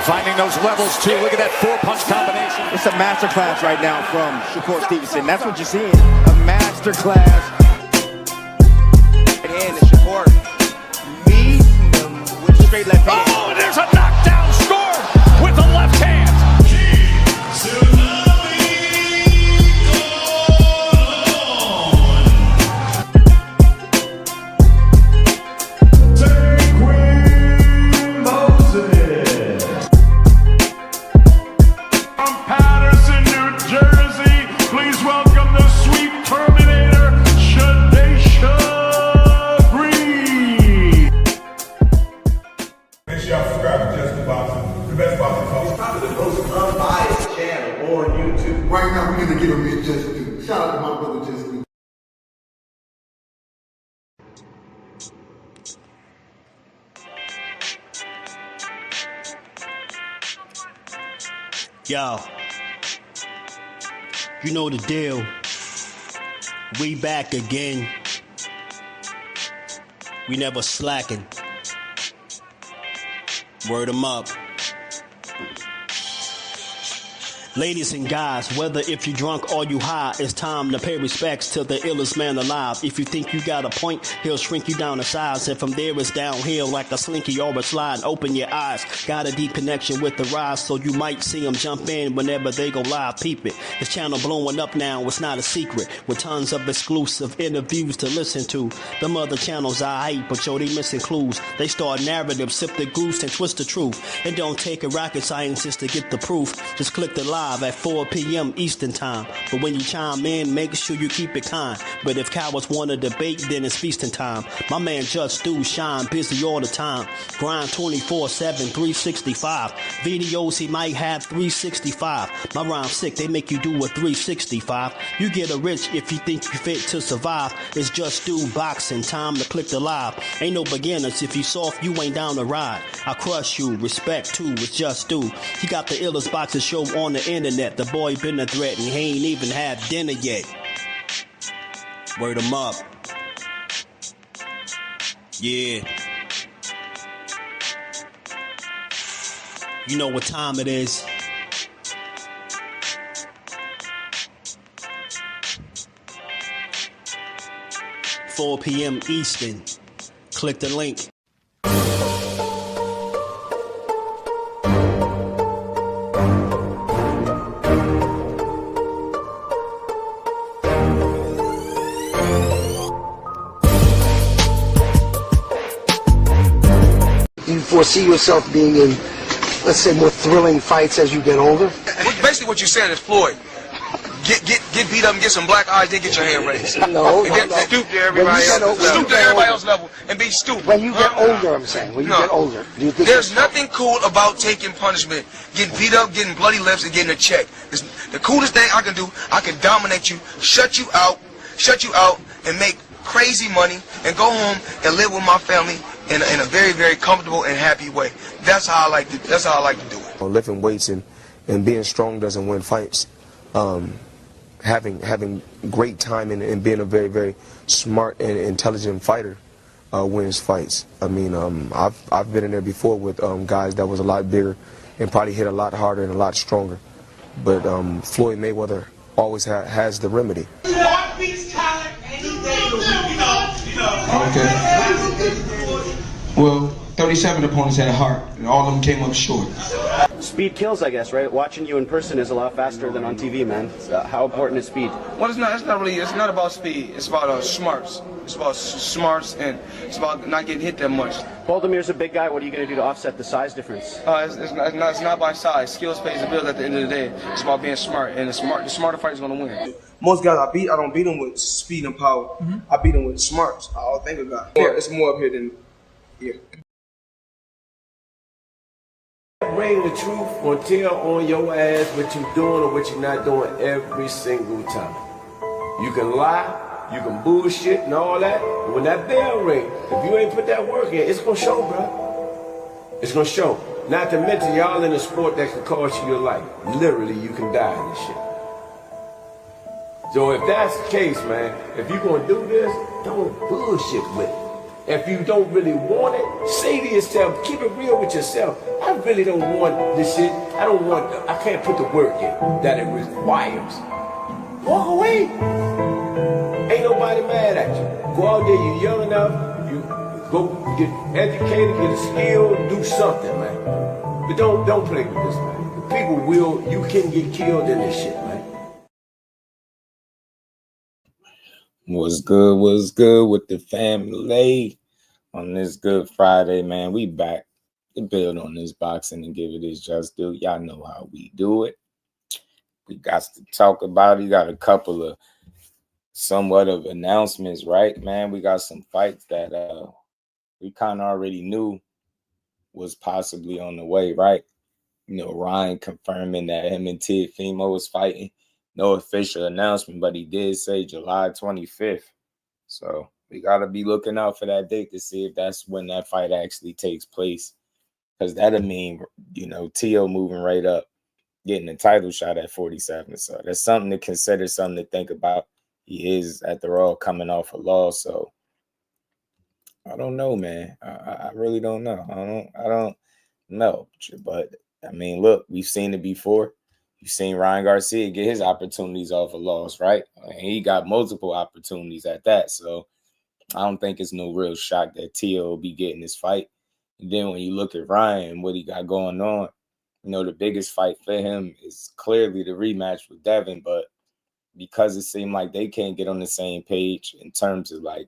Finding those levels too. Look at that 4-punch combination. It's a masterclass right now from Shakur Stevenson. That's what you're seeing. A masterclass. Right hand, and Shakur meeting him with a straight left hand. Oh, there's a knockdown score with the left hand. Right now, we're going to give him his just due. Shout out to my brother, Just Due. Yo, you know the deal. We back again. We never slacking. Word 'em up. Ladies and guys, whether if you drunk or you high, it's time to pay respects to the illest man alive. If you think you got a point, he'll shrink you down to size. And from there it's downhill like a slinky or a slide. Open your eyes, got a deep connection with the rise, so you might see them jump in whenever they go live. Peep it, this channel blowing up now, it's not a secret. With tons of exclusive interviews to listen to. Them other channels I hate, but yo, they missing clues. They start narratives, sip the goose and twist the truth. It don't take a rocket scientist to get the proof. Just click the live at 4 p.m. Eastern time. But when you chime in, make sure you keep it kind. But if cowards want to debate, then it's feasting time. My man Just Do shine busy all the time. Grind 24/7, 365. Videos he might have 365. My rhyme's sick, they make you do a 365. You get a rich if you think you fit to survive. It's Just Do boxing, time to click the live. Ain't no beginners, if you soft, you ain't down to ride. I crush you, respect too, it's Just Do. He got the illest boxing show on the internet. The boy been a threat and he ain't even had dinner yet. Word 'em up. Yeah. You know what time it is. "4 p.m. Eastern. Click the link. Do you foresee yourself being in, let's say, more thrilling fights as you get older? Basically what you're saying is, Floyd, get beat up and get some black eyes, then get your hand raised. No, and get stoop to everybody else's level and be stupid. When you get older, I'm saying, when you get older, do you think there's nothing cool about taking punishment, getting beat up, getting bloody lips, and getting a check. The coolest thing I can do, I can dominate you, shut you out, and make crazy money, and go home and live with my family in a very, very comfortable and happy way. That's how I like to do it. Lifting weights and being strong doesn't win fights. Having great timing and being a very, very smart and intelligent fighter wins fights. I mean, I've been in there before with guys that was a lot bigger and probably hit a lot harder and a lot stronger. But Floyd Mayweather always has the remedy. Okay. Well, 37 opponents had a heart, and all of them came up short. Speed kills, I guess, right? Watching you in person is a lot faster than on TV, man. How important is speed? Well, it's not about speed. It's about smarts. It's about smarts, and it's about not getting hit that much. Baldamir's a big guy. What are you going to do to offset the size difference? It's not by size. Skills pays the bills at the end of the day. It's about being smart, and the smarter fighter is going to win. Most guys I don't beat them with speed and power. I beat them with smarts. I don't think about it. It's more up here than here. Bring the truth or tell on your ass what you're doing or what you're not doing every single time. You can lie, you can bullshit and all that, but when that bell rings, if you ain't put that work in, it's gonna show, bro. It's gonna show. Not to mention y'all in a sport that can cost you your life. Literally, you can die in this shit. So if that's the case, man, if you're gonna do this, don't bullshit with it. If you don't really want it, say to yourself, keep it real with yourself. I I really don't want this shit. I can't put the work in that it requires. Walk away. Ain't nobody mad at you. Go out there, you're young enough, you go get educated, get a skill, do something, man. But don't play with this, man. You can get killed in this shit, man. What's good with the family on this Good Friday, man? We back to build on this boxing and give it its just due. Y'all know how we do it. We got to talk about it. You got a couple of somewhat of announcements, right, man? We got some fights that we kind of already knew was possibly on the way, right? You know, Ryan confirming that him and Teofimo was fighting. No official announcement, but he did say July 25th. So we got to be looking out for that date to see if that's when that fight actually takes place. Because that'll mean, you know, Tszyu moving right up, getting the title shot at 47. So that's something to consider, something to think about. He is, after all, coming off a loss. So I don't know, man. I really don't know. I don't know. But, I mean, look, we've seen it before. You've seen Ryan Garcia get his opportunities off a loss, right? And he got multiple opportunities at that. So I don't think it's no real shock that Tszyu will be getting this fight. And then when you look at Ryan and what he got going on, you know, the biggest fight for him is clearly the rematch with Devin. But because it seemed like they can't get on the same page in terms of, like,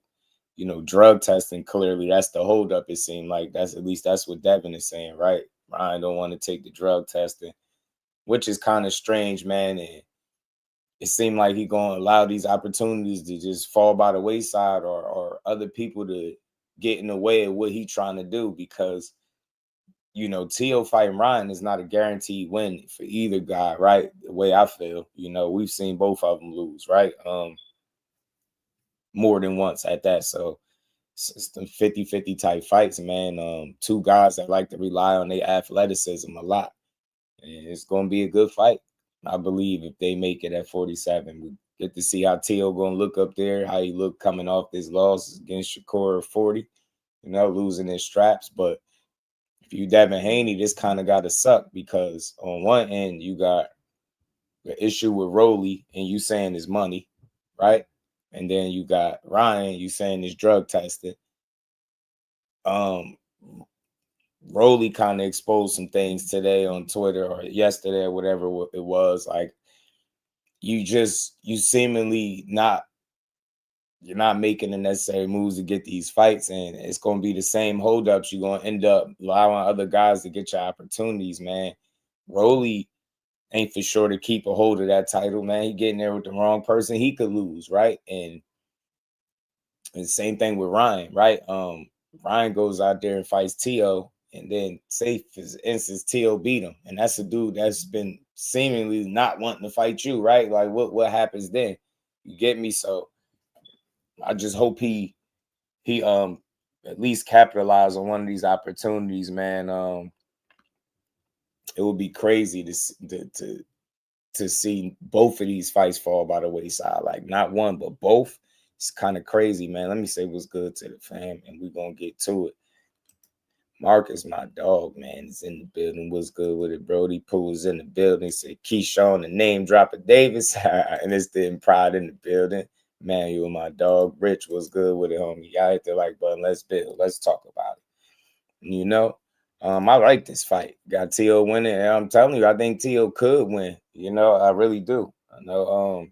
you know, drug testing, clearly that's the holdup. It seemed like that's what Devin is saying, right? Ryan don't want to take the drug testing, which is kind of strange, man. And it seemed like he going to allow these opportunities to just fall by the wayside or other people to get in the way of what he trying to do, because, you know, Tszyu fighting Ryan is not a guaranteed win for either guy, right? The way I feel, you know, we've seen both of them lose, right? More than once at that. So it's the 50-50 type fights, man. Two guys that like to rely on their athleticism a lot. And it's going to be a good fight, I believe, if they make it at 47. We get to see how Tszyu going to look up there, how he look coming off this loss against Shakur at 40, you know, losing his straps. But if you Devin Haney, this kind of got to suck, because on one end, you got the issue with Rolly and you saying his money, right? And then you got Ryan, you saying his drug tested. Rolly kind of exposed some things today on Twitter or yesterday or whatever it was. Like, you seemingly you're not making the necessary moves to get these fights, and it's going to be the same holdups. You're going to end up allowing other guys to get your opportunities, man. Rolly ain't for sure to keep a hold of that title, man. He getting there with the wrong person, he could lose, right? And same thing with Ryan, right? Ryan goes out there and fights Tszyu, and then, say for instance, Tszyu beat him, and that's a dude that's been seemingly not wanting to fight you, right? Like, what happens then? You get me? So I just hope he at least capitalize on one of these opportunities, man. It would be crazy to see both of these fights fall by the wayside, like not one but both. It's kind of crazy, man. Let me say what's good to the fam, and we're gonna get to it. Marcus, my dog, man, is in the building. What's good with it? Brody Poole's in the building. Said Keyshawn, the name dropper Davis, and it's the Pride in the building. Man, you and my dog Rich, was good with it, homie. Y'all hit the like button. Let's build. Let's talk about it. You know, I like this fight. Got Tszyu winning, and I'm telling you, I think Tszyu could win. You know, I really do. I know,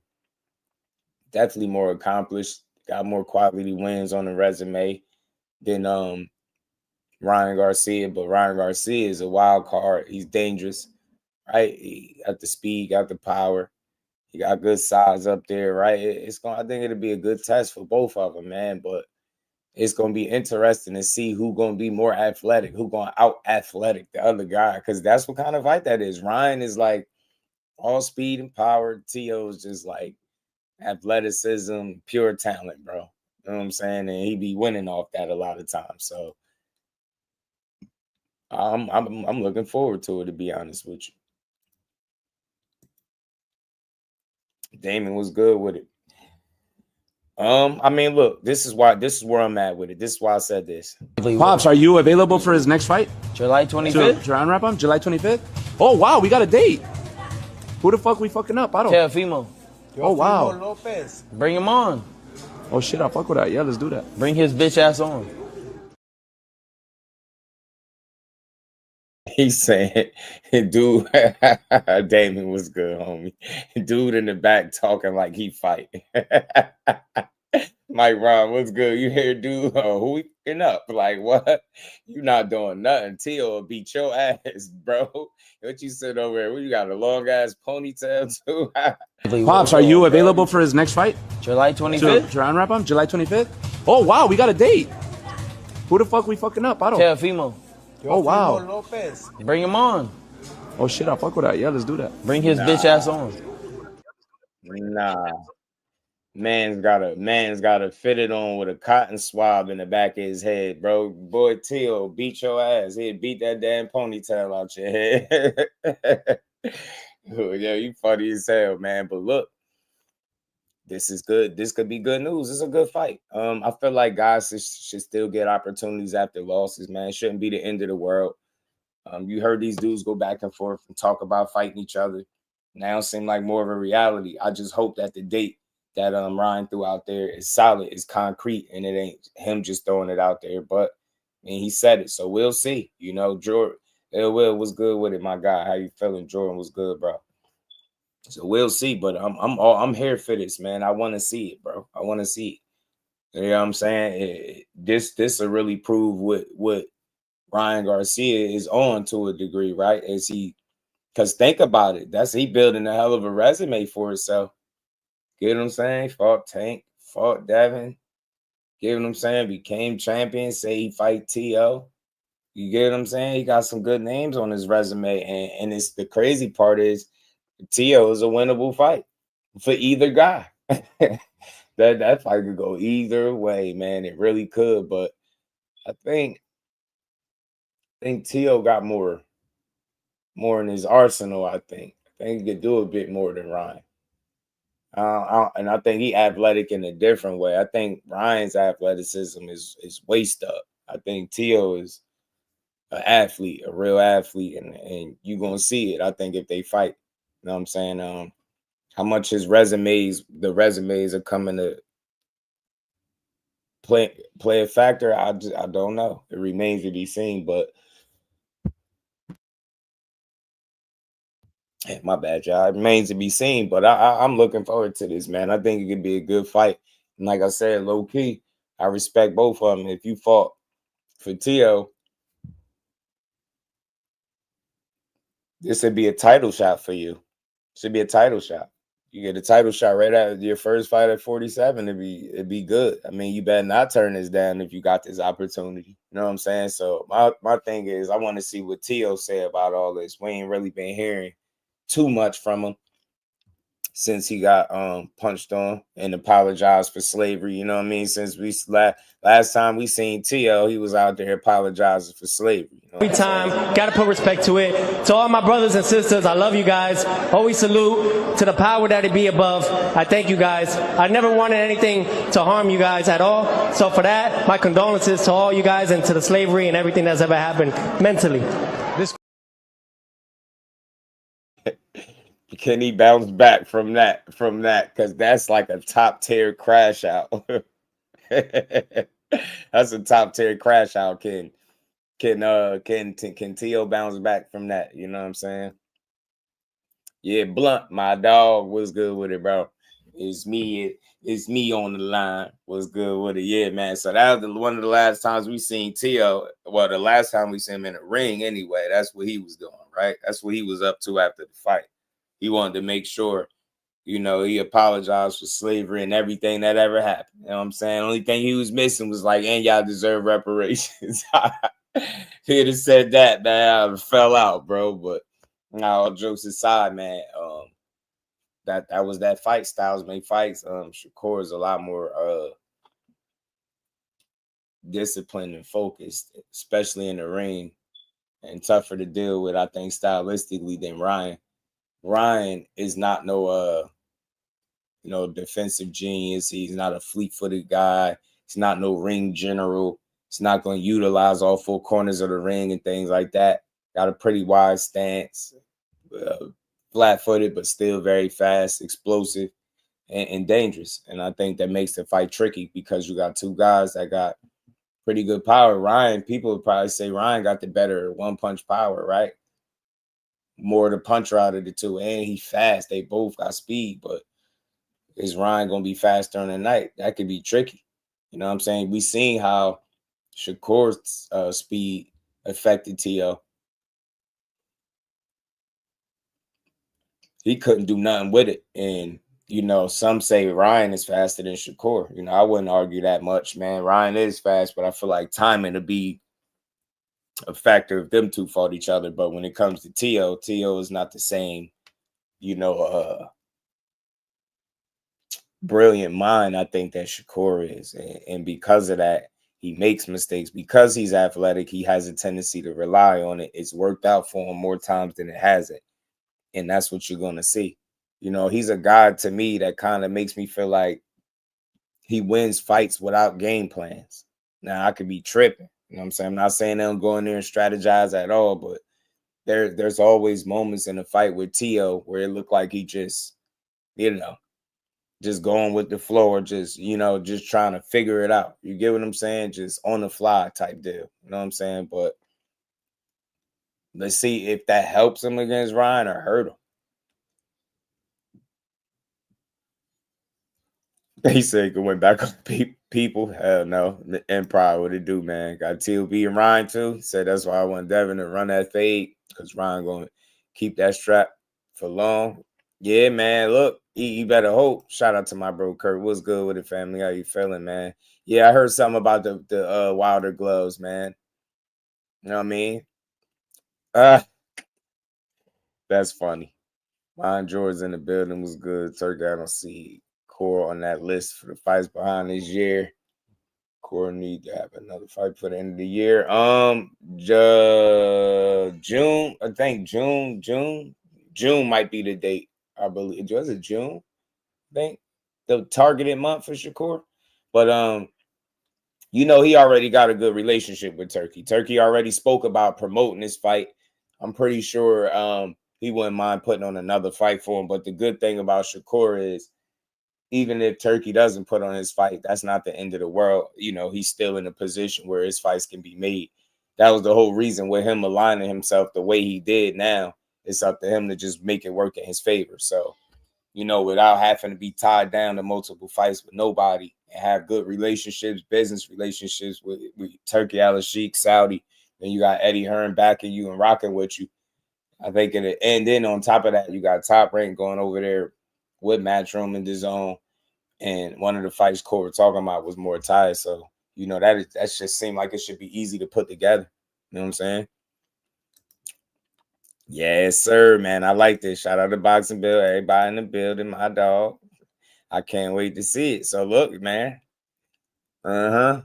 definitely more accomplished. Got more quality wins on the resume than Ryan Garcia, but Ryan Garcia is a wild card. He's dangerous, right? He got the speed, got the power. He got good size up there, right? I think it'll be a good test for both of them, man. But it's gonna be interesting to see who's gonna be more athletic, who's gonna out athletic the other guy, because that's what kind of fight that is. Ryan is like all speed and power. Tszyu is just like athleticism, pure talent, bro. You know what I'm saying? And he be winning off that a lot of times. So I'm looking forward to it, to be honest with you. Damon was good with it. I mean, look, this is where I'm at with it. This is why I said this. Pops, are you available for his next fight? July 25th? To unwrap him? July 25th? Oh, wow, we got a date. Who the fuck we fucking up? I don't. Teofimo. Oh, wow. Lopez. Bring him on. Oh, shit, I fuck with that. Yeah, let's do that. Bring his bitch ass on. He said, dude, Damon was good, homie. Dude in the back talking like he fight. Mike Ron, what's good? You hear dude? Who we fucking up? Like, what? You not doing nothing. Tio will beat your ass, bro. What you said over there? What, you got a long ass ponytail too? Pops, are you available for his next fight? July 25th? To unwrap him? July 25th? Oh, wow, we got a date. Who the fuck we fucking up? I don't. Teofimo. Oh, wow. Lopez. Bring him on. Oh, shit, I fuck with that. Yeah, let's do that. Bring his bitch ass on. Nah. Man's gotta fit it on with a cotton swab in the back of his head, bro. Boy, Tio beat your ass. He'd beat that damn ponytail out your head. Yeah, you funny as hell, man. But look, this is good. This could be good news. It's a good fight. I feel like guys should still get opportunities after losses, man. It shouldn't be the end of the world. You heard these dudes go back and forth and talk about fighting each other. Now it seems like more of a reality. I just hope that the date that Ryan threw out there is solid, is concrete, and it ain't him just throwing it out there. But I mean, he said it, so we'll see. You know, Jordan, Will was good with it, my guy. How you feeling? Jordan was good, bro. So we'll see. But I'm here for this, man. I want to see it, bro. I want to see it. You know what I'm saying? This will really prove what Ryan Garcia is on to a degree, right? Because think about it, he building a hell of a resume for himself. Get what I'm saying? Fought Tank, fought Devin. Get what I'm saying? Became champion. Say he fight T.O. You get what I'm saying? He got some good names on his resume. And it's the crazy part is T.O. is a winnable fight for either guy. that fight could go either way, man. It really could. But I think T.O. got more in his arsenal, I think. I think he could do a bit more than Ryan. And I think he athletic in a different way. I think Ryan's athleticism is waist up. I think Tio is an athlete, a real athlete, and you're going to see it, I think, if they fight. You know what I'm saying? How much the resumes are coming to play a factor, I don't know. It remains to be seen, but my bad, y'all. It remains to be seen, but I'm looking forward to this, man. I think it could be a good fight. And like I said, low key, I respect both of them. If you fought for Tio, this would be a title shot for you. Should be a title shot. You get a title shot right after your first fight at 47. It'd be good. I mean, you better not turn this down if you got this opportunity. You know what I'm saying? So my thing is, I want to see what Tio say about all this. We ain't really been hearing too much from him since he got punched on and apologized for slavery. You know what I mean? Since we last time we seen T.O., he was out there apologizing for slavery. You know Every time, gotta put respect to it. To all my brothers and sisters, I love you guys. Always salute to the power that it be above. I thank you guys. I never wanted anything to harm you guys at all. So for that, my condolences to all you guys and to the slavery and everything that's ever happened mentally. Can he bounce back from that? Because that's like a top tier crash out. That's a top tier crash out. Can Tio bounce back from that? You know what I'm saying? Yeah, Blunt, my dog, was good with it, bro. It's me on the line. Was good with it. Yeah, man. So that was one of the last times we seen Tio. Well, the last time we seen him in a ring anyway. That's what he was doing, right? That's what he was up to after the fight. He wanted to make sure, you know, he apologized for slavery and everything that ever happened. You know what I'm saying? The only thing he was missing was like, and y'all deserve reparations. He'd have said that, man. I fell out, bro. But now, all jokes aside, man, that was that fight. Styles make fights. Shakur is a lot more disciplined and focused, especially in the ring, and tougher to deal with, I think, stylistically than Ryan. Ryan is not no defensive genius. He's not a fleet-footed guy. He's not no ring general. He's not going to utilize all 4 corners of the ring and things like that. Got a pretty wide stance, flat-footed, but still very fast, explosive, and dangerous. And I think that makes the fight tricky because you got 2 guys that got pretty good power. Ryan, people would probably say Ryan got the better one-punch power, right? More the puncher out of the 2, and he fast. They both got speed, but is Ryan going to be faster in the night? That could be tricky. You know what I'm saying? We seen how Shakur's speed affected Teo. He couldn't do nothing with it. And, some say Ryan is faster than Shakur. I wouldn't argue that much, man. Ryan is fast, but I feel like timing to be a factor if them 2 fought each other. But when it comes to Teo is not the same, brilliant mind I think that Shakur is. And because of that, he makes mistakes. Because he's athletic, he has a tendency to rely on it. It's worked out for him more times than it hasn't. And that's what you're going to see. He's a guy to me that kind of makes me feel like he wins fights without game plans. Now, I could be tripping. You know what I'm saying? I'm not saying they don't go in there and strategize at all, but there's always moments in a fight with Teo where it looked like he just, just going with the flow or just trying to figure it out. You get what I'm saying? Just on the fly type deal. You know what I'm saying? But let's see if that helps him against Ryan or hurt him. He said he could win back on people. Hell no. And probably what it do, man. Got TLB and Ryan too. He said that's why I want Devin to run that fade because Ryan going to keep that strap for long. Yeah, man. Look, he better hope. Shout out to my bro Kurt. What's good with it, family? How you feeling, man? Yeah, I heard something about the Wilder gloves, man. You know what I mean? That's funny. Ryan George in the building was good. Turki, I don't see Core on that list for the fights behind this year. Core need to have another fight for the end of the year. June, I think June might be the date. I believe. Was it June? I think the targeted month for Shakur. But he already got a good relationship with Turki. Turki already spoke about promoting this fight. I'm pretty sure he wouldn't mind putting on another fight for him. But the good thing about Shakur is, even if Turki doesn't put on his fight, that's not the end of the world. He's still in a position where his fights can be made. That was the whole reason with him aligning himself the way he did. Now it's up to him to just make it work in his favor. So, without having to be tied down to multiple fights with nobody and have good relationships, business relationships with Turki Alalshikh, Saudi, then you got Eddie Hearn backing you and rocking with you. I think and then on top of that, you got Top Rank going over there with Matchroom and DAZN. And one of the fights Core were talking about was Muay Thai. So, that just seemed like it should be easy to put together. You know what I'm saying? Yes, sir, man. I like this. Shout out to Boxing Bill. Everybody in the building, my dog. I can't wait to see it. So, look, man. So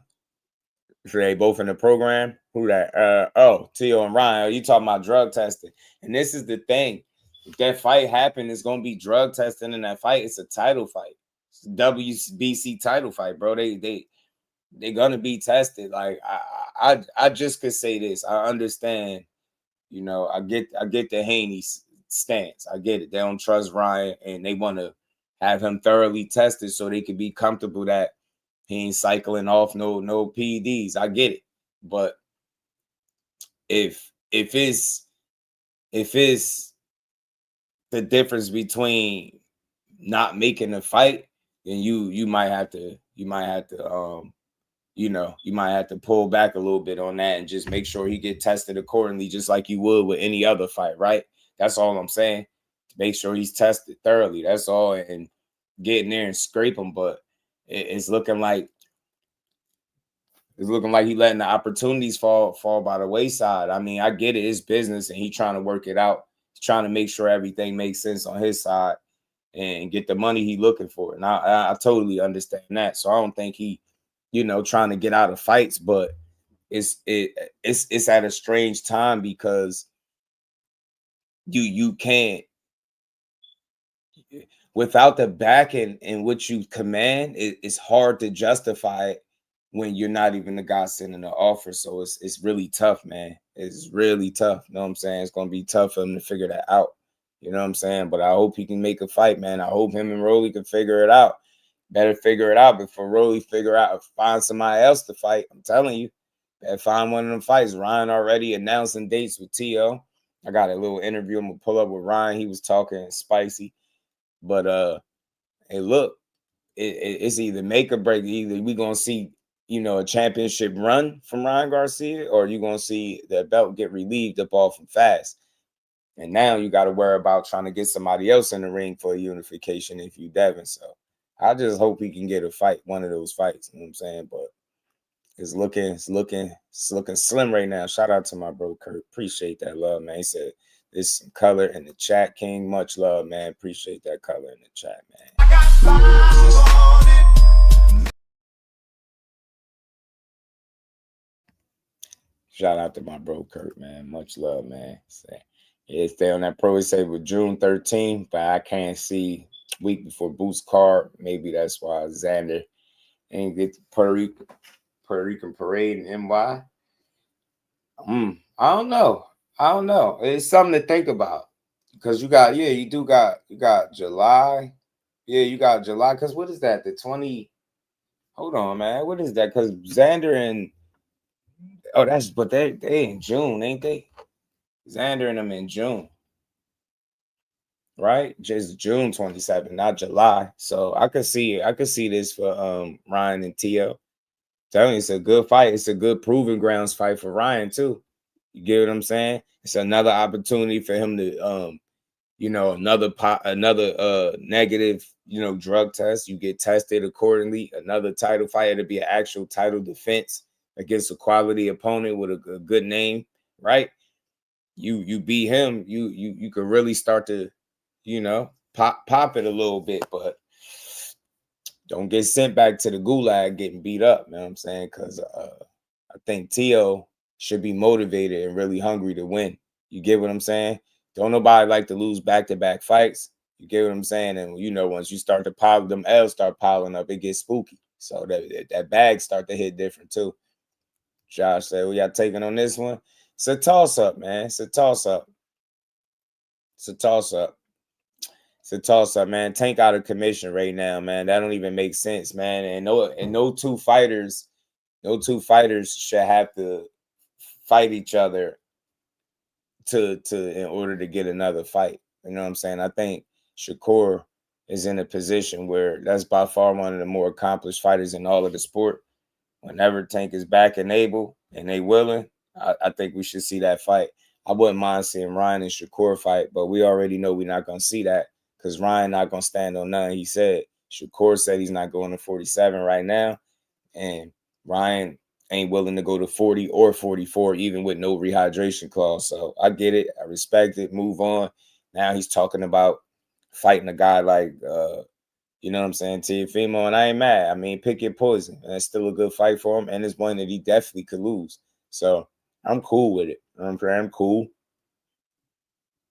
they both in the program. Who that? Teo and Ryan. You talking about drug testing. And this is the thing. If that fight happened, it's going to be drug testing in that fight. It's a title fight. It's a WBC title fight, bro. They're going to be tested. Like, I just could say this. I understand. I get the Haney stance. I get it. They don't trust Ryan, and they want to have him thoroughly tested so they could be comfortable that he ain't cycling off no PEDs. I get it. But if it's the difference between not making a fight, then you might have to pull back a little bit on that and just make sure he get tested accordingly, just like you would with any other fight, right? That's all I'm saying. Make sure he's tested thoroughly. That's all, and get in there and scrape him. But it's looking like he letting the opportunities fall by the wayside. I mean, I get it. It's business, and he's trying to work it out. He's trying to make sure everything makes sense on his side and get the money he's looking for. And I totally understand that. So I don't think he, trying to get out of fights, but it's at a strange time because you can't. without the backing in which you command, it's hard to justify it when you're not even the guy sending the offer. So it's really tough, man. It's really tough. You know what I'm saying? It's gonna be tough for him to figure that out. You know what I'm saying? But I hope he can make a fight, man. I hope him and Rolly can figure it out. Better figure it out before Rolly find somebody else to fight. I'm telling you, better find one of them fights. Ryan already announcing dates with T.O. I got a little interview. I'm gonna pull up with Ryan. He was talking spicy. But hey, look, it's either make or break. Either we gonna see, a championship run from Ryan Garcia, or you gonna see the belt get relieved up off him fast. And now you got to worry about trying to get somebody else in the ring for a unification if you Devin. So I just hope he can get a fight, one of those fights. You know what I'm saying? But it's looking slim right now. Shout out to my bro Kurt. Appreciate that love, man. He said there's some color in the chat, King. Much love, man. Appreciate that color in the chat, man. I got 5 on it. Shout out to my bro Kurt, man. Much love, man. Yeah, stay on that pro. He said with June 13th, but I can't see week before Boots card. Maybe that's why Xander ain't get the Puerto Rican parade in NY. I don't know. It's something to think about because you got July. Yeah, you got July. Because what is that? The 20. Hold on, man. What is that? Because Xander and but they in June, ain't they? Xander and them in June, right? Just June 27th, not July. So I could see this for Ryan and T.O. Telling you, it's a good fight. It's a good proving grounds fight for Ryan too. You get what I'm saying? It's another opportunity for him to another negative drug test. You get tested accordingly. Another title fight. It'll be an actual title defense against a quality opponent with a good name, right? You beat him, you could really start to, pop it a little bit, but don't get sent back to the gulag getting beat up. You know what I'm saying? Because I think T.O. should be motivated and really hungry to win. You get what I'm saying? Don't nobody like to lose back-to-back fights. You get what I'm saying? And once you start to pile them L's start piling up, it gets spooky. So that bag start to hit different too. Josh said, "We got taking on this one." It's a toss-up, man. It's a toss-up, man. Tank out of commission right now, man. That don't even make sense, man. And no two fighters should have to fight each other in order to get another fight. You know what I'm saying? I think Shakur is in a position where that's by far one of the more accomplished fighters in all of the sport. Whenever Tank is back and able and they willing, I think we should see that fight. I wouldn't mind seeing Ryan and Shakur fight, but we already know we're not going to see that because Ryan not going to stand on nothing. He said Shakur said he's not going to 47 right now, and Ryan ain't willing to go to 40 or 44, even with no rehydration clause. So I get it. I respect it. Move on. Now he's talking about fighting a guy like, you know what I'm saying, Teofimo, and I ain't mad. I mean, pick your poison. And it's still a good fight for him, and it's one that he definitely could lose. So I'm cool with it. You know what I'm saying? I'm cool.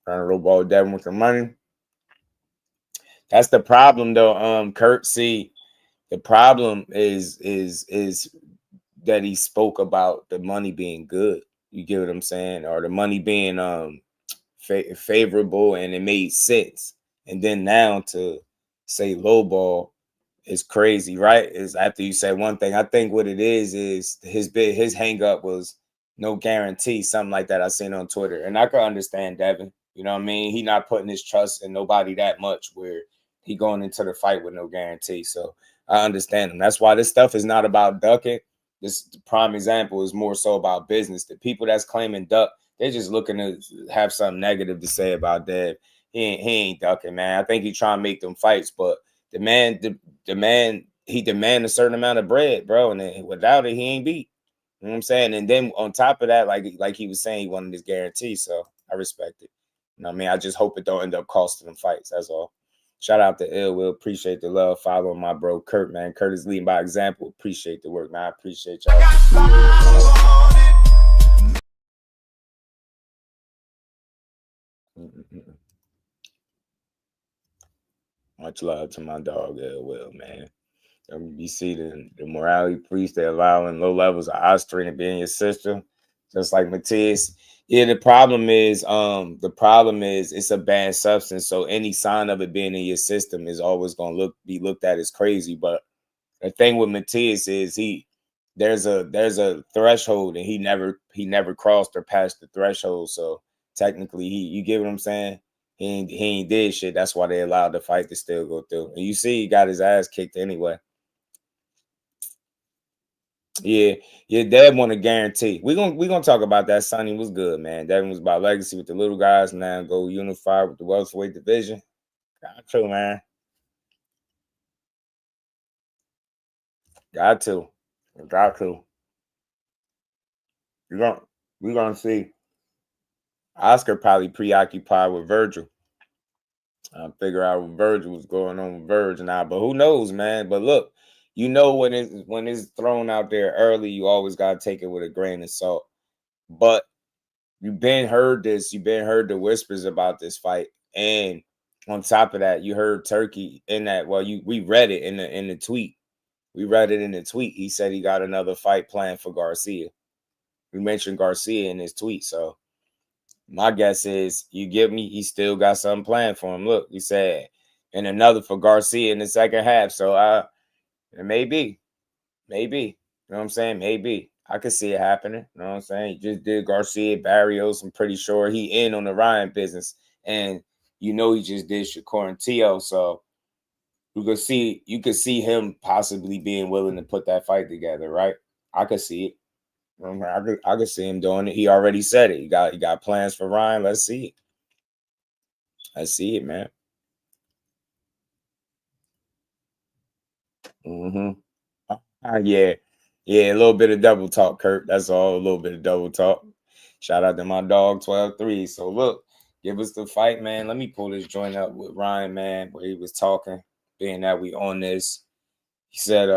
Trying to lowball Devin with the money. That's the problem, though. Kurt, see, the problem is that he spoke about the money being good. You get what I'm saying? Or the money being favorable, and it made sense. And then now to say lowball is crazy, right? Is after you say one thing. I think what it is his hang up was no guarantee, something like that I seen on Twitter. And I can understand Devin. You know what I mean? He not putting his trust in nobody that much where he going into the fight with no guarantee. So I understand him. That's why this stuff is not about ducking. This prime example is more so about business. The people that's claiming duck, they're just looking to have something negative to say about Dev. He ain't ducking, man. I think he trying to make them fights, but he demand a certain amount of bread, bro. And then without it, he ain't beat. You know what I'm saying? And then on top of that, like he was saying, he wanted his guarantee. So I respect it. You know what I mean? I just hope it don't end up costing them fights. That's all. Shout out to Ill Will. Appreciate the love. Following my bro Kurt, man. Kurt is leading by example. Appreciate the work, man. I appreciate y'all. Much love to my dog, Will, man. You see the morality priest, they allowing low levels of ostarine to be in your system, just like Matias. Yeah, the problem is it's a banned substance, so any sign of it being in your system is always gonna be looked at as crazy. But the thing with Matias is there's a threshold, and he never crossed or passed the threshold. So technically, you get what I'm saying? He ain't did shit. That's why they allowed the fight to still go through. And you see, he got his ass kicked anyway. Yeah, Dad want to guarantee. We're gonna talk about that. Sonny was good, man. Devin was about legacy with the little guys. Now go unify with the welterweight division. Got to, man. Got to. We're gonna see. Oscar probably preoccupied with Virgil. Figure out what Virgil was going on with Virgil now, but who knows, man? But look, you know when it's thrown out there early, you always gotta take it with a grain of salt. But you've been heard the whispers about this fight, and on top of that, you heard Turki in that. Well, we read it in the tweet. We read it in the tweet. He said he got another fight planned for Garcia. We mentioned Garcia in his tweet, so my guess is you give me he still got something planned for him. Look, he said, and another for Garcia in the second half. So maybe. You know what I'm saying? Maybe. I could see it happening. You know what I'm saying? He just did Garcia, Barrios. I'm pretty sure he in on the Ryan business. And he just did Shakur and Tszyu. So you could see him possibly being willing to put that fight together, right? I could see it. I could see him doing it. He already said it. He got plans for Ryan. Let's see it. Let's see it, man. Yeah, a little bit of double talk, Kurt. That's all. A little bit of double talk. Shout out to my dog 12-3. So look, give us the fight, man. Let me pull this joint up with Ryan, man, where he was talking, being that we on this. He said,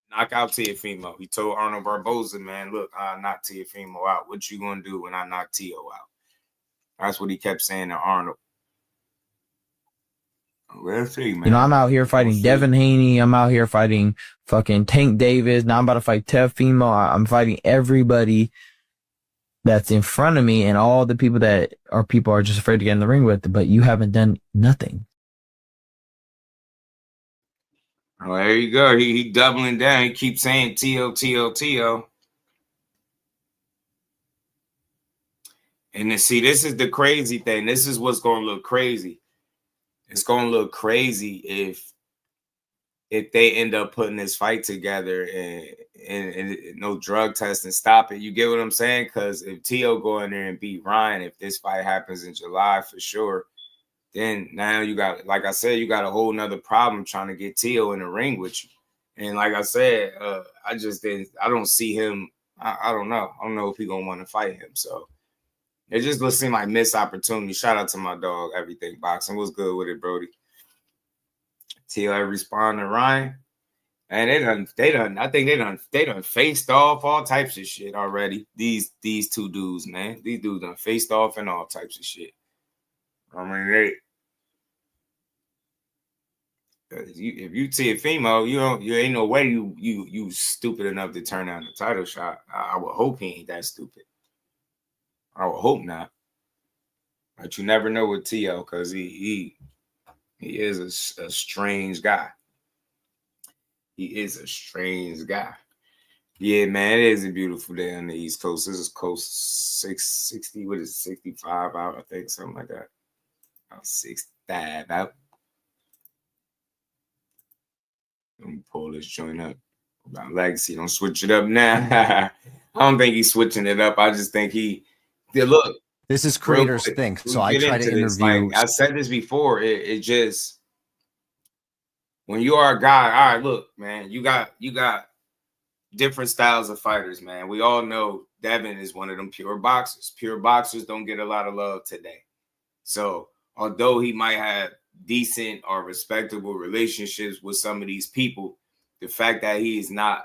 knock out Teofimo. He told Arnold Barboza, man, look, I knock Teofimo out. What you gonna do when I knock Teo out? That's what he kept saying to Arnold. Let's see, man. I'm out here fighting Devin Haney. I'm out here fighting fucking Tank Davis. Now I'm about to fight Teofimo. I'm fighting everybody that's in front of me and all the people that are just afraid to get in the ring with. But you haven't done nothing. Oh, there you go. He doubling down. He keeps saying Teo. And then, see, this is the crazy thing. This is what's going to look crazy. It's going to look crazy if they end up putting this fight together and no drug testing stop it. You get what I'm saying? Because if Teo go in there and beat Ryan, if this fight happens in July for sure, then now you got, like I said, you got a whole nother problem trying to get Teo in the ring with you. And like I said, I don't see him. I don't know. I don't know if he's going to want to fight him. So it just looks seem like missed opportunity. Shout out to my dog, Everything Boxing. What's good with it, Brody? Teo respond to Ryan. And they done. I think they done faced off all types of shit already. These two dudes, man. These dudes done faced off and all types of shit. I mean, if you Teofimo, you ain't no way you stupid enough to turn down the title shot. I would hope he ain't that stupid. I would hope not. But you never know with Teo because he is a strange guy. He is a strange guy. Yeah, man, it is a beautiful day on the East Coast. This is coast 660. What is it, 65 out? I think something like that. 65 out. Let me pull this joint up. About legacy, don't switch it up now. I don't think he's switching it up. I just think look. This is Creators Think, so I try to interview. I said this before. It just, when you are a guy, all right, look, man, you got different styles of fighters, man. We all know Devin is one of them pure boxers. Pure boxers don't get a lot of love today. So although he might have decent or respectable relationships with some of these people, the fact that he is not,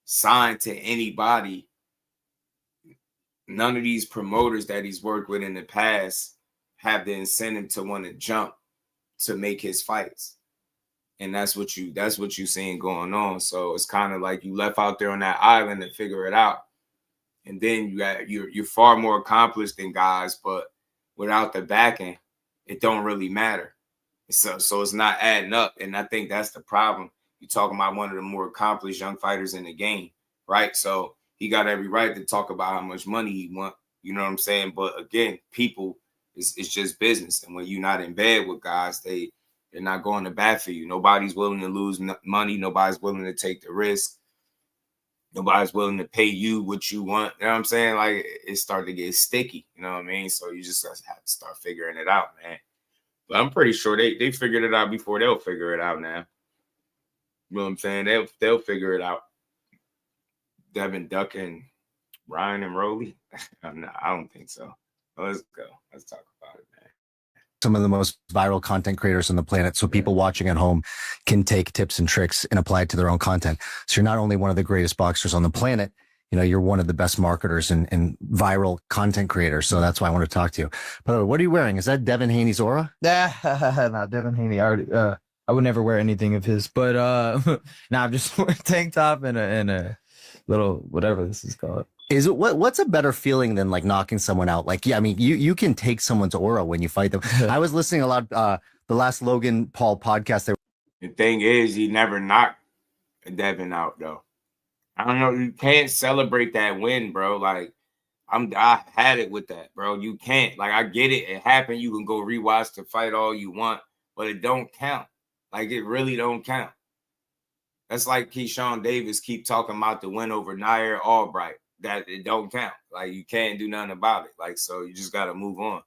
signed to anybody, none of these promoters that he's worked with in the past have the incentive to want to jump to make his fights. And that's what you seeing going on. So it's kind of like you left out there on that island to figure it out. And then you're far more accomplished than guys, but without the backing, it don't really matter. So it's not adding up. And I think that's the problem. You're talking about one of the more accomplished young fighters in the game, right? So he got every right to talk about how much money he want. You know what I'm saying? But again, people, it's just business. And when you're not in bed with guys, they're not going to bat for you. Nobody's willing to lose money. Nobody's willing to take the risk. Nobody's willing to pay you what you want. You know what I'm saying? Like, it's starting to get sticky. You know what I mean? So you just have to start figuring it out, man. But I'm pretty sure they figured it out before they'll figure it out now. You know what I'm saying? They'll figure it out. Devin Duck and Ryan and Rolly? No, I don't think so. Let's go. Let's talk about it, man. Some of the most viral content creators on the planet, so people watching at home can take tips and tricks and apply it to their own content. So you're not only one of the greatest boxers on the planet, you're one of the best marketers and viral content creators. So that's why I want to talk to you. By the way, what are you wearing? Is that Devin Haney's aura? Not Devin Haney. I would never wear anything of his, but I'm just wearing a tank top and a little whatever this is called. Is it what's a better feeling than like knocking someone out? Like, yeah, I mean, you can take someone's aura when you fight them. I was listening a lot the last Logan Paul podcast. The thing is, he never knocked Devin out though. I don't know. You can't celebrate that win, bro. Like, I had it with that, bro. You can't. Like, I get it. It happened. You can go rewatch the fight all you want, but it don't count. Like, it really don't count. That's like Keyshawn Davis keep talking about the win over Nahir Albright. That it don't count. Like, you can't do nothing about it. Like, so you just got to move on.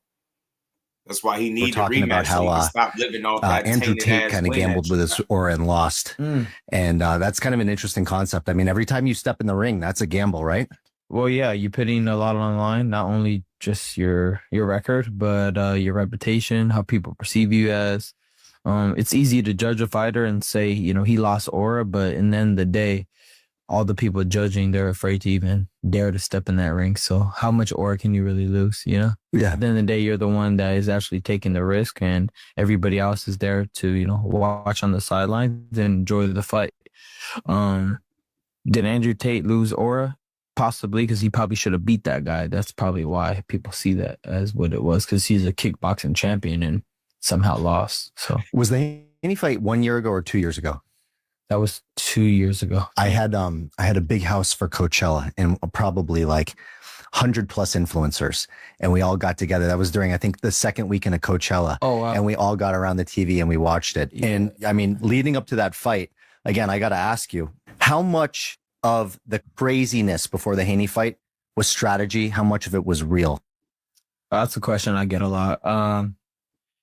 That's why he needs a rematch. About how, so he can stop living off that Andrew Tate kind of gambled with his aura and lost. And that's kind of an interesting concept. I mean, every time you step in the ring, that's a gamble, right? Well, yeah, you're putting a lot on the line, not only just your record, but your reputation, how people perceive you as. It's easy to judge a fighter and say, he lost aura, but in the end of the day, all the people judging, they're afraid to even dare to step in that ring. So how much aura can you really lose, Yeah. At the end of the day, you're the one that is actually taking the risk, and everybody else is there to, watch on the sidelines and enjoy the fight. Did Andrew Tate lose aura? Possibly, because he probably should have beat that guy. That's probably why people see that as what it was, because he's a kickboxing champion and somehow lost. So was the Haney fight 1 year ago or 2 years ago? That was 2 years ago. I had a big house for Coachella and probably like 100 plus influencers, and we all got together. That was during, I think, the second weekend of Coachella. Oh, wow. And we all got around the TV and we watched it. Yeah. And I mean, leading up to that fight, again, I got to ask you, how much of the craziness before the Haney fight was strategy? How much of it was real? That's a question I get a lot.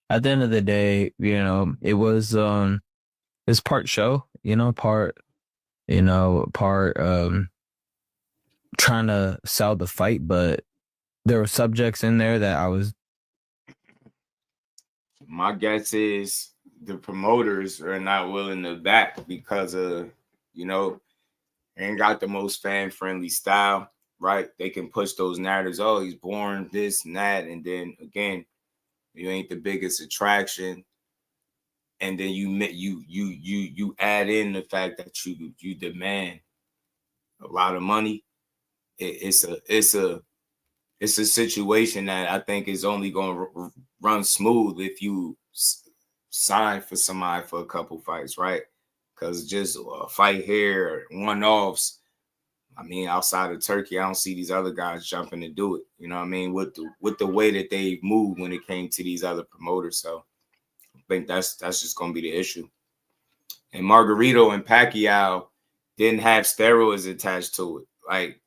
At the end of the day, it was part show, part trying to sell the fight, but there were subjects in there that I was. My guess is the promoters are not willing to back because of, ain't got the most fan-friendly style, right? They can push those narratives. Oh, he's born this and that, and then again, you ain't the biggest attraction. And then you add in the fact that you demand a lot of money. It's a situation that I think is only going to run smooth if you sign for somebody for a couple fights, right? Because just a fight here, one-offs. I mean, outside of Turkey, I don't see these other guys jumping to do it. You know what I mean? With the way that they move when it came to these other promoters, so. I think that's just going to be the issue. And Margarito and Pacquiao didn't have steroids attached to it. Like,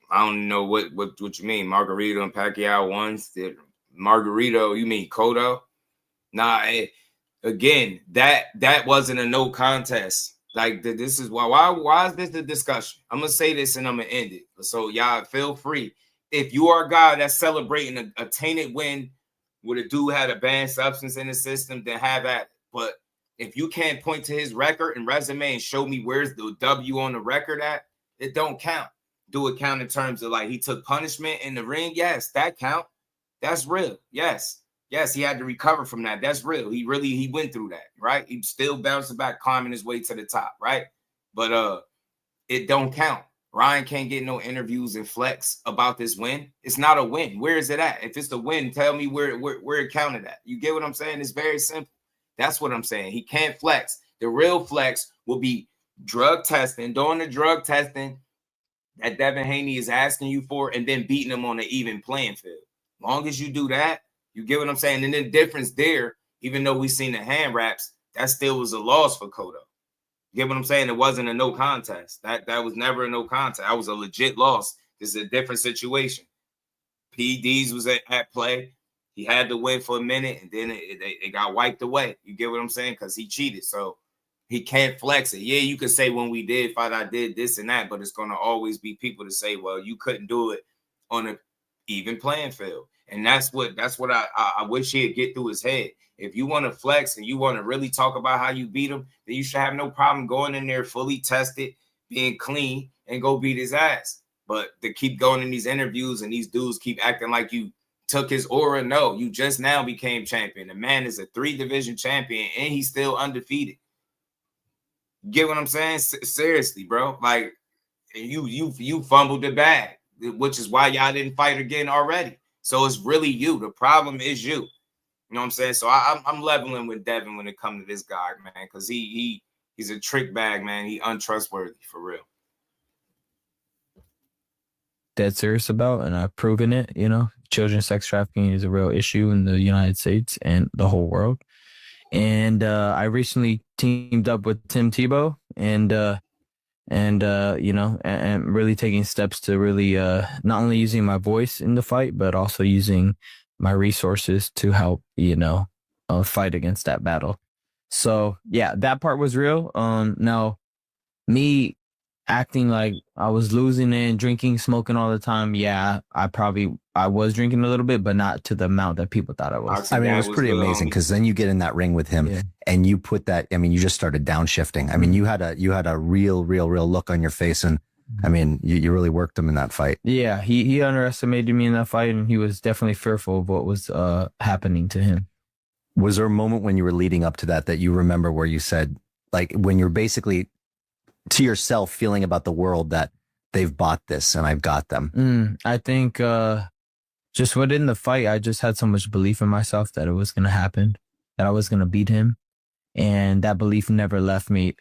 I don't know what you mean. Margarito and Pacquiao ones. Margarito, you mean Cotto? Nah, again, that wasn't a no contest. Like, this is why is this a discussion? I'm going to say this and I'm going to end it. So y'all feel free. If you are a guy that's celebrating a tainted win, where the dude had a banned substance in the system, then have that. But if you can't point to his record and resume and show me where's the W on the record at, it don't count. Do it count in terms of like he took punishment in the ring? Yes, that count. That's real. Yes. Yes, he had to recover from that. That's real. He went through that, right? He still bouncing back, climbing his way to the top, right? But it don't count. Ryan can't get no interviews and flex about this win. It's not a win. Where is it at? If it's a win, tell me where it counted at. You get what I'm saying? It's very simple. That's what I'm saying. He can't flex. The real flex will be drug testing, doing the drug testing that Devin Haney is asking you for, and then beating him on an even playing field. Long as you do that, you get what I'm saying? And the difference there, even though we seen the hand wraps, that still was a loss for Cotto. You get what I'm saying? It wasn't a no contest. That was never a no contest. That was a legit loss. This is a different situation. PDs was at play. He had to win for a minute, and then it got wiped away. You get what I'm saying? Because he cheated. So he can't flex it. Yeah, you could say when we did fight, I did this and that, but it's going to always be people to say, well, you couldn't do it on an even playing field. And that's what I wish he'd get through his head. If you want to flex and you want to really talk about how you beat him, then you should have no problem going in there fully tested, being clean, and go beat his ass. But to keep going in these interviews and these dudes keep acting like you took his aura, no, you just now became champion. The man is a 3-division champion, and he's still undefeated. Get what I'm saying? Seriously, bro. Like, you fumbled the bag, which is why y'all didn't fight again already. So it's really you. The problem is you. You know what I'm saying? So I'm leveling with Devin when it comes to this guy, man, because he's a trick bag, man. He untrustworthy for real. Dead serious about, and I've proven it. You know, children's sex trafficking is a real issue in the United States and the whole world. And I recently teamed up with Tim Tebow and you know, and really taking steps to really not only using my voice in the fight, but also using my resources to help, you know, fight against that battle. So yeah, that part was real. Now me acting like I was losing it, drinking, smoking all the time. Yeah, I was drinking a little bit, but not to the amount that people thought I was. I mean, it was pretty amazing because then you get in that ring with him and you put that, I mean, you just started downshifting. I mean, you had a real look on your face, and I mean, you really worked him in that fight. Yeah, he underestimated me in that fight, and he was definitely fearful of what was happening to him. Was there a moment when you were leading up to that you remember where you said, like, when you're basically to yourself feeling about the world that they've bought this and I've got them? I think just within the fight, I just had so much belief in myself that it was going to happen, that I was going to beat him. And that belief never left me.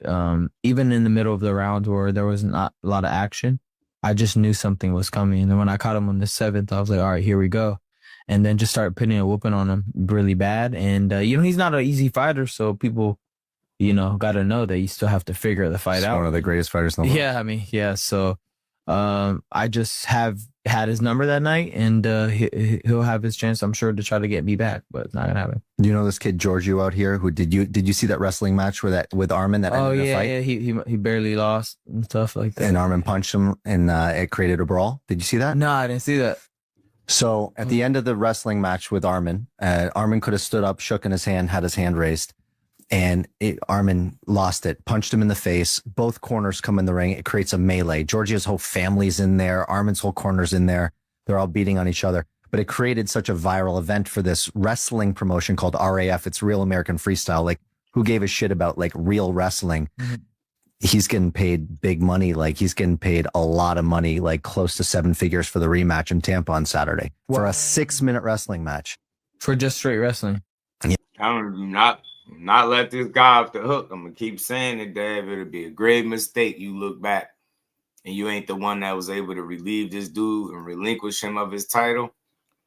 Even in the middle of the round where there was not a lot of action, I just knew something was coming. And then when I caught him on the 7th, I was like, all right, here we go. And then just started putting a whooping on him really bad. And, you know, he's not an easy fighter. So people, you know, got to know that you still have to figure the fight out. One of the greatest fighters in the world. Yeah, I mean, yeah. So I just have had his number that night, and he'll have his chance, I'm sure, to try to get me back, but it's not gonna happen. Do you know this kid Giorgio out here? Who did you see that wrestling match with Armin that ended a fight? Yeah, he barely lost and stuff like that. And Armin punched him, and it created a brawl. Did you see that? No, I didn't see that. So at the end of the wrestling match with Armin, Armin could have stood up, shook in his hand, had his hand raised, and Armin lost it, punched him in the face. Both corners come in the ring. It creates a melee. Giorgio's whole family's in there. Armin's whole corner's in there. They're all beating on each other. But it created such a viral event for this wrestling promotion called RAF. It's Real American Freestyle. Like, who gave a shit about like real wrestling? Mm-hmm. He's getting paid big money. Like, he's getting paid a lot of money, like close to 7 figures for the rematch in Tampa on Saturday for a 6-minute wrestling match. For just straight wrestling. Yeah. Not let this guy off the hook. I'm gonna keep saying it, Dave. It'll be a grave mistake. You look back and you ain't the one that was able to relieve this dude and relinquish him of his title. I'm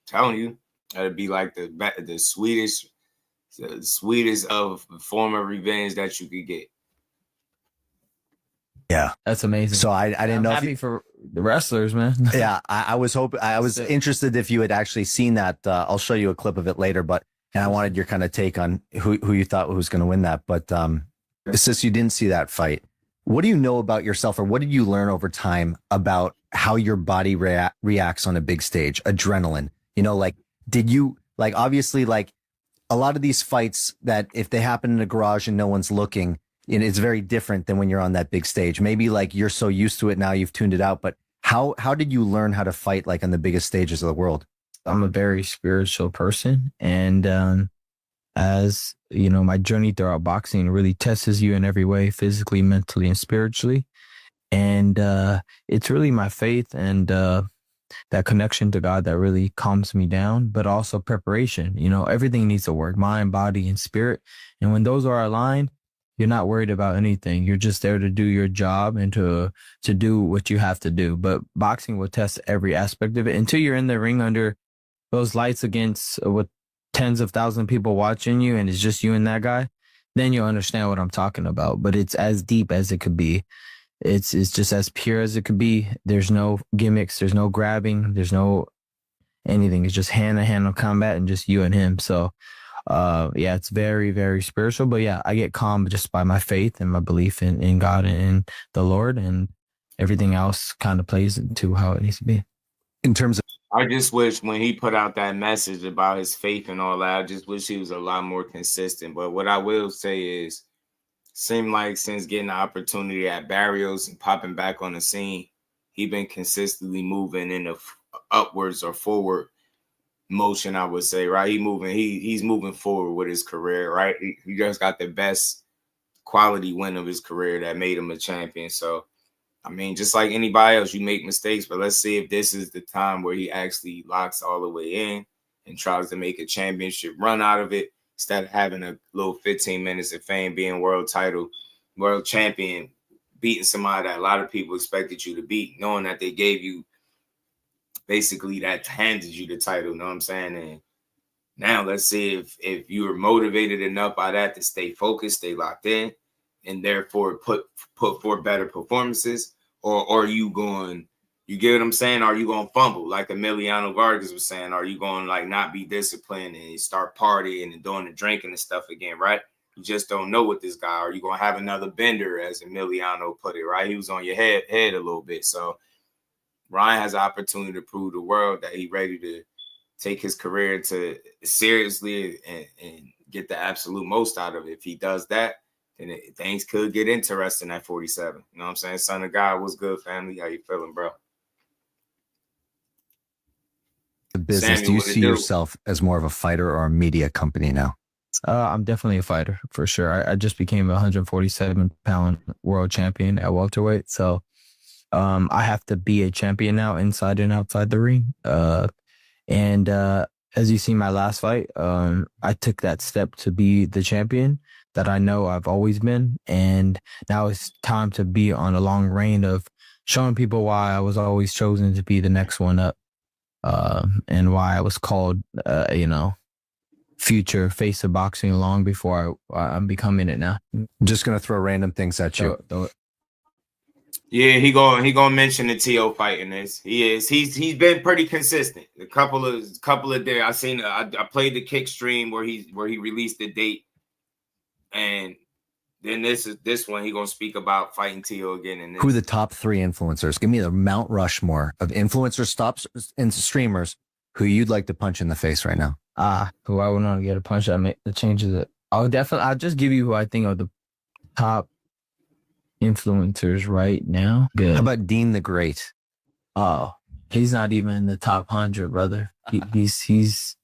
telling you, that'd be like the sweetest of form of revenge that you could get. Yeah, that's amazing. So I didn't know. Happy for the wrestlers, man. Yeah, I was hoping. I was interested if you had actually seen that. I'll show you a clip of it later, and I wanted your kind of take on who you thought was going to win that. But since you didn't see that fight, what do you know about yourself, or what did you learn over time about how your body reacts on a big stage? Adrenaline, you know, like, did you, like, obviously, like, a lot of these fights that if they happen in a garage and no one's looking, it's very different than when you're on that big stage. Maybe like you're so used to it now, you've tuned it out. But how did you learn how to fight like on the biggest stages of the world? I'm a very spiritual person, and as you know, my journey throughout boxing really tests you in every way, physically, mentally, and spiritually. And it's really my faith and that connection to God that really calms me down, but also preparation. You know, everything needs to work, mind, body, and spirit. And when those are aligned, you're not worried about anything. You're just there to do your job and to do what you have to do. But boxing will test every aspect of it until you're in the ring under those lights against with tens of thousands of people watching you, and it's just you and that guy. Then you'll understand what I'm talking about. But it's as deep as it could be. It's just as pure as it could be. There's no gimmicks. There's no grabbing. There's no anything. It's just hand-to-hand combat and just you and him. So, yeah, it's very, very spiritual. But yeah, I get calm just by my faith and my belief in God and in the Lord, and everything else kind of plays into how it needs to be. In terms of, I just wish when he put out that message about his faith and all that, I just wish he was a lot more consistent. But what I will say is, seemed like since getting the opportunity at Barrios and popping back on the scene, he been consistently moving in the upwards or forward motion, I would say, right? He's moving forward with his career, right? He just got the best quality win of his career that made him a champion. So, I mean, just like anybody else, you make mistakes, but let's see if this is the time where he actually locks all the way in and tries to make a championship run out of it, instead of having a little 15 minutes of fame, being world champion, beating somebody that a lot of people expected you to beat, knowing that they gave you basically that handed you the title, you know what I'm saying? And now let's see if you were motivated enough by that to stay focused, stay locked in, and therefore put forth better performances, or are you going, you get what I'm saying? Are you going to fumble like Emiliano Vargas was saying? Are you going to like not be disciplined and start partying and doing the drinking and stuff again, right? You just don't know with this guy. Are you going to have another bender, as Emiliano put it, right? He was on your head a little bit. So Ryan has an opportunity to prove the world that he's ready to take his career to seriously and get the absolute most out of it. If he does that, then things could get interesting at 47. You know what I'm saying? Son of God, what's good, family? How you feeling, bro? the business, do you see yourself as more of a fighter or a media company now? I'm definitely a fighter for sure. I just became a 147-pound world champion at welterweight, so I have to be a champion now, inside and outside the ring. And as you see my last fight, I took that step to be the champion that I know I've always been, and now it's time to be on a long reign of showing people why I was always chosen to be the next one up, and why I was called, future face of boxing long before I'm becoming it now. I'm just gonna throw random things at you. Throw it. Yeah, he gonna mention the T.O. fight in this. He's been pretty consistent. A couple of days I played the kick stream where he released the date, and then this one he gonna speak about fighting T.O. again. And who are the top 3 influencers? Give me the Mount Rushmore of influencers, stops, and streamers who you'd like to punch in the face right now. Who I would not get a punch that changes it. I'll just give you who I think are the top influencers right now. Good. How about Dean the Great? Oh, he's not even in the top 100, brother. He's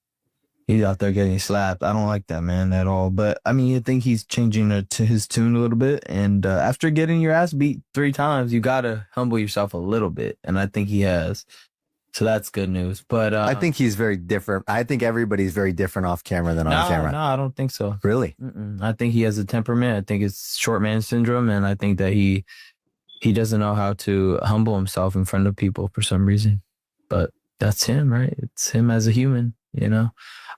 out there getting slapped. I don't like that man at all. But I mean, I think he's changing to his tune a little bit. And after getting your ass beat 3 times, you gotta humble yourself a little bit. And I think he has. So that's good news. But I think he's very different. I think everybody's very different off camera than on camera. No, I don't think so. Really? I think he has a temperament. I think it's short man syndrome, and I think that he doesn't know how to humble himself in front of people for some reason. But that's him, right? It's him as a human, you know?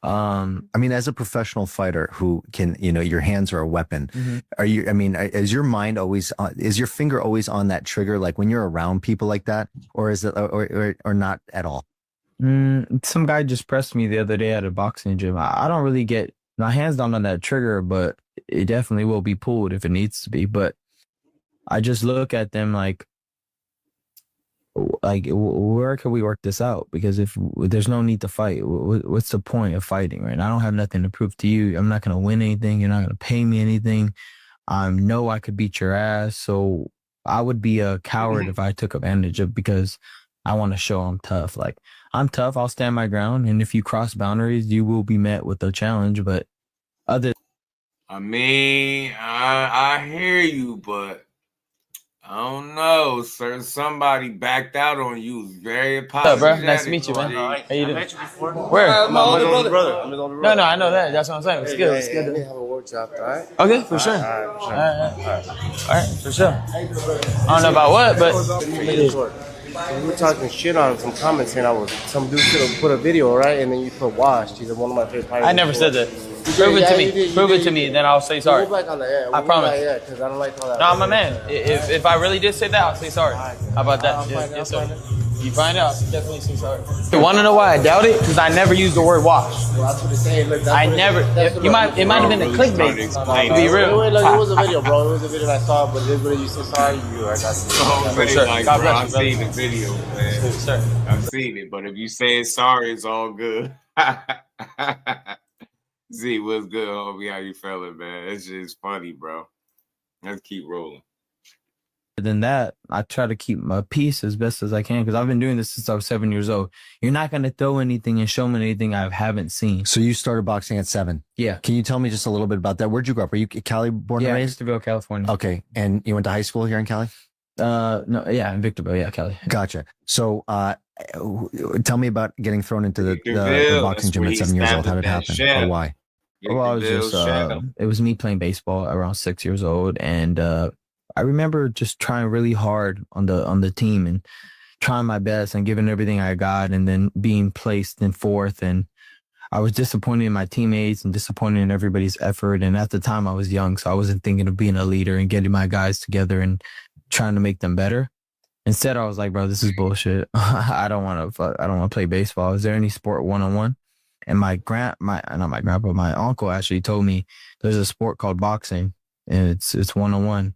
I mean, as a professional fighter who can, your hands are a weapon. Mm-hmm. Is your mind always is your finger always on that trigger? Like when you're around people like that, or is it, or not at all? Some guy just pressed me the other day at a boxing gym. I don't really get my hands down on that trigger, but it definitely will be pulled if it needs to be. But I just look at them like where can we work this out? Because if there's no need to fight, what's the point of fighting, right? I don't have nothing to prove to you. I'm not going to win anything. You're not going to pay me anything. I know I could beat your ass. So I would be a coward if I took advantage of, because I want to show I'm tough. Like, I'm tough. I'll stand my ground. And if you cross boundaries, you will be met with a challenge. But other I mean, I hear you, but I don't know, sir. Somebody backed out on you. Very What's up, bro? apologetic. Nice to meet you, man. G. How you doing? met you before. Where? My older brother. No, I know that. That's what I'm saying. It's good. It's Let me good. have a word after, all right? Okay, for sure. All right, for sure. I don't know about what, but We were talking shit on some comments saying some dude should have put a video, right? And then you put washed. He's one of my favorite fighters. I never said that. Prove it to me. Prove it to me, then I'll say sorry. Go back on the air. I promise. Yeah, because I don't like all that. No, I'm a man. If I really did say that, I'll say sorry. How about that? Yes, sir. You find out, definitely say sorry. You want to know why I doubt it? Because I never used the word wash. Well, that's what it's saying. Look, I never. It might have been a clickbait. To be real. Look, it was a video, bro. It was a video I saw, but it is what you say sorry. I got you. For sure. Like, God bro, bless I've you, seen the video, man. Yes, sir. I've seen it, but if you say sorry, it's all good. Z, what's good, homie? How you feeling, man? It's just funny, bro. Let's keep rolling. than that, I try to keep my peace as best as I can because I've been doing this since I was 7 years old. You're not going to throw anything and show me anything I haven't seen. So you started boxing at 7. Yeah. Can you tell me just a little bit about that? Where'd you grow up? Are you Cali born and raised? Victorville, California. Okay. And you went to high school here in Cali? No, yeah, in Victorville, yeah, Cali. Gotcha. So tell me about getting thrown into the boxing gym at 7 years old. How did it happen? Or why? Well, I was just, it was me playing baseball around 6 years old. And I remember just trying really hard on the team and trying my best and giving everything I got and then being placed in fourth. And I was disappointed in my teammates and disappointed in everybody's effort. And at the time I was young, so I wasn't thinking of being a leader and getting my guys together and trying to make them better. Instead, I was like, bro, this is bullshit. I don't want to play baseball. Is there any sport one-on-one? And my uncle actually told me there's a sport called boxing and it's one-on-one.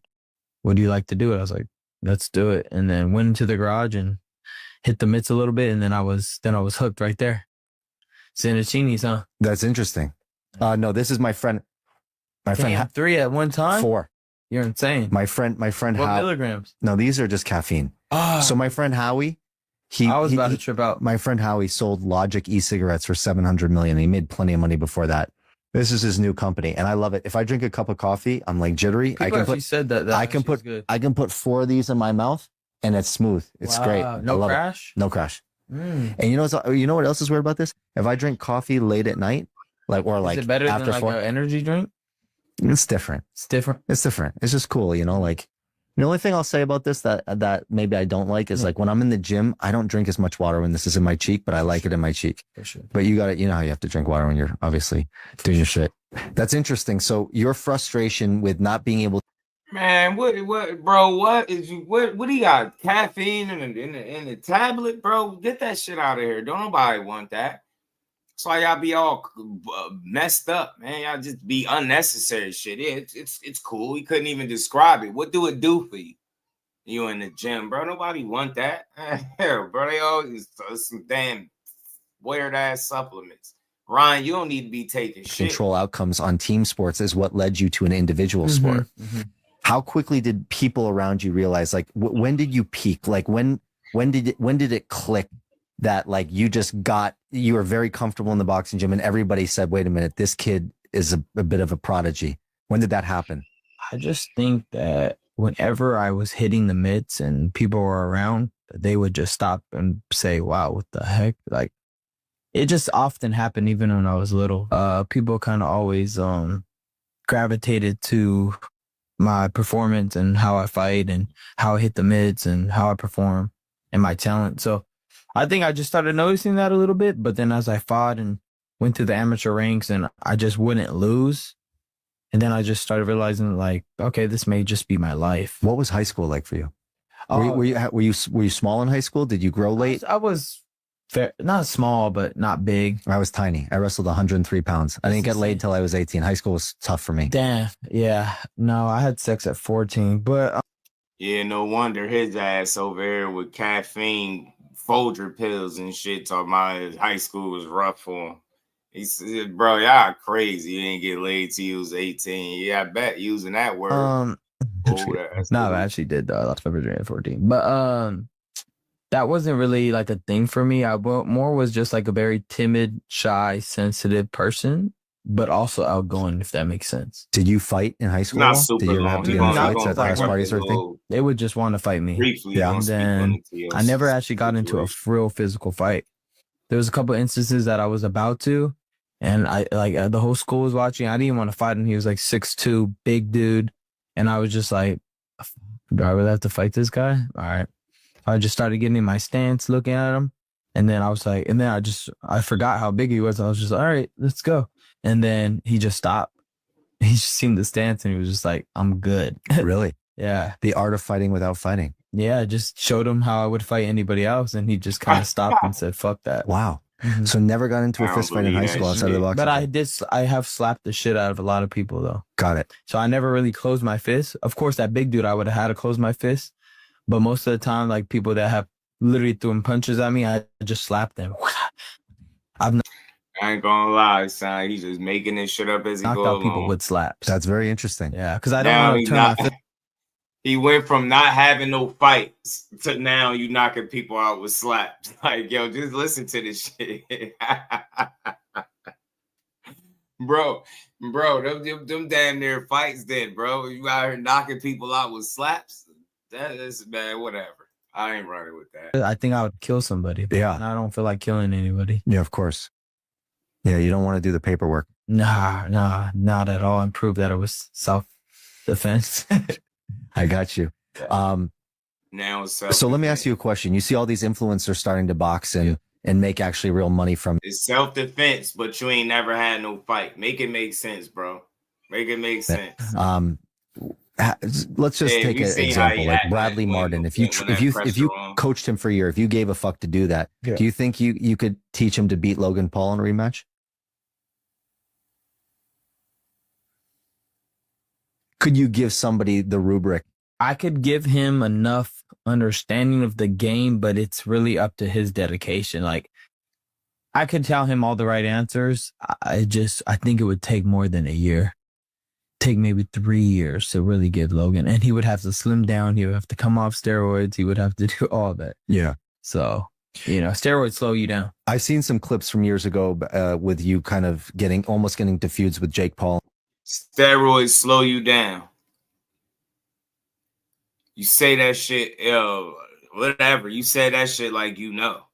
Would you like to do it? I was like, let's do it. And then went into the garage and hit the mitts a little bit. And then I was hooked right there. Sanachini's, huh? That's interesting. No, this is my friend. My friend 3 at one time? 4. You're insane. My friend. What milligrams? No, these are just caffeine. So my friend Howie, I was about to trip out. My friend Howie sold Logic e-cigarettes for $700 million. He made plenty of money before that. This is his new company, and I love it. If I drink a cup of coffee, I'm like jittery. I can put 4 of these in my mouth, and it's smooth. It's great. No crash? No crash. And you know what else is weird about this? If I drink coffee late at night, is it better after than 4, an energy drink? It's different. It's different. It's different. It's just cool, like. The only thing I'll say about this that maybe I don't like is like when I'm in the gym, I don't drink as much water when this is in my cheek, but I like it in my cheek. For sure. But you know how you have to drink water when you're obviously doing your shit. That's interesting. So your frustration with not being able. Man, what, bro? What do you got? Caffeine in the tablet, bro? Get that shit out of here. Don't nobody want that. That's why y'all be all messed up, man. Y'all just be unnecessary shit. Yeah, it's cool. He couldn't even describe it. What do it do for you? You in the gym, bro? Nobody want that. Hell, bro, they always some damn weird ass supplements. Ryan, you don't need to be taking shit. Control outcomes on team sports is what led you to an individual sport. Mm-hmm. How quickly did people around you realize? Like, when did you peak? Like, when did it click? That like you were very comfortable in the boxing gym and everybody said, wait a minute, this kid is a bit of a prodigy. When did that happen? I just think that whenever I was hitting the mitts and people were around, they would just stop and say, wow, what the heck? Like, it just often happened even when I was little. People kind of always gravitated to my performance and how I fight and how I hit the mitts and how I perform and my talent. So I think I just started noticing that a little bit, but then as I fought and went through the amateur ranks and I just wouldn't lose. And then I just started realizing like, okay, this may just be my life. What was high school like for you? Were you small in high school? Did you grow late? I was not small, but not big. I was tiny. I wrestled 103 pounds. I didn't get laid till I was 18. High school was tough for me. Damn. Yeah. No, I had sex at 14, but. Yeah, no wonder his ass over here with caffeine Folger pills and shit talking about his high school was rough for him. He said, bro, y'all crazy. You didn't get laid till you was 18. Yeah, I bet using that word. No, I actually did though. I lost my virginity at 14. But That wasn't really like a thing for me. More was just like a very timid, shy, sensitive person, but also outgoing, if that makes sense. Did you fight in high school? Not Did you super ever have long. to We get in gonna fights at house parties or anything? They would just want to fight me. briefly. Yeah. Gonna And speak on then it to your I never actually got into a situation. real physical fight. There was a couple instances that I was about to, and the whole school was watching. I didn't want to fight him. He was like 6'2", big dude, and I was just like, do I really have to fight this guy? All right. I just started getting in my stance, looking at him, and then I was like, and then I forgot how big he was. I was just like, all right, let's go. And then he just stopped. He just seen the stance, and he was just like, I'm good. Really? Yeah. The art of fighting without fighting. Yeah, just showed him how I would fight anybody else, and he just kind of stopped and said, "Fuck that." Wow. Mhm. So never got into I a don't fist fight in believe high that school outside of the shit. boxing. But I have slapped the shit out of a lot of people though. Got it. So I never really closed my fist. Of course, that big dude, I would have had to close my fist, but most of the time, like people that have literally thrown punches at me, I just slapped them. I've I ain't gonna lie, son. He's just making this shit up as he knocked goes out people along. with slaps. That's very interesting. Yeah, because I don't Now want to he's turn not. my fist. He went from not having no fights to now you knocking people out with slaps. Like, yo, just listen to this shit. bro, them damn near fights then, bro. You out here knocking people out with slaps? That is, man, whatever. I ain't running with that. I think I would kill somebody. Yeah. And I don't feel like killing anybody. Yeah, of course. Yeah, you don't want to do the paperwork. Nah, not at all. And prove that it was self-defense. I got you. Now it's So let me ask you a question. You see all these influencers starting to box and make actually real money from it. It's self-defense, but you ain't never had no fight. Make it make sense, bro. Make it make sense. Let's just Yeah, take we an seen how example he like acted Bradley when- Martin. If when you that pressure on. coached him for a year, if you gave a fuck to do that, Yeah. do you think you could teach him to beat Logan Paul in a rematch? Could you give somebody the rubric? I could give him enough understanding of the game, but it's really up to his dedication. Like, I could tell him all the right answers. I think it would take more than a year. Take maybe 3 years to really give Logan. And he would have to slim down. He would have to come off steroids. He would have to do all that. Yeah. So, steroids slow you down. I've seen some clips from years ago with you kind of almost getting into feuds with Jake Paul. Steroids slow you down. You say that shit, whatever. You say that shit like you know.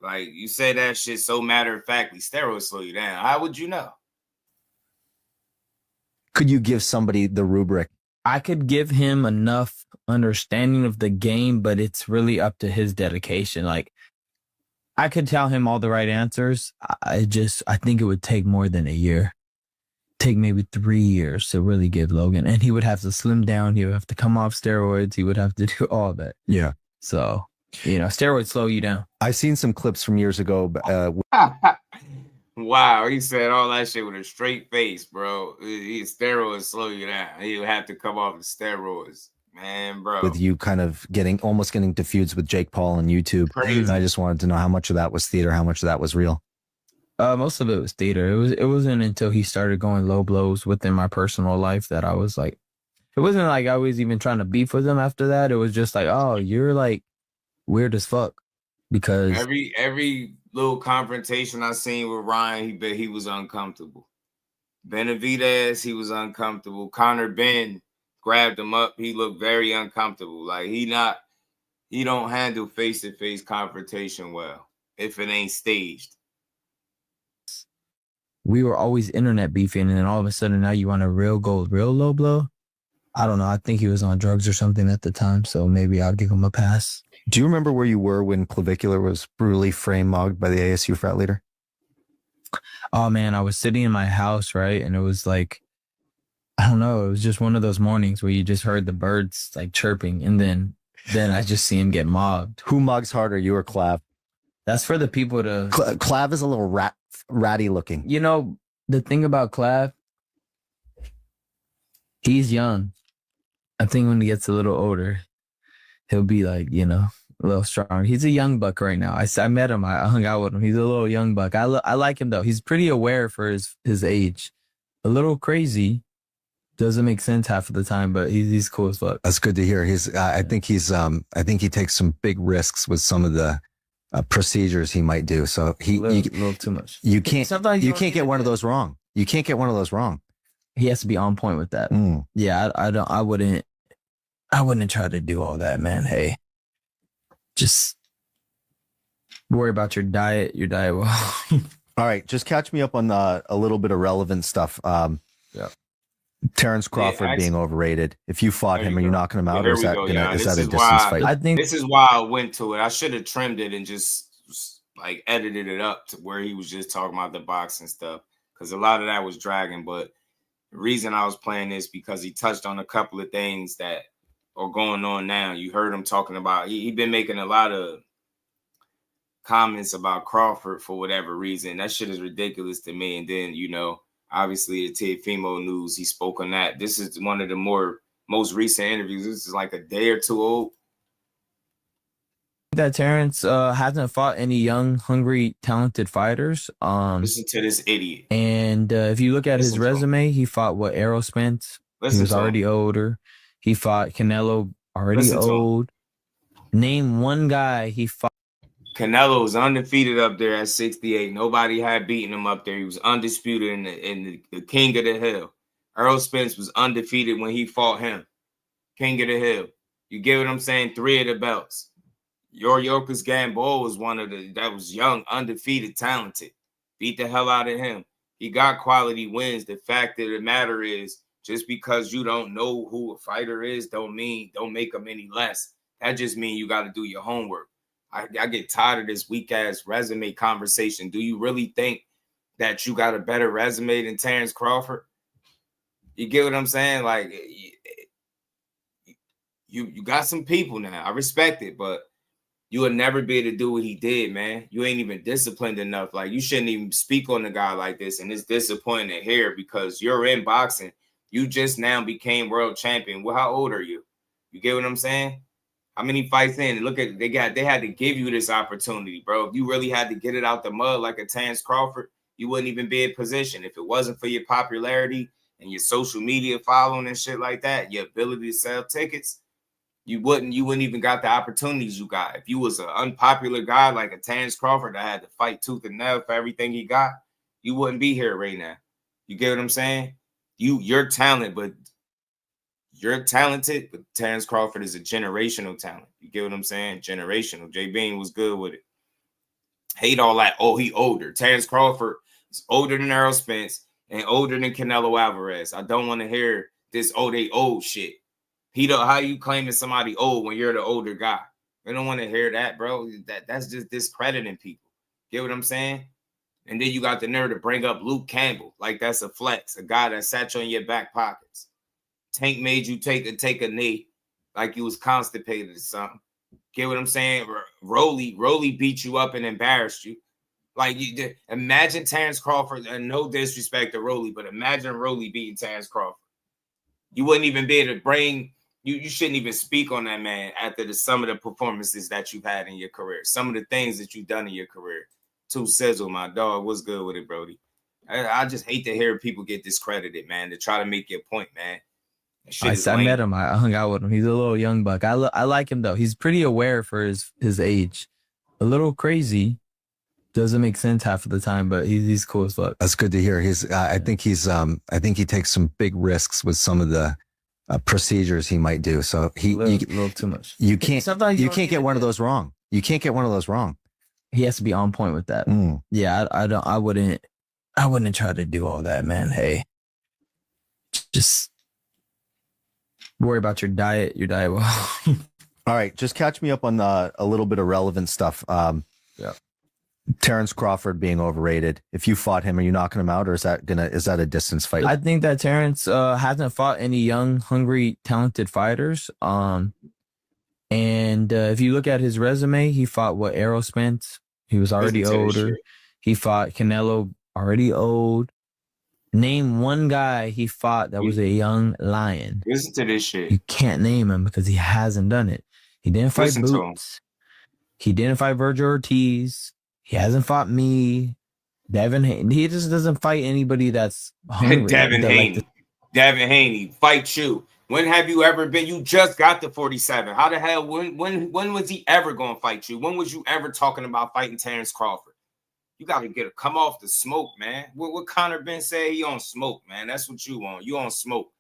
Like, you say that shit so matter-of-factly. Steroids slow you down. How would you know? Could you give somebody the rubric? I could give him enough understanding of the game, but it's really up to his dedication. Like, I could tell him all the right answers. I think it would take more than a year. Take maybe 3 years to really give Logan. And he would have to slim down. He would have to come off steroids. He would have to do all that. Yeah. So, steroids slow you down. I've seen some clips from years ago. Wow, he said all that shit with a straight face, bro. Steroids slow you down. He would have to come off the steroids. Man, bro. With you kind of almost getting into feuds with Jake Paul on YouTube. Crazy. And I just wanted to know how much of that was theater, how much of that was real. Most of it was theater. It wasn't until he started going low blows within my personal life that I was like, it wasn't like I was even trying to beef with him after that. It was just like, oh, you're like weird as fuck. Because every little confrontation I seen with Ryan, he was uncomfortable. Benavidez, he was uncomfortable. Conor Ben grabbed him up. He looked very uncomfortable. Like he don't handle face-to-face confrontation well if it ain't staged. we were always internet beefing, and then all of a sudden now you want a real low blow. I don't know. I think he was on drugs or something at the time, so maybe I'll give him a pass. Do you remember where you were when Clavicular was brutally frame-mogged by the ASU frat leader? Oh, man, I was sitting in my house, right? And it was like, I don't know. It was just one of those mornings where you just heard the birds like chirping, and then I just see him get mobbed. Who mugs harder, you or Clav? That's for the people to... Clav is a little ratty looking. You know, the thing about Clav, he's young. I think when he gets a little older, he'll be like, a little strong. He's a young buck right now. I met him. I hung out with him. He's a little young buck. I like him, though. He's pretty aware for his age. A little crazy, Doesn't make sense half of the time, but he's cool as fuck. That's good to hear. I think he takes some big risks with some of the procedures he might do. So a little too much. You can't get one of those wrong. You can't get one of those wrong. He has to be on point with that. Yeah, I wouldn't try to do all that, man. Hey, just worry about your diet. Your diet will. All right, just catch me up on a little bit of relevant stuff. Yeah. Terrence Crawford being overrated. If you fought him, are you knocking him out, or is that a distance fight? I think this is why I went to it. I should have trimmed it and just like edited it up to where he was just talking about the boxing stuff, because a lot of that was dragging. But the reason I was playing this because he touched on a couple of things that are going on now. You heard him talking about he been making a lot of comments about Crawford for whatever reason. That shit is ridiculous to me. And then, obviously the Teofimo news, he spoke on that. This is one of the most recent interviews. This is like a day or two old. That Terrence hasn't fought any young, hungry, talented fighters. Listen to this idiot. And if you look at his resume, he fought Errol Spence. He was already older. He fought Canelo, already old. Name one guy he fought. Canelo was undefeated up there at 68. Nobody had beaten him up there. He was undisputed and the king of the hill. Errol Spence was undefeated when he fought him. King of the hill. You get what I'm saying? 3 of the belts. Yorkas Gamboa was one of that was young, undefeated, talented. Beat the hell out of him. He got quality wins. The fact of the matter is, just because you don't know who a fighter is, don't make them any less. That just means you got to do your homework. I get tired of this weak-ass resume conversation. Do you really think that you got a better resume than Terrence Crawford? You get what I'm saying? Like, you got some people now. I respect it, but you will never be able to do what he did, man. You ain't even disciplined enough. Like, you shouldn't even speak on a guy like this, and it's disappointing to hear because you're in boxing. You just now became world champion. Well, how old are you? You get what I'm saying? How many fights in? Look at they had to give you this opportunity, bro. If you really had to get it out the mud like a Terrence Crawford, you wouldn't even be in position. If it wasn't for your popularity and your social media following and shit like that, your ability to sell tickets, you wouldn't even got the opportunities you got. If you was an unpopular guy like a Terrence Crawford that had to fight tooth and nail for everything he got, you wouldn't be here right now. You get what I'm saying? You're talented, but you're talented, but Terrence Crawford is a generational talent. You get what I'm saying? Generational. Jay Bean was good with it. Hate all that. Oh, he older. Terrence Crawford is older than Errol Spence and older than Canelo Alvarez. I don't want to hear this, they old shit. How you claiming somebody old when you're the older guy? I don't want to hear that, bro. That's just discrediting people. Get what I'm saying? And then you got the nerve to bring up Luke Campbell like that's a flex, a guy that sat you in your back pockets. Tank made you take a knee like you was constipated or something. Get what I'm saying? Rolly beat you up and embarrassed you. Like, imagine Terrence Crawford, and no disrespect to Rolly, but imagine Rolly beating Terrence Crawford. You wouldn't even be able to bring, you shouldn't even speak on that man after some of the performances that you've had in your career, some of the things that you've done in your career. Too Sizzle, my dog, what's good with it, Brody? I just hate to hear people get discredited, man, to try to make your point, man. I met him. I hung out with him. He's a little young buck. I like him though. He's pretty aware for his age. A little crazy. Doesn't make sense half of the time, but he's cool as fuck. That's good to hear. I think he takes some big risks with some of the procedures he might do. So a little too much. You can't get one of those wrong. You can't get one of those wrong. He has to be on point with that. Yeah, I wouldn't try to do all that, man. Hey, just worry about your diet. Your diet will. All right, just catch me up on a little bit of relevant stuff. Yeah. Terrence Crawford being overrated. If you fought him, are you knocking him out, or is that a distance fight? I think that Terrence hasn't fought any young, hungry, talented fighters. And if you look at his resume, he fought Errol Spence. He was already older. He fought Canelo, already old. Name one guy he fought that was a young lion. Listen to this shit. You can't name him because he hasn't done it. He didn't fight Boots. He didn't fight Virgil Ortiz. He hasn't fought me. Devin Haney. He just doesn't fight anybody that's hungry. Devin Haney. Devin Haney, fight Tszyu. When have you ever been? You just got the 47. How the hell? When was he ever going to fight you? When was you ever talking about fighting Terrence Crawford? You got to come off the smoke, man. What Conor Ben said, he on smoke, man. That's what you on. You on smoke.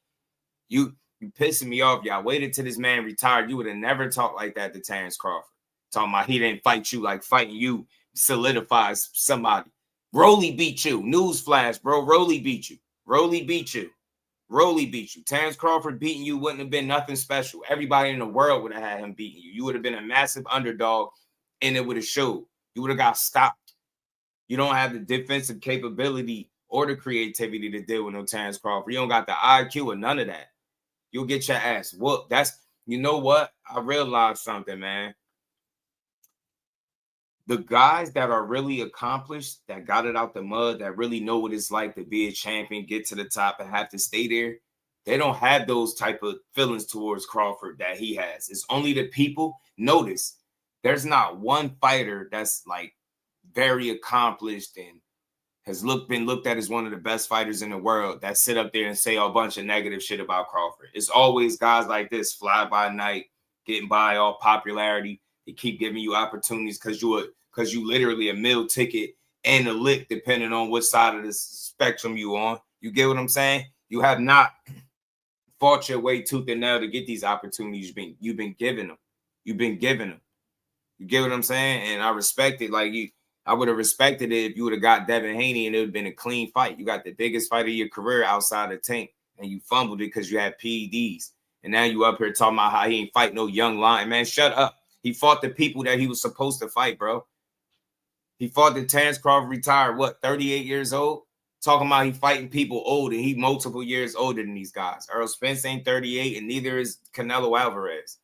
You pissing me off. Y'all waited till this man retired. You would have never talked like that to Terrence Crawford. Talking about he didn't fight you, like fighting you solidifies somebody. Rolly beat you. Newsflash, bro. Rolly beat you. Rolly beat you. Rolly beat you. Terrence Crawford beating you wouldn't have been nothing special. Everybody in the world would have had him beating you. You would have been a massive underdog, and it would have showed. You would have got stopped. You don't have the defensive capability or the creativity to deal with no Terrence Crawford. You don't got the IQ or none of that. You'll get your ass whooped. You know what? I realized something, man. The guys that are really accomplished, that got it out the mud, that really know what it's like to be a champion, get to the top and have to stay there, they don't have those type of feelings towards Crawford that he has. It's only the people. Notice, there's not one fighter that's like very accomplished and has been looked at as one of the best fighters in the world that sit up there and say a bunch of negative shit about Crawford. It's always guys like this, fly by night, getting by all popularity. They keep giving you opportunities because you literally a meal ticket and a lick, depending on what side of the spectrum you on. You get what I'm saying? You have not fought your way tooth and nail to get these opportunities. You've been giving them. You've been giving them. You get what I'm saying? And I respect it. I would have respected it if you would have got Devin Haney and it would have been a clean fight. You got the biggest fight of your career outside of Tank, and you fumbled it because you had PEDs. And now you up here talking about how he ain't fight no young lion. Man, shut up. He fought the people that he was supposed to fight, bro. He fought the Terrence Crawford retired, 38 years old? Talking about he fighting people old, and he multiple years older than these guys. Errol Spence ain't 38, and neither is Canelo Alvarez.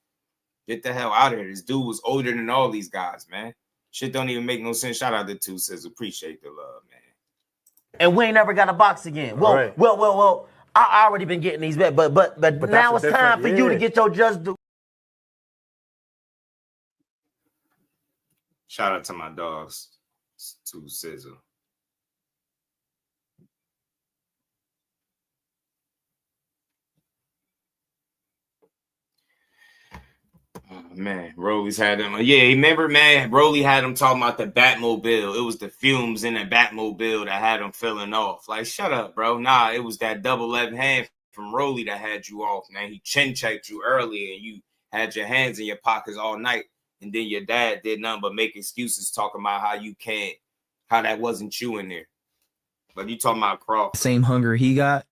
Get the hell out of here. This dude was older than all these guys, man. Shit don't even make no sense. Shout out to Two Sis. Appreciate the love, man. And we ain't never got a box again. Well, right. well. I already been getting these, but now it's time for you to get your just due. Shout out to my dogs. Two Sizzle. Oh, man, Rolly's had them. Yeah, remember, man, Rolly had him talking about the Batmobile. It was the fumes in the Batmobile that had him feeling off. Like, shut up, bro. Nah, it was that double left hand from Rolly that had you off, man. He chin-checked you earlier, and you had your hands in your pockets all night. And then your dad did nothing but make excuses talking about how that wasn't you in there. But you talking about Crawford. Same hunger he got.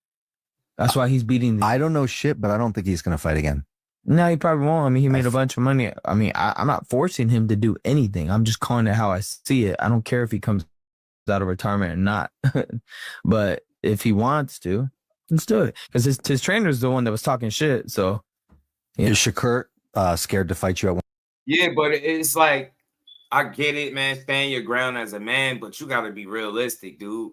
That's why he's beating. I don't know shit, but I don't think he's going to fight again. No, he probably won't. I mean, he made a bunch of money. I mean, I'm not forcing him to do anything. I'm just calling it how I see it. I don't care if he comes out of retirement or not. But if he wants to, let's do it. Because his trainer's the one that was talking shit. So, yeah. Is Shakur scared to fight you at one? Yeah, but it's like, I get it, man. Stand your ground as a man, but you got to be realistic, dude.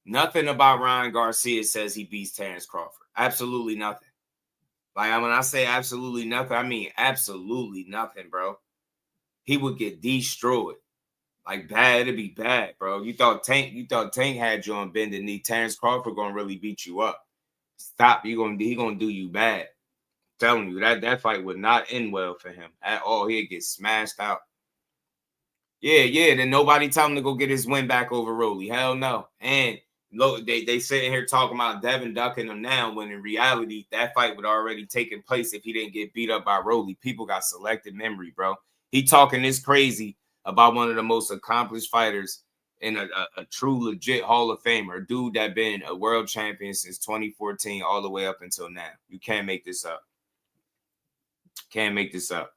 Nothing about Ryan Garcia says he beats Terrence Crawford. Absolutely nothing. Like, when I say absolutely nothing, I mean absolutely nothing, bro. He would get destroyed. Like, bad, it'd be bad, bro. You thought Tank had you on bended knee. Terrence Crawford gonna really beat you up. Stop. He gonna do you bad. I'm telling you, that fight would not end well for him at all. He'd get smashed out. Yeah. Then nobody tell him to go get his win back over Rolly. Hell no. And look, they sitting here talking about Devin ducking him now, when in reality, that fight would already taken place if he didn't get beat up by Rolly. People got selective memory, bro. He talking this crazy about one of the most accomplished fighters in a true, legit Hall of Famer, a dude that been a world champion since 2014 all the way up until now. You can't make this up. Can't make this up.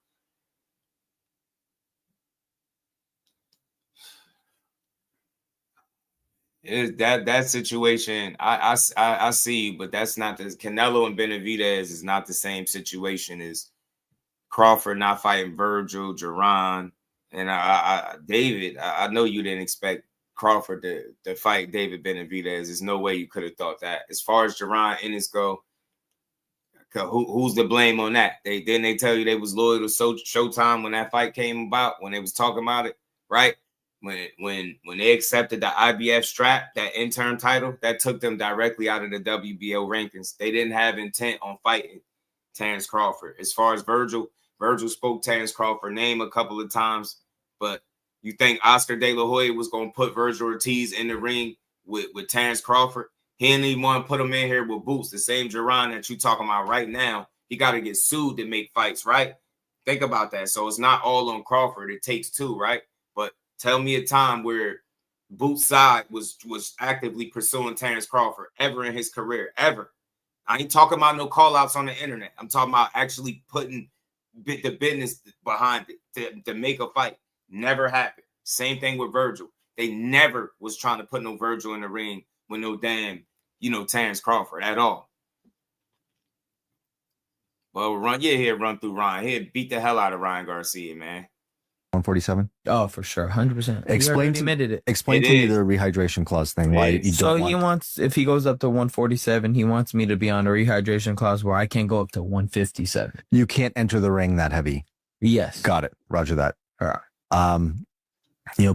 That situation, I see, but that's not the Canelo and Benavidez is not the same situation as Crawford not fighting Virgil, Duran, and David. I know you didn't expect Crawford to fight David Benavidez. There's no way you could have thought that. As far as Duran and Ennis go, who's the blame on that? Didn't they tell you they was loyal to Showtime when that fight came about, when they was talking about it, right? when they accepted the IBF strap, that intern title, that took them directly out of the WBO rankings. They didn't have intent on fighting Terrence Crawford. As far as Virgil spoke Terrence Crawford's name a couple of times, but you think Oscar De La Hoya was going to put Virgil Ortiz in the ring with Terrence Crawford? He didn't even want to put him in here with Boots, the same Duran that you talking about right now. He got to get sued to make fights, right? Think about that. So it's not all on Crawford. It takes two, right? But tell me a time where Boots' side was actively pursuing Terrence Crawford ever in his career, ever. I ain't talking about no call-outs on the internet. I'm talking about actually putting the business behind it to make a fight. Never happened. Same thing with Virgil. They never was trying to put no Virgil in the ring with no damn, Terrence Crawford at all. Well, run through Ryan. He'd beat the hell out of Ryan Garcia, man. 147? Oh, for sure. 100%. Explain to me the rehydration clause thing. Why you don't he wants, if he goes up to 147, he wants me to be on a rehydration clause where I can't go up to 157. You can't enter the ring that heavy. Yes. Got it. Roger that. All right.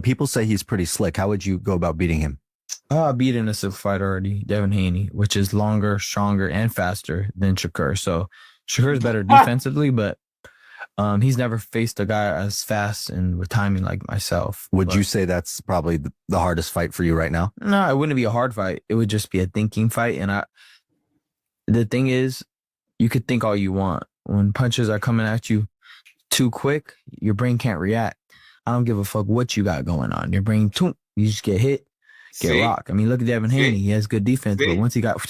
People say he's pretty slick. How would you go about beating him? Beating a silk fight already, Devin Haney, which is longer, stronger, and faster than Shakur. So Shakur's better defensively, but he's never faced a guy as fast and with timing like myself. Would you say that's probably the hardest fight for you right now? No, it wouldn't be a hard fight. It would just be a thinking fight. And the thing is, you could think all you want. When punches are coming at you too quick, your brain can't react. I don't give a fuck what you got going on. Your brain, you just get hit, get rocked. I mean, look at Devin Haney. He has good defense, but once he got...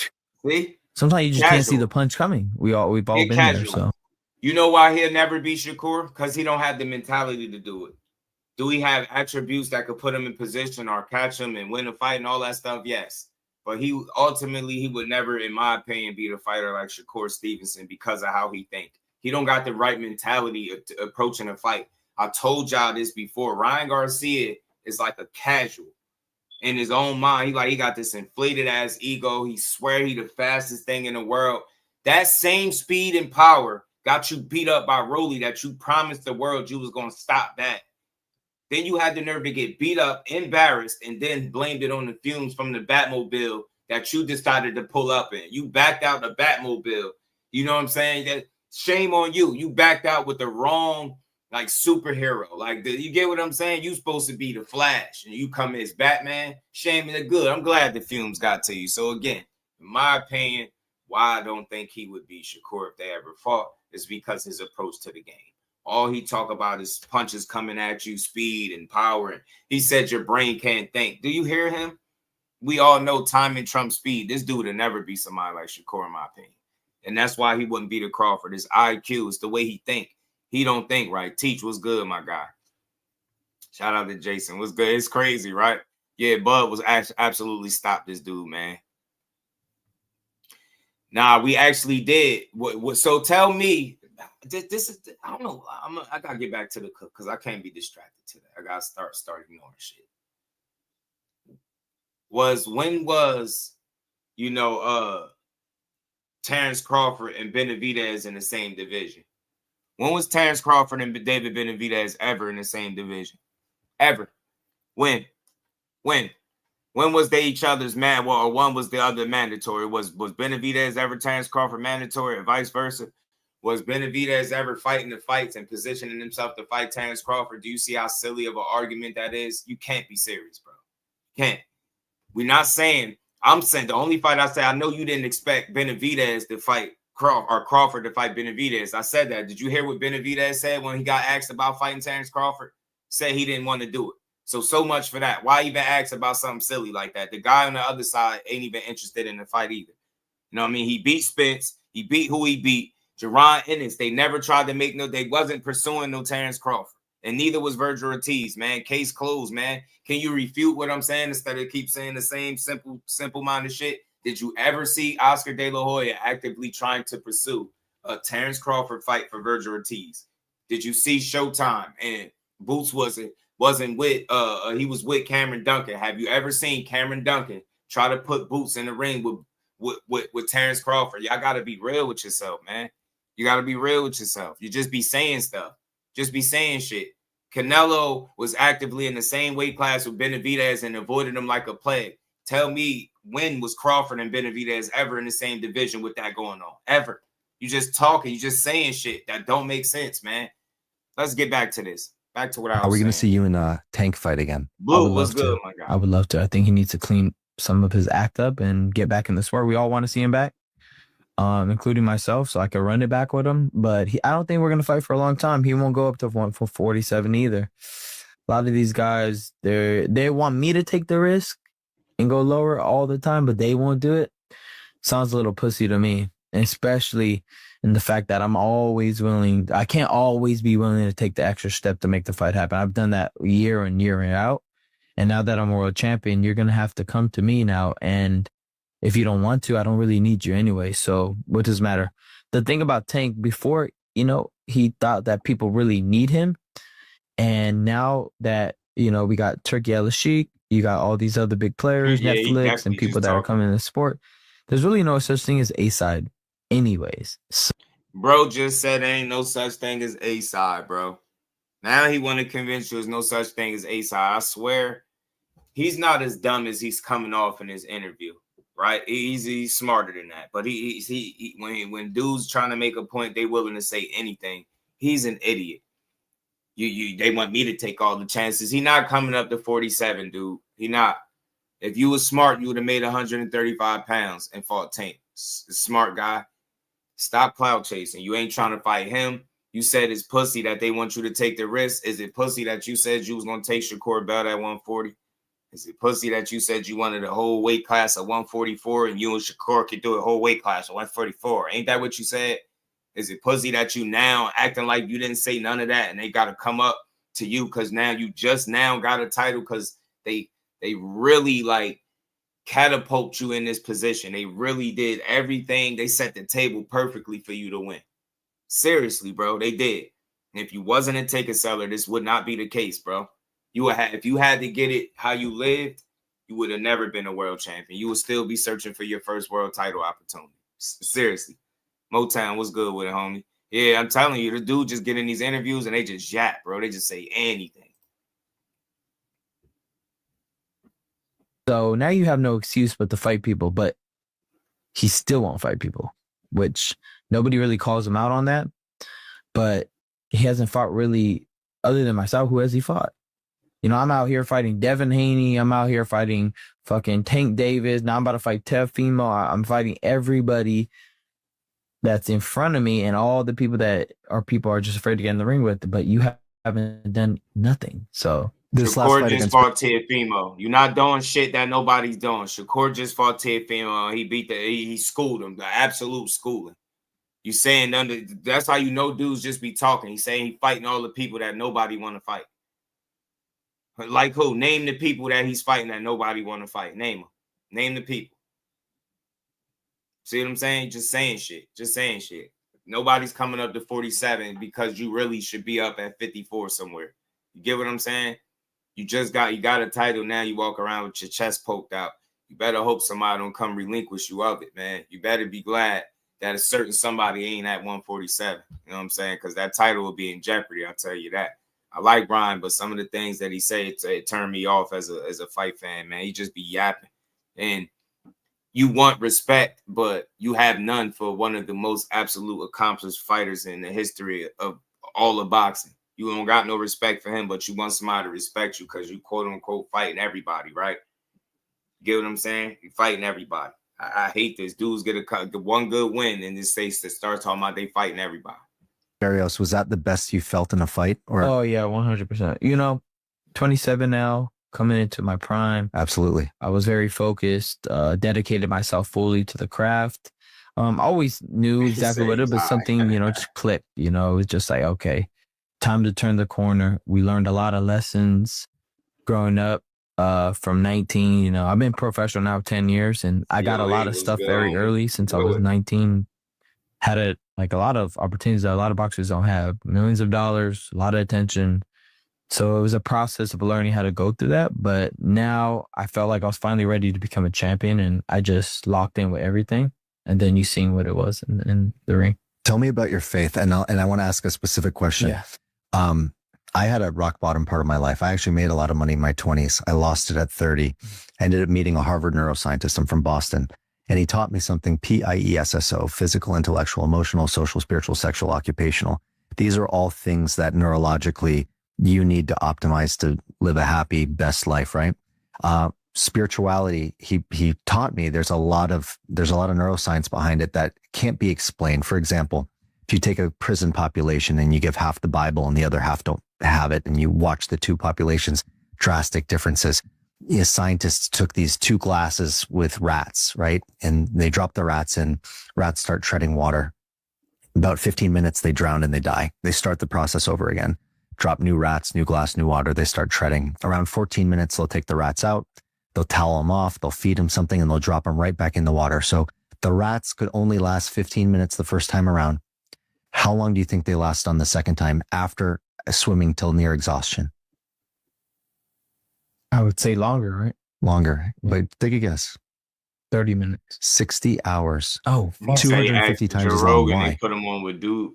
Sometimes you just can't see the punch coming. We've all been there, so... You know why he'll never beat Shakur? Because he don't have the mentality to do it. Do he have attributes that could put him in position or catch him and win a fight and all that stuff? Yes. But he would never, in my opinion, beat a fighter like Shakur Stevenson because of how he think. He don't got the right mentality approaching a fight. I told y'all this before. Ryan Garcia is like a casual in his own mind. He got this inflated ass ego. He swear he the fastest thing in the world. That same speed and power got you beat up by Rolly that you promised the world you was going to stop that. Then you had the nerve to get beat up, embarrassed, and then blamed it on the fumes from the Batmobile that you decided to pull up in. You backed out the Batmobile. You know what I'm saying? That shame on you. You backed out with the wrong superhero. You get what I'm saying? You supposed to be the Flash, and you come as Batman. Shame and the good. I'm glad the fumes got to you. So again, in my opinion, why I don't think he would beat Shakur if they ever fought is because his approach to the game. All he talk about is punches coming at you, speed and power. And he said your brain can't think. Do you hear him? We all know time and trump speed. This dude will never be somebody like Shakur, in my opinion. And that's why he wouldn't beat a Crawford. His IQ is the way he think. He don't think right. Teach was good, my guy. Shout out to Jason. Was good. It's crazy, right? Yeah, Bud was absolutely stopped this dude, man. Nah, we actually did. So tell me, this is, I don't know. I gotta get back to the cook because I can't be distracted today. I gotta start ignoring shit. When was Terrence Crawford and Benavidez in the same division? When was Terrence Crawford and David Benavidez ever in the same division? Ever? When was they each other's man? Well, or one was the other mandatory? Was Benavidez ever Terrence Crawford mandatory or vice versa? Was Benavidez ever fighting the fights and positioning himself to fight Terrence Crawford? Do you see how silly of an argument that is? You can't be serious, bro. Can't. We're not saying, I'm saying the only fight I say, I know you didn't expect Benavidez to fight Crawford to fight Benavidez. I said that. Did you hear what Benavidez said when he got asked about fighting Terrence Crawford? Said he didn't want to do it. So much for that. Why even ask about something silly like that? The guy on the other side ain't even interested in the fight either. You know what I mean? He beat Spence. He beat who he beat. Jerron Ennis. They never tried to make they wasn't pursuing no Terrence Crawford. And neither was Virgil Ortiz, man. Case closed, man. Can you refute what I'm saying instead of keep saying the same simple-minded shit? Did you ever see Oscar De La Hoya actively trying to pursue a Terrence Crawford fight for Virgil Ortiz? Did you see Showtime and Boots wasn't with he was with Cameron Duncan? Have you ever seen Cameron Duncan try to put Boots in the ring with Terrence Crawford? Y'all gotta be real with yourself, man. You gotta be real with yourself. You just be saying stuff. Just be saying shit. Canelo was actively in the same weight class with Benavidez and avoided him like a plague. Tell me, when was Crawford and Benavidez ever in the same division with that going on? Ever. You just talking, you just saying shit that don't make sense, man. Let's get back to this. Back to what I was saying. Are we going to see you in a Tank fight again? Blue, what's good, my guy? I would love to. I think he needs to clean some of his act up and get back in the sport. We all want to see him back, including myself, so I could run it back with him. But I don't think we're going to fight for a long time. He won't go up to 147 either. A lot of these guys, they want me to take the risk and go lower all the time, but they won't do it. Sounds a little pussy to me, especially in the fact that I can't always be willing to take the extra step to make the fight happen. I've done that year in, year out. And now that I'm a world champion, you're going to have to come to me now. And if you don't want to, I don't really need you anyway. So what does it matter? The thing about Tank, before, he thought that people really need him. And now that, we got Turki Alalshikh, you got all these other big players, Netflix, and people that are coming in the sport. There's really no such thing as A-side anyways. Bro just said there ain't no such thing as A-side, bro. Now he want to convince you there's no such thing as A-side. I swear, he's not as dumb as he's coming off in his interview, right? He's smarter than that. But when dudes trying to make a point, they willing to say anything. He's an idiot. They want me to take all the chances. He not coming up to 47, dude. He not. If you was smart, you would have made 135 pounds and fought Tank. Smart guy. Stop clout chasing. You ain't trying to fight him. You said it's pussy that they want you to take the risk. Is it pussy that you said you was going to take Shakur belt at 140? Is it pussy that you said you wanted a whole weight class at 144 and you and Shakur could do a whole weight class at 144? Ain't that what you said? Is it pussy that you now acting like you didn't say none of that and they got to come up to you because now you just now got a title because they really like catapult you in this position. They really did everything. They set the table perfectly for you to win. Seriously, bro, they did. And if you wasn't a ticket seller, this would not be the case, bro. If you had to get it how you lived, you would have never been a world champion. You would still be searching for your first world title opportunity. Seriously. Motown, what's good with it, homie? Yeah, I'm telling you, the dude just get in these interviews and they just yap, bro. They just say anything. So now you have no excuse but to fight people, but he still won't fight people, which nobody really calls him out on that. But he hasn't fought really, other than myself, who has he fought? I'm out here fighting Devin Haney. I'm out here fighting fucking Tank Davis. Now I'm about to fight Teofimo. I'm fighting everybody that's in front of me and all the people that are just afraid to get in the ring with. But you haven't done nothing. So this last fight just fought Teofimo. You're not doing shit that nobody's doing. Shakur just fought Teofimo. He schooled him, the absolute schooling. You saying that's how you know dudes just be talking. He's saying he fighting all the people that nobody want to fight. Like who? Name the people that he's fighting that nobody want to fight. Name them. Name the people. See what I'm saying? Just saying shit. Just saying shit. Nobody's coming up to 47 because you really should be up at 54 somewhere. You get what I'm saying? You got a title now. You walk around with your chest poked out. You better hope somebody don't come relinquish you of it, man. You better be glad that a certain somebody ain't at 147. You know what I'm saying? Because that title will be in jeopardy. I'll tell you that. I like Brian, but some of the things that he said, it turned me off as a fight fan, man. He just be yapping. And you want respect, but you have none for one of the most absolute accomplished fighters in the history of all of boxing. You don't got no respect for him, but you want somebody to respect you because you quote unquote fighting everybody, right? You get what I'm saying? You're fighting everybody. I hate this. Dudes get the one good win and this states that starts talking about they fighting everybody. Barrios, was that the best you felt in a fight? Or oh yeah, 100%. 27 now, coming into my prime. Absolutely. I was very focused, dedicated myself fully to the craft. Always knew exactly what it was, something, just clicked. It was just like, okay, time to turn the corner. We learned a lot of lessons growing up from 19. I've been professional now 10 years, and I got a lot of stuff very early since I was 19. Had a lot of opportunities that a lot of boxers don't have. Millions of dollars, a lot of attention. So it was a process of learning how to go through that. But now I felt like I was finally ready to become a champion, and I just locked in with everything. And then you seen what it was in the ring. Tell me about your faith. And I want to ask a specific question. Yeah. I had a rock bottom part of my life. I actually made a lot of money in my 20s. I lost it at 30. I ended up meeting a Harvard neuroscientist. I'm from Boston. And he taught me something, PIESSO, physical, intellectual, emotional, social, spiritual, sexual, occupational. These are all things that neurologically you need to optimize to live a happy, best life, right? Spirituality, he taught me there's a lot of neuroscience behind it that can't be explained. For example, if you take a prison population and you give half the Bible and the other half don't have it, and you watch the two populations, drastic differences. Scientists took these 2 glasses with rats, right? And they drop the rats in, rats start treading water. About 15 minutes, they drown and they die. They start the process over again. Drop new rats, new glass, new water. They start treading. Around 14 minutes, they'll take the rats out. They'll towel them off. They'll feed them something and they'll drop them right back in the water. So the rats could only last 15 minutes the first time around. How long do you think they last on the second time after swimming till near exhaustion? I would say longer, right? Longer, but take a guess. 30 minutes. 60 hours. Oh, 250 times as long. Why? They put them on with dude.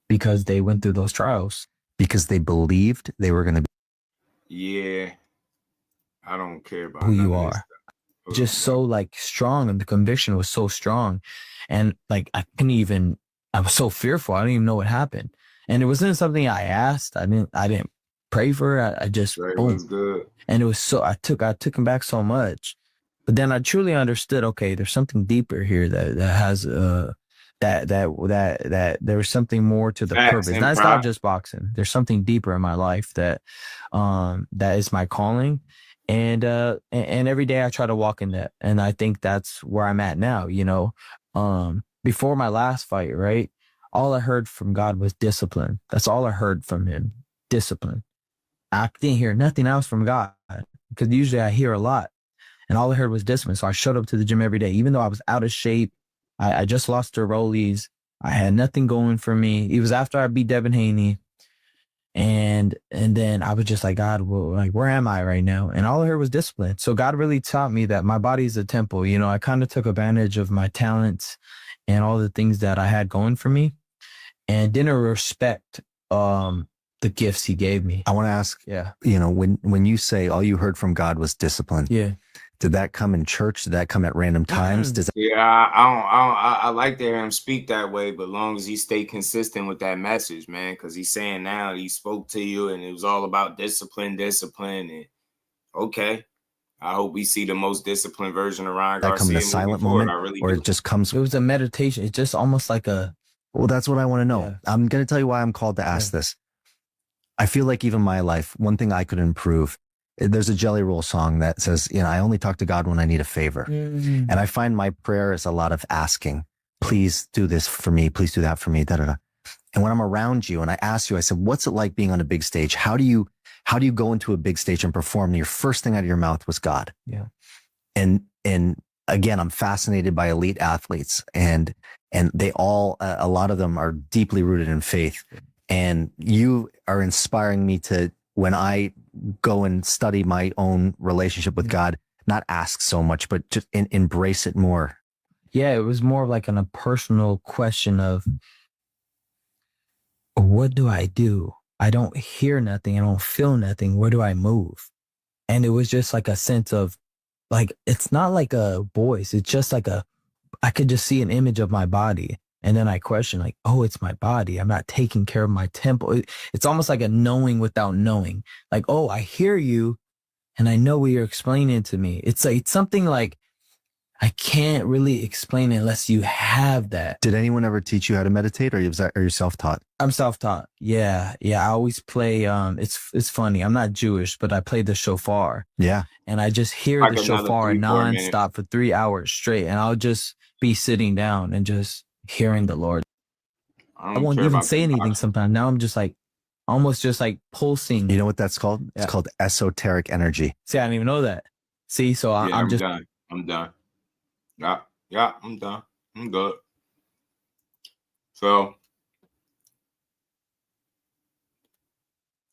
Because they went through those trials. Because they believed they were going to be. Yeah. I don't care about who you are. Just so like strong, and the conviction was so strong. And like I was so fearful. I didn't even know what happened. And it wasn't something I asked. I didn't pray for it. I just boom. Was good. And it was so I took him back so much. But then I truly understood, okay, there's something deeper here that has that there was something more to the purpose. That's not just boxing. There's something deeper in my life that is my calling. And every day I try to walk in that. And I think that's where I'm at now, you know. Before my last fight, right? All I heard from God was discipline. That's all I heard from him. Discipline. I didn't hear nothing else from God, because usually I hear a lot. And all I heard was discipline. So I showed up to the gym every day, even though I was out of shape. I just lost to Rollies. I had nothing going for me. It was after I beat Devin Haney. And then I was just like, God, well, like, where am I right now? And all I heard was discipline. So God really taught me that my body is a temple. You know, I kind of took advantage of my talents and all the things that I had going for me, and didn't respect the gifts he gave me. I want to ask, you know, when you say all you heard from God was discipline, did that come in church? Did that come at random times? I like to hear him speak that way, but long as he stay consistent with that message, man, because he's saying now he spoke to you and it was all about discipline. And okay, I hope we see the most disciplined version of Ryan Garcia. That come in a silent moment, or it just comes? It was a meditation. It's just almost like a. Well, that's what I want to know. Yeah. I'm going to tell you why I'm called to ask this. I feel like even my life, one thing I could improve. There's a Jelly Roll song that says, you know, I only talk to God when I need a favor. Mm-hmm. And I find my prayer is a lot of asking, please do this for me. Please do that for me. Da, da, da. And when I'm around you and I ask you, I said, what's it like being on a big stage? How do you go into a big stage and perform? And your first thing out of your mouth was God. Yeah. And again, I'm fascinated by elite athletes, and they all, a lot of them are deeply rooted in faith. And you are inspiring me to, when I go and study my own relationship with God, not ask so much, but just embrace it more. Yeah, it was more like a personal question of, what do I do? I don't hear nothing. I don't feel nothing. Where do I move? And it was just like a sense of, like, it's not like a voice. It's just like I could just see an image of my body. And then I question, like, oh, it's my body. I'm not taking care of my temple. It's almost like a knowing without knowing. Like, oh, I hear you and I know what you're explaining to me. It's something like I can't really explain it unless you have that. Did anyone ever teach you how to meditate, or are you self-taught? I'm self-taught. Yeah. I always play. It's funny. I'm not Jewish, but I play the shofar. Yeah. And I just hear the shofar nonstop for 3 hours straight. And I'll just be sitting down and just hearing the Lord. I won't even say anything sometimes. Now I'm just like, almost just like pulsing. You know what that's called? It's called esoteric energy. See, I didn't even know that. See, so I'm just done. I'm done. Yeah, I'm done. I'm good. So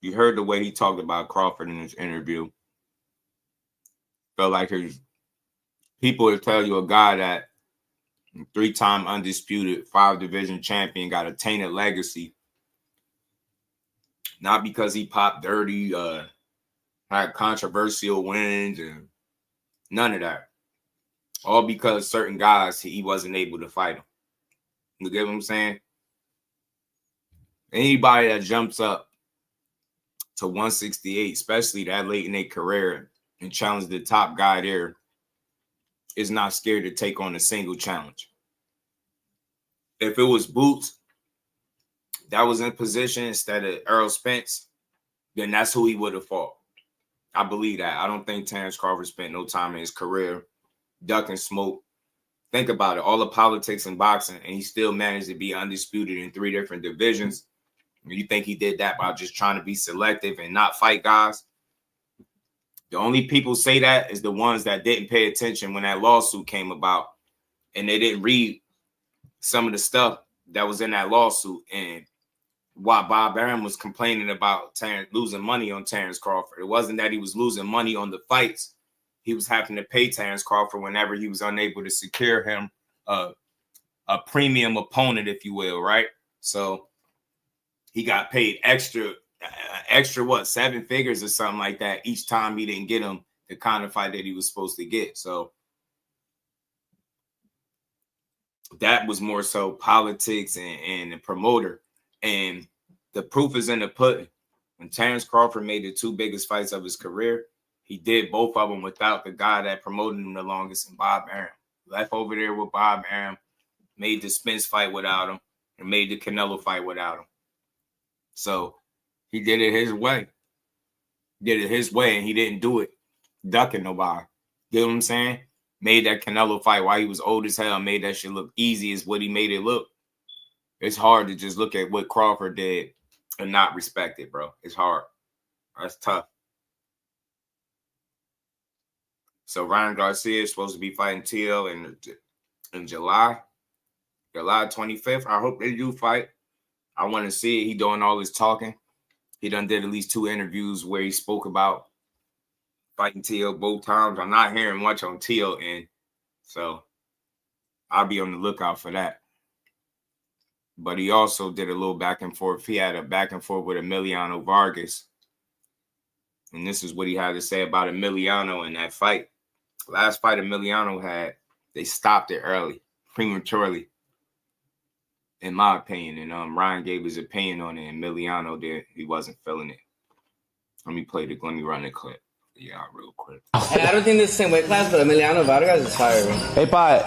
you heard the way he talked about Crawford in his interview. Felt like his people would tell you a guy that 3-time undisputed 5-division champion got a tainted legacy. Not because he popped dirty, had controversial wins, and none of that. All because certain guys, he wasn't able to fight them. You get what I'm saying? Anybody that jumps up to 168, especially that late in their career, and challenge the top guy there, is not scared to take on a single challenge. If it was Boots that was in position instead of Errol Spence, then that's who he would have fought. I believe that. I don't think Terrence Crawford spent no time in his career ducking smoke. Think about it. All the politics in boxing, and he still managed to be undisputed in 3 different divisions. You think he did that by just trying to be selective and not fight guys? The only people say that is the ones that didn't pay attention when that lawsuit came about, and they didn't read some of the stuff that was in that lawsuit and why Bob Arum was complaining about losing money on Terrence Crawford. It wasn't that he was losing money on the fights. He was having to pay Terrence Crawford whenever he was unable to secure him a premium opponent, if you will, right? So he got paid extra what, 7 figures or something like that each time he didn't get him the kind of fight that he was supposed to get. So that was more so politics and the promoter. And the proof is in the pudding. When Terrence Crawford made the 2 biggest fights of his career, he did both of them without the guy that promoted him the longest, in Bob Arum. Left over there with Bob Arum, made the Spence fight without him, and made the Canelo fight without him. So he did it his way. Did it his way, and he didn't do it ducking nobody. You know what I'm saying? Made that Canelo fight while he was old as hell, made that shit look easy as what he made it look. It's hard to just look at what Crawford did and not respect it, bro. It's hard. That's tough. So Ryan Garcia is supposed to be fighting TL in July 25th. I hope they do fight. I want to see it. He doing all his talking. He done did at least 2 interviews where he spoke about fighting TL both times. I'm not hearing much on TL end, so I'll be on the lookout for that. But he also did a little back and forth. He had a back and forth with Emiliano Vargas. And this is what he had to say about Emiliano in that fight. Last fight Emiliano had, they stopped it early, prematurely, in my opinion. And Ryan gave his opinion on it. Emiliano did. He wasn't feeling it. Let me run the clip. Yeah, real quick. Hey, I don't think this is the same weight class, but Emiliano Vargas is fire, bro. Hey, Pat,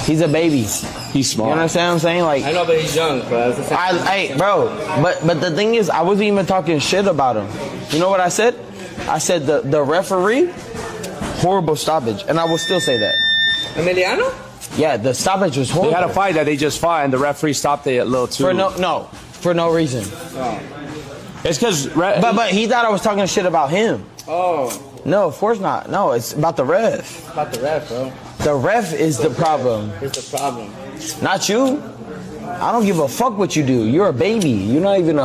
he's a baby. He's smart. You understand what I'm saying? Like, I know, but he's young, bro. Hey, bro, but the thing is, I wasn't even talking shit about him. You know what I said? I said the referee, horrible stoppage, and I will still say that. Emiliano? Yeah, the stoppage was horrible. They had a fight that they just fought, and the referee stopped it a little too. For no reason. Oh. It's because, but he thought I was talking shit about him. Oh. No, of course not. No, it's about the ref. It's about the ref, bro. The ref is the problem. It's the problem. Not you. I don't give a fuck what you do. You're a baby. You're not even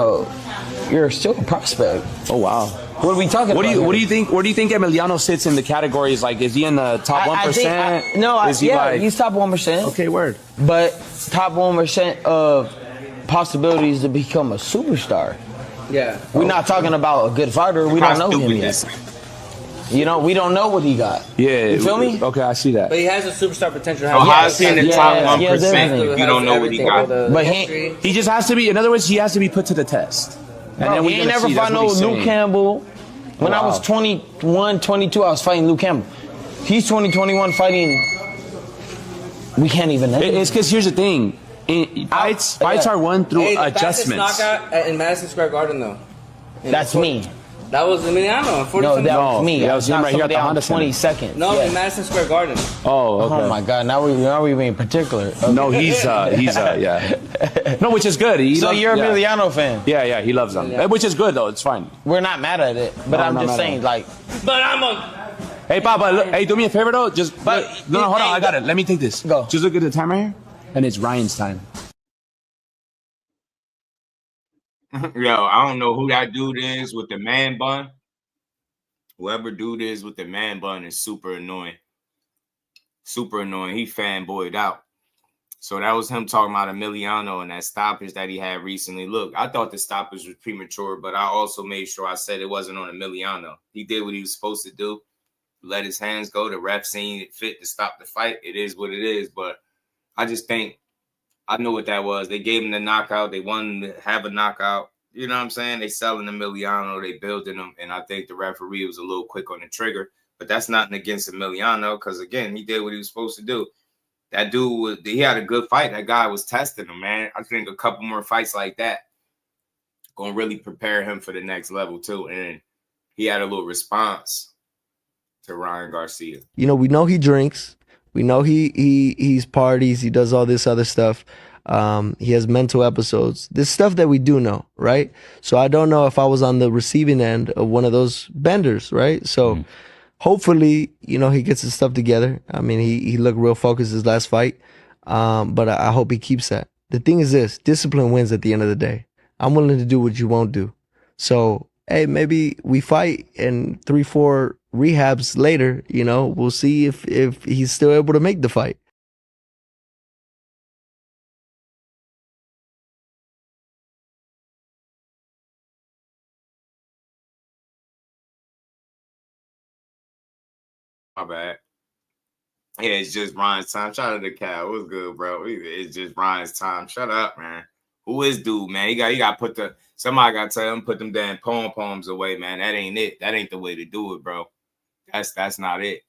you're still a prospect. Oh wow. What are we talking about? What do you think? Where do you think Emiliano sits in the categories? Like, is he in the top 1%? He's top 1%. Okay, word. But top 1% of possibilities to become a superstar. Yeah. We're not talking about a good fighter. We don't know him yet. You know, we don't know what he got. Yeah. You feel me? Okay, I see that. But he has a superstar potential. How's he in the top 1%? You don't know what he got. But he just has to be, in other words, he has to be put to the test. And bro, he ain't never fought no Luke Campbell. When I was 21, 22, I was fighting Luke Campbell. He's 20, 21 fighting. We can't even know. It's because here's the thing. Fights are won through adjustments. Knockout in Madison Square Garden, though. That's me. That was Emiliano. No, that was me. That was him right here at the Honda 20 seconds. No, in Madison Square Garden. Oh, okay. Oh my God! Now we being particular. Okay. No, he's yeah. No, which is good. So you're a Emiliano fan? Yeah, he loves them. Yeah. Which is good though. It's fine. We're not mad at it, but I'm just saying, like. But I'm a. Hey, Papa, look, hey, do me a favor though. Just hold on, I got it. Let me take this. Go. Just look at the timer here, and it's Ryan's time. Yo, I don't know who that dude is with the man bun. Whoever dude is with the man bun is super annoying. Super annoying. He fanboyed out. So that was him talking about Emiliano and that stoppage that he had recently. Look, I thought the stoppage was premature, but I also made sure I said it wasn't on Emiliano. He did what he was supposed to do. Let his hands go. The ref seen it fit to stop the fight. It is what it is. But I just think I know what that was. They gave him the knockout. They wanted him to have a knockout. You know what I'm saying? They selling Emiliano. They building him. And I think the referee was a little quick on the trigger. But that's nothing against Emiliano because, again, he did what he was supposed to do. That dude, he had a good fight. That guy was testing him, man. I think a couple more fights like that going to really prepare him for the next level, too. And he had a little response to Ryan Garcia. You know, we know he drinks. We know he's parties. He does all this other stuff. He has mental episodes. This stuff that we do know, right? So I don't know if I was on the receiving end of one of those benders, right? So hopefully, you know, he gets his stuff together. I mean, he looked real focused his last fight, but I hope he keeps that. The thing is this, discipline wins at the end of the day. I'm willing to do what you won't do. So, hey, maybe we fight and 3-4 rehabs later, you know, we'll see if he's still able to make the fight. My bad. Yeah, it's just Ryan's time. Shout out to Cal. What's good, bro? It's just Ryan's time. Shut up, man. Who is dude, man? He got put somebody got to tell him put them damn poems away, man. That ain't it. That ain't the way to do it, bro. That's not it.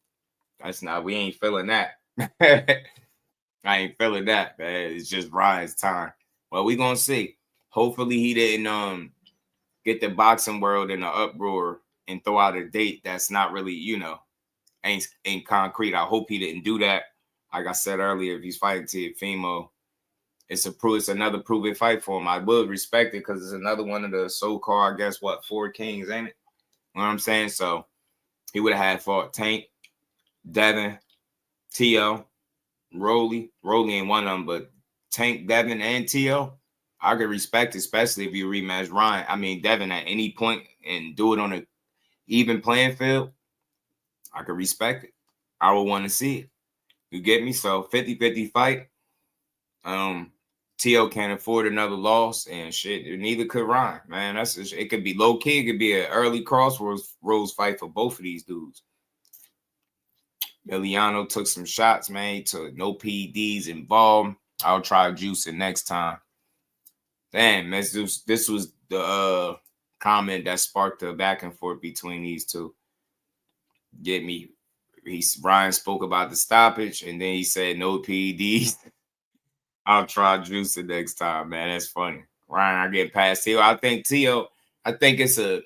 We ain't feeling that. I ain't feeling that, man. It's just Ryan's time. Well, we gonna see. Hopefully he didn't get the boxing world in an uproar and throw out a date that's not really, you know, ain't concrete. I hope he didn't do that. Like I said earlier, if he's fighting Teofimo, it's another proven fight for him. I would respect it because it's another one of the so-called, I guess, 4 kings, ain't it? You know what I'm saying? So he would have had fought Tank, Devin, Tszyu, Rolly. Rolly ain't one of them, but Tank, Devin, and Tszyu, I could respect, especially if you rematch Devin at any point and do it on an even playing field. I could respect it. I would want to see it. You get me? So 50-50 fight. Tszyu can't afford another loss, and shit, neither could Ryan, man. It could be low key. It could be an early crossroads fight for both of these dudes. Emiliano took some shots, man. He took no PEDs involved. I'll try juicing next time. Damn, this was the comment that sparked the back and forth between these two. Get me? Ryan spoke about the stoppage, and then he said no PEDs. I'll try juicing next time, man. That's funny. Ryan, I get past Tszyu. I think it's a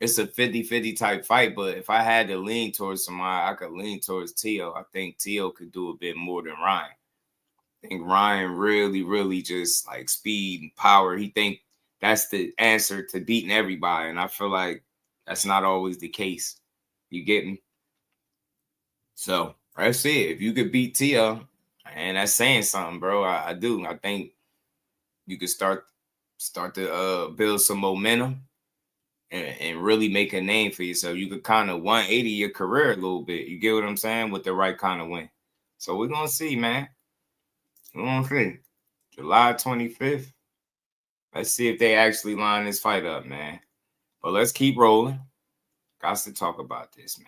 50-50 type fight, but if I had to lean towards somebody, I could lean towards Tszyu. I think Tszyu could do a bit more than Ryan. I think Ryan really, really just like speed and power. He think that's the answer to beating everybody, and I feel like that's not always the case. You get me? So let's see. If you could beat Tszyu, and that's saying something, bro. I do. I think you could start to build some momentum and really make a name for yourself. You could kind of 180 your career a little bit. You get what I'm saying? With the right kind of win. So we're going to see, man. We're going to see. July 25th. Let's see if they actually line this fight up, man. But let's keep rolling. Got to talk about this, man.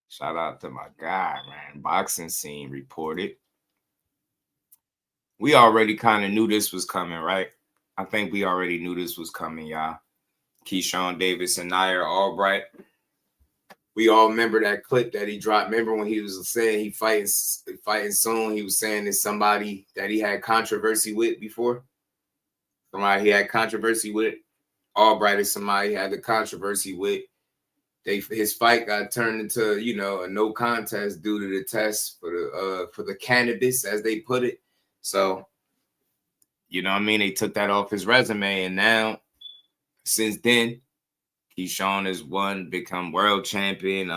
Shout out to my guy, man. Boxing Scene reported. We already kind of knew this was coming, right? I think we already knew this was coming, y'all. Keyshawn Davis and Nahir Albright. We all remember that clip that he dropped. Remember when he was saying he fighting soon? He was saying it's somebody that he had controversy with before. Somebody he had controversy with. Albright is somebody he had the controversy with. His fight got turned into, you know, a no contest due to the test for the cannabis, as they put it. So, you know what I mean? They took that off his resume, and now, since then, Keyshawn has become world champion.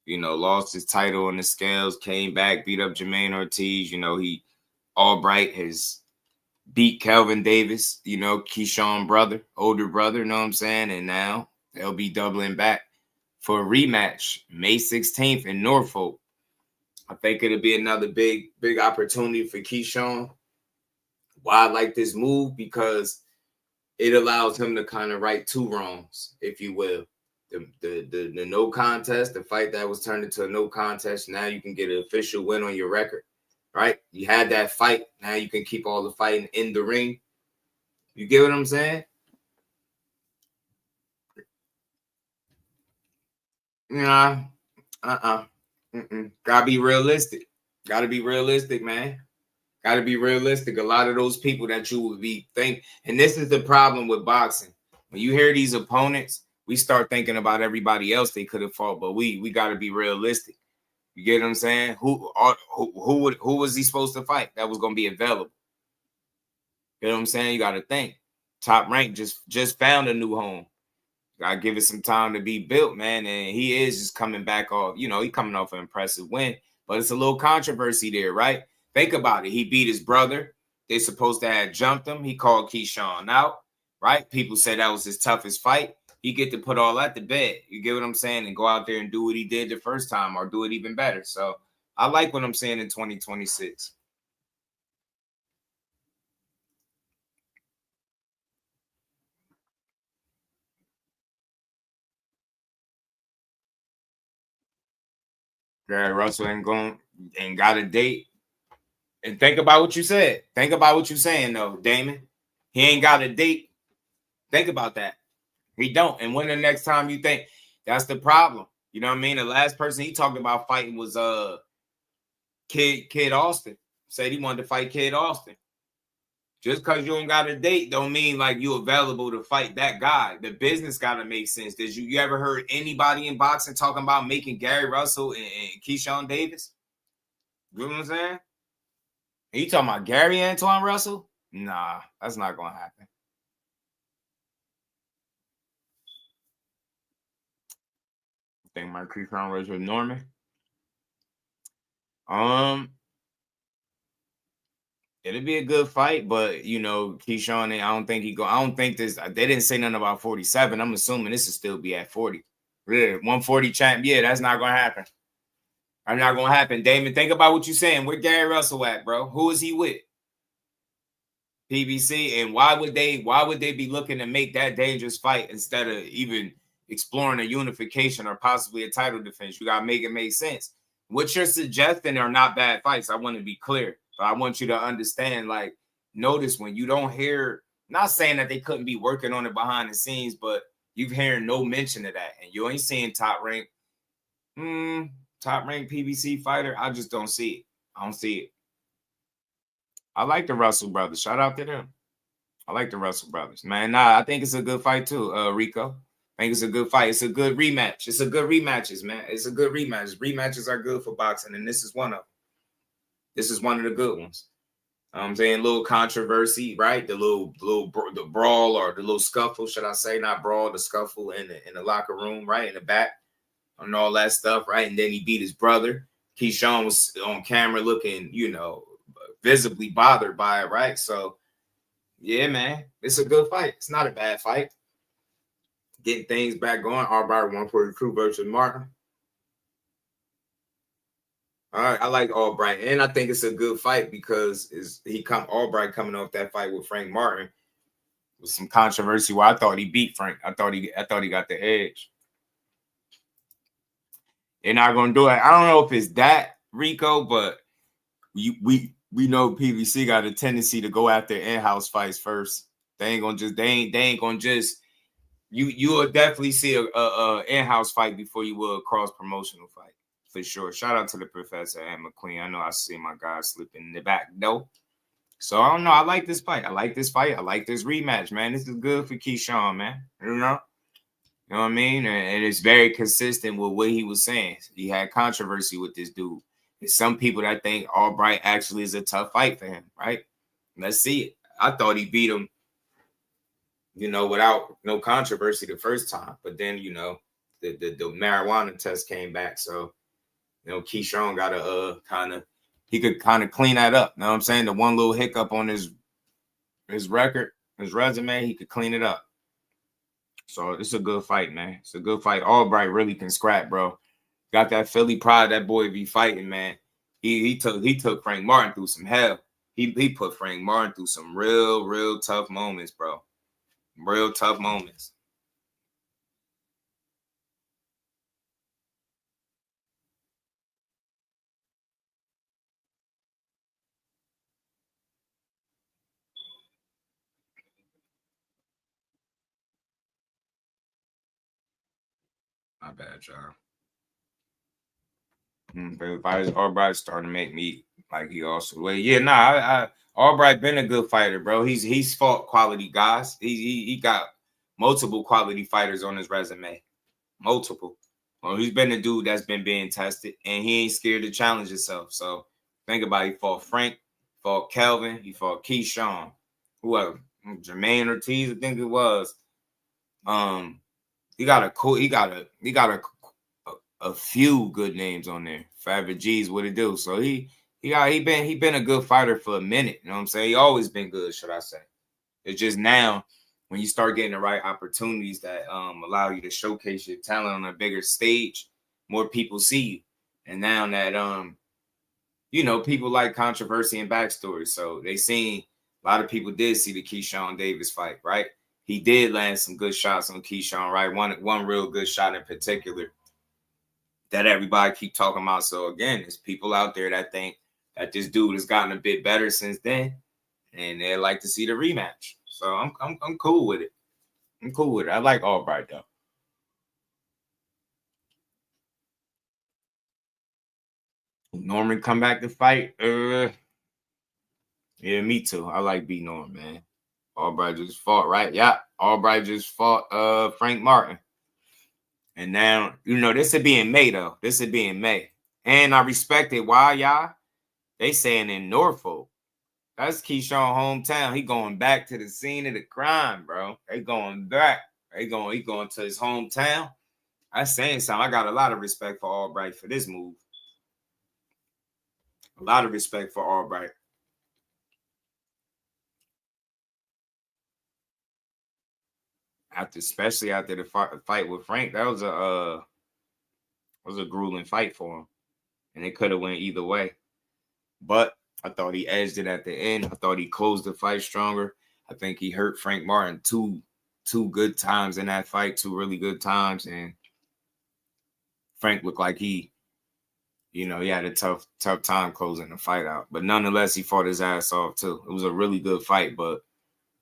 You know, lost his title on the scales, came back, beat up Jermaine Ortiz. You know, Albright has beat Kelvin Davis. You know, Keyshawn older brother. You know what I'm saying? And now they'll be doubling back for a rematch May 16th in Norfolk. I think it'll be another big opportunity for Keyshawn. Why I like this move? Because it allows him to kind of right two wrongs, if you will. The no contest, the fight that was turned into a no contest. Now you can get an official win on your record, right? You had that fight. Now you can keep all the fighting in the ring. You get what I'm saying? Nah, Gotta be realistic. Gotta be realistic, man. Gotta be realistic. A lot of those people that you would be think, and this is the problem with boxing. When you hear these opponents, we start thinking about everybody else they could have fought, but we gotta be realistic. You get what I'm saying? Who was he supposed to fight that was gonna be available? You know what I'm saying? You gotta think. Top Rank just found a new home. Gotta give it some time to be built, man. And he is just coming back off, he coming off an impressive win, but it's a little controversy there, right? Think about it. He beat his brother. They're supposed to have jumped him. He called Keyshawn out, right? People said that was his toughest fight. He get to put all that to bed. You get what I'm saying? And go out there and do what he did the first time or do it even better. So I like what I'm saying in 2026. Gary Russell ain't got a date. And think about what you said. Think about what you're saying, though, Damon. He ain't got a date. Think about that. He don't. And when the next time you think, that's the problem. You know what I mean? The last person he talked about fighting was Kid Austin. Said he wanted to fight Kid Austin. Just because you don't got a date don't mean like you available to fight that guy. The business got to make sense. Did you ever heard anybody in boxing talking about making Gary Russell and Keyshawn Davis? You know what I'm saying? Are you talking about Gary Antoine Russell? Nah, that's not going to happen. I think my Keyshawn Russell with Norman. It'll be a good fight, but Keyshawn, I don't think this. They didn't say nothing about 47. I'm assuming this will still be at 40. Really, 140 champ. Yeah, that's not gonna happen. That's not gonna happen. Damon, think about what you're saying. Where Gary Russell at, bro? Who is he with? PBC, and why would they be looking to make that dangerous fight instead of even exploring a unification or possibly a title defense? You gotta make it make sense. What you're suggesting are not bad fights. I want to be clear. But I want you to understand, like, notice when you don't hear, not saying that they couldn't be working on it behind the scenes, but you've hearing no mention of that. And you ain't seeing top rank PBC fighter. I just don't see it. I don't see it. I like the Russell brothers. Shout out to them. I like the Russell brothers. Man, I think it's a good fight too, Rico. I think it's a good fight. It's a good rematch. It's a good rematches, man. It's a good rematch. Rematches are good for boxing, and this is one of them. This is one of the good ones. I'm saying little controversy, right? The brawl or the little scuffle, should I say? Not brawl, the scuffle in the locker room, right? In the back and all that stuff, right? And then he beat his brother. Keyshawn was on camera looking, visibly bothered by it, right? So, yeah, man, it's a good fight. It's not a bad fight. Getting things back going. Albright 140 crew versus Martin. All right, I like Albright, and I think it's a good fight because Albright coming off that fight with Frank Martin with some controversy where I thought he beat Frank. I thought he got the edge. They're not gonna do it. I don't know if it's that, Rico, but we know PBC got a tendency to go after in-house fights first. They ain't gonna just. You will definitely see a in-house fight before you will a cross-promotional fight. For sure. Shout out to the professor and McQueen. I know I see my guy slipping in the back. No. So I don't know. I like this fight. I like this rematch, man. This is good for Keyshawn, man. You know what I mean? And it's very consistent with what he was saying. He had controversy with this dude. There's some people that think Albright actually is a tough fight for him, right? Let's see it. I thought he beat him, without no controversy the first time. But then, the marijuana test came back. So, Keyshawn got to he could kind of clean that up. You know what I'm saying? The one little hiccup on his record, his resume, he could clean it up. So it's a good fight, man. It's a good fight. Albright really can scrap, bro. Got that Philly pride. That boy be fighting, man. He took Frank Martin through some hell. He put Frank Martin through some real tough moments, bro. Real tough moments. My bad, y'all. But Albright's starting to make me like he also. Well, yeah, nah. Albright been a good fighter, bro. He's fought quality guys. He got multiple quality fighters on his resume. Multiple. Well, he's been a dude that's been being tested, and he ain't scared to challenge himself. So think about it. He fought Frank, fought Kelvin, he fought Keyshawn, who else? Jermaine Ortiz, I think it was. He got a few good names on there. Favorite G's, what it do? So he been a good fighter for a minute. You know what I'm saying? He always been good, should I say? It's just now when you start getting the right opportunities that allow you to showcase your talent on a bigger stage, more people see you. And now that people like controversy and backstory, so they seen a lot of people did see the Keyshawn Davis fight, right? He did land some good shots on Keyshawn, right? One real good shot in particular that everybody keep talking about. So again, there's people out there that think that this dude has gotten a bit better since then, and they like to see the rematch. So I'm cool with it. I'm cool with it. I like Albright though. Norman come back to fight. Yeah, me too. I like B Norm, man. Albright just fought, right? Yeah, Albright just fought Frank Martin. And now, this would be in May, though. This would be in May. And I respect it. Why, y'all? They saying in Norfolk. That's Keyshawn hometown. He going back to the scene of the crime, bro. They going back. He going to his hometown. I saying something. I got a lot of respect for Albright for this move. A lot of respect for Albright. Especially after the fight with Frank, that was a grueling fight for him, and it could have went either way. But I thought he edged it at the end. I thought he closed the fight stronger. I think he hurt Frank Martin two good times in that fight, 2 really good times, and Frank looked like he had a tough time closing the fight out. But nonetheless, he fought his ass off too. It was a really good fight, but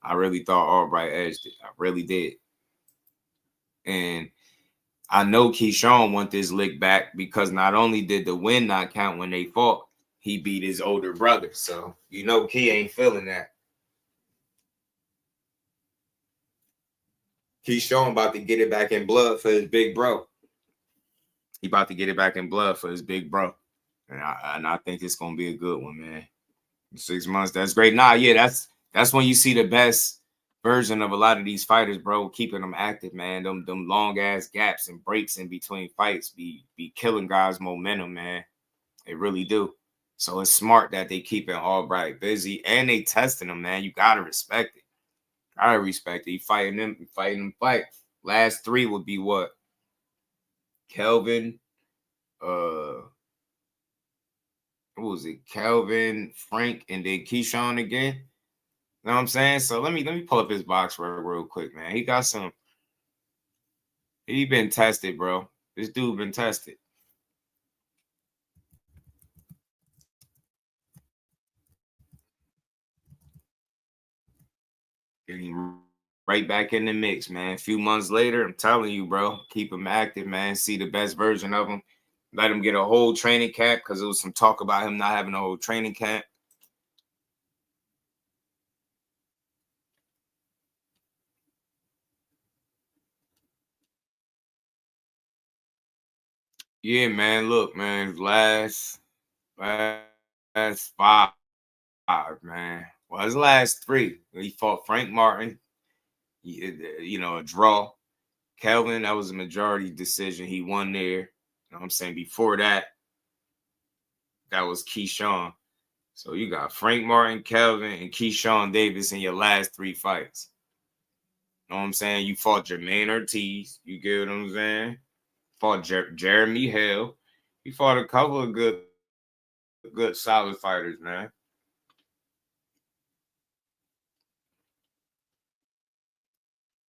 I really thought Albright edged it. I really did. And I know Keyshawn want this lick back because not only did the win not count when they fought, he beat his older brother. So, Key ain't feeling that. Keyshawn about to get it back in blood for his big bro. He about to get it back in blood for his big bro. And I think it's going to be a good one, man. 6 months, that's great. Nah, yeah, that's when you see the best version of a lot of these fighters, bro, keeping them active, man. Them long ass gaps and breaks in between fights be killing guys' momentum, man. They really do. So it's smart that they keeping Albright busy and they testing him, man. You gotta respect it. Gotta respect it. He fighting them fight. Last 3 would be what? Kelvin, what was it? Kelvin, Frank, and then Keyshawn again. You know what I'm saying? So let me pull up his box real quick, man. He been tested, bro. This dude been tested. Getting right back in the mix, man. A few months later, I'm telling you, bro, keep him active, man. See the best version of him. Let him get a whole training camp because there was some talk about him not having a whole training camp. Yeah, man. Look, man. Last 5, man. Well, his last 3. He fought Frank Martin. A draw. Kelvin, that was a majority decision. He won there. You know what I'm saying? Before that, that was Keyshawn. So you got Frank Martin, Kelvin, and Keyshawn Davis in your last 3 fights. know what I'm saying? You fought Jermaine Ortiz. You get what I'm saying? Fought Jeremy Hill. You fought a couple of good solid fighters, man.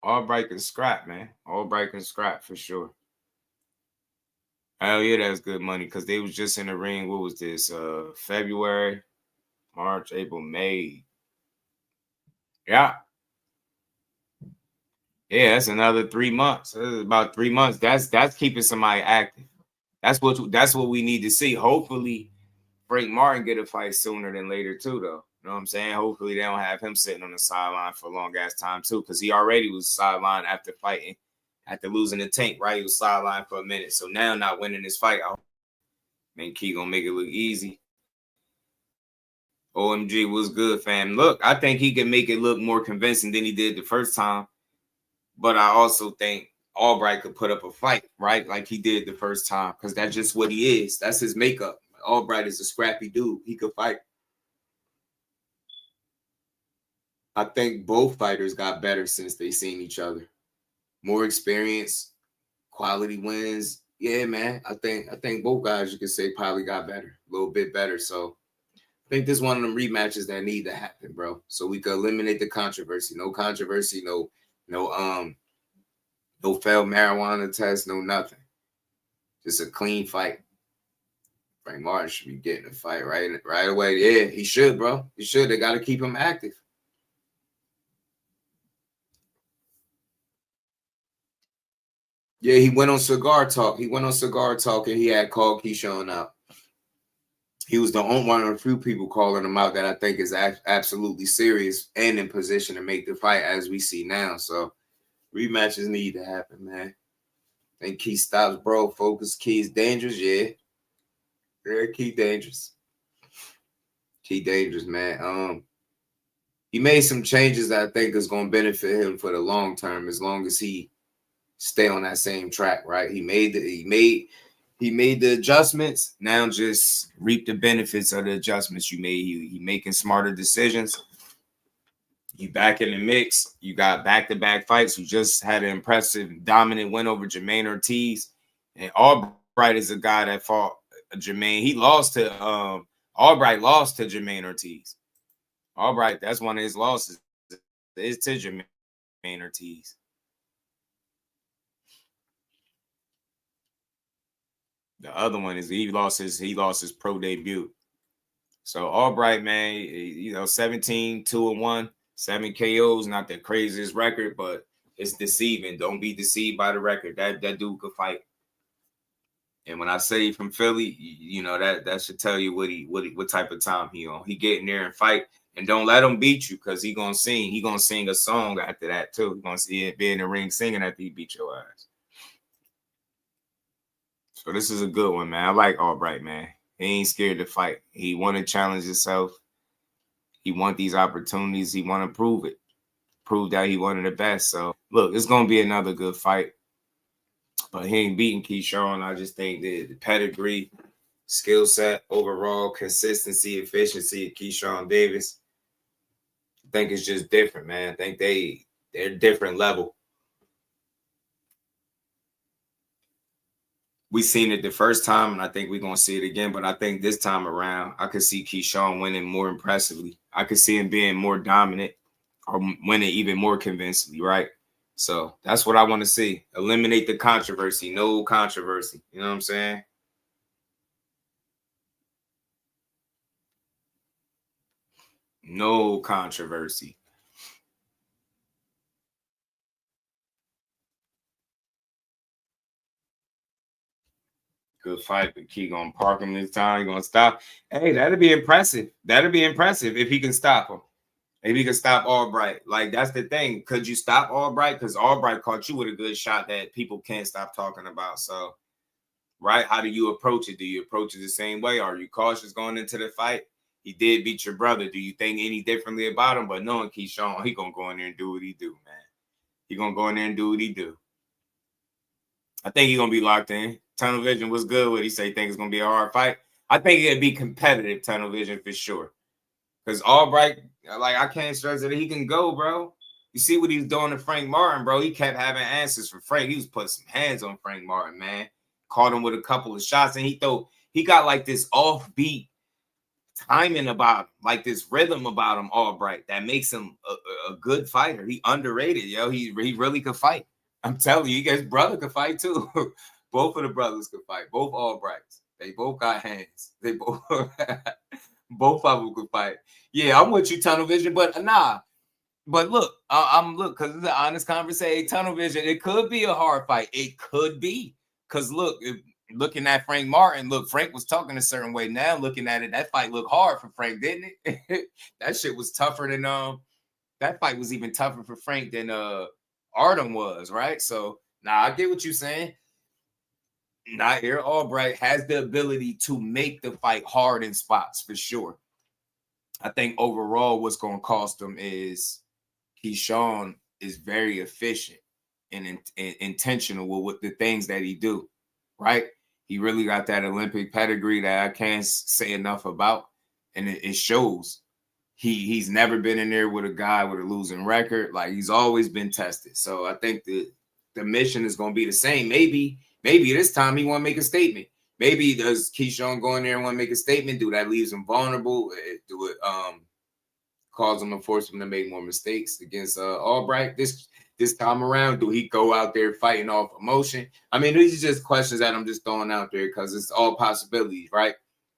Albright can scrap, man. Albright can scrap for sure. Hell yeah, that's good money because they was just in the ring. What was this? February, March, April, May. Yeah. Yeah, that's another 3 months. That's about 3 months. That's keeping somebody active. That's what we need to see. Hopefully, Frank Martin get a fight sooner than later too, though. You know what I'm saying? Hopefully, they don't have him sitting on the sideline for a long ass time too, because he already was sidelined after fighting, after losing the Tank. Right, he was sidelined for a minute. So now, not winning this fight, I think Key gonna make it look easy. OMG was good, fam. Look, I think he can make it look more convincing than he did the first time. But I also think Albright could put up a fight, right? Like he did the first time, because that's just what he is. That's his makeup. Albright is a scrappy dude. He could fight. I think both fighters got better since they seen each other. More experience, quality wins. Yeah, man. I think both guys, you could say, probably got better, a little bit better. So I think this is one of them rematches that need to happen, bro. So we could eliminate the controversy. No controversy, no failed marijuana test, no nothing. Just a clean fight. Frank Martin should be getting a fight right away. Yeah, he should, bro. He should. They got to keep him active. Yeah, he went on Cigar Talk. And he had called Keyshawn out. He was the only one of the few people calling him out that I think is absolutely serious and in position to make the fight as we see now. So rematches need to happen, man. I think Key stops, bro. Focus. Key is dangerous, yeah. Yeah, Key dangerous. Key dangerous, man. He made some changes that I think is going to benefit him for the long term, as long as he stay on that same track, right? He made the adjustments. Now just reap the benefits of the adjustments you made. He making smarter decisions. You back in the mix. You got back-to-back fights. You just had an impressive, dominant win over Jermaine Ortiz. And Albright is a guy that fought Jermaine. He lost to Albright lost to Jermaine Ortiz. Albright, that's one of his losses. It's to Jermaine Ortiz. The other one is he lost his pro debut. So Albright, man, 17, 2-1, 7 KOs, not the craziest record, but it's deceiving. Don't be deceived by the record. That dude could fight. And when I say from Philly, that should tell you what type of time he on. He get in there and fight, and don't let him beat you, because he gonna sing. He gonna sing a song after that too. He gonna see it be in the ring singing after he beat your ass. So this is a good one, man. I like Albright, man. He ain't scared to fight. He want to challenge himself. He want these opportunities. He want to prove it. Prove that he one of the best. So, look, it's going to be another good fight. But he ain't beating Keyshawn. I just think the pedigree, skill set, overall consistency, efficiency of Keyshawn Davis, I think it's just different, man. I think they're different level. We seen it the first time, and I think we're going to see it again. But I think this time around, I could see Keyshawn winning more impressively. I could see him being more dominant or winning even more convincingly, right? So that's what I want to see. Eliminate the controversy. No controversy. You know what I'm saying? No controversy. Good fight, but Key gonna park him this time. He gonna stop. Hey, that'd be impressive. That'd be impressive if he can stop him. If he can stop Albright. Like, that's the thing. Could you stop Albright? Because Albright caught you with a good shot that people can't stop talking about. So, right? How do you approach it? Do you approach it the same way? Are you cautious going into the fight? He did beat your brother. Do you think any differently about him? But knowing Keyshawn, he gonna go in there and do what he do, man. He gonna go in there and do what he do. I think he's gonna be locked in. Tunnel Vision was good. What he say? Think it's gonna be a hard fight? I think it'd be competitive. Tunnel Vision for sure. Because Albright, like, I can't stress that he can go, bro. You see what he was doing to Frank Martin, bro. He kept having answers for Frank. He was putting some hands on Frank Martin, man. Caught him with a couple of shots, and he got like this offbeat timing about him, like this rhythm about him, Albright, that makes him a good fighter. He underrated, yo. He really could fight. I'm telling you, his brother could fight too. Both of the brothers could fight. Both Albrights. They both got hands. They both both of them could fight. Yeah, I'm with you, Tunnel Vision, but nah. But look, I'm because it's an honest conversation. Tunnel Vision, it could be a hard fight. It could be. Because look, looking at Frank Martin, look, Frank was talking a certain way. Now looking at it, that fight looked hard for Frank, didn't it? That shit was tougher than that fight was even tougher for Frank than Artem was, right? So I get what you're saying. Nahir Albright has the ability to make the fight hard in spots for sure. I think overall what's going to cost him is Keyshawn is very efficient and intentional with the things that he do, right? He really got that Olympic pedigree that I can't say enough about, and it shows. He's never been in there with a guy with a losing record. Like, he's always been tested. So I think the mission is going to be the same. Maybe this time he want to make a statement. Maybe does Keyshawn go in there and want to make a statement? Do that leaves him vulnerable? Do it cause him and force him to make more mistakes against Albright this time around? Do he go out there fighting off emotion? I mean, these are just questions that I'm just throwing out there because it's all possibilities, right?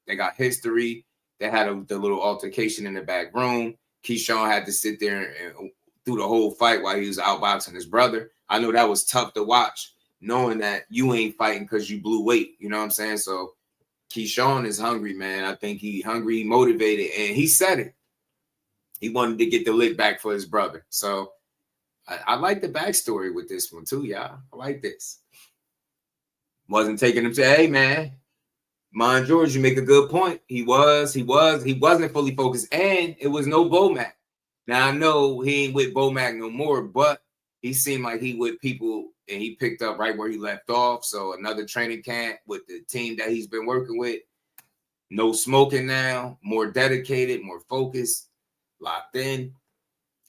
They got history. They had the little altercation in the back room. Keyshawn had to sit there and through the whole fight while he was outboxing his brother. I know that was tough to watch, knowing that you ain't fighting because you blew weight. You know what I'm saying? So Keyshawn is hungry, man. I think he hungry, motivated, and he said it. He wanted to get the lick back for his brother. So I like the backstory with this one too, y'all. I like this. Wasn't taking him to, hey, man, mind George, you make a good point. He wasn't fully focused, and it was no Bomac. Now I know he ain't with Bomac no more, but he seemed like he with people, and he picked up right where he left off. So another training camp with the team that he's been working with. No smoking now, more dedicated, more focused, locked in.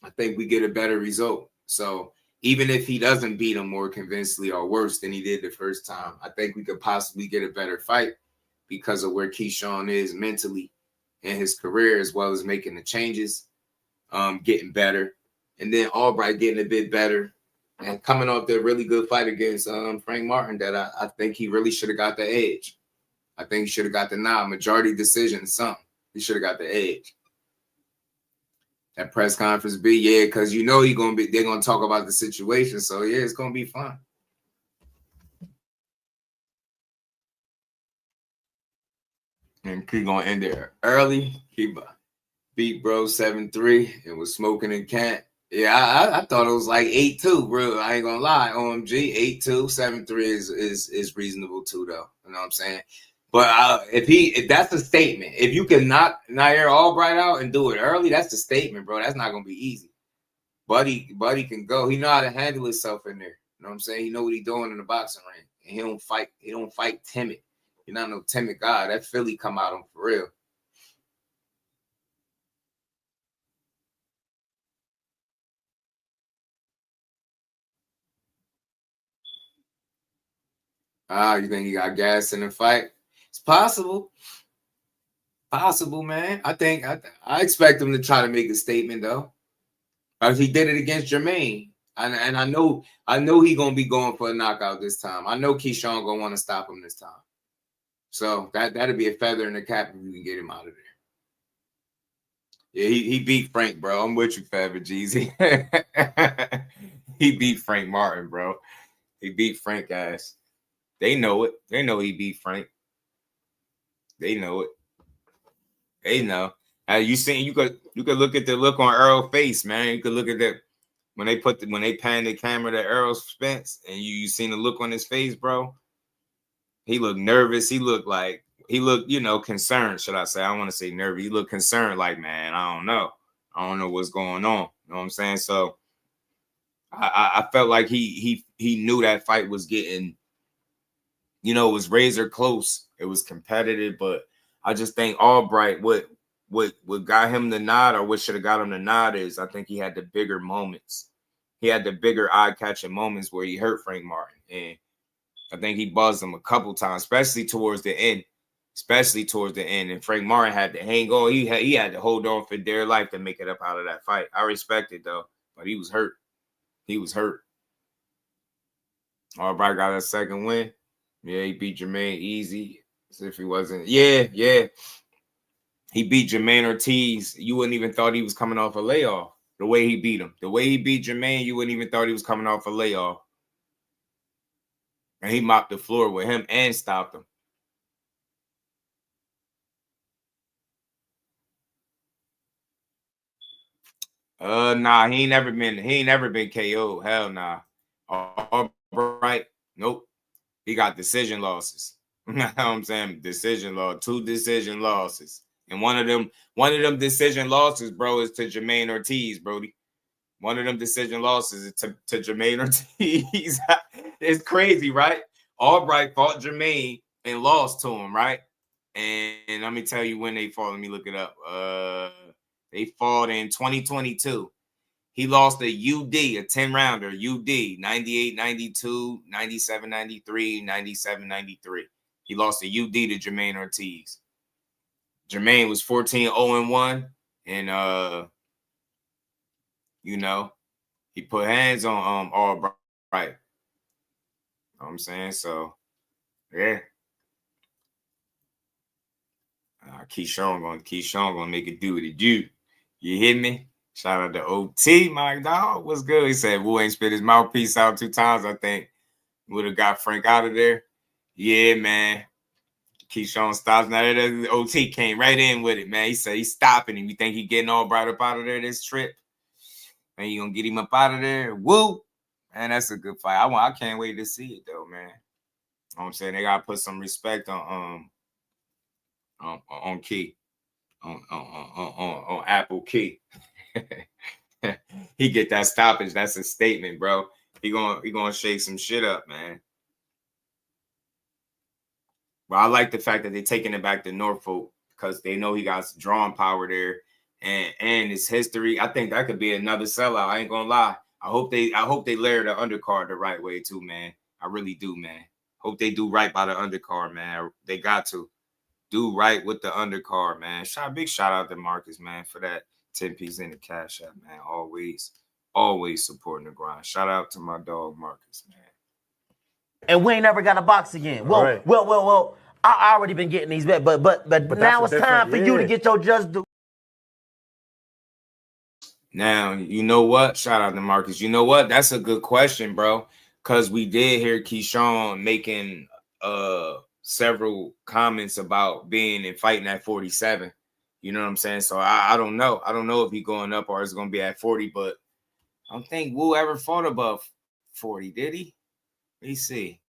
I think we get a better result. So even if he doesn't beat him more convincingly or worse than he did the first time, I think we could possibly get a better fight because of where Keyshawn is mentally in his career, as well as making the changes, getting better. And then Albright getting a bit better and coming off the really good fight against Frank Martin that I think he really should have got the edge. I think he should have got the nod, majority decision, something. He should have got the edge. That press conference because you know they're gonna talk about the situation. So yeah, it's gonna be fun. And he gonna end it early. He beat bro 7-3 and was smoking in camp. Yeah, I thought it was like 8-2, bro. I ain't gonna lie. OMG, 8-2, 7-3 is reasonable too, though. You know what I'm saying? But if that's a statement, if you can knock Nahir Albright out and do it early, that's the statement, bro. That's not gonna be easy. Buddy can go. He know how to handle himself in there. You know what I'm saying? He know what he's doing in the boxing ring, and he don't fight timid. You're not no timid guy. That Philly come out on for real. You think he got gas in the fight? It's possible. Possible, man. I expect him to try to make a statement though. He did it against Jermaine. And I know he gonna be going for a knockout this time. I know Keyshawn gonna want to stop him this time. So that'd be a feather in the cap if you can get him out of there. Yeah, he beat Frank, bro. I'm with you, Faber Jeezy. He beat Frank Martin, bro. He beat Frank ass. They know it. They know he beat Frank. They know it. They know. You could look at the look on Errol's face, man. You could look at that when they pan the camera to Errol's Spence, and you seen the look on his face, bro. He looked nervous. He looked, concerned, should I say. I don't want to say nervous. He looked concerned, like, man, I don't know. I don't know what's going on. You know what I'm saying? So I felt like he knew that fight was getting, it was razor close. It was competitive, but I just think Albright, what got him the nod, or what should have got him the nod, is I think he had the bigger moments he had the bigger eye-catching moments where he hurt Frank Martin. And I think he buzzed him a couple times, especially towards the end. And Frank Martin had to hang on. He had to hold on for dear life to make it up out of that fight. I respect it, though. But he was hurt. Albright got a second win. Yeah, he beat Jermaine easy. As if he wasn't. Yeah. He beat Jermaine Ortiz. You wouldn't even thought he was coming off a layoff. The way he beat him. The way he beat Jermaine, you wouldn't even thought he was coming off a layoff. And he mopped the floor with him and stopped him. Nah, he ain't never been KO'd. Hell nah. Albright, nope. He got decision losses. You know what I'm saying? 2 decision losses. And one of them decision losses, bro, is to Jermaine Ortiz, Brody. One of them decision losses is to Jermaine Ortiz. It's crazy, right? Albright fought Jermaine and lost to him, right? And let me tell you when they fought. Let me look it up. They fought in 2022. He lost a UD, a 10-rounder, UD, 98-92, 97-93, 97-93. He lost a UD to Jermaine Ortiz. Jermaine was 14-0-1, and you know, he put hands on Albright. You know what I'm saying? So, yeah. Keyshawn gonna make it do what it do. You hear me? Shout out to OT, my dog. What's good? He said Wu ain't spit his mouthpiece out 2 times. I think would have got Frank out of there. Yeah, man. Keyshawn stops. Now that OT came right in with it, man. He said he's stopping him. You think he getting Albright up out of there this trip? And you gonna get him up out of there? Woo! Man, that's a good fight. I can't wait to see it though, man. You know what I'm saying? They gotta put some respect on Key. On Apple Key. He get that stoppage. That's a statement, bro. He gonna shake some shit up, man. But I like the fact that they're taking it back to Norfolk because they know he got drawing power there and his history. I think that could be another sellout. I ain't gonna lie. I hope they layer the undercard the right way too, man. I really do, man. Hope they do right by the undercard, man. They got to do right with the undercard, man. Big shout out to Marcus, man, for that 10-piece in the cash app, man. Always supporting the grind. Shout out to my dog Marcus, man. And we ain't never got a box again. Well, right. well. I already been getting these bets, but now it's time for you to get your just due. Now, you know what? Shout out to Marcus. You know what? That's a good question, bro. Because we did hear Keyshawn making several comments about being and fighting at 47. You know what I'm saying? So I don't know. I don't know if he's going up or it's going to be at 40, but I don't think Wu ever fought above 40, did he? Let me see.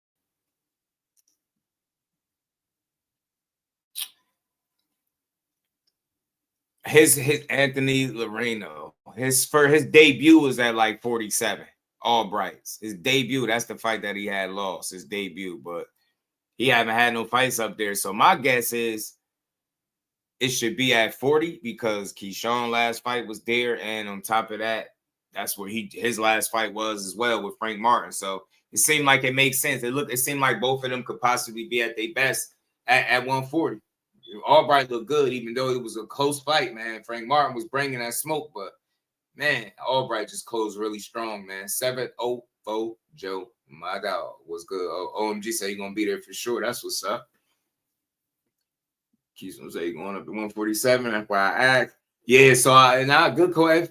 His Anthony Loreno, his debut was at like 47. Albright's his debut. That's the fight that he had lost, his debut, but he haven't had no fights up there. So my guess is it should be at 40 because Keyshawn last fight was there, and on top of that, that's where his last fight was as well with Frank Martin. So it seemed like it makes sense. It seemed like both of them could possibly be at their best at 140. Albright looked good, even though it was a close fight, man. Frank Martin was bringing that smoke, but man, Albright just closed really strong, man. 7-0-4 Joe, my dog, was good. OMG said he's gonna be there for sure. That's what's up. Keyshawn say going up to 147. That's why I asked. Yeah, so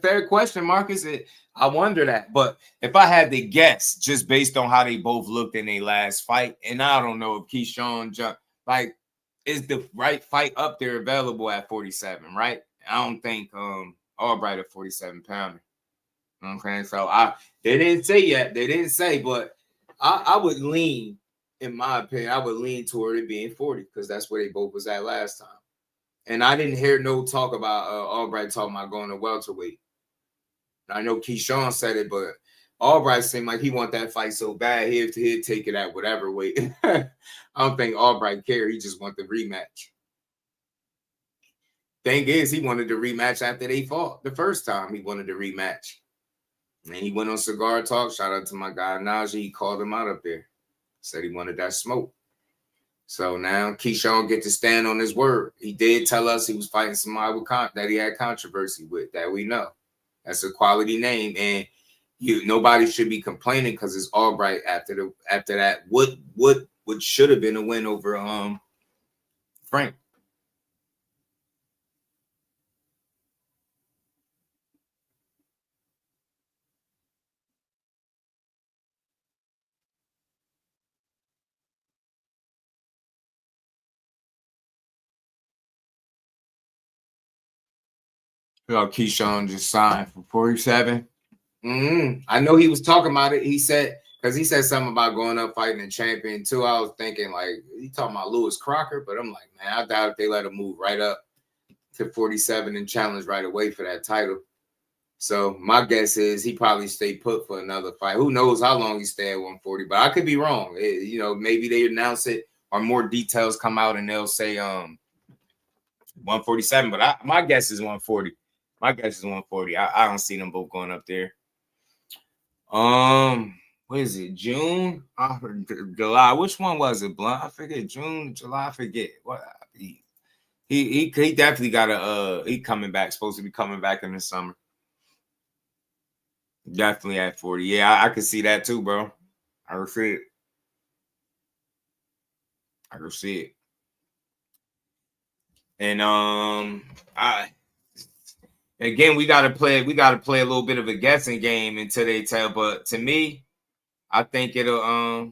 fair question, Marcus. I wonder that, but if I had to guess, just based on how they both looked in their last fight, and I don't know if Keyshawn jumped like. Is the right fight up there available at 47, right? I don't think Albright a 47-pounder. Okay, so they didn't say yet. They didn't say, but I would lean, in my opinion, I would lean toward it being 40 because that's where they both was at last time. And I didn't hear no talk about Albright talking about going to welterweight. I know Keyshawn said it, but Albright seemed like he want that fight so bad he'd take it at whatever weight. I don't think Albright cared. He just want the rematch. Thing is, he wanted the rematch after they fought the first time. He wanted the rematch. And he went on Cigar Talk. Shout out to my guy Najee. He called him out up there. Said he wanted that smoke. So now Keyshawn get to stand on his word. He did tell us he was fighting somebody that he had controversy with, that we know. That's a quality name, and nobody should be complaining because it's Albright after that. What should have been a win over Frank. Keyshawn just signed for 47. I know he was talking about it. He said, because he said something about going up fighting a champion too. I was thinking, like, he talking about Lewis Crocker, but I'm like, man, I doubt if they let him move right up to 47 and challenge right away for that title. So my guess is he probably stay put for another fight. Who knows how long he stay at 140, but I could be wrong. Maybe they announce it or more details come out and they'll say 147, but my guess is 140. My guess is 140. I don't see them both going up there. What is it? June? July? Which one was it? Blunt? I forget. June, July? I forget. What? He definitely got he coming back. Supposed to be coming back in the summer. Definitely at 40. Yeah, I can see that too, bro. I can see it. I can see it. And again, we gotta play a little bit of a guessing game until they tell. But to me, I think it'll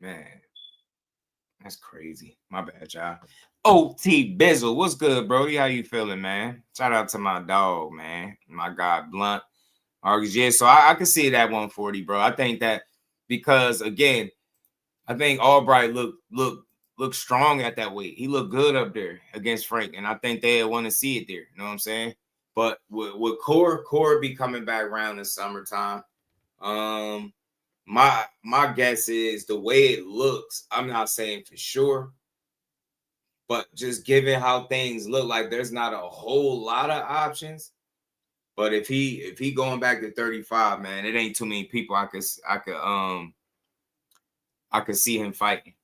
man, that's crazy. My bad, y'all. OT Bizzle, what's good, Brody? How you feeling, man? Shout out to my dog, man. My guy Blunt. Yeah, so I can see it at 140, bro. I think that because again, I think Albright looked strong at that weight. He looked good up there against Frank, and I think they want to see it there. You know what I'm saying? But with Core be coming back around in summertime. My guess is the way it looks. I'm not saying for sure, but just given how things look, like there's not a whole lot of options. But if he going back to 35, man, it ain't too many people I could see him fighting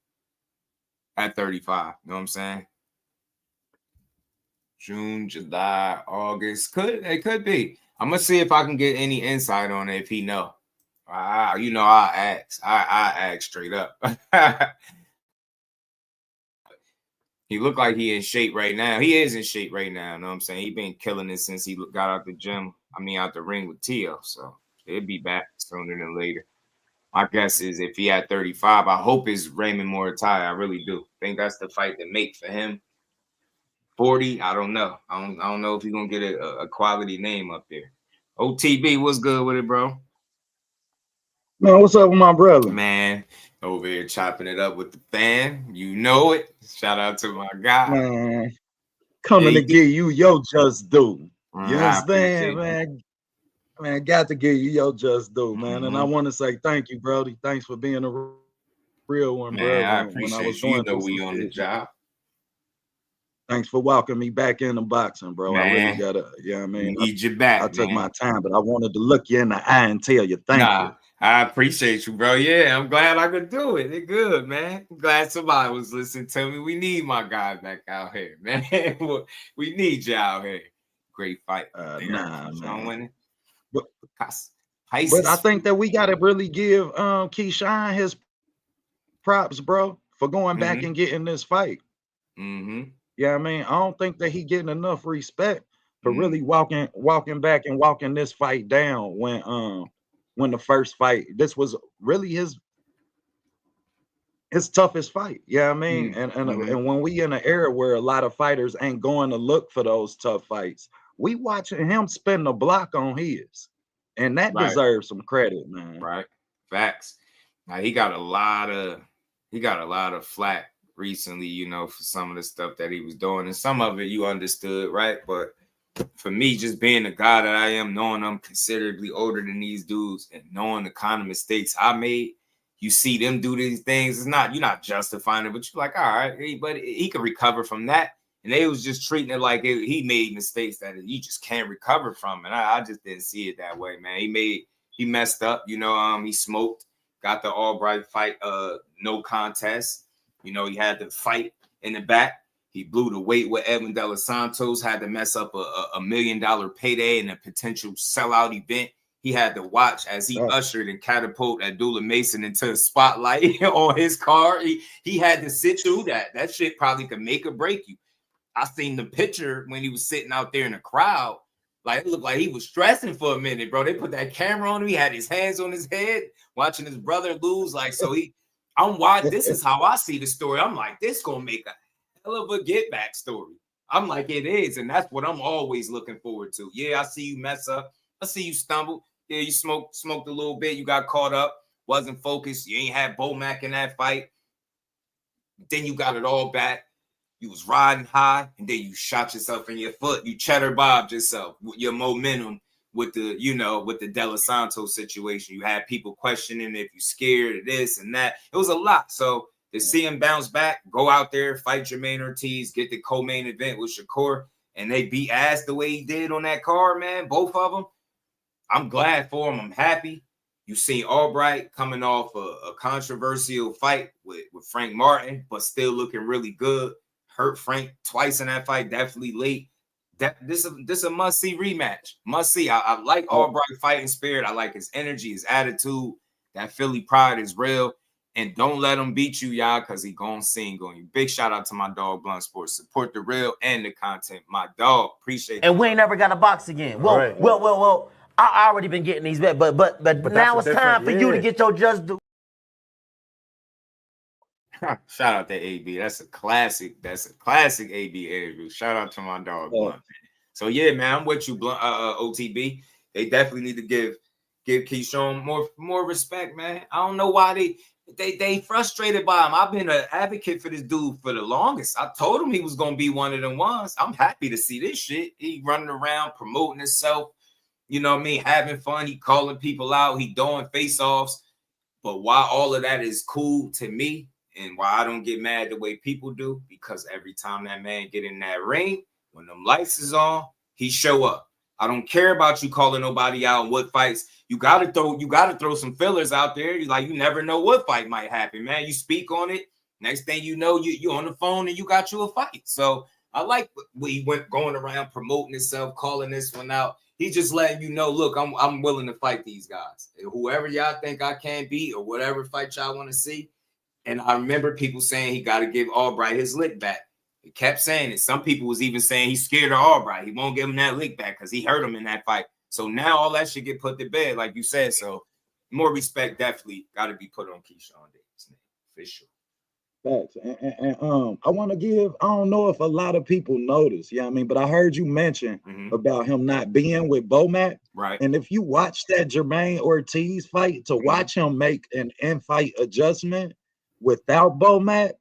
at 35. You know what I'm saying? June, July, August. It could be. I'm gonna see if I can get any insight on it if he know. I'll ask. I ask straight up. He looked like he in shape right now. He is in shape right now. You know what I'm saying? He been killing it since he got out the gym. Out the ring with Tszyu. So he'll be back sooner than later. My guess is if he had 35, I hope it's Raymond Moritai. I really do. Think that's the fight to make for him. 40, I don't know. I don't know if he's gonna get a quality name up there. OTB, what's good with it, bro? Man, what's up with my brother? Man, over here chopping it up with the fan. You know it. Shout out to my guy. Man, coming to give you your just due. You understand, man? Man, got to give you your just due, man. And I want to say thank you, Brody. Thanks for being a real one, bro. Man, I appreciate you. You know we on the job. Thanks for welcoming me back into boxing, bro. Man, I really gotta, I mean, need you back. I took my time, but I wanted to look you in the eye and tell you thank you. I appreciate you, bro. Yeah, I'm glad I could do it. It's good, man. I'm glad somebody was listening to me. We need my guy back out here, man. We need you out here. Great fight. Man. But I think that we gotta really give Keyshawn his props, bro, for going back and getting this fight. Yeah, I mean, I don't think that he getting enough respect for really walking back and walking this fight down when the first fight, this was really his toughest fight. Yeah, I mean, and when we in an era where a lot of fighters ain't going to look for those tough fights, we watching him spin the block on his, and that deserves some credit, man. Right, facts. Now he got a lot of flack recently, for some of the stuff that he was doing, and some of it you understood, right? But for me, just being the guy that I am, knowing I'm considerably older than these dudes and knowing the kind of mistakes I made, you see them do these things. It's not, you're not justifying it, but you're like, all right, but he can recover from that. And they was just treating it like he made mistakes that you just can't recover from. And I just didn't see it that way, man. He messed up, you know, he smoked, got the Albright fight, no contest. You know, he had to fight in the back. He blew the weight with Edwin De Los Santos, had to mess up a $1 million payday and a potential sellout event. He had to watch as he ushered and catapulted Abdullah Mason into the spotlight on his car. He had to sit through that. That shit probably could make or break you. I seen the picture when he was sitting out there in the crowd. Like, it looked like he was stressing for a minute, bro. They put that camera on him. He had his hands on his head, watching his brother lose. Like, so I'm watching. This is how I see the story. I'm like, this gonna make a hell of a get back story. I'm like, it is, and that's what I'm always looking forward to. Yeah, I see you mess up. I see you stumble. Yeah, you smoked a little bit. You got caught up. Wasn't focused. You ain't had Bomac in that fight. Then you got it all back. You was riding high, and then you shot yourself in your foot. You cheddar bobbed yourself with your momentum with the, you know, with the De Los Santos situation. You had people questioning if you scared of this and that. It was a lot. So to see him bounce back, go out there, fight Jermaine Ortiz, get the co-main event with Shakur, and they beat ass the way he did on that card, man, both of them. I'm glad for him. I'm happy. You see Albright coming off a controversial fight with Frank Martin, but still looking really good. Hurt Frank twice in that fight, definitely late. This a must-see rematch. Must-see. I like Albright fighting spirit. I like his energy, his attitude. That Philly pride is real. And don't let him beat you, y'all, because he gonna sing on you. Big shout out to my dog, Blunt Sports. Support the real and the content. My dog. Appreciate it. And we ain't never got to box again. Well, I already been getting these bets, but now it's time for you to get your just due. Shout out to AB. That's a classic AB interview. Shout out to my dog, Blunt. So yeah, man, I'm with you, Blunt, OTB. They definitely need to give Keyshawn more respect, man. I don't know why they frustrated by him. I've been an advocate for this dude for the longest. I told him he was gonna be one of them ones. I'm happy to see this shit. He running around promoting himself, you know what I mean, having fun. He calling people out. He doing face-offs. But why all of that is cool to me, and why I don't get mad the way people do, because every time that man get in that ring, when them lights is on, he show up. I don't care about you calling nobody out in what fights. You gotta throw some fillers out there. You never know what fight might happen, man. You speak on it. Next thing you know, you on the phone and you got you a fight. So I like what he went going around promoting himself, calling this one out. He's just letting you know, look, I'm willing to fight these guys. Whoever y'all think I can beat or whatever fight y'all want to see. And I remember people saying he got to give Albright his lick back. He kept saying it. Some people was even saying he's scared of Albright. He won't give him that lick back because he hurt him in that fight. So now all that should get put to bed, like you said. So more respect definitely got to be put on Keyshawn Davis' name, for sure. Facts. And I want to give, I don't know if a lot of people notice, yeah, I mean, but I heard you mention about him not being with Bomac. Right. And if you watch that Jermaine Ortiz fight, to watch him make an in-fight adjustment without Bomac,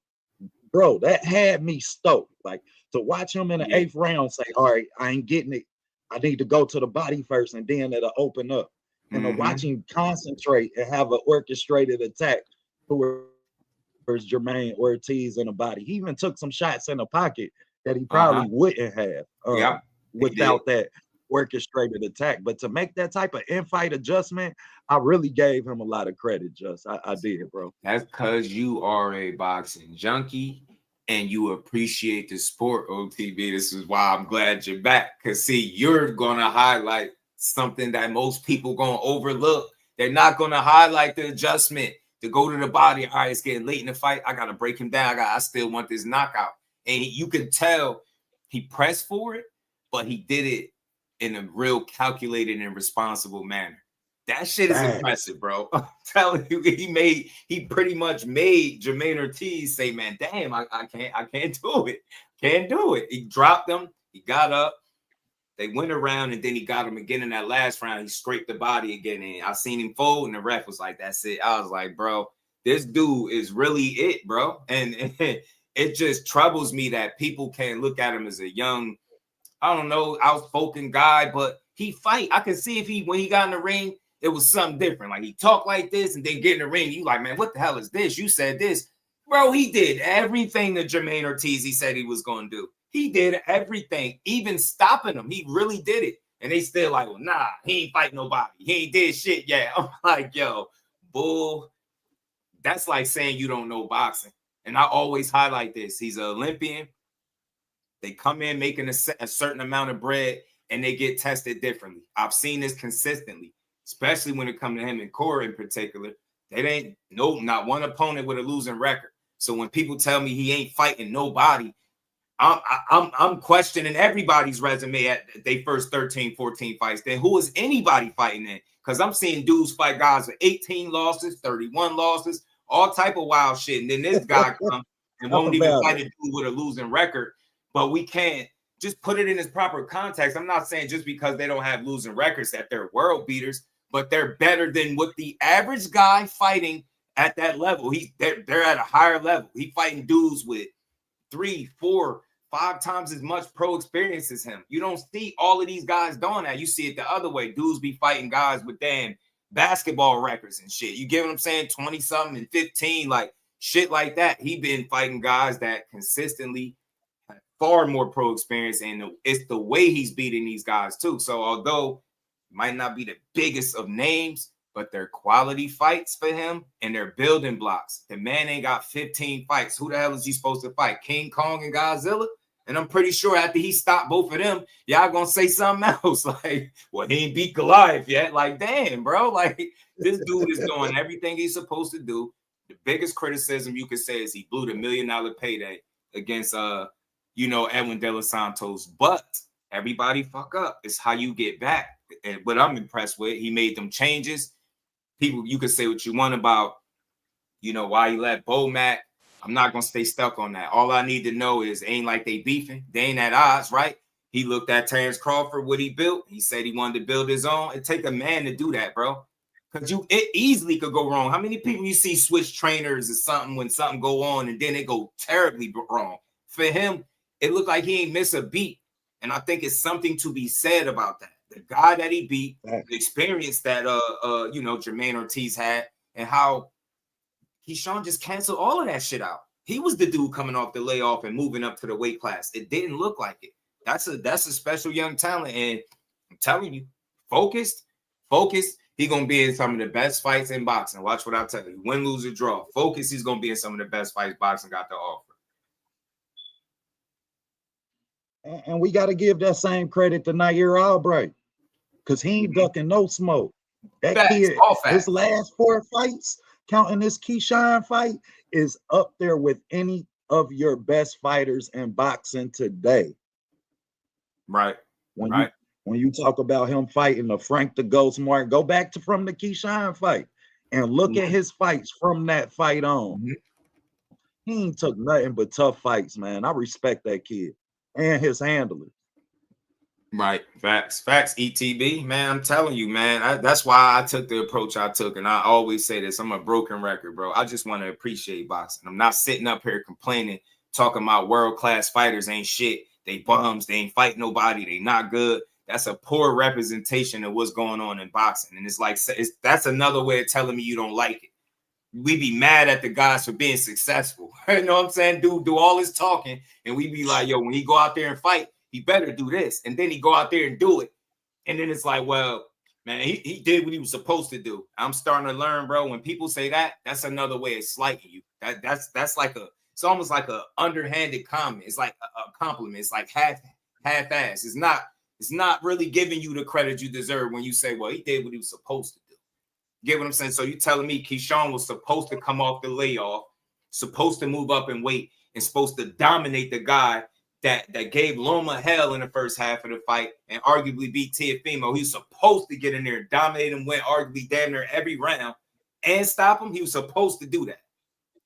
bro, that had me stoked. Like, to watch him in the 8th round say, all right, I ain't getting it. I need to go to the body first, and then it'll open up. And to watch him concentrate and have an orchestrated attack towards Jermaine Ortiz in the body. He even took some shots in the pocket that he probably wouldn't have without that orchestrated attack. But to make that type of in-fight adjustment, I really gave him a lot of credit, Just. I did, bro. That's because you are a boxing junkie and you appreciate the sport, OTB. This is why I'm glad you're back. Because, see, you're going to highlight something that most people going to overlook. They're not going to highlight the adjustment to go to the body. All right, it's getting late in the fight. I got to break him down. I still want this knockout. And you could tell he pressed for it, but he did it in a real calculated and responsible manner. That shit is impressive, bro. I'm telling you, he pretty much made Jermaine Ortiz say, man, damn, I can't do it. Can't do it. He dropped him. He got up. They went around, and then he got him again in that last round. He scraped the body again, and I seen him fold, and the ref was like, that's it. I was like, bro, this dude is really it, bro. And it just troubles me that people can't look at him as a young I don't know, outspoken guy, but he fight. I can see if when he got in the ring, it was something different. Like he talked like this and then get in the ring. You like, man, what the hell is this? You said this. Bro, he did everything that Jermaine Ortiz he said he was going to do. He did everything, even stopping him. He really did it. And they still like, well, nah, he ain't fight nobody. He ain't did shit yet. I'm like, yo, bull. That's like saying you don't know boxing. And I always highlight this. He's an Olympian. They come in making a certain amount of bread and they get tested differently. I've seen this consistently, especially when it comes to him and Corey in particular. They ain't not one opponent with a losing record. So when people tell me he ain't fighting nobody, I'm questioning everybody's resume at their first 13, 14 fights. Then who is anybody fighting in? Because I'm seeing dudes fight guys with 18 losses, 31 losses, all type of wild shit. And then this guy comes and won't even fight a dude with a losing record. But we can't just put it in its proper context. I'm not saying just because they don't have losing records that they're world beaters, but they're better than what the average guy fighting at that level. They're at a higher level. He fighting dudes with 3, 4, 5 times as much pro experience as him. You don't see all of these guys doing that. You see it the other way. Dudes be fighting guys with damn basketball records and shit. You get what I'm saying? 20-something and 15, like shit like that. He been fighting guys that consistently have far more pro experience, and it's the way he's beating these guys too. So although might not be the biggest of names, but they're quality fights for him and they're building blocks. The man ain't got 15 fights. Who the hell is he supposed to fight? King Kong and Godzilla? And I'm pretty sure after he stopped both of them, y'all gonna say something else. Like, well, he ain't beat Goliath yet. Like, damn, bro. Like, this dude is doing everything he's supposed to do. The biggest criticism you could say is he blew the $1 million payday against Edwin De Los Santos. But everybody fuck up. It's how you get back. And what I'm impressed with, he made them changes. People, you can say what you want about, why he let Bomac. I'm not going to stay stuck on that. All I need to know is ain't like they beefing. They ain't at odds, right? He looked at Terrence Crawford, what he built. He said he wanted to build his own. It take a man to do that, bro. Because it easily could go wrong. How many people you see switch trainers or something when something go on and then it go terribly wrong? For him, it looked like he ain't miss a beat. And I think it's something to be said about that. The guy that he beat, the experience that Jermaine Ortiz had, and how Keyshawn just canceled all of that shit out. He was the dude coming off the layoff and moving up to the weight class. It didn't look like it. That's a special young talent. And I'm telling you, focused. He's gonna be in some of the best fights in boxing. Watch what I tell you. Win, lose, or draw. Focus, he's gonna be in some of the best fights boxing got to offer. And we got to give that same credit to Nahir Albright, because he ain't ducking no smoke. That kid, his last 4 fights, counting this Keyshawn fight, is up there with any of your best fighters in boxing today. Right. When you talk about him fighting the Frank the Ghost Mark, go back from the Keyshawn fight and look at his fights from that fight on. He ain't took nothing but tough fights, man. I respect that kid and his handler. Right. Facts, ETB, man. I'm telling you, man. That's why I took the approach I took. And I always say this, I'm a broken record, bro. I just want to appreciate boxing. I'm not sitting up here complaining, talking about world-class fighters ain't shit. They bums. They ain't fight nobody. They not good. That's a poor representation of what's going on in boxing. And it's like, that's another way of telling me you don't like it. We be mad at the guys for being successful. You know what I'm saying? Do all this talking. And we be like, yo, when he go out there and fight, he better do this. And then he go out there and do it. And then it's like, well, man, he did what he was supposed to do. I'm starting to learn, bro. When people say that, that's another way of slighting you. That's like it's almost like a underhanded comment. It's like a compliment. It's like half-ass. It's not really giving you the credit you deserve when you say, well, he did what he was supposed to do. Get what I'm saying? So you're telling me Keyshawn was supposed to come off the layoff, supposed to move up in weight, and supposed to dominate the guy that gave Loma hell in the first half of the fight and arguably beat Teofimo. He was supposed to get in there and dominate him, win arguably damn near every round and stop him. He was supposed to do that.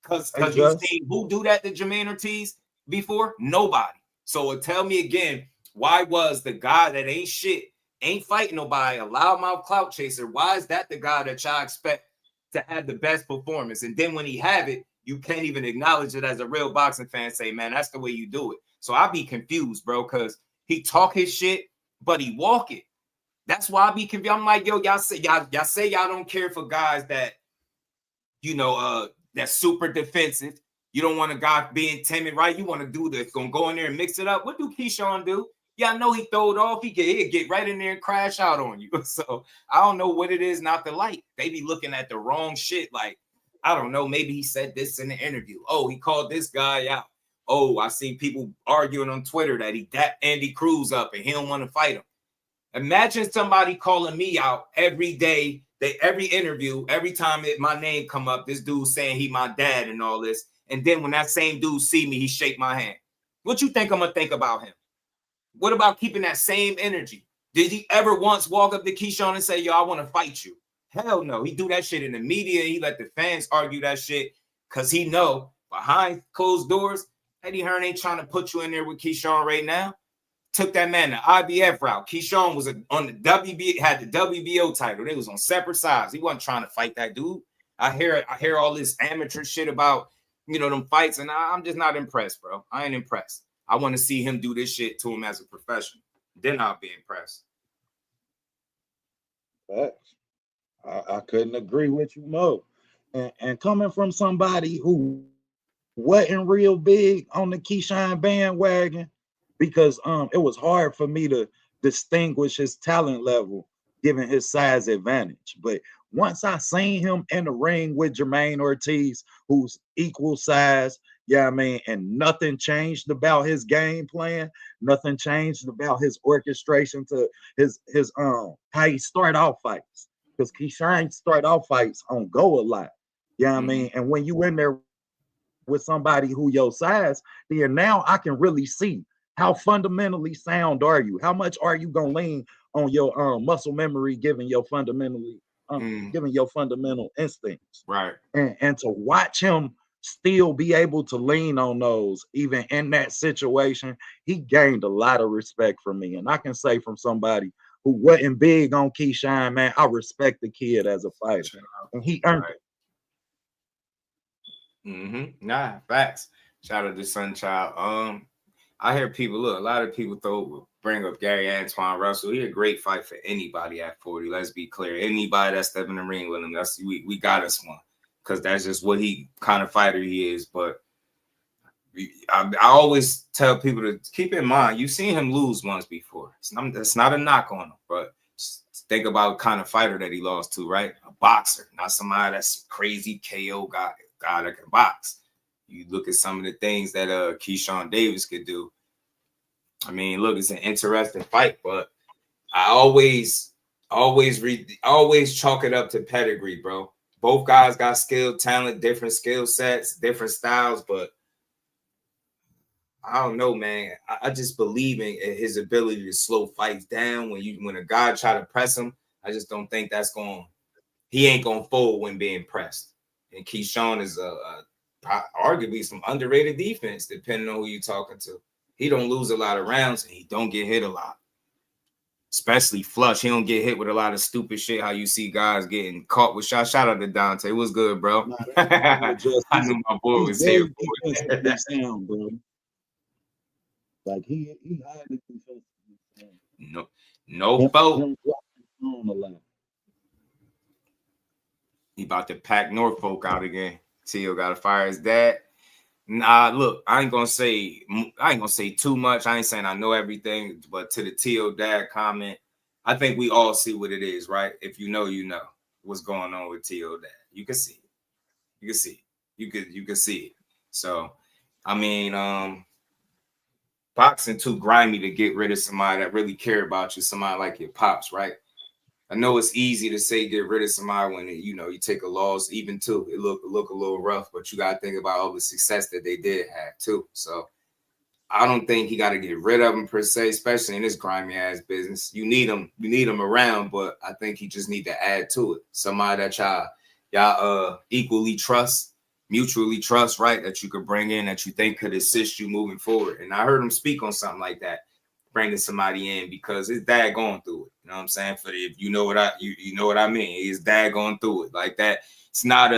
Because you've seen who do that to Jermaine Ortiz before? Nobody. So tell me again, why was the guy that ain't shit, ain't fighting nobody, a loudmouth clout chaser, why is that the guy that y'all expect to have the best performance? And then when he have it, you can't even acknowledge it as a real boxing fan, say, man, that's the way you do it. So I be confused, bro, because He talk his shit, but he walk it. That's why I be confused. I'm like, yo, y'all say y'all don't care for guys that, that's super defensive. You don't want a guy being timid, right? You want to do this, gonna go in there and mix it up. What do Keyshawn do? Yeah, I know he throw it off. He'd get right in there and crash out on you. So I don't know what it is not to like. They be looking at the wrong shit. Like, I don't know. Maybe he said this in the interview. Oh, he called this guy out. Oh, I seen people arguing on Twitter that he dapped Andy Cruz up and he don't want to fight him. Imagine somebody calling me out every day, every interview, every time my name come up, this dude saying he my dad and all this. And then when that same dude see me, he shake my hand. What you think I'm going to think about him? What about keeping that same energy? Did he ever once walk up to Keyshawn and say, yo, I want to fight you? Hell no. He do that shit in the media. He let the fans argue that shit because he know behind closed doors, Eddie Hearn ain't trying to put you in there with Keyshawn right now. Took that man the IBF route. Keyshawn was on the WB, had the WBO title. They was on separate sides. He wasn't trying to fight that dude. I hear all this amateur shit about, them fights, and I'm just not impressed, bro. I ain't impressed. I want to see him do this shit to him as a professional. Then I'll be impressed. Facts. I couldn't agree with you more. And coming from somebody who wasn't real big on the Keyshawn bandwagon, because it was hard for me to distinguish his talent level given his size advantage. But once I seen him in the ring with Jermaine Ortiz, who's equal size, and nothing changed about his game plan, nothing changed about his orchestration to his how he start off fights. Because Keyshawn start off fights on go a lot. And when you in there with somebody who your size, then now I can really see how fundamentally sound are you? How much are you gonna lean on your muscle memory, given your fundamental instincts? Right. And to watch him still be able to lean on those, even in that situation, he gained a lot of respect from me. And I can say from somebody who wasn't big on Keyshawn, man, I respect the kid as a fighter. And he earned it. Nah, facts. Shout out to Sunchild. I hear people, a lot of people bring up Gary Antoine Russell. He's a great fight for anybody at 40. Let's be clear. Anybody that's stepping in the ring with him, we got us one. Because that's just what kind of fighter he is. But I always tell people to keep in mind, you've seen him lose once before. It's not a knock on him, but think about the kind of fighter that he lost to, right? A boxer, not somebody that's crazy KO guy that can box. You look at some of the things that Keyshawn Davis could do. I mean, look, it's an interesting fight, but I always chalk it up to pedigree, bro. Both guys got skill, talent, different skill sets, different styles, but I don't know, man. I just believe in his ability to slow fights down. When a guy try to press him, I just don't think he ain't gonna fold when being pressed. And Keyshawn is arguably some underrated defense, depending on who you're talking to. He don't lose a lot of rounds and he don't get hit a lot. Especially flush. He don't get hit with a lot of stupid shit. How you see guys getting caught with shots. Shout out to Dante. What's good, bro? I knew my boy was here. Sound, bro. Like he highly defensive. No fault. He about to pack Norfolk out again. Teo got to fire his dad. Nah, look, I ain't gonna say too much. I ain't saying I know everything, but to the Teo dad comment, I think we all see what it is, right? If you know what's going on with Teo dad. You can see it. You can see it. So, I mean, boxing too grimy to get rid of somebody that really care about you, somebody like your pops, right? I know it's easy to say get rid of somebody when you take a loss, even too. It look a little rough, but you gotta think about all the success that they did have too. So I don't think he got to get rid of him per se, especially in this grimy ass business. You need him around, but I think he just need to add to it. Somebody that y'all equally trust, mutually trust, right? That you could bring in, that you think could assist you moving forward. And I heard him speak on something like that, bringing somebody in because his dad going through it. You know what I'm saying? You know what I mean. His dad going through it like that. It's not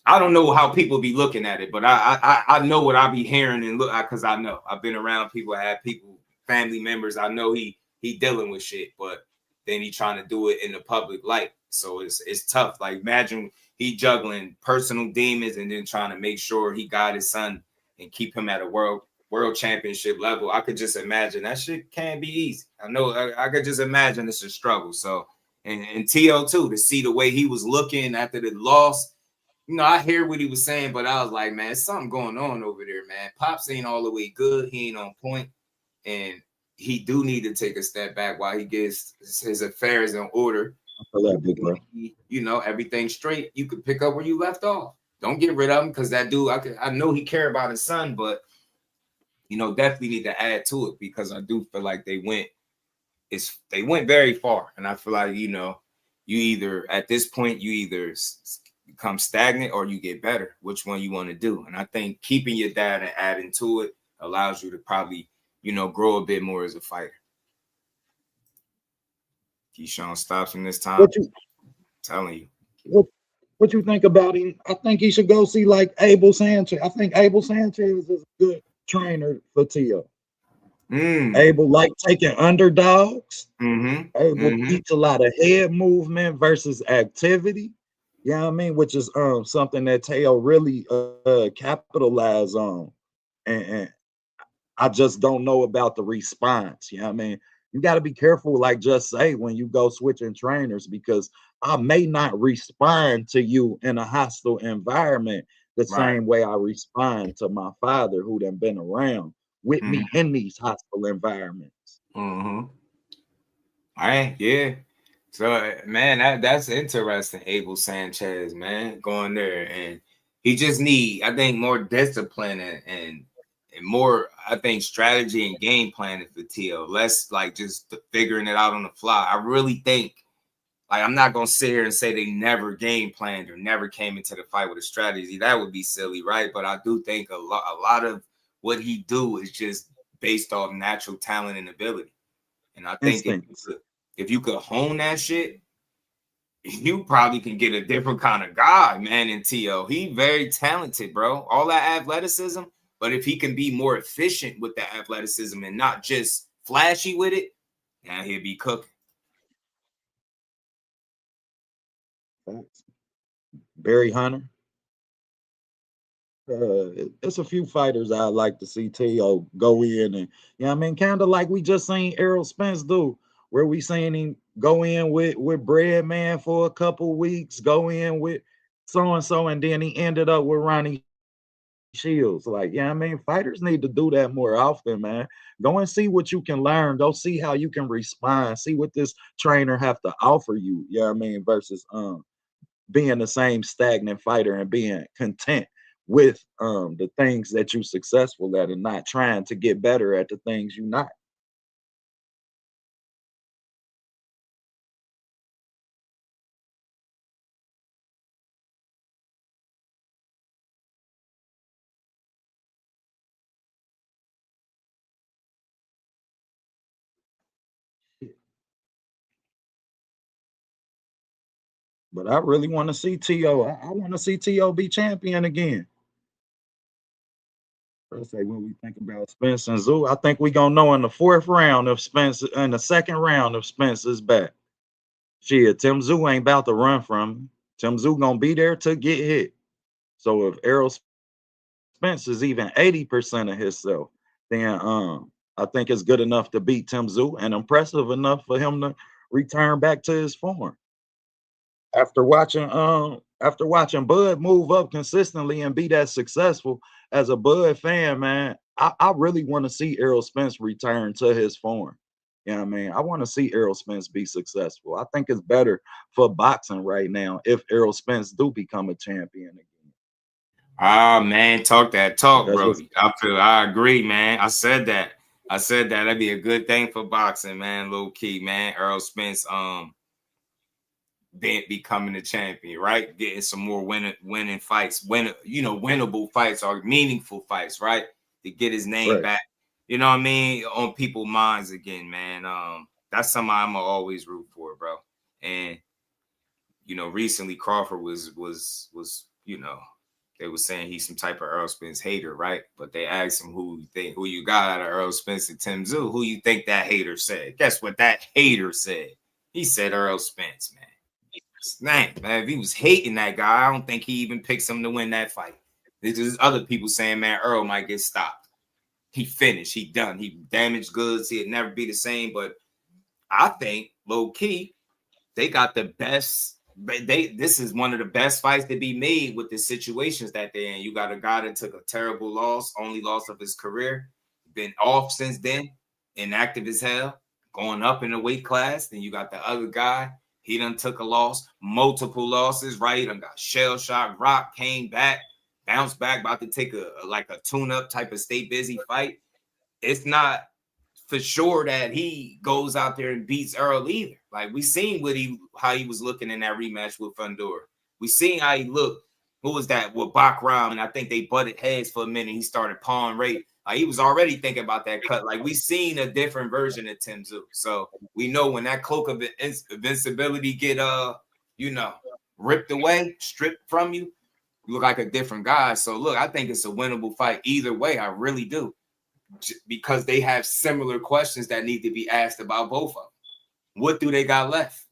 I don't know how people be looking at it, but I know what I be hearing and look because I know I've been around people, had people family members. I know he dealing with shit, but then he trying to do it in the public light. So it's tough. Like, imagine he juggling personal demons and then trying to make sure he got his son and keep him at a world championship level. I could just imagine that shit can't be easy. I know I could just imagine it's a struggle. So and T.O. too, to see the way he was looking after the loss. You know, I hear what he was saying, but I was like, man, there's something going on over there, man. Pops ain't all the way good. He ain't on point. And he do need to take a step back while he gets his affairs in order. You know, everything straight. You could pick up where you left off. Don't get rid of him, because that dude, I know he care about his son, but, you know, definitely need to add to it, because I do feel like they went very far. And I feel like, you know, you either, at this point, you either become stagnant or you get better. Which one you want to do? And I think keeping your dad and adding to it allows you to probably, you know, grow a bit more as a fighter. Keyshawn stops him this time. Telling you. What you think about him? I think he should go see like Abel Sanchez. I think Abel Sanchez is a good trainer for Teo. Abel like taking underdogs. Able teach a lot of head movement versus activity. You know what I mean? Which is something that Teo really capitalize on. And I just don't know about the response. You know what I mean? You got to be careful, like just say when you go switching trainers, because I may not respond to you in a hostile environment the same way I respond to my father, who done been around with me in these hostile environments. All right, yeah. So, man, that's interesting. Abel Sanchez, man, going there, and he just need, I think, more discipline and more, I think, strategy and game planning for Teo. Less like just figuring it out on the fly. I really think, like, I'm not gonna sit here and say they never game planned or never came into the fight with a strategy. That would be silly, right? But I do think a lot of what he do is just based off natural talent and ability. And I think if you could hone that shit, you probably can get a different kind of guy, man, in T.O. He very talented, bro. All that athleticism. But if he can be more efficient with that athleticism and not just flashy with it, now he'll be cooking. Barry Hunter. It's a few fighters I'd like to see Teo go in and, you know what I mean, kind of like we just seen Errol Spence do, where we seen him go in with Breadman for a couple weeks, go in with so-and-so, and then he ended up with Ronnie Shields. Like, yeah, I mean, fighters need to do that more often, man. Go and see what you can learn. Go see how you can respond. See what this trainer have to offer you. You know what I mean? Versus being the same stagnant fighter and being content with the things that you're successful at and not trying to get better at the things you're not. But I really want to see T.O. I want to see T.O. be champion again. Let's say when we think about Spence and Tszyu, I think we're going to know in the fourth round if Spence, in the second round, if Spence is back. Shit, Tszyu ain't about to run from him. Tszyu going to be there to get hit. So if Errol Spence is even 80% of himself, then I think it's good enough to beat Tszyu and impressive enough for him to return back to his form. After watching Bud move up consistently and be that successful, as a Bud fan, man, I really want to see Errol Spence return to his form. You know what I mean? I want to see Errol Spence be successful. I think it's better for boxing right now if Errol Spence do become a champion again. Ah, man, talk that talk, bro. I agree, man. I said that. That'd be a good thing for boxing, man. Low key, man. Errol Spence, becoming a champion, right? Getting some more winning fights, winnable fights or meaningful fights, right? To get his name back, you know what I mean, on people's minds again, man. That's something I'm gonna always root for, bro. And you know, recently Crawford was they were saying he's some type of Errol Spence hater, right? But they asked him who you got out of Errol Spence and Tszyu. Who you think that hater said? Guess what that hater said? He said Errol Spence, man. Man, if he was hating that guy, I don't think he even picks him to win that fight. There's other people saying, man, Errol might get stopped. He finished. He done. He damaged goods. He'd never be the same. But I think, low key, they got the best. This is one of the best fights to be made with the situations that they're in. You got a guy that took a terrible loss, only loss of his career, been off since then, inactive as hell, going up in the weight class. Then you got the other guy. He done took a loss, multiple losses, right? He done got shell shock, rock, came back, bounced back, about to take a tune-up type of stay busy fight. It's not for sure that he goes out there and beats Errol either. Like, we seen how he was looking in that rematch with Fundora. We seen how he looked. Who was that? With Bakram, and I think they butted heads for a minute. He started pawing rate. Like, he was already thinking about that cut. Like, we seen a different version of Tszyu. So we know when that cloak of invincibility get ripped away, stripped from you, you look like a different guy. So look, I think it's a winnable fight either way. I really do. Because they have similar questions that need to be asked about both of them. What do they got left?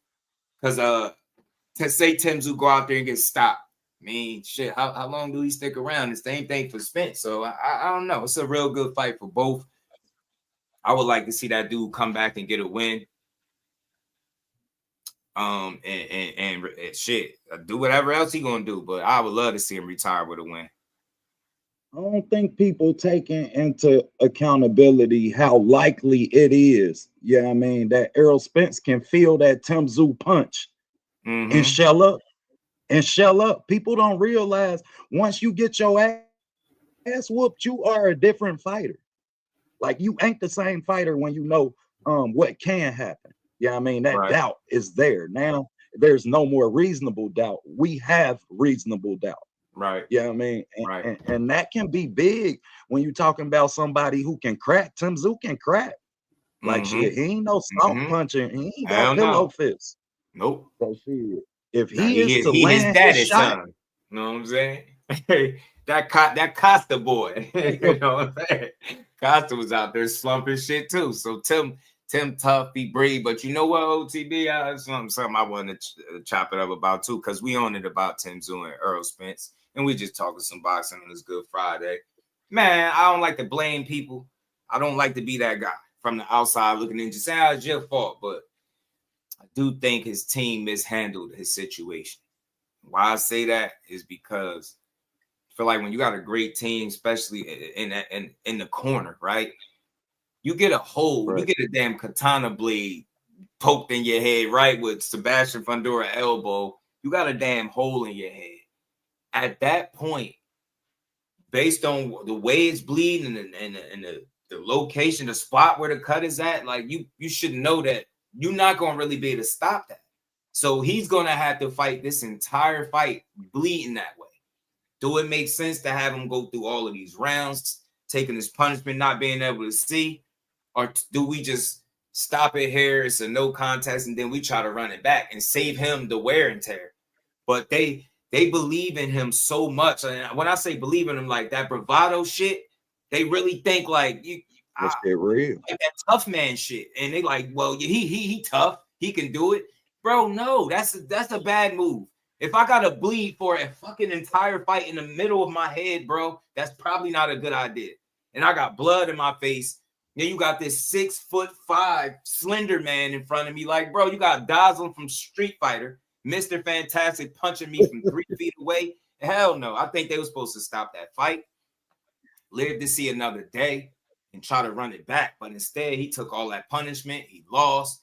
Because to say Tszyu go out there and get stopped, I mean, shit, how long do he stick around? The same thing for Spence. So I don't know. It's a real good fight for both. I would like to see that dude come back and get a win. And shit, do whatever else he gonna do. But I would love to see him retire with a win. I don't think people taking into accountability how likely it is. Yeah, I mean, that Errol Spence can feel that Tszyu punch and shell up. People don't realize once you get your ass whooped, you are a different fighter. Like, you ain't the same fighter when you know what can happen. Yeah, I mean, that doubt is there. Now there's no more reasonable doubt. We have reasonable doubt. Right. Yeah, I mean, and that can be big when you're talking about somebody who can crack. Tszyu can crack. Like, shit, he ain't no soft punching. He ain't got pillow fists. Nope. So shit, if he is to land his shot, son. You know what I'm saying? that Costa boy. You know what I'm saying? Costa was out there slumping shit too. So Tim tough, be brave. But you know what, OTB? Something I wanted to chop it up about too, because we on it about Tszyu and Errol Spence. And we just talking some boxing on this Good Friday. Man, I don't like to blame people. I don't like to be that guy from the outside looking in, just say, it's your fault. But I do think his team mishandled his situation. Why I say that is because I feel like when you got a great team, especially in the corner, right? You get a hole, you get a damn katana blade poked in your head, right? With Sebastian Fundora elbow, you got a damn hole in your head. At that point, based on the way it's bleeding and the location, the spot where the cut is at, like you should know that you're not going to really be able to stop that. So he's going to have to fight this entire fight bleeding that way. Do it make sense to have him go through all of these rounds, taking his punishment, not being able to see? Or do we just stop it here? It's a no contest, and then we try to run it back and save him the wear and tear. But they believe in him so much. And when I say believe in him, like that bravado shit, they really think like that's real. Like that tough man shit. And they like, well, he tough. He can do it. Bro, no, that's a bad move. If I gotta bleed for a fucking entire fight in the middle of my head, bro, that's probably not a good idea. And I got blood in my face. Then you got this 6'5" slender man in front of me. Like, bro, you got Dazzle from Street Fighter, Mr. Fantastic punching me from 3 feet away. Hell no. I think they were supposed to stop that fight, live to see another day, and try to run it back. But instead, he took all that punishment. He lost.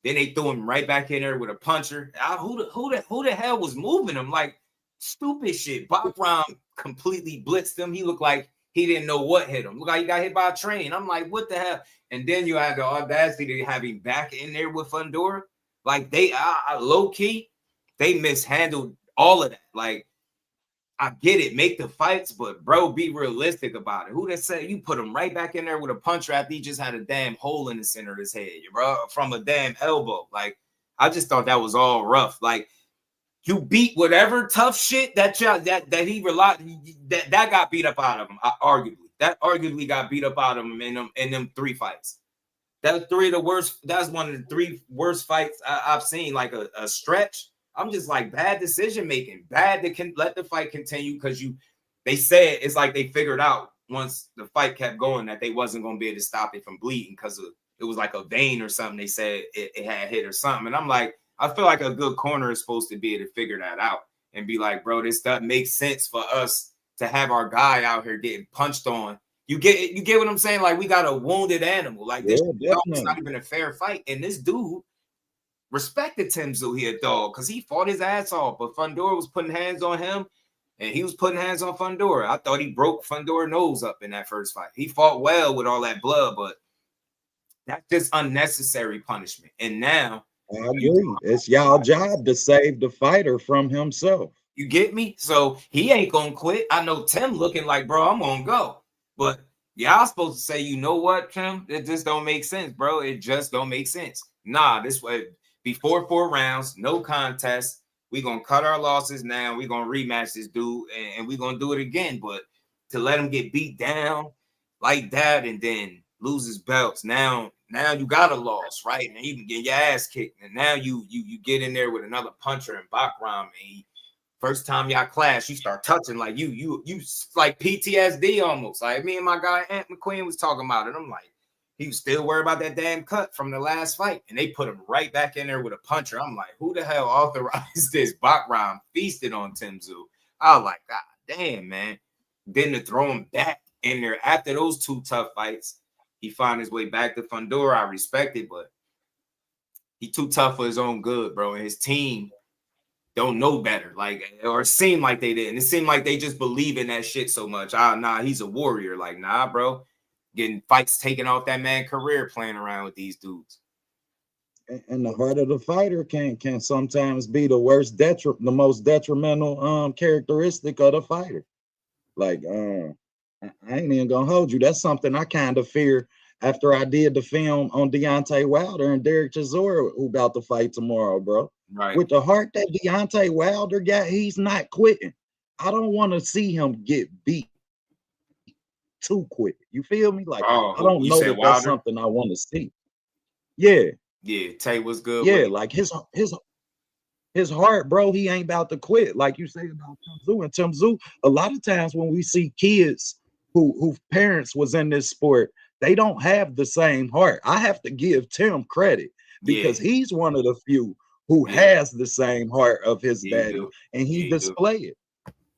Then they threw him right back in there with a puncher. Who the hell was moving him? Like, stupid shit. Bakram completely blitzed him. He looked like he didn't know what hit him. Look like he got hit by a train. I'm like, what the hell? And then you had the audacity to have him back in there with Fundora. Like, they low-key, they mishandled all of that. Like, I get it, make the fights, but bro, be realistic about it. Who that said you put him right back in there with a puncher after he just had a damn hole in the center of his head, bro, from a damn elbow? Like, I just thought that was all rough. Like, You beat whatever tough shit that he relied that got beat up out of him. Arguably got beat up out of him in them 3 fights. That's 3 of the worst. That's one of the 3 worst fights I've seen. Like a stretch. I'm just like bad decision making. Bad to let the fight continue because they said it's like they figured out once the fight kept going that they wasn't gonna be able to stop it from bleeding because it was like a vein or something. They said it had hit or something, and I'm like. I feel like a good corner is supposed to be able to figure that out and be like, bro, this stuff makes sense for us to have our guy out here getting punched on. You get what I'm saying? Like we got a wounded animal. Like this is not even a fair fight. And this dude respected Tszyu, he a dog, because he fought his ass off. But Fundora was putting hands on him, and he was putting hands on Fundora. I thought he broke Fundora's nose up in that first fight. He fought well with all that blood, but that's just unnecessary punishment. And now. I agree. It's y'all job to save the fighter from himself. You get me? So he ain't gonna quit. I know Tim looking like, bro, I'm gonna go. But y'all supposed to say, you know what, Tim? It just don't make sense, bro. It just don't make sense. Nah, this way before 4 rounds, no contest. We gonna cut our losses now. We gonna rematch this dude, and we gonna do it again. But to let him get beat down like that and then lose his belts now you got a loss, right? And you can get your ass kicked. And now you get in there with another puncher and Bakram. And first time y'all clash, you start touching like you like PTSD almost. Like me and my guy Ant McQueen was talking about it. I'm like, he was still worried about that damn cut from the last fight. And they put him right back in there with a puncher. I'm like, who the hell authorized this? Bakram feasted on Tszyu. I was like, God damn, man. Then to throw him back in there after those 2 tough fights. He found his way back to Fundora. I respect it, but he too tough for his own good, bro. And his team don't know better, like, or it seemed like they didn't. It seemed like they just believe in that shit so much. Nah, he's a warrior. Like, nah, bro. Getting fights taken off that man's career playing around with these dudes. And the heart of the fighter can sometimes be the most detrimental characteristic of the fighter. Like, I ain't even gonna hold you. That's something I kind of fear after I did the film on Deontay Wilder and Derek Chisora, who about to fight tomorrow, bro. Right. With the heart that Deontay Wilder got, he's not quitting. I don't want to see him get beat too quick. You feel me? Like, I don't know that that's something I want to see. Yeah. Yeah, Tay was good. Yeah, like his heart, bro, he ain't about to quit. Like you say about Tszyu. And Tszyu, a lot of times when we see kids who parents was in this sport, they don't have the same heart. I have to give Tim credit because he's one of the few who has the same heart of his daddy, and he display it.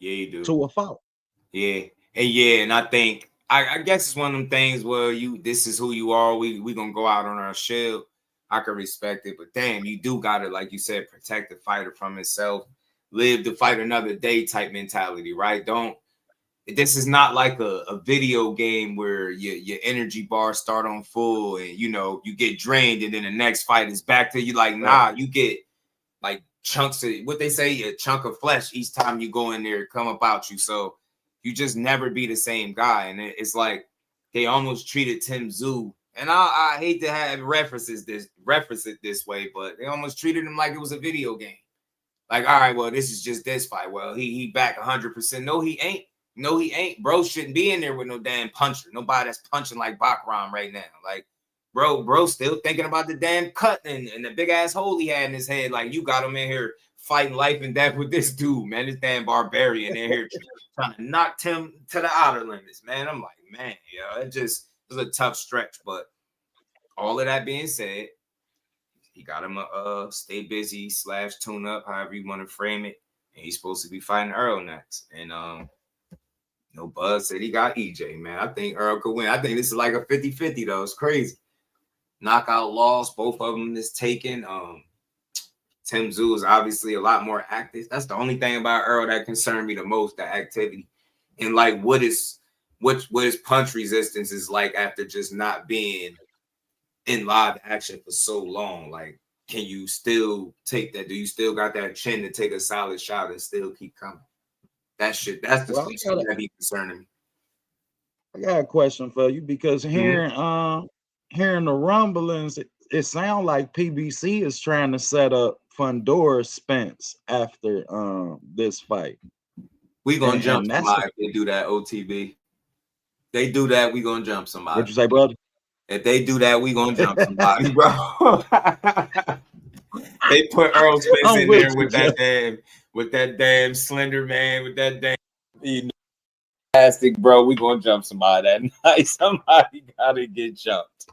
Yeah, he do. To a fault. Yeah. And I think I guess it's one of them things where this is who you are. We gonna go out on our shield. I can respect it, but damn, you do gotta, like you said, protect the fighter from himself, live to fight another day type mentality, right? This is not like a video game where your energy bars start on full and you get drained and then the next fight is back to you. Like, nah, you get like chunks of what they say, a chunk of flesh each time you go in there, come about you. So you just never be the same guy. And it's like they almost treated Tszyu, and I hate to have reference it this way, but they almost treated him like it was a video game. Like, all right, well, this is just this fight. Well, he back 100%. No, he ain't. No, he ain't. Bro shouldn't be in there with no damn puncher. Nobody that's punching like Bakram right now. Like, bro still thinking about the damn cut and the big ass hole he had in his head. Like, you got him in here fighting life and death with this dude, man. This damn barbarian in here trying to knock him to the outer limits, man. I'm like, man, it was a tough stretch. But all of that being said, he got him a stay busy / tune up, however you want to frame it. And he's supposed to be fighting Errol next. And Buzz said he got EJ, man. I think Errol could win. I think this is like a 50-50, though. It's crazy. Knockout loss, both of them is taken. Tszyu is obviously a lot more active. That's the only thing about Errol that concerned me the most, the activity. And like what his punch resistance is like after just not being in live action for so long. Like, can you still take that? Do you still got that chin to take a solid shot and still keep coming? That's the thing that be concerning me. I got a question for you because hearing the rumblings, it sounds like PBC is trying to set up Fundora Spence after this fight. We gonna jump somebody if they do that, OTB. They do that, we gonna jump somebody. What you say, brother? If they do that, we gonna jump somebody, bro. They put Errol Spence in there with that damn slender man, with that damn plastic, bro. We gonna jump somebody that night. Somebody gotta get jumped,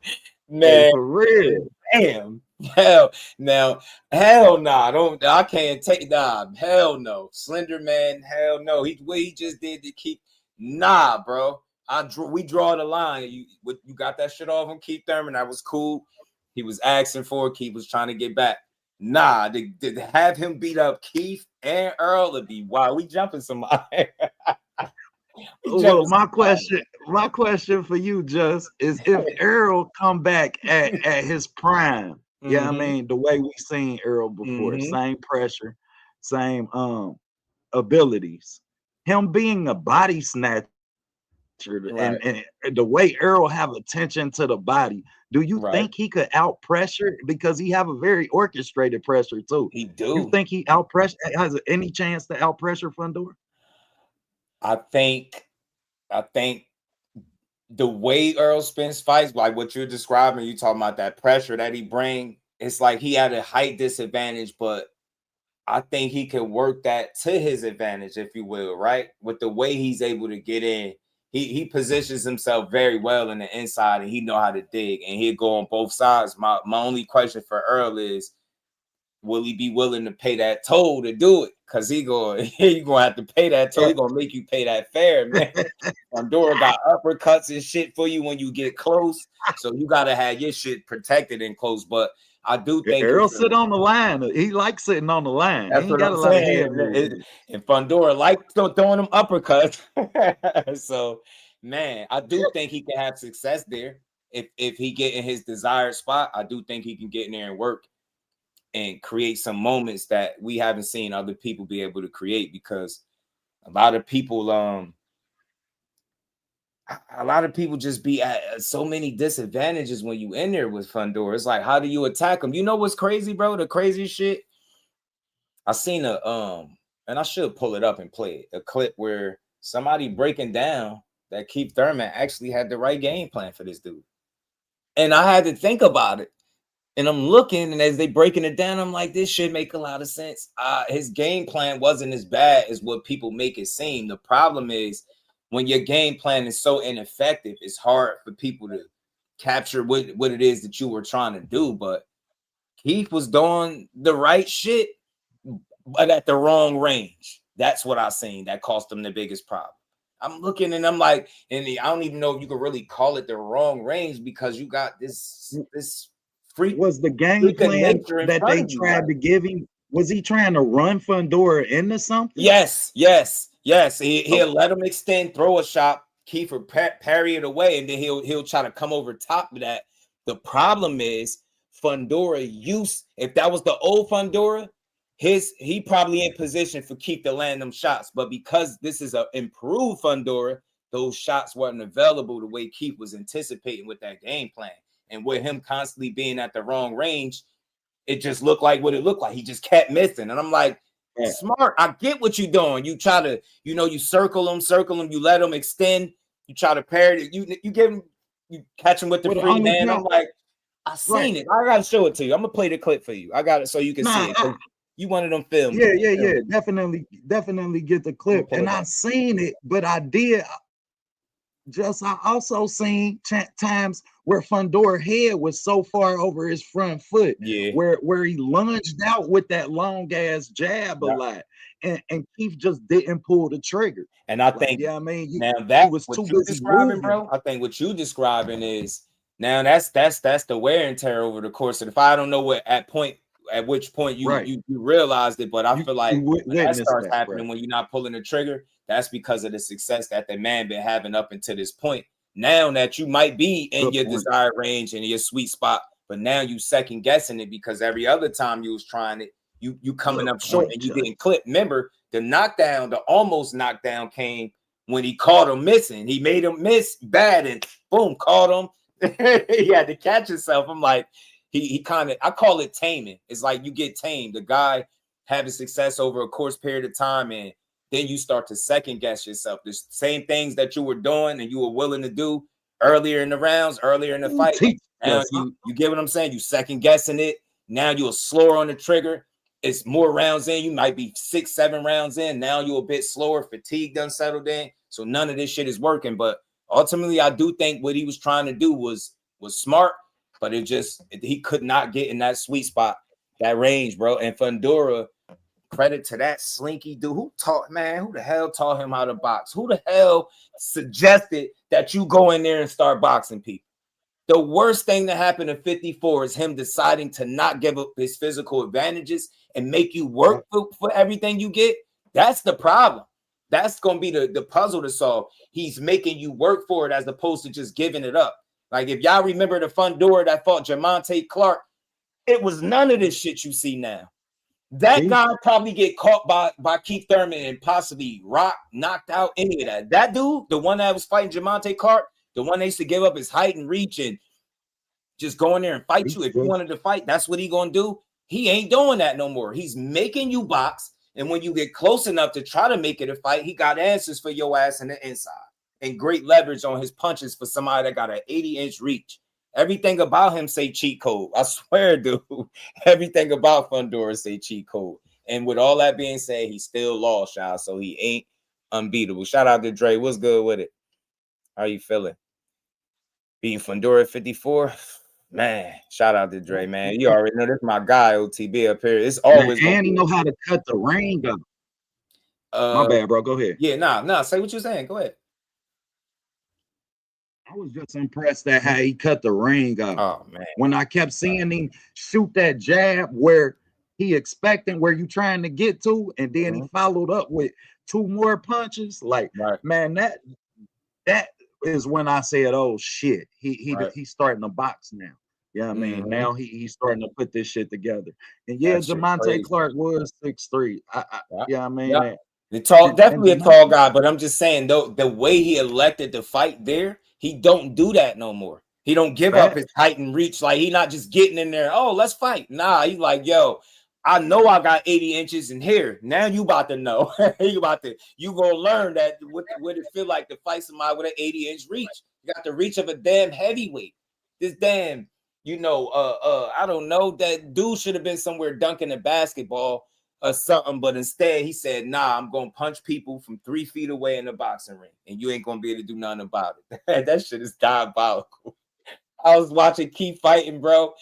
man. Hey, for real. Damn. Hell nah. I can't take hell no. Slender man, hell no. What he just did to keep bro. We draw the line. You got that shit off him, Keith Thurman. That was cool. He was asking for it. Keith was trying to get back. To have him beat up Keith and Errol would be wild. We jumping somebody. Well, my question for you, Just, is if Errol come back at his prime. Yeah, I mean, the way we seen Errol before, same pressure, same abilities. Him being a body snatcher, and the way Errol have attention to the body, do you think he could out pressure? Because he have a very orchestrated pressure too. He do. You think he has any chance to out pressure Fundora? I think the way Errol Spence fights, like what you're describing, you talking about that pressure that he bring, it's like he had a height disadvantage, but I think he can work that to his advantage, if you will, right? With the way he's able to get in, he positions himself very well in the inside, and he know how to dig, and he'll go on both sides. My only question for Errol is, will he be willing to pay that toll to do it? Because you're going to have to pay that toll. He's going to make you pay that fare, man. Fundora got uppercuts and shit for you when you get close. So you got to have your shit protected and close. But I do think Errol sit on the line. He likes sitting on the line. That's he what got I'm a lot saying. of head. And Fundora likes throwing them uppercuts. So, man, I do think he can have success there. If he get in his desired spot, I do think he can get in there and work and create some moments that we haven't seen other people be able to create, because a lot of people just be at so many disadvantages when you in there with Fundora. It's like, how do you attack him? You know what's crazy, bro? The crazy shit. I seen and I should pull it up and play it, a clip where somebody breaking down that Keith Thurman actually had the right game plan for this dude. And I had to think about it. And I'm looking, and as they breaking it down, I'm like, this should make a lot of sense. His game plan wasn't as bad as what people make it seem. The problem is when your game plan is so ineffective, it's hard for people to capture what it is that you were trying to do. But Keith was doing the right shit, but at the wrong range. That's what I seen that cost him the biggest problem. I'm looking and I'm like, and I don't even know if you could really call it the wrong range, because you got this freak. Was the game plan that they tried to give him? Was he trying to run Fundora into something? Yes. He'll let him extend, throw a shot, Keith will parry it away, and then he'll try to come over top of that. The problem is Fundora if that was the old Fundora, he probably in position for Keith to land them shots. But because this is an improved Fundora, those shots weren't available the way Keith was anticipating with that game plan. And with him constantly being at the wrong range, it just looked like what it looked like. He just kept missing. And I'm like, smart. I get what you're doing. You try to, you circle him, you let him extend, you try to parry it, you catch him with the free man. I'm like, I seen it. I gotta show it to you. I'm gonna play the clip for you. I got it so you can see it. You one of them films. Yeah. Definitely get the clip. And I seen it, but I also seen times where Fundora head was so far over his front foot, where he lunged out with that long ass jab a lot, and Keith just didn't pull the trigger. And I think, now that was too busy moving, bro. I think what you describing is now that's the wear and tear over the course of the fight. I don't know at which point you realized it, but I feel like when that starts happening, when you're not pulling the trigger, that's because of the success that the man been having up until this point. Now that you might be in your desired range and your sweet spot, but now you second guessing it because every other time you was trying it, you coming up short and you getting clipped. Remember, the almost knockdown came when he caught him missing. He made him miss bad and boom, caught him. He had to catch himself. I'm like, he kind of, I call it taming. It's like you get tamed. The guy having success over a course period of time, and then you start to second guess yourself. The same things that you were doing and you were willing to do earlier in the rounds, earlier in the fight. Now you get what I'm saying? You second guessing it. Now you're slower on the trigger. It's more rounds in. You might be 6, 7 rounds in. Now you're a bit slower. Fatigue done settled in. So none of this shit is working. But ultimately, I do think what he was trying to do was smart, but he could not get in that sweet spot, that range, bro. And Fundora, credit to that slinky dude. Who the hell taught him how to box? Who the hell suggested that you go in there and start boxing people? The worst thing that happened in 54 is him deciding to not give up his physical advantages and make you work for everything you get. That's the problem. That's going to be the puzzle to solve. He's making you work for it as opposed to just giving it up. Like, if y'all remember the Fundora that fought Jamonte Clark, it was none of this shit you see now. That guy probably get caught by Keith Thurman and possibly knocked out, any of that. That dude, the one that was fighting Jamonte Clark, the one that used to give up his height and reach and just go in there and fight you. If you wanted to fight, that's what he gonna do. He ain't doing that no more. He's making you box. And when you get close enough to try to make it a fight, he got answers for your ass in the inside and great leverage on his punches for somebody that got an 80-inch reach. Everything about him say cheat code. I swear, dude. Everything about Fundora say cheat code. And with all that being said, he still lost, y'all. So he ain't unbeatable. Shout out to Dre. What's good with it? How you feeling? Beating Fundora at 54? Man, shout out to Dre, man. You already know this is my guy, OTB up here. It's always and he know how to cut the ring up. My bad, bro. Go ahead. Yeah, nah. Say what you're saying. Go ahead. I was just impressed at how he cut the ring up. Oh, man. When I kept seeing him shoot that jab where he expecting where you trying to get to, and then he followed up with 2 more punches. Like, man, that is when I said, oh shit, he's starting to box now. Yeah, I mean, now he's starting to put this shit together. And yeah, Jamonte Clark was 6'3". Yeah, I mean, definitely a tall guy, but I'm just saying, though, the way he elected to fight there, he don't do that no more. He don't give up his height and reach. Like, he not just getting in there, oh, let's fight. Nah, he's like, yo, I know I got 80 inches in here. Now you about to know. you gonna learn that what it feel like to fight somebody with an 80-inch reach. You got the reach of a damn heavyweight. This damn, I don't know. That dude should have been somewhere dunking a basketball or something, but instead he said, nah, I'm gonna punch people from 3 feet away in the boxing ring, and you ain't gonna be able to do nothing about it. That shit is diabolical. I was watching Keith fighting, bro.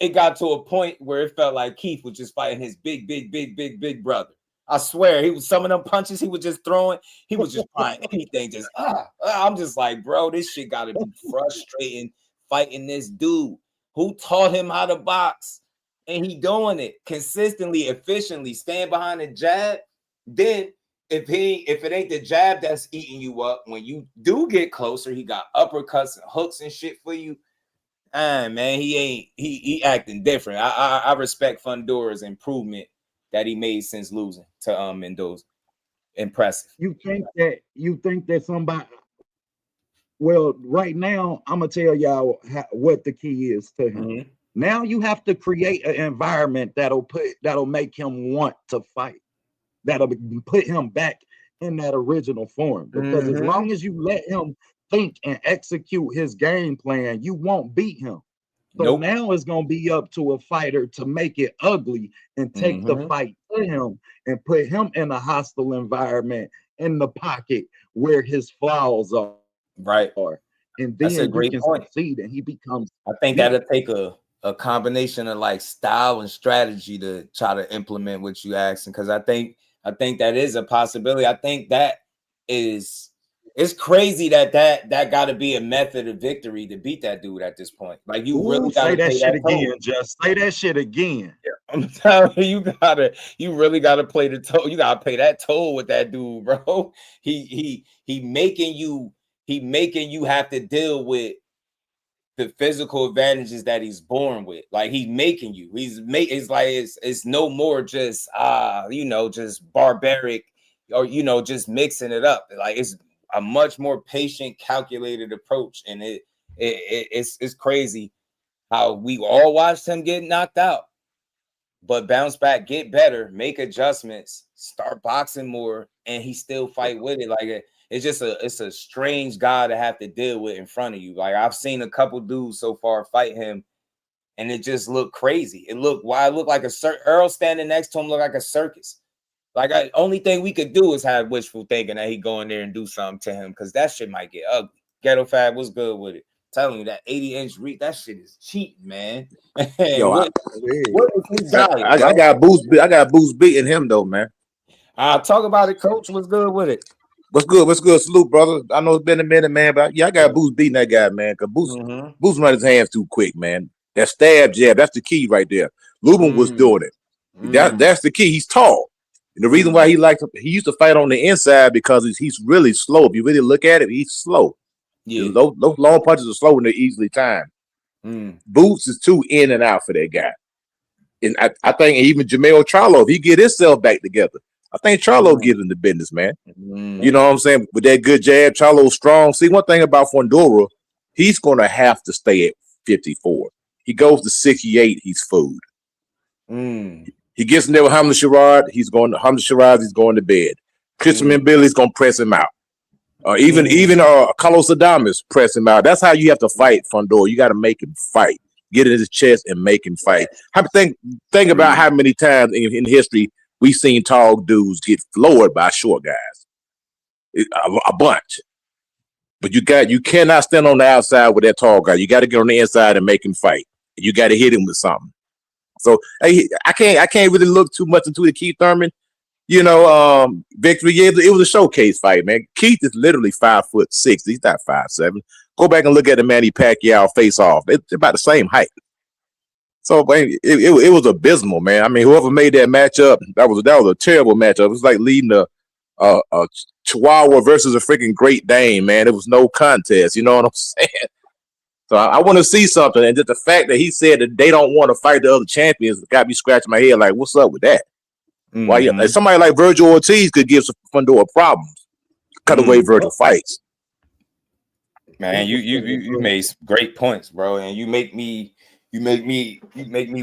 It got to a point where it felt like Keith was just fighting his big brother. I swear, some of them punches he was just throwing, he was just trying anything. I'm just like, bro, this shit gotta be frustrating fighting this dude who taught him how to box. And he doing it consistently, efficiently, stand behind the jab. Then if it ain't the jab that's eating you up, when you do get closer, he got uppercuts and hooks and shit for you. Man, he acting different. I respect Fundora's improvement that he made since losing to Mendoza. Impressive. You think that somebody? Well, right now I'm gonna tell y'all what the key is to him. Now you have to create an environment that'll make him want to fight. That'll put him back in that original form. Because as long as you let him think and execute his game plan, you won't beat him. So now it's gonna be up to a fighter to make it ugly and take the fight to him and put him in a hostile environment in the pocket where his flaws are. Right. And then you can succeed and he becomes. I think that'll take a combination of like style and strategy to try to implement what you asking, because I think that is a possibility. I think that is. It's crazy that got to be a method of victory to beat that dude at this point. Like, you really got to say that shit again. Just say that shit again. Yeah, I'm telling you, you really got to play the toll. You got to pay that toll with that dude, bro. He making you have to deal with the physical advantages that he's born with. Like, he's making you. It's no more just just barbaric or just mixing it up. Like, it's a much more patient, calculated approach, and it's crazy how we all watched him get knocked out, but bounce back, get better, make adjustments, start boxing more, and he still fight with it. Like it's a strange guy to have to deal with in front of you. Like I've seen a couple dudes so far fight him, and it just looked crazy. It looked like a Errol standing next to him looked like a circus. Like only thing we could do is have wishful thinking that he go in there and do something to him, because that shit might get ugly. Ghetto Fab was good with it. Telling you that 80-inch reach, that shit is cheating, man. Yo, what is his diet, I got Boost beating him though, man. Talk about it, coach. What's good with it? What's good? Salute, brother. I know it's been a minute, man, but yeah, I got Boost beating that guy, man. Cause Boost run his hands too quick, man. That stab jab, that's the key right there. Lubin was doing it. That's the key. He's tall. And the reason why he used to fight on the inside because he's really slow. If you really look at it, he's slow. Yeah, those long punches are slow and they're easily timed. Boots is too in and out for that guy. And I think even Jamel Charlo, if he get himself back together, I think Charlo gives him the business, man. You know what I'm saying? With that good jab, Charlo's strong. See, one thing about Fundora, he's going to have to stay at 54. He goes to 68, he's food. He gets in there with Hamza Sherrod, he's going to bed. Christian Billy's going to press him out. Even Carlos Adames press him out. That's how you have to fight Fundora. You got to make him fight. Get in his chest and make him fight. Think about how many times in history we've seen tall dudes get floored by short guys. A bunch. But you cannot stand on the outside with that tall guy. You got to get on the inside and make him fight. You got to hit him with something. So I can't really look too much into the Keith Thurman, victory. Yeah, it was a showcase fight, man. Keith is literally 5'6". He's not 5'7". Go back and look at the Manny Pacquiao face off. It's about the same height. So man, it was abysmal, man. I mean, whoever made that matchup, that was a terrible matchup. It was like leading a Chihuahua versus a freaking Great Dane, man. It was no contest. You know what I'm saying? So I want to see something, and just the fact that he said that they don't want to fight the other champions got me scratching my head like, what's up with that? Why somebody like Virgil Ortiz could give Fundora problems, cut away Virgil fights. Man, you made great points, bro, and you make me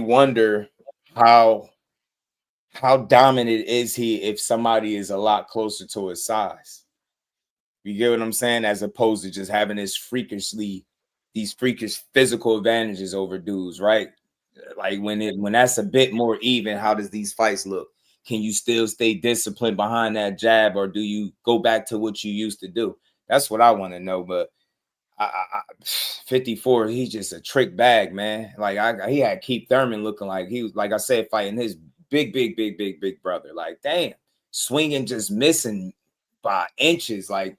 wonder how dominant is he if somebody is a lot closer to his size. You get what I'm saying? As opposed to just having these freakish physical advantages over dudes, right? Like when that's a bit more even, how does these fights look? Can you still stay disciplined behind that jab, or do you go back to what you used to do? That's what I want to know. But 54, he's just a trick bag, man. Like he had Keith Thurman looking like he was, like I said, fighting his big brother. Like, damn, swinging, just missing by inches. Like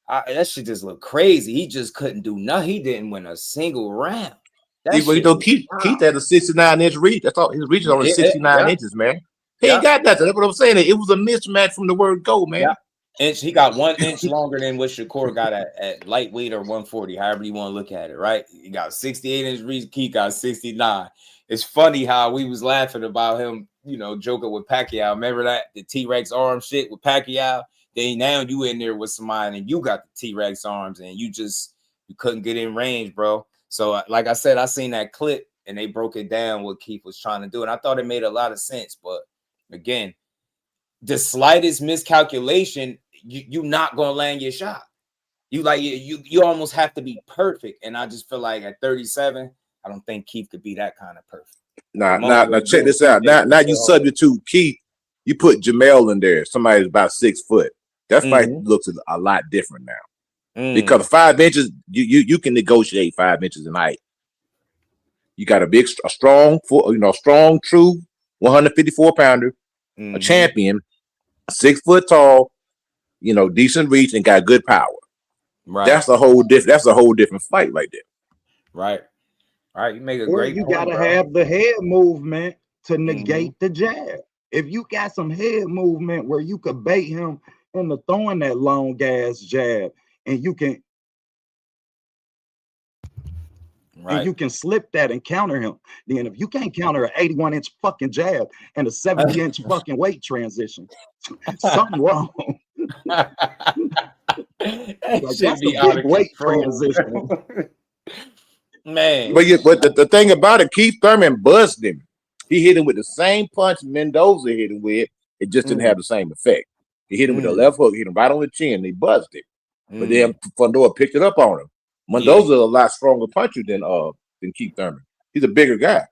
that shit just looked crazy. He just couldn't do nothing. He didn't win a single round. Keith had a 69-inch reach. That's all. His reach is only 69 inches, man. He ain't got nothing. That's what I'm saying. It was a mismatch from the word go, man. He got 1 inch longer than what Shakur got at lightweight or 140, however you want to look at it, right? He got 68-inch reach. Keith got 69. It's funny how we was laughing about him, joking with Pacquiao. Remember that? The T-Rex arm shit with Pacquiao? Then now you in there with somebody and you got the T-Rex arms and you couldn't get in range, bro. So like I said, I seen that clip and they broke it down what Keith was trying to do. And I thought it made a lot of sense. But again, the slightest miscalculation, you're not gonna land your shot. You almost have to be perfect. And I just feel like at 37, I don't think Keith could be that kind of perfect. Now check this out. Now you substitute Keith, you put Jamel in there, somebody's about 6 foot. That fight looks a lot different now. Because 5 inches, you can negotiate 5 inches in height. You got a strong, true 154 pounder, a champion, 6 foot tall, decent reach and got good power. Right. That's a whole different fight right there. Right. All right. You make a or great you point. Gotta have the head movement to negate the jab. If you got some head movement where you could bait him into throwing that long ass jab, and you can and you can slip that and counter him. Then if you can't counter an 81-inch fucking jab and a 70-inch fucking weight transition, something wrong. That that's a big weight transition. Man. But the thing about it, Keith Thurman buzzed him. He hit him with the same punch Mendoza hit him with. It just didn't have the same effect. He hit him with the left hook, hit him right on the chin, and he buzzed him. But then Fundora picked it up on him. Mendoza a lot stronger puncher than Keith Thurman. He's a bigger guy.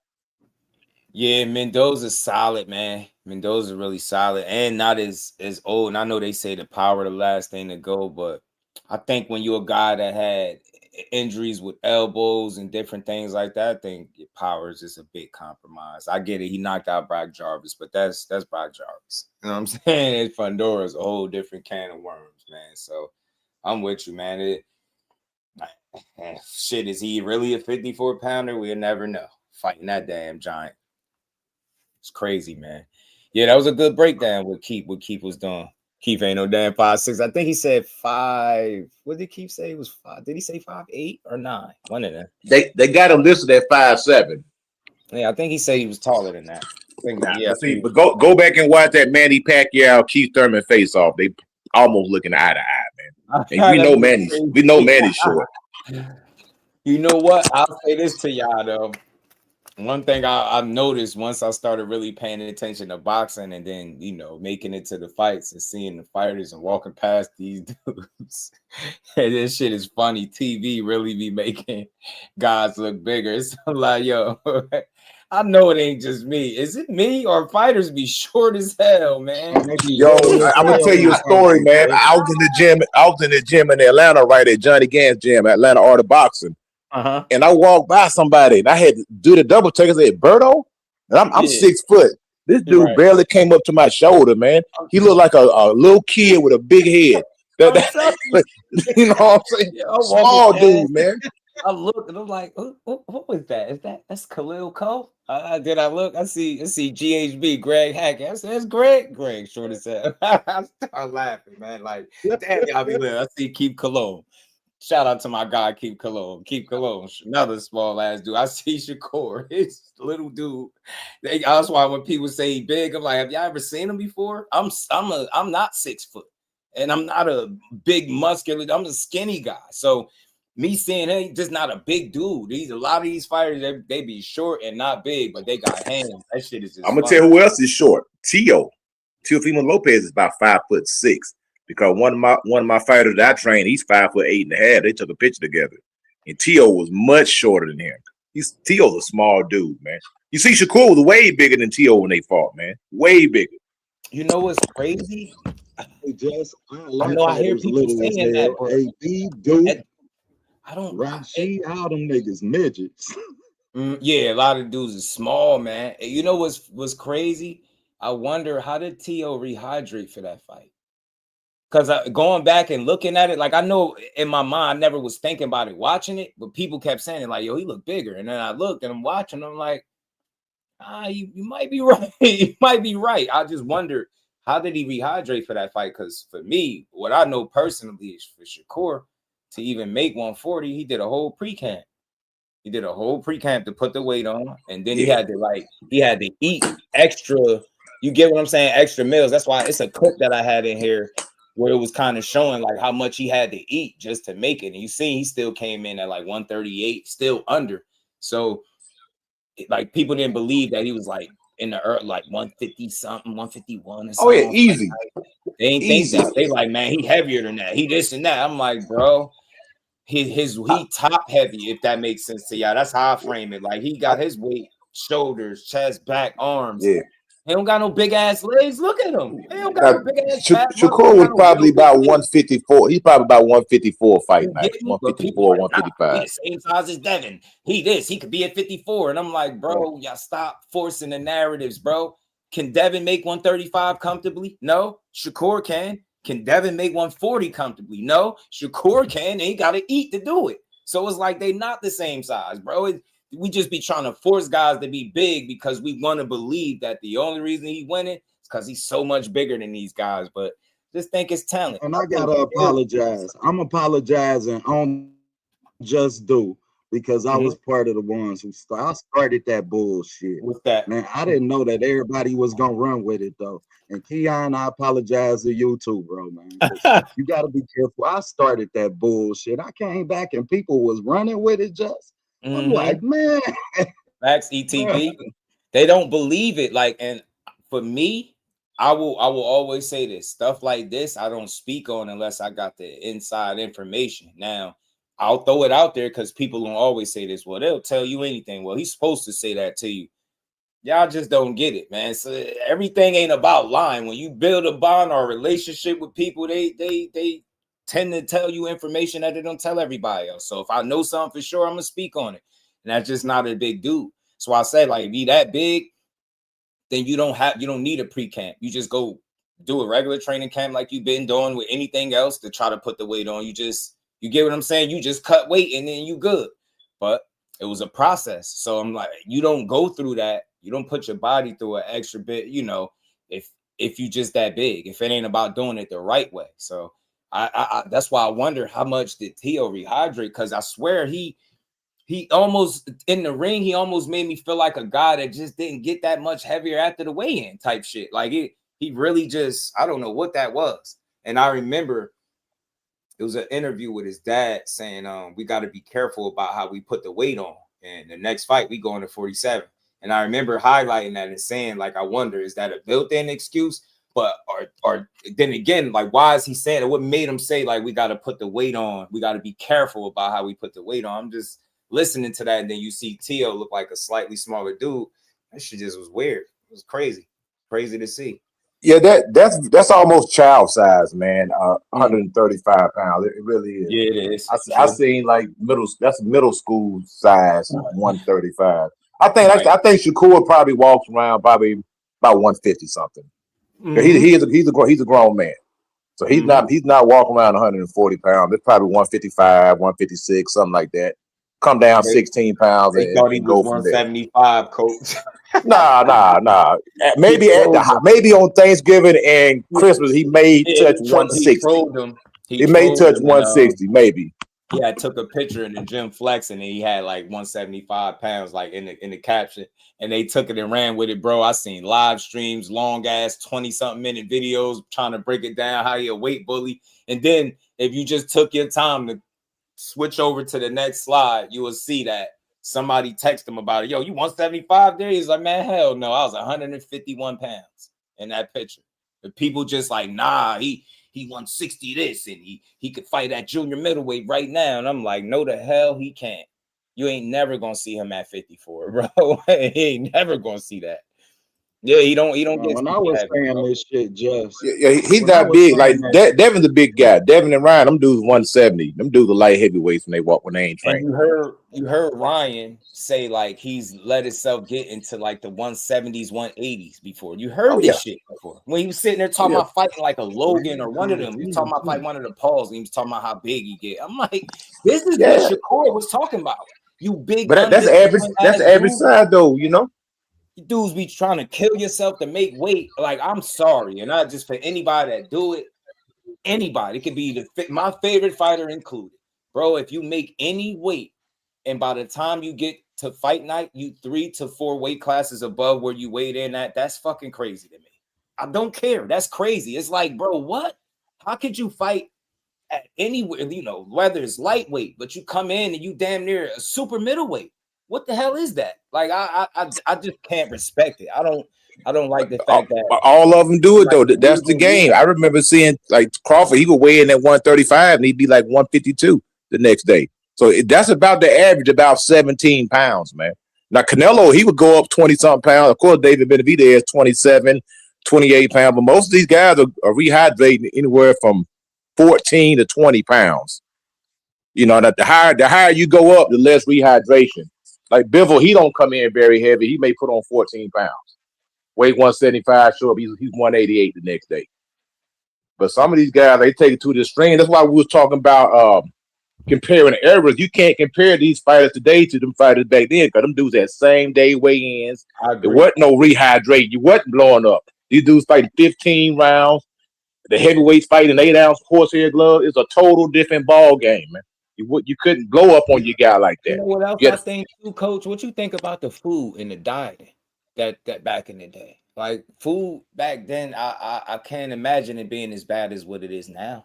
Yeah, Mendoza's solid, man. Mendoza's really solid and not as old. And I know they say the power the last thing to go, but I think when you're a guy that had injuries with elbows and different things like that, I think your power is just a big compromise. I get it. He knocked out Brock Jarvis, but that's Brock Jarvis. You know what I'm saying? Fundora's a whole different can of worms, man. So I'm with you, man. Shit, is he really a 54-pounder? We'll never know. Fighting that damn giant. It's crazy, man. Yeah, that was a good breakdown with Keith. What Keith was doing. Keith ain't no damn 5'6". I think he said 5. What did Keith say? It was 5. Did he say 5'8" or 9? One of them. They got him listed at 5'7". Yeah, I think he said he was taller than that. But go back and watch that Manny Pacquiao Keith Thurman face off. They almost looking eye to eye, man. And we know Manny's short. You know what? I'll say this to y'all though. One thing I've noticed once I started really paying attention to boxing and then, making it to the fights and seeing the fighters and walking past these dudes. And this shit is funny. TV really be making guys look bigger. It's like, yo, I know it ain't just me. Is it me or fighters be short as hell, man? Yo, I'm gonna tell you a story, man. I was in the gym in Atlanta, right at Johnny Gann's gym, Atlanta Art of Boxing. And I walked by somebody and I had to do the double take. I said, Berto? And I'm 6 foot. This dude barely came up to my shoulder, man. He looked like a little kid with a big head. You know what I'm saying? Small dude, man. I looked and I'm like, what was that? That's Khalil Cole? Did I look? I see GHB, Greg Hackett. I said, that's Greg. Greg, short as hell. I start laughing, man. Like, damn, y'all be lit. I see Keith Cologne. Shout out to my guy, Keith Cologne. Keith Cologne, another small ass dude. I see Shakur, his little dude. That's why when people say he big, I'm like, have y'all ever seen him before? I'm not 6 foot, and I'm not a big muscular. I'm a skinny guy. So me seeing him, just not a big dude. A lot of these fighters, they be short and not big, but they got hands. That shit is just. I'm gonna tell you who else is short. Teofimo Lopez is about 5'6". Because one of my fighters that I trained, he's 5'8.5". They took a picture together, and Teo was much shorter than him. Teo's a small dude, man. You see, Shakur was way bigger than Teo when they fought, man. Way bigger. You know what's crazy? I know I hear people saying that. Dude, I don't. Rashi, all them niggas midgets. Yeah, a lot of dudes are small, man. You know what's crazy? I wonder how did Teo rehydrate for that fight? Because going back and looking at it, like I know in my mind, I never was thinking about it watching it, but people kept saying it like, yo, he looked bigger. And then I looked and I'm watching, I'm like, you might be right. You might be right. I just wonder, how did he rehydrate for that fight? Because for me, what I know personally is for Shakur to even make 140, he did a whole pre-camp. He did a whole pre-camp to put the weight on. And then he had to eat extra. You get what I'm saying? Extra meals. That's why it's a clip that I had in here where it was kind of showing like how much he had to eat just to make it. And you see, he still came in at like 138, still under. So like people didn't believe that he was like in the earth, like 150 something, 151 or something. Oh yeah, easy. They ain't think that. They like, man, he heavier than that. He this and that. I'm like, bro, he top heavy, if that makes sense to y'all. That's how I frame it. Like he got his weight, shoulders, chest, back, arms. Yeah. He don't got no big ass legs. Look at him. He don't got no big ass back. Shakur was probably about 154. He's probably about 154 fight night. 154, 155. He's the same size as Devin. He could be at 54. And I'm like, bro, y'all stop forcing the narratives, bro. Can Devin make 135 comfortably? No. Shakur can. Can Devin make 140 comfortably? No. Shakur can. And he got to eat to do it. So it's like they not the same size, bro. We just be trying to force guys to be big because we want to believe that the only reason he winning is because he's so much bigger than these guys. But just think it's talent. And I gotta apologize. I'm apologizing on Just Do because I was part of the ones who started that bullshit. What's that? Man, I didn't know that everybody was gonna run with it though. And Keon, I apologize to you too, bro, man. You gotta be careful. I started that bullshit. I came back and people was running with it just. I'm like, man. Max ETB. They don't believe it. Like, and for me, I will always say this. Stuff like this, I don't speak on unless I got the inside information. Now, I'll throw it out there because people don't always say this. Well, they'll tell you anything. Well, he's supposed to say that to you. Y'all just don't get it, man. So everything ain't about lying. When you build a bond or a relationship with people, they tend to tell you information that they don't tell everybody else. So if I know something for sure, I'm gonna speak on it. And that's just not a big dude. So I say, like, be that big, then you don't need a pre-camp. You just go do a regular training camp like you've been doing with anything else to try to put the weight on. You get what I'm saying? You just cut weight and then you good. But it was a process. So I'm like, you don't go through that. You don't put your body through an extra bit, if you just that big, if it ain't about doing it the right way. So I that's why I wonder how much did Teo rehydrate, because I swear he almost in the ring, he almost made me feel like a guy that just didn't get that much heavier after the weigh-in type shit. Like he really just, I don't know what that was. And I remember it was an interview with his dad saying, we got to be careful about how we put the weight on. And the next fight, we go into 47. And I remember highlighting that and saying, like, I wonder, is that a built-in excuse? But or then again, like, why is he saying it? What made him say, like, we got to put the weight on? We got to be careful about how we put the weight on. I'm just listening to that, and then you see Teo look like a slightly smaller dude. That shit just was weird. It was crazy to see. Yeah, that's almost child size, man. 135 pounds. It really is. Yeah, it is. I seen like middle school size, 135. I think Shakur probably walks around probably about 150 something. Mm-hmm. He's a grown man, so he's not walking around 140 pounds. It's probably 155, 156, something like that. Come down 16 pounds and go from there. 175, coach. Nah. Maybe on Thanksgiving and Christmas he may touch 160. He may touch 160, maybe. Yeah, I took a picture in the gym flexing, and he had like 175 pounds, like in the caption, and they took it and ran with it, bro. I seen live streams, long ass 20-something minute videos trying to break it down how he a weight bully. And then if you just took your time to switch over to the next slide, you will see that somebody text him about it. Yo, you 175 there? He's like, man, hell no. I was 151 pounds in that picture. The people just like, nah, he 160 this, and he could fight at junior middleweight right now. And I'm like, no, the hell he can't. You ain't never gonna see him at 54, bro. He ain't never gonna see that. Yeah, he don't get. When I was saying this shit, just he's not big. Like Devin's a big guy. Devin and Ryan, them dudes 170. Them dudes are light heavyweights when they ain't trained. And you heard Ryan say like he's let himself get into like the 170s, 180s before. You heard this shit before when he was sitting there talking about fighting like a Logan or one of them. He was talking about fighting one of the Pauls, and he was talking about how big he get. I'm like, this is what Shakur was talking about. You big, but that's average. That's the average size though, you know. Dudes be trying to kill yourself to make weight. Like, I'm sorry, and not just for anybody that do it. Anybody, it could be my favorite fighter included, bro. If you make any weight, and by the time you get to fight night, you 3 to 4 weight classes above where you weighed in at, that's fucking crazy to me. I don't care. That's crazy. It's like, bro, what? How could you fight at anywhere? You know, whether it's lightweight, but you come in and you damn near a super middleweight. What the hell is that? Like, I just can't respect it. I don't like the fact that all of them do it though. That's the game. I remember seeing like Crawford. He would weigh in at 135 and he'd be like 152 the next day. So that's about the average, about 17 pounds, man. Now Canelo, he would go up 20-something pounds. Of course, David Benavidez is 27, 28 pounds. But most of these guys are rehydrating anywhere from 14 to 20 pounds. You know, that the higher you go up, the less rehydration. Like Bivol, he don't come in very heavy. He may put on 14 pounds. Weight 175, show up, he's 188 the next day. But some of these guys, they take it to the extreme. That's why we was talking about comparing errors. You can't compare these fighters today to them fighters back then, because them dudes had same day weigh-ins. There wasn't no rehydrating. You wasn't blowing up. These dudes fighting 15 rounds. The heavyweights fighting 8-ounce horsehair glove. It's a total different ball game, man. You couldn't blow up on your guy like that. You know what else I think too, Coach? What you think about the food and the dieting that back in the day? Like, food back then, I can't imagine it being as bad as what it is now.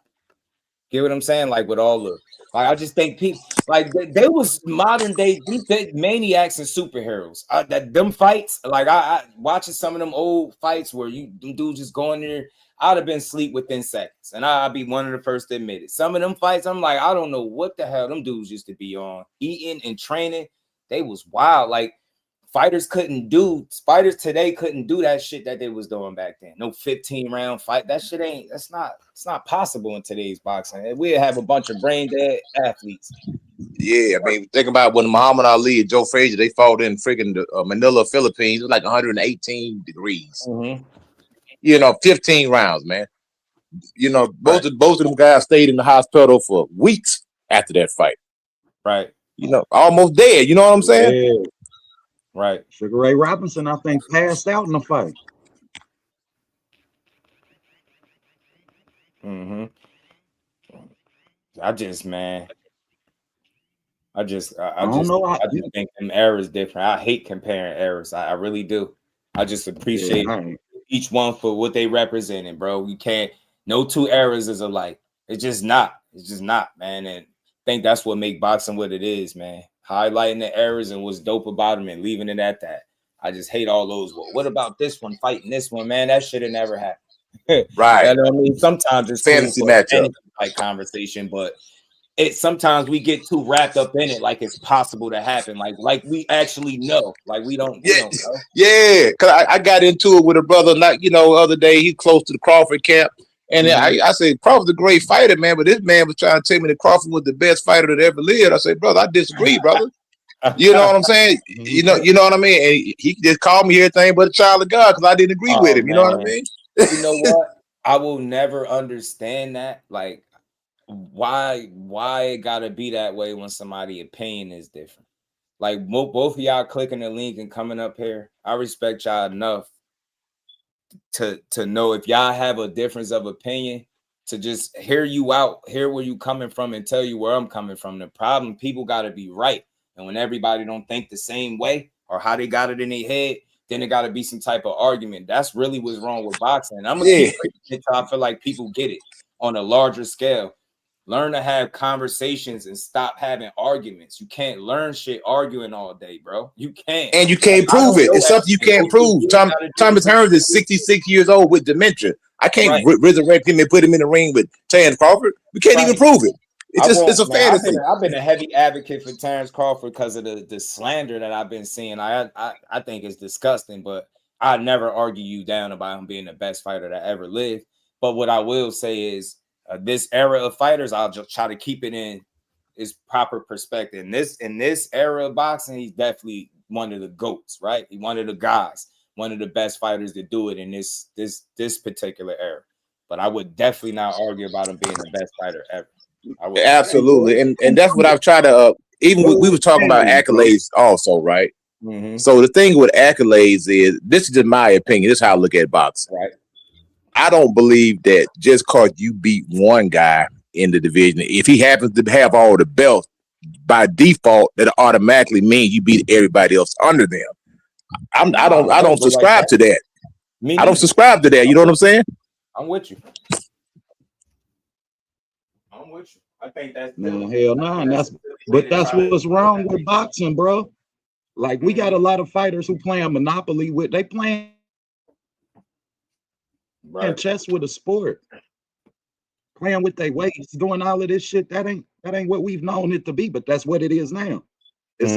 Get what I'm saying? Like, with all the, like, I just think people, Like they was modern day they maniacs and superheroes. That them fights, like I watching some of them old fights where them dudes just go in there. I'd have been asleep within seconds, and I'd be one of the first to admit it. Some of them fights, I'm like, I don't know what the hell them dudes used to be on, eating and training. They was wild. Like fighters today couldn't do that shit that they was doing back then. No 15-round fight. That shit it's not possible in today's boxing. We'd have a bunch of brain dead athletes. Yeah, I mean, think about when Muhammad Ali and Joe Frazier, they fought in freaking Manila, Philippines. It was like 118 degrees. Mm-hmm. 15 rounds, man. Both of them guys stayed in the hospital for weeks after that fight. Right. Almost dead. You know what I'm saying? Yeah. Right. Sugar Ray Robinson, I think, passed out in the fight. Mm-hmm. I just think them eras different. I hate comparing eras. I really do. I just appreciate each one for what they represented, bro. We can't. No two eras is alike. It's just not, man. And I think that's what make boxing what it is, man. Highlighting the eras and what's dope about them and leaving it at that. I just hate all those. Well, what about this one fighting this one, man? That should have never happened. Right. You know what I mean? Sometimes it's fantasy matchup like conversation, but sometimes we get too wrapped up in it, like it's possible to happen, like we actually know, like we don't know. Yeah, because I got into it with a brother, the other day. He's close to the Crawford camp, and I said Crawford's a great fighter, man, but this man was trying to tell me that Crawford was the best fighter that ever lived. I said, brother, I disagree, brother. You know what I'm saying? You know what I mean? And he just called me everything but a child of God because I didn't agree with him. You know what I mean? You know what? I will never understand that. Like, why it gotta be that way when somebody's opinion is different? Like both of y'all clicking the link and coming up here, I respect y'all enough to know if y'all have a difference of opinion to just hear you out, hear where you coming from, and tell you where I'm coming from. The problem, people gotta be right, and when everybody don't think the same way or how they got it in their head, then it got to be some type of argument. That's really what's wrong with boxing. And I'm gonna keep it until I feel like people get it on a larger scale. Learn to have conversations and stop having arguments. You can't learn shit arguing all day, bro. You can't. And you can't prove it. It's something you can't prove. Thomas Hearns is 66 years old with dementia. I can't resurrect him and put him in the ring with Terrence Crawford. We can't even prove it. It's a fantasy. I've been a heavy advocate for Terrence Crawford because of the slander that I've been seeing. I think it's disgusting, but I never argue you down about him being the best fighter that ever lived. But what I will say is, this era of fighters, I'll just try to keep it in its proper perspective. In this era of boxing, he's definitely one of the GOATs, right? He's one of the guys, one of the best fighters to do it in this particular era. But I would definitely not argue about him being the best fighter ever. Absolutely, and that's what I've tried to. Even we were talking about accolades also, right? Mm-hmm. So the thing with accolades is, this is just my opinion. This is how I look at boxing. Right. I don't believe that just because you beat one guy in the division, if he happens to have all the belts, by default, that automatically means you beat everybody else under them. I don't subscribe to that. I don't subscribe to that. You know what I'm saying? I'm with you. I think that's hell no. That's what's wrong with boxing, bro. Like, we got a lot of fighters who playing Monopoly they playing chess with a sport, playing with their weights, doing all of this shit. That ain't what we've known it to be, but that's what it is now. It's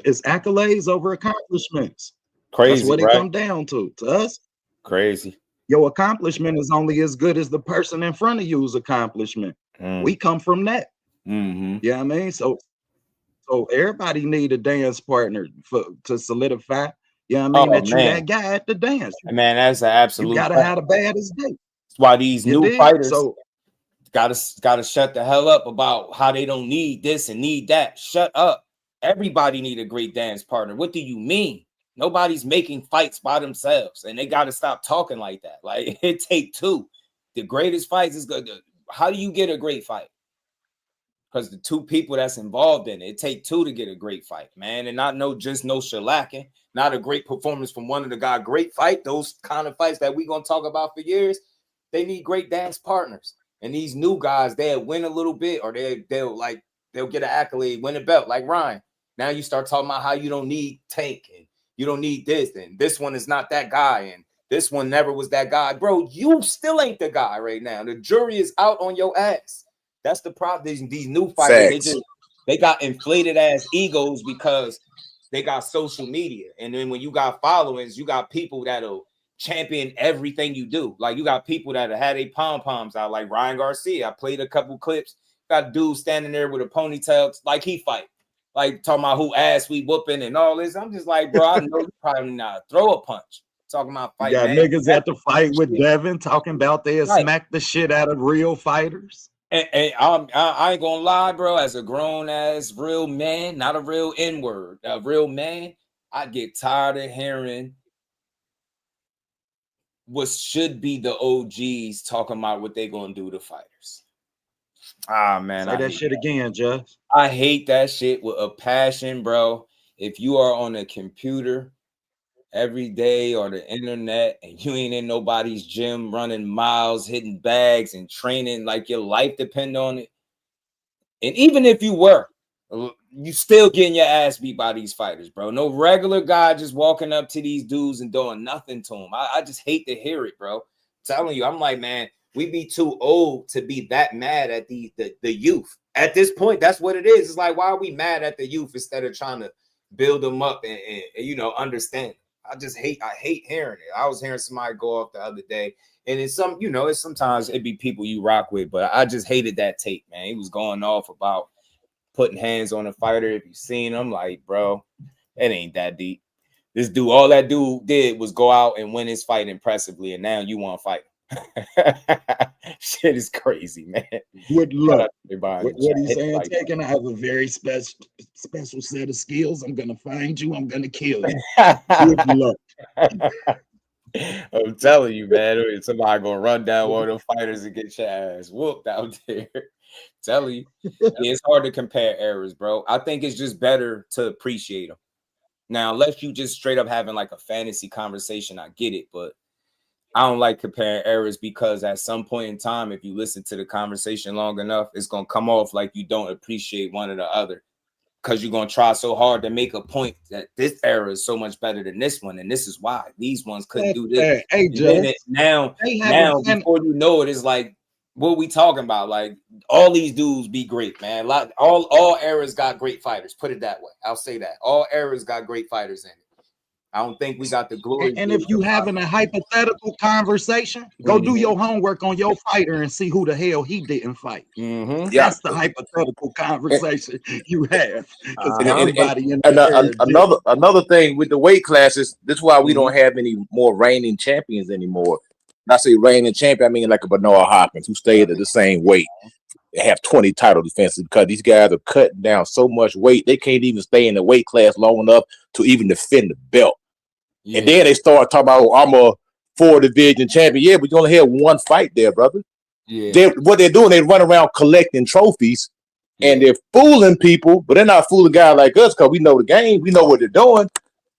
it's accolades over accomplishments. Crazy. That's what it come down to us. Crazy. Your accomplishment is only as good as the person in front of you's accomplishment. We come from that. Mm-hmm. Yeah, I mean, so everybody need a dance partner to solidify. Yeah, I mean, you that guy at the dance. Man, that's an absolute. You gotta have the baddest day. That's why these new fighters gotta shut the hell up about how they don't need this and need that. Shut up. Everybody need a great dance partner. What do you mean? Nobody's making fights by themselves, and they gotta stop talking like that. Like, it take two. The greatest fights is good. How do you get a great fight? Because the two people that's involved in it take two to get a great fight, man. And not no shellacking, not a great performance from one of the guys. Great fight, those kind of fights that we gonna talk about for years, they need great dance partners. And these new guys, they'll win a little bit, or they'll like They'll get an accolade, win a belt, like Ryan. Now you start talking about how you don't need Tank and you don't need this, and this one is not that guy, and this one never was that guy. Bro, you still ain't the guy right now. The jury is out on your ass. That's the problem. These new fighters, they got inflated ass egos because they got social media. And then when you got followings, you got people that'll champion everything you do. Like you got people that had their pom-poms out, like Ryan Garcia. I played a couple clips. Got a dude standing there with a ponytail like he fight. Like talking about who ass we whooping and all this. I'm just like, bro, I know you probably not throw a punch. Talking about fight. Yeah, niggas at the fight with Devin talking about they'll smack the shit out of real fighters. And I ain't gonna lie, bro. As a grown ass real man, not a real N-word, a real man, I get tired of hearing what should be the OGs talking about what they gonna do to fighters. Ah, man. Say that shit again, Judge. I hate that shit with a passion, bro. If you are on a computer every day or the internet and you ain't in nobody's gym running miles, hitting bags and training like your life depend on it, and even if you were, you still getting your ass beat by these fighters, bro. No regular guy just walking up to these dudes and doing nothing to them. I just hate to hear it, bro. I'm telling you, I'm like, man, we be too old to be that mad at the youth. At this point, that's what it is. It's like, why are we mad at the youth instead of trying to build them up and you know, understand? I hate hearing it. I was hearing somebody go off the other day, and it's some, you know, it's sometimes it be people you rock with, but I just hated that tape, man. He was going off about putting hands on a fighter. If you seen him, like, bro, it ain't that deep. This dude, all that dude did was go out and win his fight impressively, and now you want to fight. Shit is crazy, man. Good luck. What he's saying, like, taking, I have a very special set of skills. I'm gonna find you. I'm gonna kill you. Good luck. I'm telling you, man. Somebody gonna run down one of them fighters and get your ass whooped out there. Telling you, it's hard to compare eras, bro. I think it's just better to appreciate them. Now, unless you just straight up having like a fantasy conversation, I get it, but I don't like comparing eras because at some point in time, if you listen to the conversation long enough, it's going to come off like you don't appreciate one or the other because you're going to try so hard to make a point that this era is so much better than this one. And this is why these ones couldn't do this. Now, before you know it, it's like, what we talking about? Like, all these dudes be great, man. All eras got great fighters. Put it that way. I'll say that. All eras got great fighters in it. I don't think we got the glory. And if you having a hypothetical conversation, go do your homework on your fighter and see who the hell he didn't fight. That's the hypothetical conversation you have. Another thing with the weight classes, this is why we don't have any more reigning champions anymore. When I say reigning champion, I mean like a Bernard Hopkins who stayed at the same weight. They have 20 title defenses because these guys are cutting down so much weight they can't even stay in the weight class long enough to even defend the belt. Yeah. And then they start talking about, oh, I'm a 4-division champion. Yeah, but you only had one fight there, brother. Yeah. What they're doing, they run around collecting trophies, and they're fooling people, but they're not fooling guys like us because we know the game, we know what they're doing.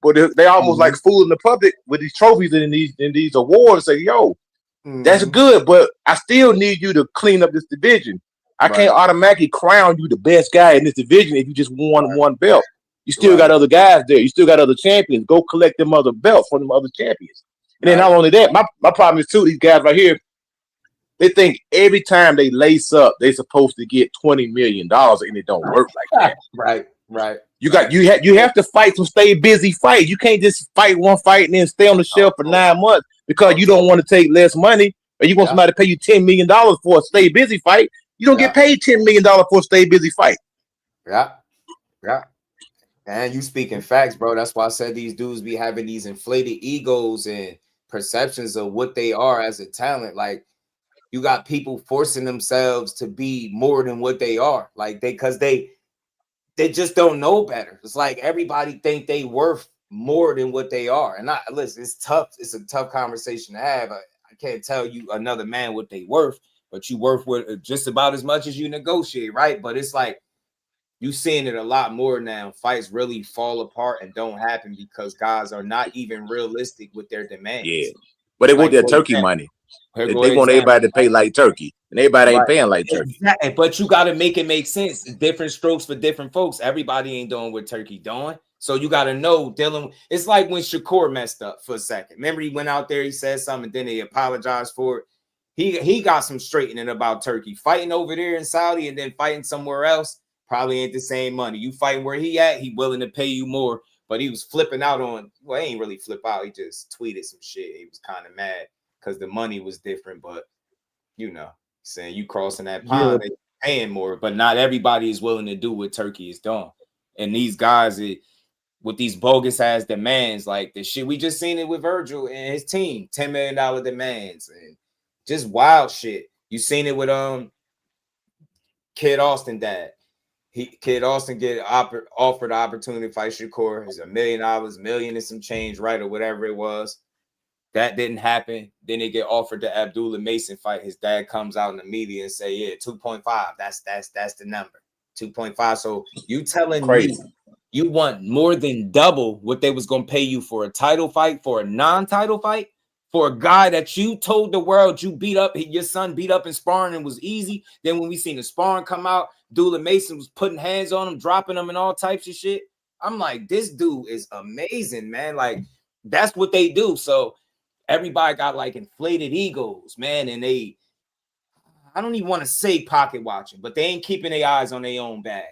But they almost like fooling the public with these trophies and these awards. Say, yo, that's good, but I still need you to clean up this division. I can't automatically crown you the best guy in this division if you just won one belt. You still got other guys there. You still got other champions. Go collect them other belts from them other champions. And then not only that, my problem is too, these guys right here, they think every time they lace up, they're supposed to get $20 million, and it don't work like that. Right. You have to fight some stay busy fight. You can't just fight one fight and then stay on the shelf for 9 months because you don't want to take less money, or you want somebody to pay you $10 million for a stay busy fight. You don't get paid $10 million for a stay busy fight. Yeah. And you speaking facts, bro. That's why I said these dudes be having these inflated egos and perceptions of what they are as a talent. Like, you got people forcing themselves to be more than what they are. Like, because they just don't know better. It's like everybody think they worth more than what they are. And listen, it's tough. It's a tough conversation to have. I can't tell you another man what they worth, but you worth with just about as much as you negotiate, right? But it's like, you seeing it a lot more now. Fights really fall apart and don't happen because guys are not even realistic with their demands. Yeah, but they want their turkey money. They want everybody to pay like turkey. and everybody ain't paying like Turkey. Exactly. But you got to make it make sense. Different strokes for different folks. Everybody ain't doing what Turkey doing. So you got to know dealing. It's like when Shakur messed up for a second. Remember, he went out there, he said something, then he apologized for it. He got some straightening about Turkey. Fighting over there in Saudi and then fighting somewhere else probably ain't the same money. You fighting where he at, he willing to pay you more. But he was flipping out on, well, he ain't really flip out. He just tweeted some shit. He was kind of mad because the money was different. But, you know, saying you crossing that pond, they paying more. But not everybody is willing to do what Turkey is doing. And these guys, with these bogus-ass demands, like the shit, we just seen it with Virgil and his team, $10 million demands and just wild shit. You seen it with Kid Austin dad. Kid Austin get offered the opportunity to fight Shakur. It's $1 million and some change, right, or whatever it was. That didn't happen. Then they get offered the Abdullah Mason fight. His dad comes out in the media and say, "Yeah, 2.5. That's the number. 2.5." So you telling me you want more than double what they was gonna pay you for a title fight, for a non-title fight, for a guy that you told the world you beat up, your son beat up in sparring and was easy. Then when we seen the sparring come out, Abdullah Mason was putting hands on him, dropping them and all types of shit. I'm like, this dude is amazing, man. Like, that's what they do. So everybody got like inflated egos, man. And I don't even want to say pocket watching, but they ain't keeping their eyes on their own bag.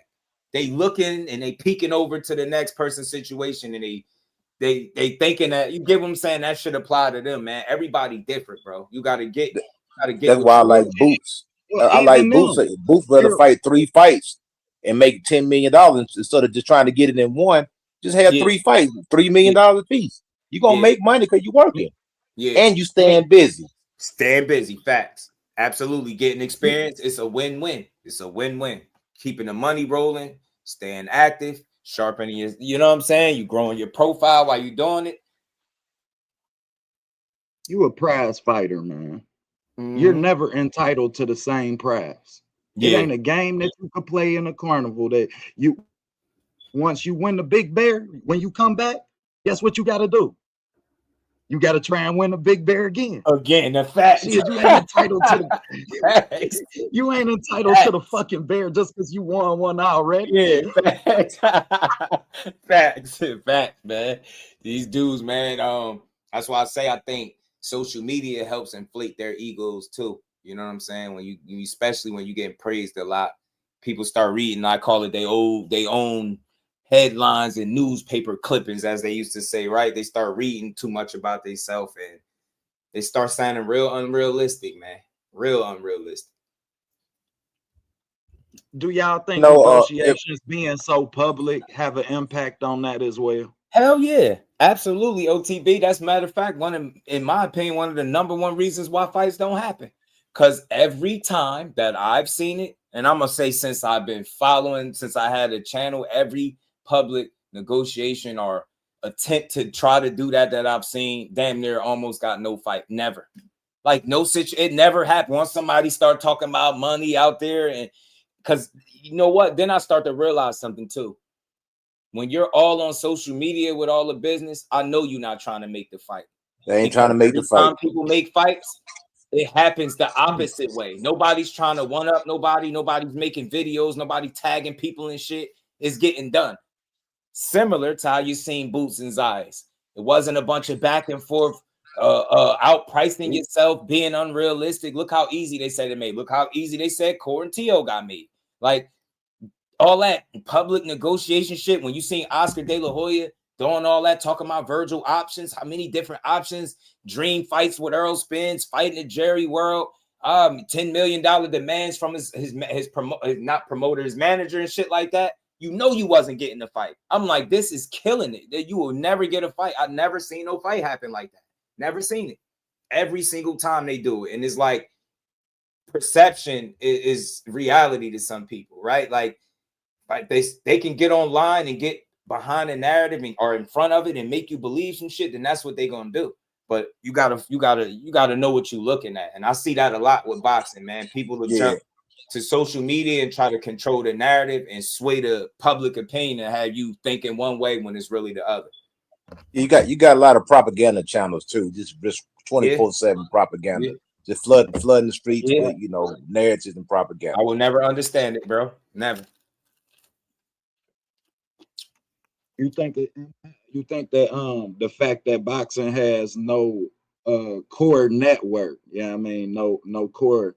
They looking and they peeking over to the next person's situation, and they thinking that, you get what I'm saying, that should apply to them, man. Everybody different, bro. You gotta get. That's why I like Boots. I like Boots. Boots rather fight 3 fights and make $10 million instead of just trying to get it in one. Just have 3 fights, $3 million a piece. You gonna make money because you working. Yeah, and you staying busy. Staying busy. Facts. Absolutely. Getting experience. It's a win-win. It's a win-win. Keeping the money rolling, staying active, sharpening your, you know what I'm saying? You growing your profile while you doing it. You a prize fighter, man. You're never entitled to the same prize. It ain't a game that you could play in a carnival that you, once you win the big bear, when you come back, guess what you got to do? You got to try and win the big bear again. Again, the fact you ain't entitled to you ain't entitled to the fucking bear just because you won one already. Yeah, facts, man. These dudes, man. That's why I say I think social media helps inflate their egos too. You know what I'm saying? When you especially when you get praised a lot, people start reading. I call it they own headlines and newspaper clippings, as they used to say, right? They start reading too much about themselves and they start sounding real unrealistic, man. Real unrealistic. Do y'all think negotiations being so public have an impact on that as well? Hell yeah, absolutely, OTB. That's matter of fact, in my opinion, one of the number one reasons why fights don't happen. Because every time that I've seen it, and I'm gonna say since I've been following, since I had a channel, every public negotiation or attempt to try to do that I've seen, damn near almost got no fight. Never. Like no it never happened. Once somebody start talking about money out there, and because you know what, then I start to realize something too. When you're all on social media with all the business, I know you're not trying to make the fight. They ain't trying to make the fight. People make fights, it happens the opposite way. Nobody's trying to one up nobody. Nobody's making videos. Nobody tagging people and shit. It's getting done. Similar to how you seen Boots and Zayas. It wasn't a bunch of back and forth, outpricing yourself, being unrealistic. Look how easy they said it made. Look how easy they said Core and Tszyu got made. Like all that public negotiation shit. When you seen Oscar De La Hoya doing all that, talking about Virgil options, how many different options, dream fights with Errol Spence, fighting at Jerry World, $10 million demands from his manager and shit like that. You know you wasn't getting the fight. I'm like, this is killing it. That you will never get a fight. I've never seen no fight happen like that. Never seen it. Every single time they do it. And it's like perception is reality to some people, right? Like they can get online and get behind the narrative or in front of it and make you believe some shit, then that's what they're gonna do. But you gotta know what you're looking at. And I see that a lot with boxing, man. People will jump to social media and try to control the narrative and sway the public opinion and have you thinking one way when it's really the other. You got a lot of propaganda channels too, just 24/7 propaganda. just flooding the streets with narratives and propaganda. I will never understand it, bro. Never. You think that the fact that boxing has no core network, I mean, no core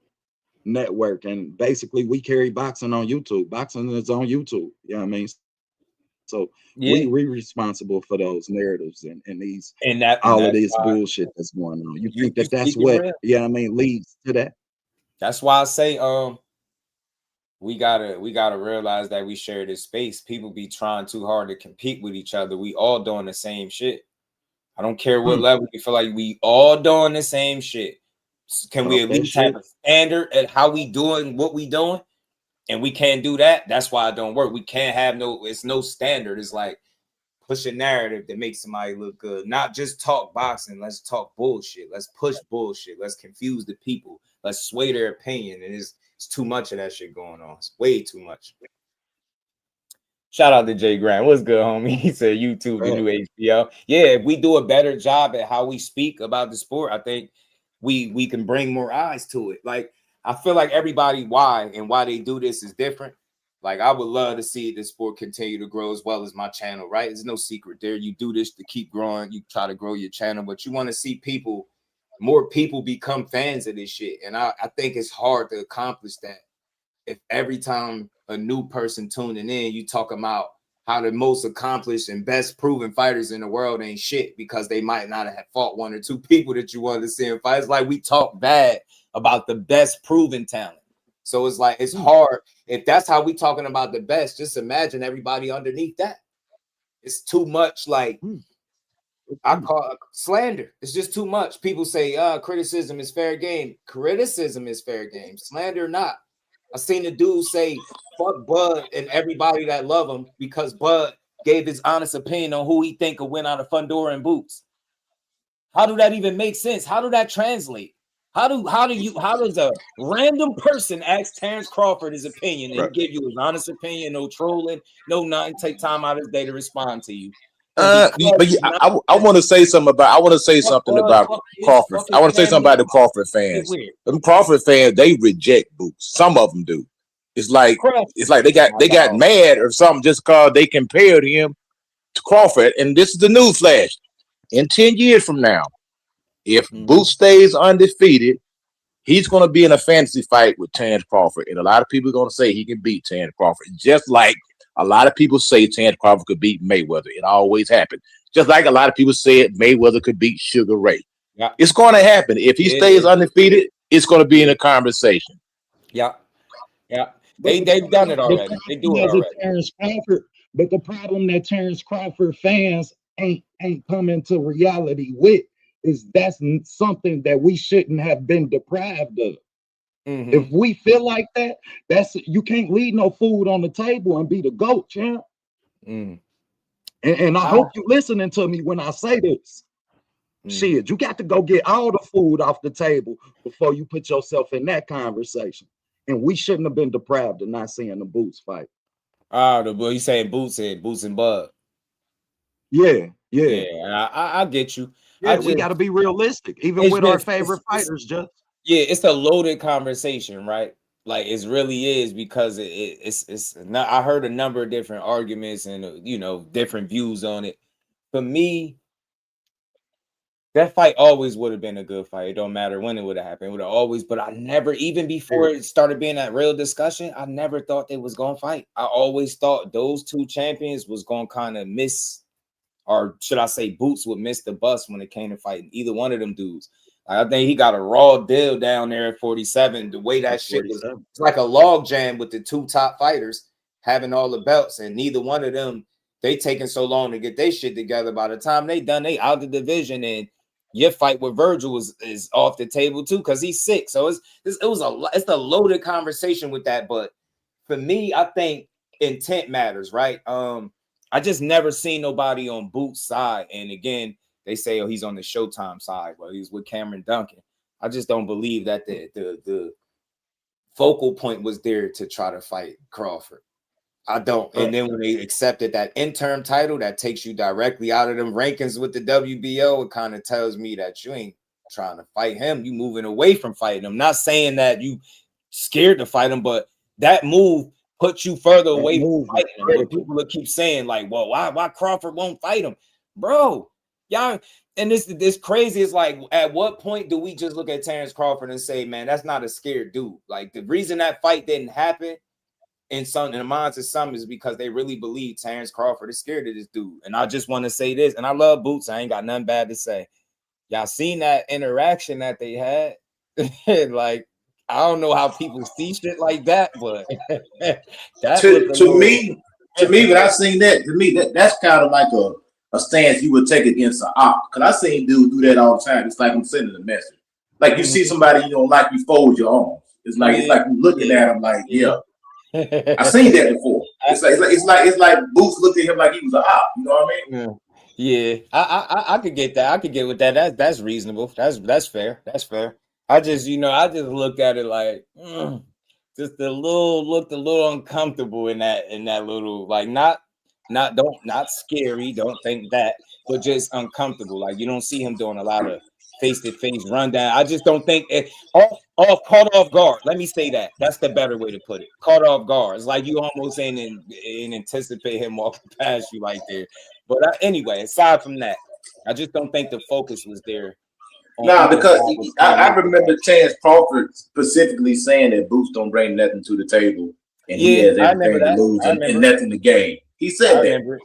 network, and basically we carry boxing on YouTube. Boxing is on YouTube. I mean, so we responsible for those narratives and these all of this bullshit that's going on. You think that's what I mean leads to that? That's why I say we gotta realize that we share this space. People be trying too hard to compete with each other. We all doing the same shit. I don't care what level you feel like we all doing the same shit. Can we at least have a standard at how we doing what we doing? And we can't do that. That's why it don't work. We can't have it's no standard. It's like push a narrative that makes somebody look good. Not just talk boxing. Let's talk bullshit. Let's push bullshit. Let's confuse the people. Let's sway their opinion. And it's too much of that shit going on. It's way too much. Shout out to Jay Grant. What's good, homie? He said YouTube, the new HBO. Yeah, if we do a better job at how we speak about the sport, I think we can bring more eyes to it. Like, I feel like everybody why they do this is different. Like, I would love to see the sport continue to grow as well as my channel, right? There's no secret there. You do this to keep growing. You try to grow your channel, but you want to see more people become fans of this shit. And I think it's hard to accomplish that if every time a new person tuning in, you talk about how the most accomplished and best proven fighters in the world ain't shit because they might not have fought one or two people that you wanted to see in fight. It's like we talk bad about the best proven talent. So it's like, it's hard. If that's how we talking about the best, just imagine everybody underneath that. It's too much. Like, I call it slander. It's just too much. People say, criticism is fair game. Criticism is fair game. Slander not. I seen the dude say, fuck Bud and everybody that love him because Bud gave his honest opinion on who he think could win out of Fundora and Boots. How do that even make sense? How do that translate? How does a random person ask Terrence Crawford his opinion and give you his honest opinion, no trolling, no nothing, take time out of his day to respond to you? I want to say something about Crawford. I want to say something about the Crawford fans. Them Crawford fans, they reject Boots. Some of them do. It's like they got mad or something just because they compared him to Crawford. And this is the news flash. In 10 years from now, if Boots stays undefeated, he's going to be in a fantasy fight with Terrence Crawford. And a lot of people are going to say he can beat Terrence Crawford. Just like a lot of people say Terrence Crawford could beat Mayweather. It always happened. Just like a lot of people said Mayweather could beat Sugar Ray. Yeah. It's going to happen. If he stays undefeated, it's going to be in a conversation. Yeah. Yeah. They've done it already. They do it already. Terrence Crawford, but the problem that Terrence Crawford fans ain't coming to reality with is that's something that we shouldn't have been deprived of. If we feel like that, you can't leave no food on the table and be the GOAT, champ. And I hope you listening to me when I say this. Shit, you got to go get all the food off the table before you put yourself in that conversation. And we shouldn't have been deprived of not seeing the Boots fight. You saying Boots and Bud? Yeah. I get you. Yeah, we got to be realistic, even with our favorite fighters, just. Yeah, it's a loaded conversation, right? Like, it really is, because it's not. I heard a number of different arguments and different views on it. For me, that fight always would have been a good fight. It don't matter when it would have happened. It would have always. But I never, even before it started being that real discussion, I never thought they was gonna fight. I always thought those two champions was gonna kind of miss, or should I say, Boots would miss the bus when it came to fighting either one of them dudes. I think he got a raw deal down there at 47. The way that shit was, it's like a log jam with the two top fighters having all the belts, and neither one of them, they taking so long to get their shit together. By the time they done, they out the division, and your fight with Virgil is off the table too because he's sick. So it's a loaded conversation with that. But for me, I think intent matters, right? I just never seen nobody on Boots' side, and again, they say, oh, he's on the Showtime side. Well, he's with Cameron Duncan. I just don't believe that the focal point was there to try to fight Crawford. I don't. And then when they accepted that interim title that takes you directly out of them rankings with the WBO, it kind of tells me that you ain't trying to fight him. You moving away from fighting him. Not saying that you scared to fight him, but that move put you further away from fighting him. But people will keep saying like, well, why Crawford won't fight him, bro? Y'all, and this crazy is like, at what point do we just look at Terrence Crawford and say, man, that's not a scared dude? Like, the reason that fight didn't happen in the minds of some is because they really believe Terrence Crawford is scared of this dude. And I just want to say this, and I love Boots. I ain't got nothing bad to say. Y'all seen that interaction that they had? Like, I don't know how people see shit like that, but to me, when I seen that, to me that's kind of like a stance you would take against an op. Because I seen dudes do that all the time. It's like I'm sending a message. Like you see somebody you don't like, you fold your arms. It's like you looking at them like, yeah. I seen that before. It's like Boots looked at him like he was an op. You know what I mean? Yeah. I could get that. I could get with that. That's reasonable. That's fair. That's fair. I just looked at it like just looked a little uncomfortable in that little, like, not scary, don't think that, but just uncomfortable. Like, you don't see him doing a lot of face-to-face rundown. I just don't think it caught off guard. Let me say that. That's the better way to put it. Caught off guard. It's like you almost ain't anticipate him walking past you like there. But anyway, aside from that, I just don't think the focus was there. No, because I remember Terrence Crawford specifically saying that Boots don't bring nothing to the table, and he has everything to lose and nothing to gain. He said that.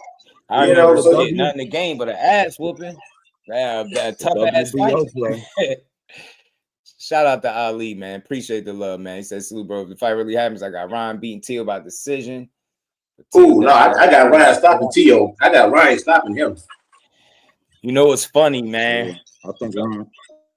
I remember nothing to gain but an ass whooping. A tough ass fight. Shout out to Ali, man. Appreciate the love, man. He said, "Salute, bro. If the fight really happens, I got Ryan beating Tszyu by decision." Oh no, I got Ryan stopping Tszyu. I got Ryan stopping him. You know what's funny, man? I think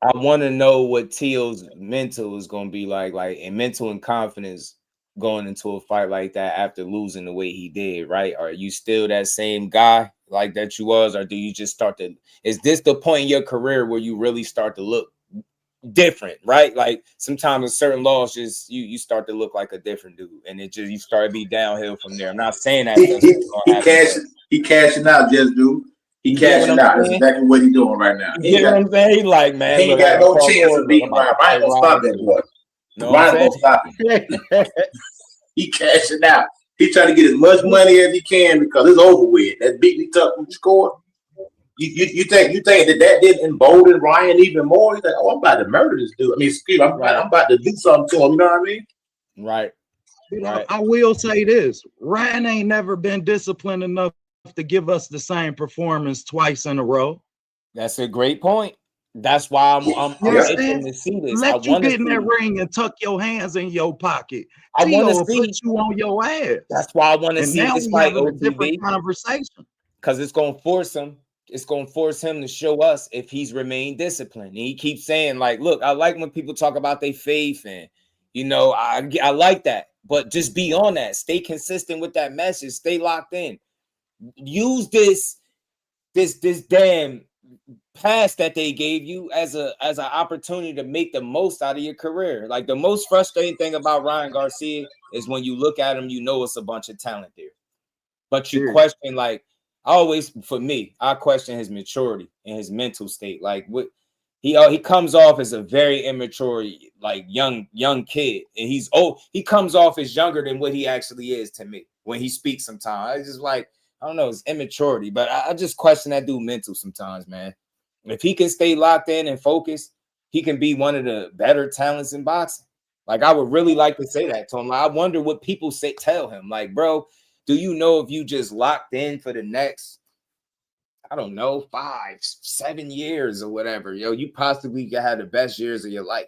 I want to know what Tszyu's mental is going to be like and mental and confidence going into a fight like that after losing the way he did, right? Are you still that same guy like that you was, or do you just is this the point in your career where you really start to look different, right? Like sometimes with certain laws, just you start to look like a different dude, and you start to be downhill from there. I'm not saying that he cashing out, just dude. He cashing out. That's exactly what he's doing right now. You know what I'm saying? He like, man, he ain't got no chance of beating Ryan. Ryan gonna stop that boy. Ryan gonna stop him. He cashing out. He trying to get as much money as he can because it's over with. That big tough score. You think that didn't embolden Ryan even more? He's like, oh, I'm about to murder this dude. I mean, excuse me, I'm about to do something to him. You know what I mean? Right. I will say this: Ryan ain't never been disciplined enough to give us the same performance twice in a row. That's a great point. That's why I'm itching to see this. Let you get in that ring and tuck your hands in your pocket. I want to put you on your ass. That's why I want to see this fight. A different conversation because it's gonna force him. It's gonna force him to show us if he's remained disciplined. And he keeps saying, like, look, I like when people talk about their faith, and I like that. But just be on that. Stay consistent with that message. Stay locked in. Use this damn pass that they gave you as an opportunity to make the most out of your career. Like, the most frustrating thing about Ryan Garcia is when you look at him, it's a bunch of talent there, but you question, like, I question his maturity and his mental state. Like, what he comes off as a very immature, like young kid, and he comes off as younger than what he actually is to me when he speaks. Sometimes it's just like, I don't know, it's immaturity, but I just question that dude mental sometimes, man. If he can stay locked in and focused, he can be one of the better talents in boxing. Like, I would really like to say that to him. Like, I wonder what people tell him. Like, bro, do you know if you just locked in for the next, I don't know, 5-7 years or whatever, you possibly could have the best years of your life.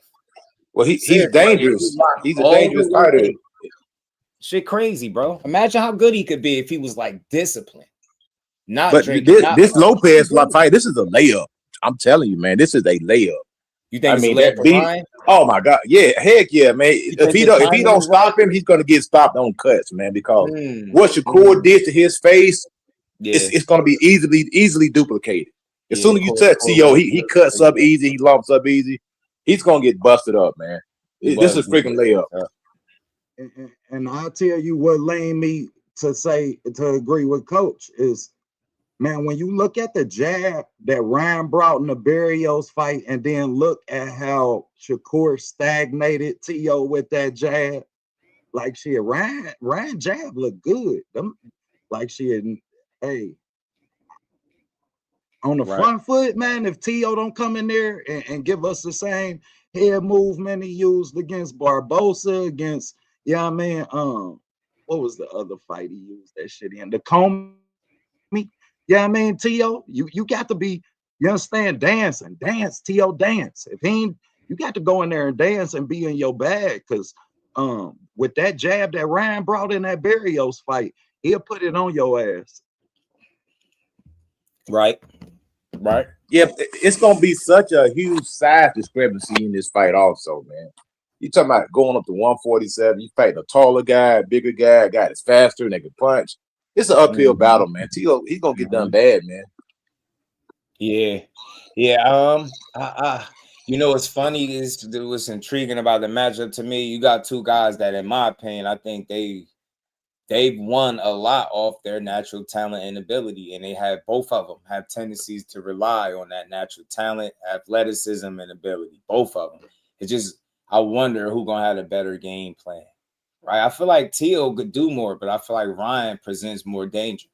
Well, he's dangerous. He's a dangerous fighter. Shit crazy, bro. Imagine how good he could be if he was like disciplined. But this Lopez fight, this is a layup. I'm telling you, man, this is a layup. You think it's a layup for Ryan? Oh my God, yeah, heck yeah, man. If he don't stop him, he's gonna get stopped on cuts, man. Because what Shakur did to his face, it's gonna be easily duplicated. As soon as you touch Tszyu, he cuts up easy, he lumps up easy. He's gonna get busted up, man. This is freaking layup. And I'll tell you what led me to agree with Coach is man, when you look at the jab that Ryan brought in the Barrios fight, and then look at how Shakur stagnated Tszyu with that jab, like shit, Ryan jab look good. Like shit, hey, on the front foot, man, if Tszyu don't come in there and give us the same head movement he used against Barbosa, against, yeah, I mean, what was the other fight he used that shit in? The Comey. Yeah, I mean, Tszyu, you got to be, you understand, dance, Tszyu, dance. If he ain't, you got to go in there and dance and be in your bag, because with that jab that Ryan brought in that Barrios fight, he'll put it on your ass. Right. Yeah, it's gonna be such a huge size discrepancy in this fight, also, man. You talking about going up to 147? You fight a taller guy, a bigger guy, a guy that's faster and they can punch. It's an uphill battle, man. Tszyu, he's gonna get done bad, man. Yeah. You know what's funny is what's intriguing about the matchup to me. You got two guys that, in my opinion, I think they've won a lot off their natural talent and ability, and they have, both of them have tendencies to rely on that natural talent, athleticism, and ability. Both of them. It's just, I wonder who gonna have a better game plan, right? I feel like Tszyu could do more, but I feel like Ryan presents more danger,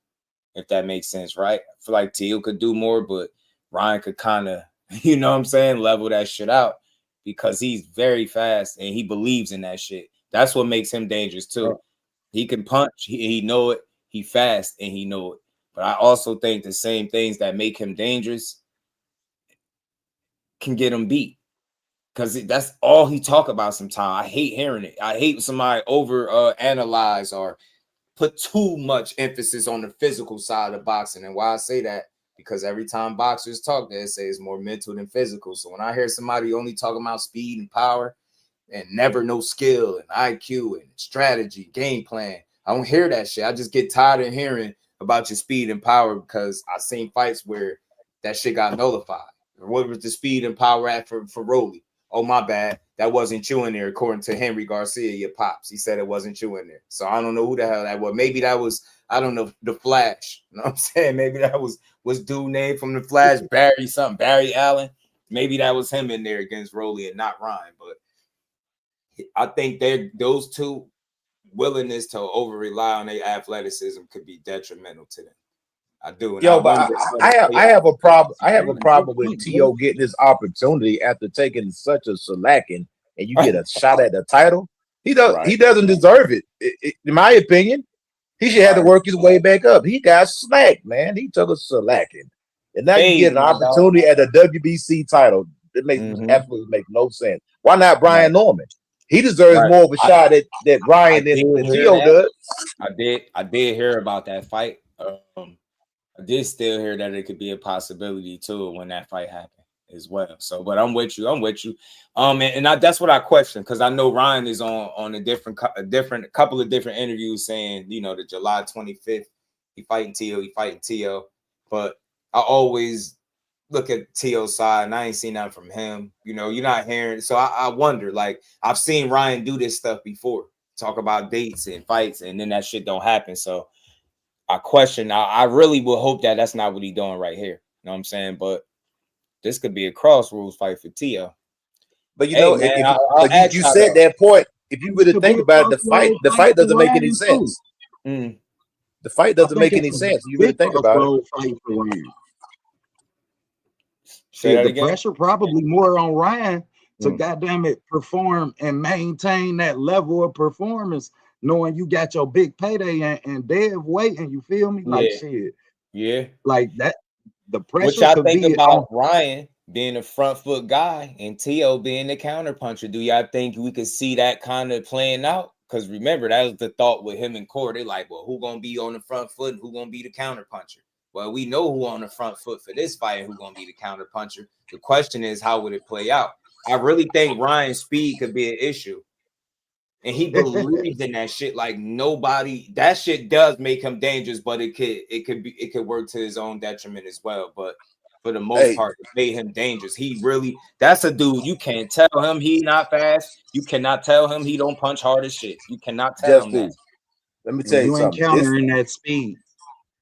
if that makes sense, right? I feel like Tszyu could do more, but Ryan could kind of, you know what I'm saying, level that shit out, because he's very fast and he believes in that shit. That's what makes him dangerous too. He can punch, he know it, he fast, and he know it. But I also think the same things that make him dangerous can get him beat, because that's all he talk about sometimes. I hate hearing it. I hate somebody over analyze or put too much emphasis on the physical side of boxing. And why I say that, because every time boxers talk, they say it's more mental than physical. So when I hear somebody only talking about speed and power and never no skill and IQ and strategy, game plan, I don't hear that shit. I just get tired of hearing about your speed and power, because I've seen fights where that shit got nullified. What was the speed and power at for Rolly? Oh, my bad. That wasn't you in there, according to Henry Garcia, your pops. He said it wasn't you in there. So I don't know who the hell that was. Maybe that was, I don't know, the Flash. You know what I'm saying? Maybe that was dude named from the Flash, Barry Allen. Maybe that was him in there against Rolly and not Ryan. But I think those two willingness to over rely on their athleticism could be detrimental to them. I do. And Yo, but I have a problem. I have a problem with Tszyu getting this opportunity after taking such a shellacking, and you get a shot at the title. He doesn't deserve it. In my opinion, he should have to work his way back up. He got slacked, man. He took a shellacking, and now you get an opportunity at a WBC title. It makes absolutely make no sense. Why not Brian Norman? He deserves more of a shot that Brian than Tszyu does. I did hear about that fight. I did still hear that it could be a possibility too when that fight happened as well. So, but I'm with you. And that's what I question, because I know Ryan is on a couple of different interviews saying, you know, the July 25th he fighting Tszyu. But I always look at Tio's side, and I ain't seen that from him. You know, you're not hearing. So I wonder, like, I've seen Ryan do this stuff before, talk about dates and fights, and then that shit don't happen. So I question. I really would hope that that's not what he's doing right here. You know what I'm saying? But this could be a crossroads fight for Tszyu. But you know, if you said that point, if you really think about it, the fight doesn't make any sense. The fight doesn't make any sense. You really think about it. The pressure probably more on Ryan to goddamn it perform and maintain that level of performance, knowing you got your big payday and Dev waiting. You feel me? Like shit. Yeah. Like that. The pressure. What y'all think about Ryan being a front foot guy and Tszyu being the counter puncher? Do y'all think we could see that kind of playing out? Because remember, that was the thought with him and Core. They like, well, who gonna be on the front foot and who gonna be the counter puncher? Well, we know who on the front foot for this fight and who gonna be the counter puncher. The question is, how would it play out? I really think Ryan's speed could be an issue. And he believes in that shit like nobody. That shit does make him dangerous, but it could work to his own detriment as well. But for the most part, it made him dangerous. That's a dude. You can't tell him he not fast. You cannot tell him he don't punch hard as shit. You cannot tell him that. Let me tell you something. Encountering that speed.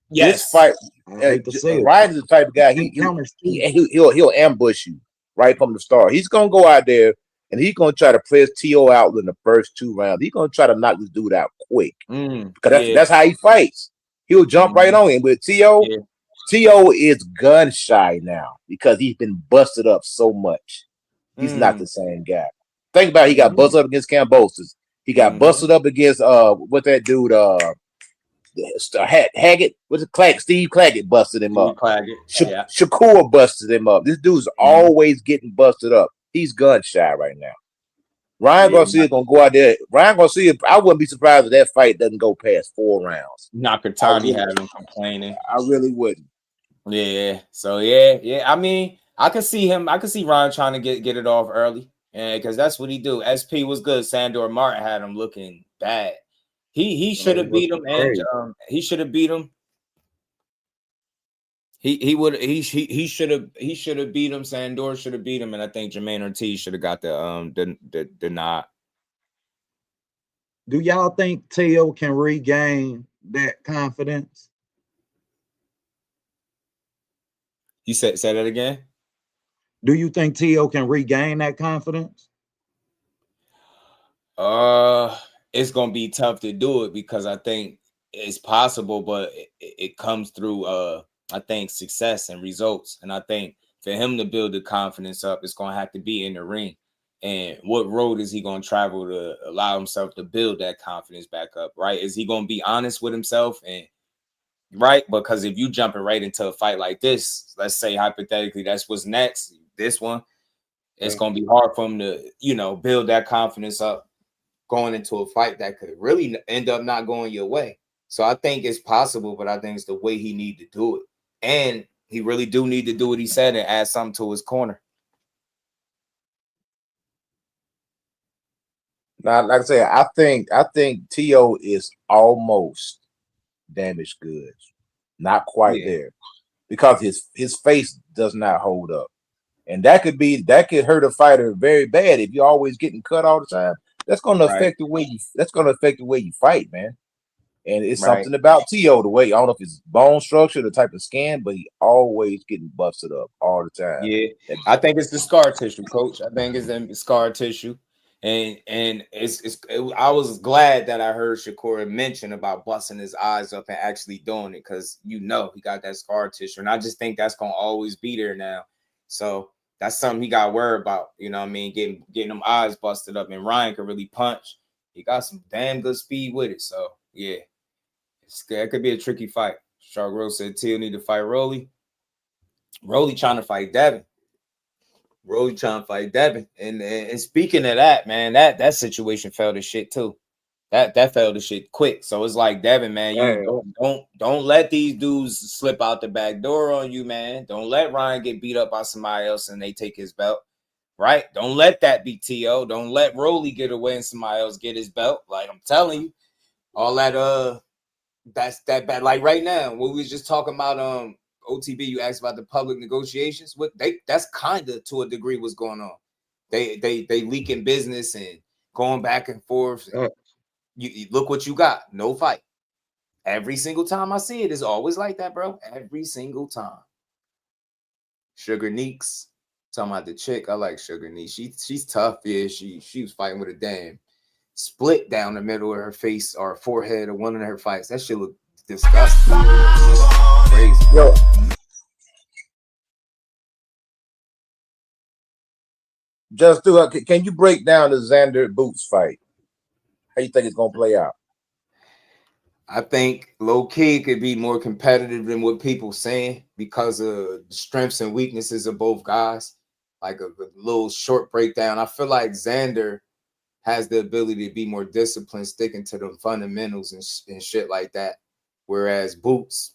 This fight, Ryan's the type of guy. He'll ambush you right from the start. He's gonna go out there and he's gonna try to press T.O. out in the first 2 rounds. He's gonna try to knock this dude out quick because that's how he fights. He'll jump right on him. But T.O. is gun shy now because he's been busted up so much. He's not the same guy. Think about it, he got busted up against Cambosis. He got busted up against what that dude Haggett, what's it? Steve Claggett busted him up. Shakur busted him up. This dude's always getting busted up. He's gun shy right now. Ryan Garcia gonna go out there. Ryan Garcia, I wouldn't be surprised if that fight doesn't go past 4 rounds. Nakatani had him complaining. I really wouldn't. Yeah. So yeah. I mean, I could see him. I could see Ryan trying to get it off early, because that's what he do. SP was good. Sandor Martin had him looking bad. He should have beat him, and he should have beat him. He should have beat him. Sandor should have beat him, and I think Jermaine Ortiz should have got the nod. Do y'all think Teo can regain that confidence? You say that again? Do you think Teo can regain that confidence? It's gonna be tough to do it because I think it's possible, but it comes through I think success and results. And I think for him to build the confidence up, it's gonna have to be in the ring. And what road is he gonna travel to allow himself to build that confidence back up? Right? Is he gonna be honest with himself? And right, because if you jumping right into a fight like this, let's say hypothetically that's what's next, this one, it's gonna be hard for him to build that confidence up going into a fight that could really end up not going your way. So I think it's possible, but I think it's the way he need to do it. And he really do need to do what he said and add something to his corner. Now, like I said, I think T.O. is almost damaged goods. Not quite there. Because his face does not hold up. And that could hurt a fighter very bad if you're always getting cut all the time. That's going to affect the way you fight, man. And it's something about T.O. the way, I don't know if it's bone structure, the type of skin, but he always getting busted up all the time. Yeah, I think it's the scar tissue, coach. I think it's the scar tissue. And I was glad that I heard Shakur mention about busting his eyes up and actually doing it, because he got that scar tissue. And I just think that's going to always be there now. So that's something he got to worry about, you know what I mean? Getting them eyes busted up. And Ryan can really punch. He got some damn good speed with it. So, yeah, it could be a tricky fight. Shark Rose said Teal need to fight Rolly. Rolly trying to fight Devin. And speaking of that, man, that situation fell to shit too. That fell to shit quick. So it's like, Devin, man, you don't let these dudes slip out the back door on you, man. Don't let Ryan get beat up by somebody else and they take his belt, right? Don't let that be T.O. Don't let Rolly get away and somebody else get his belt. Like, I'm telling you, all that that's that bad. Like right now, what we was just talking about, OTB, you asked about the public negotiations. That's kind of to a degree what's going on. They leaking business and going back and forth. You look what you got. No fight. Every single time I see it, it's always like that, bro. Every single time. Sugar Neeks. Talking about the chick. I like Sugar Neeks. She's tough. Yeah, she was fighting with a damn split down the middle of her face or forehead or one of her fights. That shit look disgusting. Crazy. Yo. Just can you break down the Xander Boots fight? How you think it's gonna play out? I think low key could be more competitive than what people saying because of the strengths and weaknesses of both guys. Like a little short breakdown. I feel like Xander has the ability to be more disciplined, sticking to the fundamentals and shit like that. Whereas Boots,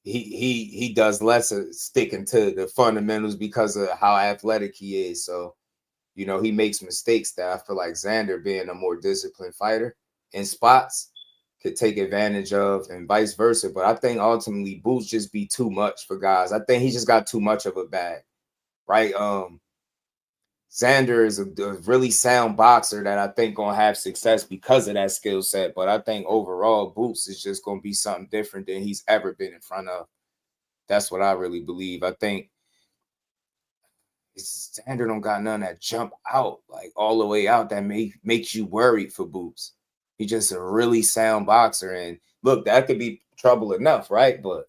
he does less of sticking to the fundamentals because of how athletic he is. So, he makes mistakes that I feel like Xander, being a more disciplined fighter in spots, could take advantage of, and vice versa. But I think ultimately Boots just be too much for guys. I think he just got too much of a bag, right? Xander is a really sound boxer that I think gonna have success because of that skill set. But I think overall, Boots is just gonna be something different than he's ever been in front of. That's what I really believe. I think Xander don't got none that jump out like all the way out that makes you worried for Boots. He's just a really sound boxer, and look, that could be trouble enough, right? But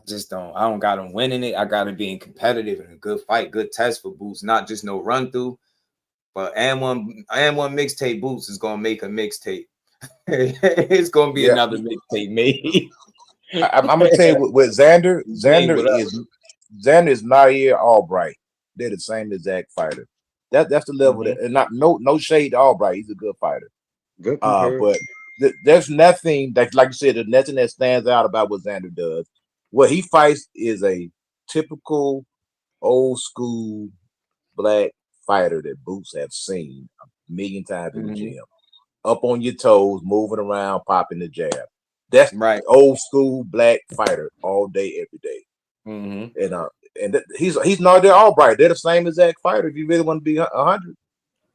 I don't got him winning it. I got him being competitive in a good fight, good test for Boots, not just no run through. But and one mixtape Boots is gonna make a mixtape. It's gonna be another mixtape made. I'm gonna tell you with Xander. Xander is Nahir Albright. They're the same exact fighter. That's the level that, and not no shade to Albright. He's a good fighter. Good but there's nothing that, like you said, there's nothing that stands out about what Xander does. What he fights is a typical old school black fighter that Boots have seen a million times in the gym. Up on your toes, moving around, popping the jab. That's right. Old school black fighter all day, every day. And he's Nahir Albright. They're the same exact fighter. If you really want to be 100,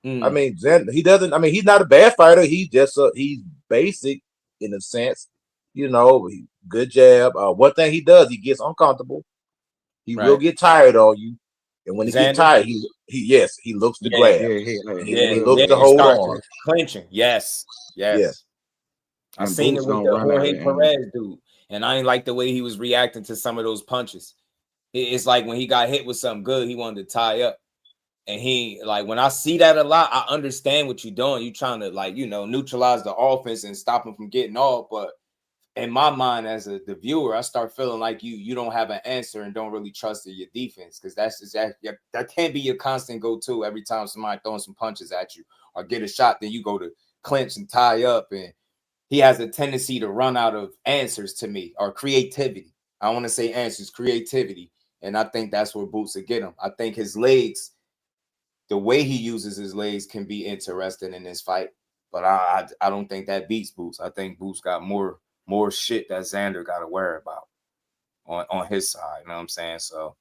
I mean, he doesn't. I mean, he's not a bad fighter. He's just he's basic in a sense. You know, good jab. One thing he does, he gets uncomfortable. He will get tired on you, and when he gets tired, he looks to grab. He looks to hold on, clinching. Yes. I seen it with the Jorge Perez dude, and I ain't like the way he was reacting to some of those punches. It's like when he got hit with something good, he wanted to tie up. And he, like, when I see that a lot, I understand what you're doing. You're trying to, like, neutralize the offense and stop him from getting off. But in my mind, as the viewer, I start feeling like you don't have an answer and don't really trust in your defense, because that can't be your constant go-to every time somebody throwing some punches at you or get a shot. Then you go to clinch and tie up, and he has a tendency to run out of answers to me, or creativity. I want to say answers, creativity, and I think that's where Boots will get him. I think his legs, the way he uses his legs, can be interesting in this fight, but I don't think that beats Boots. I think Boots got more shit that Xander got to worry about on his side. You know what I'm saying? So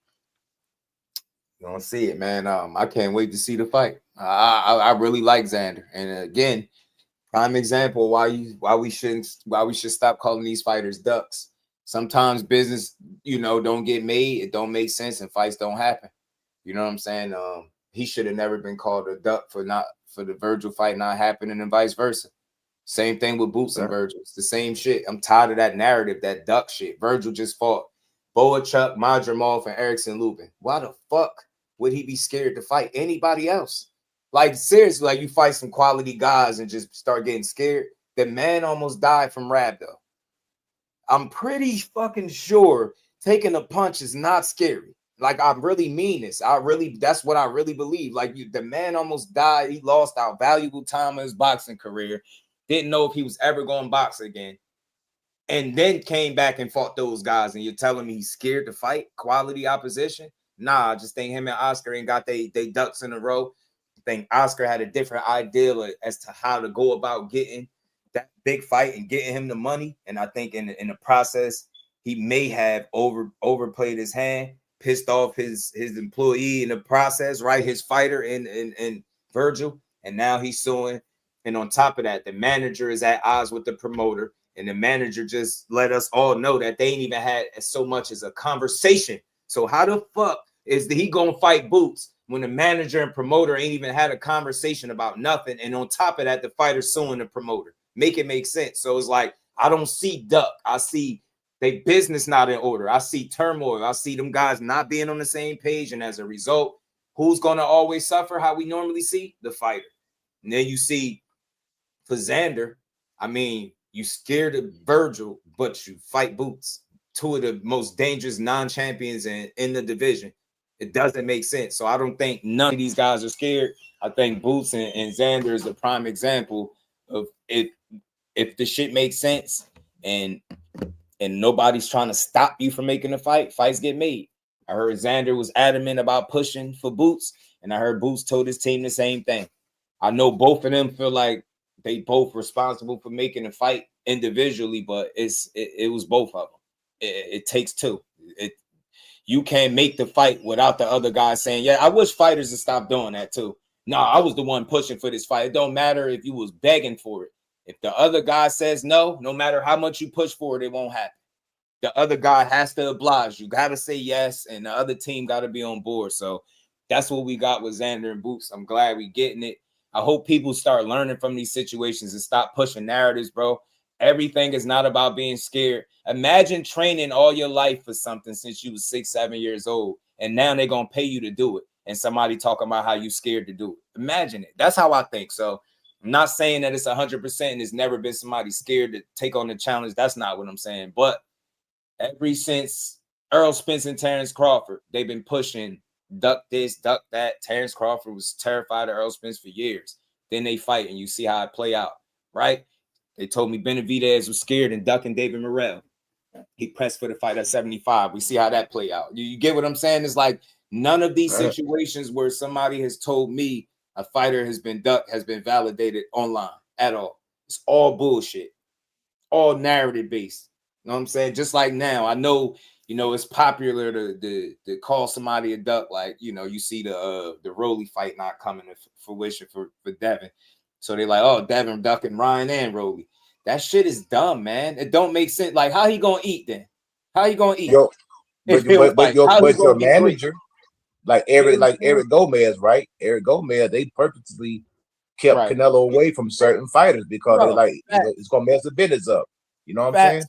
you don't see it, man. I can't wait to see the fight. I really like Xander, and again, prime example why we should stop calling these fighters ducks. Sometimes business, don't get made. It don't make sense, and fights don't happen. You know what I'm saying? He should have never been called a duck for the Virgil fight not happening, and vice versa. Same thing with Boots and Virgil. It's the same shit. I'm tired of that narrative, that duck shit. Virgil just fought Boachuk, Madrimov, and Erickson Lubin. Why the fuck would he be scared to fight anybody else? Like, seriously, like, you fight some quality guys and just start getting scared. The man almost died from rhabdo. I'm pretty fucking sure taking a punch is not scary. Like, I really mean this. That's what I really believe. Like, the man almost died. He lost out valuable time in his boxing career. Didn't know if he was ever going to box again. And then came back and fought those guys. And you're telling me he's scared to fight quality opposition? Nah, I just think him and Oscar ain't got they ducks in a row. I think Oscar had a different idea as to how to go about getting that big fight and getting him the money. And I think in the process, he may have overplayed his hand, pissed off his employee in the process, right? His fighter in Virgil. And now he's suing. And on top of that, the manager is at odds with the promoter. And the manager just let us all know that they ain't even had so much as a conversation. So how the fuck is he going to fight Boots when the manager and promoter ain't even had a conversation about nothing? And on top of that, the fighter's suing the promoter. Make it make sense. So it's like, I don't see duck. I see they business not in order. I see turmoil. I see them guys not being on the same page. And as a result, who's going to always suffer? How we normally see? The fighter. And then you see for Xander, I mean, you scared of Virgil, but you fight Boots. Two of the most dangerous non-champions in the division. It doesn't make sense. So I don't think none of these guys are scared. I think Boots and Xander is a prime example of it. If the shit makes sense and nobody's trying to stop you from making a fight, fights get made. I heard Xander was adamant about pushing for Boots, and I heard Boots told his team the same thing. I know both of them feel like they both responsible for making a fight individually, but it was both of them. It takes two. you can't make the fight without the other guy saying, yeah, I wish fighters would stop doing that too. No, I was the one pushing for this fight. It don't matter if you was begging for it. If the other guy says no, no matter how much you push for it, it won't happen. The other guy has to oblige. You got to say yes, and the other team got to be on board. So that's what we got with Xander and Boots. I'm glad we getting it. I hope people start learning from these situations and stop pushing narratives, bro. Everything is not about being scared. Imagine training all your life for something since you was 6, 7 years old, and now they're going to pay you to do it, and somebody talking about how you scared to do it. Imagine it. That's how I think. So I'm not saying that it's 100% and it's never been somebody scared to take on the challenge. That's not what I'm saying. But ever since Errol, Spence, and Terrence Crawford, they've been pushing duck this, duck that. Terrence Crawford was terrified of Errol Spence for years. Then they fight, and you see how it play out, right? They told me Benavidez was scared and ducking David Morrell. He pressed for the fight at 75. We see how that play out. You get what I'm saying? It's like none of these situations where somebody has told me a fighter has been ducked has been validated online at all. It's all bullshit, all narrative based. You know what I'm saying? Just like now, I know, it's popular to call somebody a duck. Like, you see the Rolly fight not coming to fruition for Devin. So they're like, oh, Devin ducking Ryan and Rolly. That shit is dumb, man. It don't make sense. Like, how he gonna eat then? How he gonna eat? But your manager, like Eric Gomez, right? Eric Gomez, they purposely kept Canelo away from certain fighters because they're like, it's gonna mess the business up. You know what I'm saying?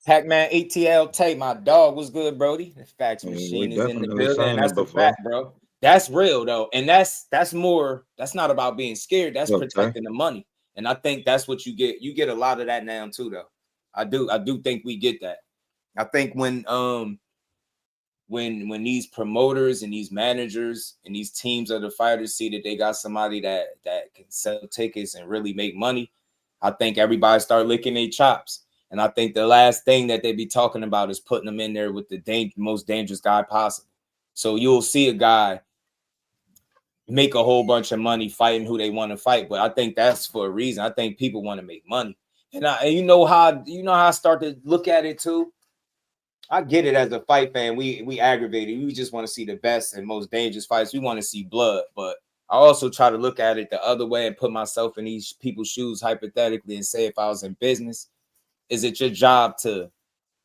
Pac-Man ATL Tate, my dog was good, Brody. The facts machine is in the building. That's the fact, bro. That's real though, and that's more. That's not about being scared. That's protecting the money, and I think that's what you get. You get a lot of that now too, though. I do think we get that. I think when these promoters and these managers and these teams of the fighters see that they got somebody that can sell tickets and really make money, I think everybody start licking their chops. And I think the last thing that they be talking about is putting them in there with the most dangerous guy possible. So you'll see a guy make a whole bunch of money fighting who they want to fight, but I think that's for a reason. I think people want to make money, and you know how I start to look at it too. I get it as a fight fan. We aggravated. We just want to see the best and most dangerous fights. We want to see blood, but I also try to look at it the other way and put myself in these people's shoes hypothetically and say, if I was in business, is it your job to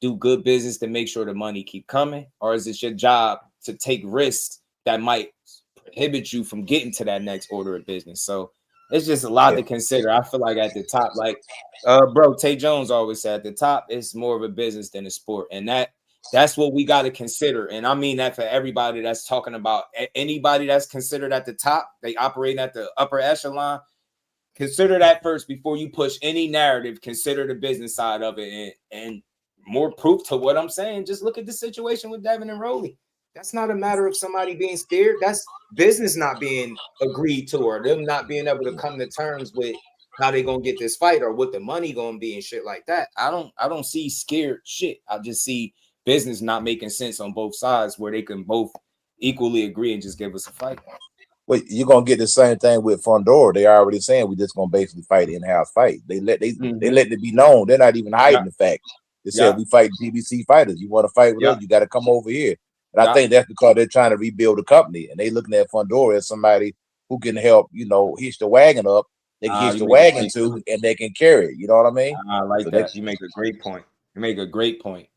do good business to make sure the money keep coming, or is it your job to take risks that might prohibit you from getting to that next order of business? So it's just a lot to consider. I feel like at the top, like bro, Tay Jones always said, at the top, it's more of a business than a sport, and that's what we got to consider. And I mean that for everybody that's talking about anybody that's considered at the top, they operate at the upper echelon. Consider that first before you push any narrative. Consider the business side of it, and more proof to what I'm saying. Just look at the situation with Devin and Rolly. That's not a matter of somebody being scared. That's business not being agreed to, or them not being able to come to terms with how they gonna get this fight or what the money gonna be and shit like that. I don't see scared shit. I just see business not making sense on both sides where they can both equally agree and just give us a fight. Well, you're gonna get the same thing with Fundora. They already saying we just gonna basically fight in-house fight. They let it be known. They're not even hiding the fact. They said we fight PBC fighters. You want to fight with us, you got to come over here. And I think that's because they're trying to rebuild the company, and they looking at Fundora as somebody who can help, hitch the wagon up. They can hitch the wagon to, and they can carry it. You know what I mean? I like that. You make a great point. You make a great point.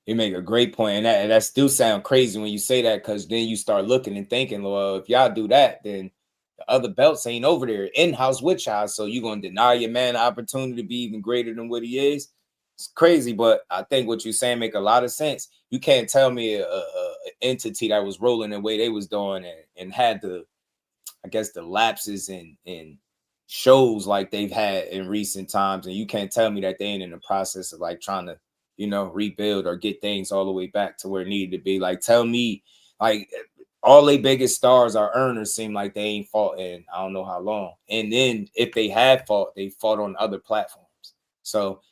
And that still sound crazy when you say that, because then you start looking and thinking, well, if y'all do that, then the other belts ain't over there in-house with y'all. So you're going to deny your man the opportunity to be even greater than what he is. It's crazy, but I think what you're saying make a lot of sense. You can't tell me a entity that was rolling the way they was doing and had the lapses in shows like they've had in recent times, and you can't tell me that they ain't in the process of like trying to rebuild or get things all the way back to where it needed to be. Like, tell me, like, all their biggest stars are earners seem like they ain't fought in I don't know how long. And then if they have fought, they fought on other platforms. So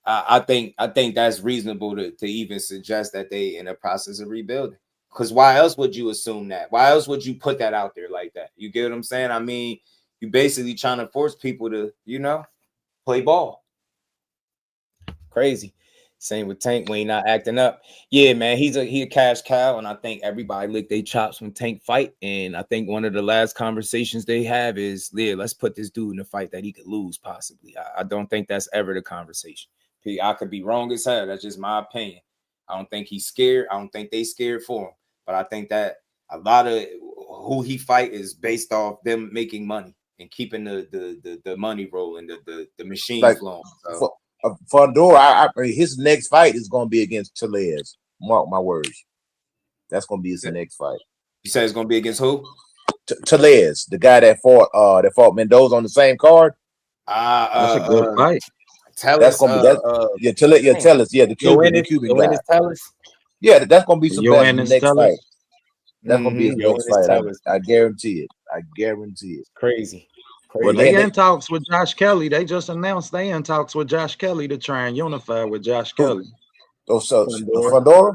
I think that's reasonable to even suggest that they in the process of rebuilding. Because why else would you assume that? Why else would you put that out there like that? You get what I'm saying? I mean, you basically trying to force people to, play ball. Crazy. Same with Tank when he not acting up. Yeah, man, he a cash cow, and I think everybody lick their chops when Tank fight. And I think one of the last conversations they have is, yeah, let's put this dude in a fight that he could lose possibly. I don't think that's ever the conversation. I could be wrong as hell. That's just my opinion. I don't think he's scared. I don't think they scared for him. But I think that a lot of who he fight is based off them making money and keeping the money rolling, the machine Like, flowing. So. Fundora, his next fight is going to be against Tellez. Mark my words. That's going to be his next fight. You said it's going to be against who? Tellez, the guy that fought Mendoza on the same card. That's a good fight. That's going to be Tellez. Yeah, the Cuban guy. Yeah, that's going to be some next fight. That's going to be his next fight. I guarantee it. I guarantee it. Crazy. Well, they in talks with Josh Kelly. They just announced they in talks with Josh Kelly to try and unify with Josh Kelly. Oh, so Fundora?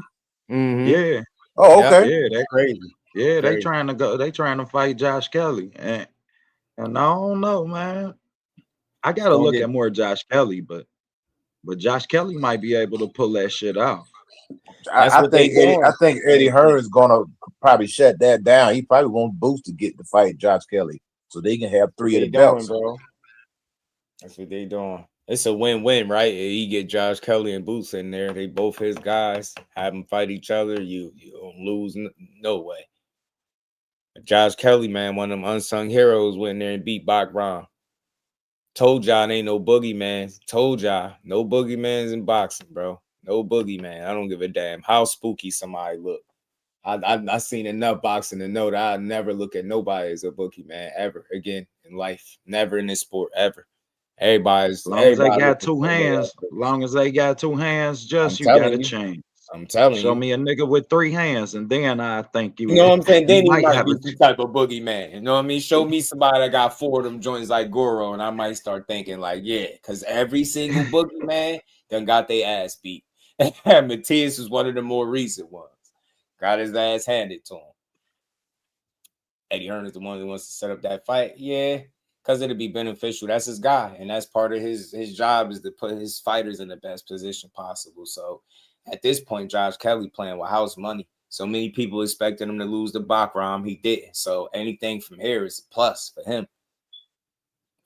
Yeah. Oh, okay. Yeah, they crazy. Yeah, they trying to go. They trying to fight Josh Kelly, and I don't know, man. I gotta look at more Josh Kelly, but Josh Kelly might be able to pull that shit off. I think Eddie Hearn's gonna probably shut that down. He probably won't boost to get to fight Josh Kelly, so they can have 3 of the belts. Bro. That's what they doing. It's a win-win, right? You get Josh Kelly and Boots in there. They both his guys. Have them fight each other. You don't lose. No way. Josh Kelly, man, one of them unsung heroes, went in there and beat Bakram. Told y'all ain't no boogeyman. Told y'all no boogeymans in boxing, bro. No boogeyman. I don't give a damn how spooky somebody look. I seen enough boxing to know that I never look at nobody as a boogeyman ever again in life. Never in this sport ever. Everybody's long as they got 2 hands. Long as they got 2 hands, just you got to change. I'm telling you. Show me a nigga with 3 hands, and then I think you. You know what I'm saying? Then he might be some type of boogeyman. You know what I mean? Show me somebody that got 4 of them joints like Goro, and I might start thinking like, yeah, because every single boogeyman done got their ass beat. Matias was one of the more recent ones. Got his ass handed to him. Eddie Hearn is the one who wants to set up that fight. Yeah. Because it'll be beneficial. That's his guy. And that's part of his job is to put his fighters in the best position possible. So at this point, Josh Kelly playing with house money. So many people expected him to lose to Bakram. He didn't. So anything from here is a plus for him.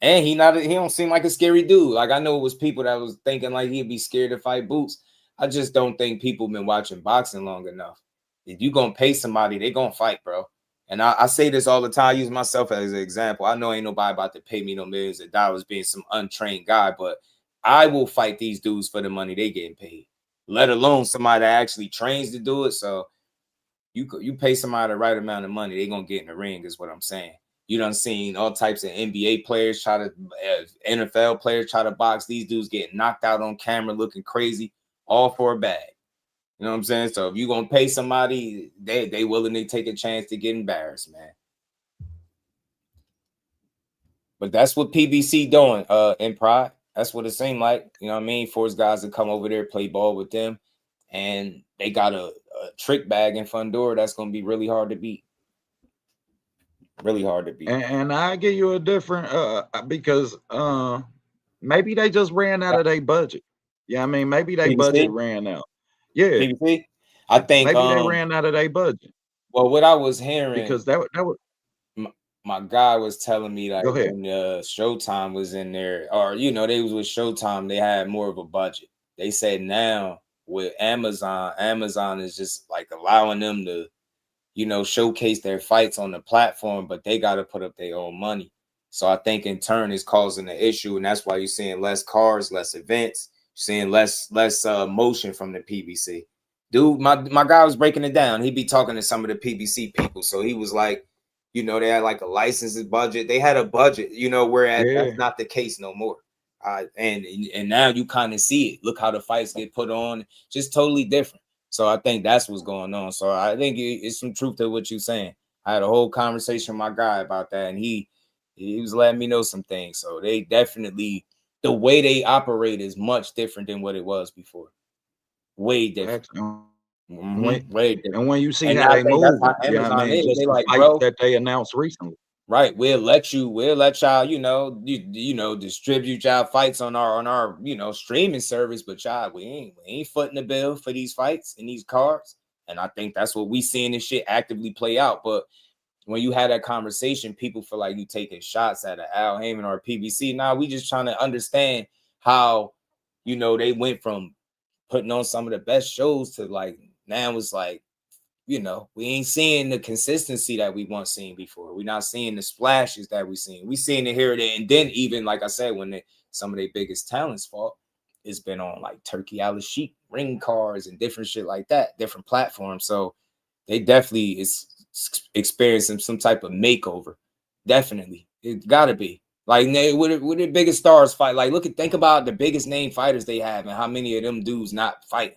And he don't seem like a scary dude. Like I know it was people that was thinking like he'd be scared to fight Boots. I just don't think people been watching boxing long enough. If you gonna pay somebody, they gonna fight, bro. And I say this all the time, I use myself as an example. I know ain't nobody about to pay me no millions of dollars being some untrained guy, but I will fight these dudes for the money they getting paid, let alone somebody that actually trains to do it. So you pay somebody the right amount of money, they going to get in the ring is what I'm saying. You done seen all types of NBA players try to, NFL players try to box. These dudes getting knocked out on camera looking crazy, all for a bag. You know what I'm saying? So if you're going to pay somebody, they willing to take a chance to get embarrassed, man. But that's what PBC doing in Pride. That's what it seemed like. You know what I mean? Force guys to come over there, play ball with them. And they got a trick bag in Fundora that's going to be really hard to beat. Really hard to beat. And I give you a different, because maybe they just ran out of their budget. Yeah, I mean, maybe their budget ran out. Yeah, PBC? I think maybe they ran out of their budget. Well, what I was hearing, because that was my guy was telling me like when Showtime was in there, or they was with Showtime, they had more of a budget. They said now with Amazon is just like allowing them to, showcase their fights on the platform, but they got to put up their own money. So I think in turn is causing the issue, and that's why you're seeing less cars, less events. Seeing less motion from the PBC. Dude, my guy was breaking it down. He'd be talking to some of the PBC people. So he was like, they had like a licensing budget. They had a budget, whereas that's not the case no more. And now you kind of see it. Look how the fights get put on. Just totally different. So I think that's what's going on. So I think it's some truth to what you're saying. I had a whole conversation with my guy about that, and he was letting me know some things. So they definitely... The way they operate is much different than what it was before. Way different. Way different. And when you see how they move, just the fights that they announced recently. Right, we'll let y'all, you know, distribute y'all fights on our streaming service, but y'all, we ain't footing the bill for these fights and these cards. And I think that's what we seeing this shit actively play out. But when you had that conversation, people feel like you taking shots at Al Heyman or PBC. Nah, we just trying to understand how, they went from putting on some of the best shows to like now it's like, we ain't seeing the consistency that we once seen before. We're not seeing the splashes that we seen. We seeing it here and there. And then even, like I said, when some of their biggest talents fought, it's been on like Turki Alalshikh ring cards and different shit like that, different platforms. So they definitely is experiencing some type of makeover. Definitely. It gotta be. Like, with the biggest stars fight. Like, think about the biggest name fighters they have and how many of them dudes not fighting.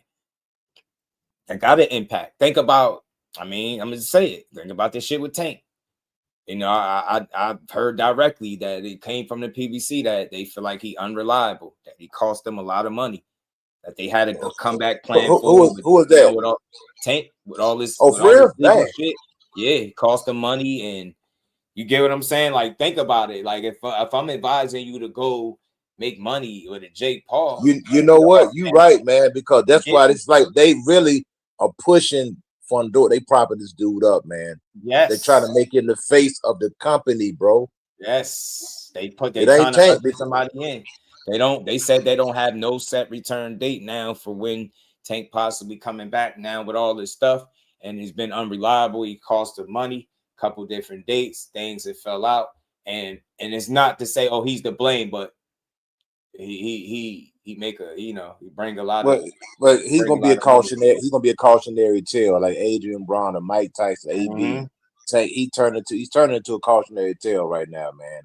That got an impact. Think about, I'm gonna say it. Think about this shit with Tank. I've heard directly that it came from the PBC that they feel like he unreliable, that he cost them a lot of money, that they had a comeback plan. Who was that? With all, Tank, with all this, for real? Legal shit. Yeah, it cost them money, and you get what I'm saying? Like, think about it. Like, if I'm advising you to go make money with a Jake Paul, you know what? You right, man, because that's why it's like they really are pushing Fundora. They propping this dude up, man. Yes, they're trying to make him the face of the company, bro. Yes, they trying to usher somebody in. They said they don't have no set return date now for when Tank possibly coming back now with all this stuff, and he's been unreliable. He cost them money, couple different dates, things that fell out, and it's not to say he's to blame, but he make he bring a lot of. But he's gonna be a cautionary. He's gonna be a cautionary tale, like Adrian Brown or Mike Tyson. AB, he's turning into a cautionary tale right now, man.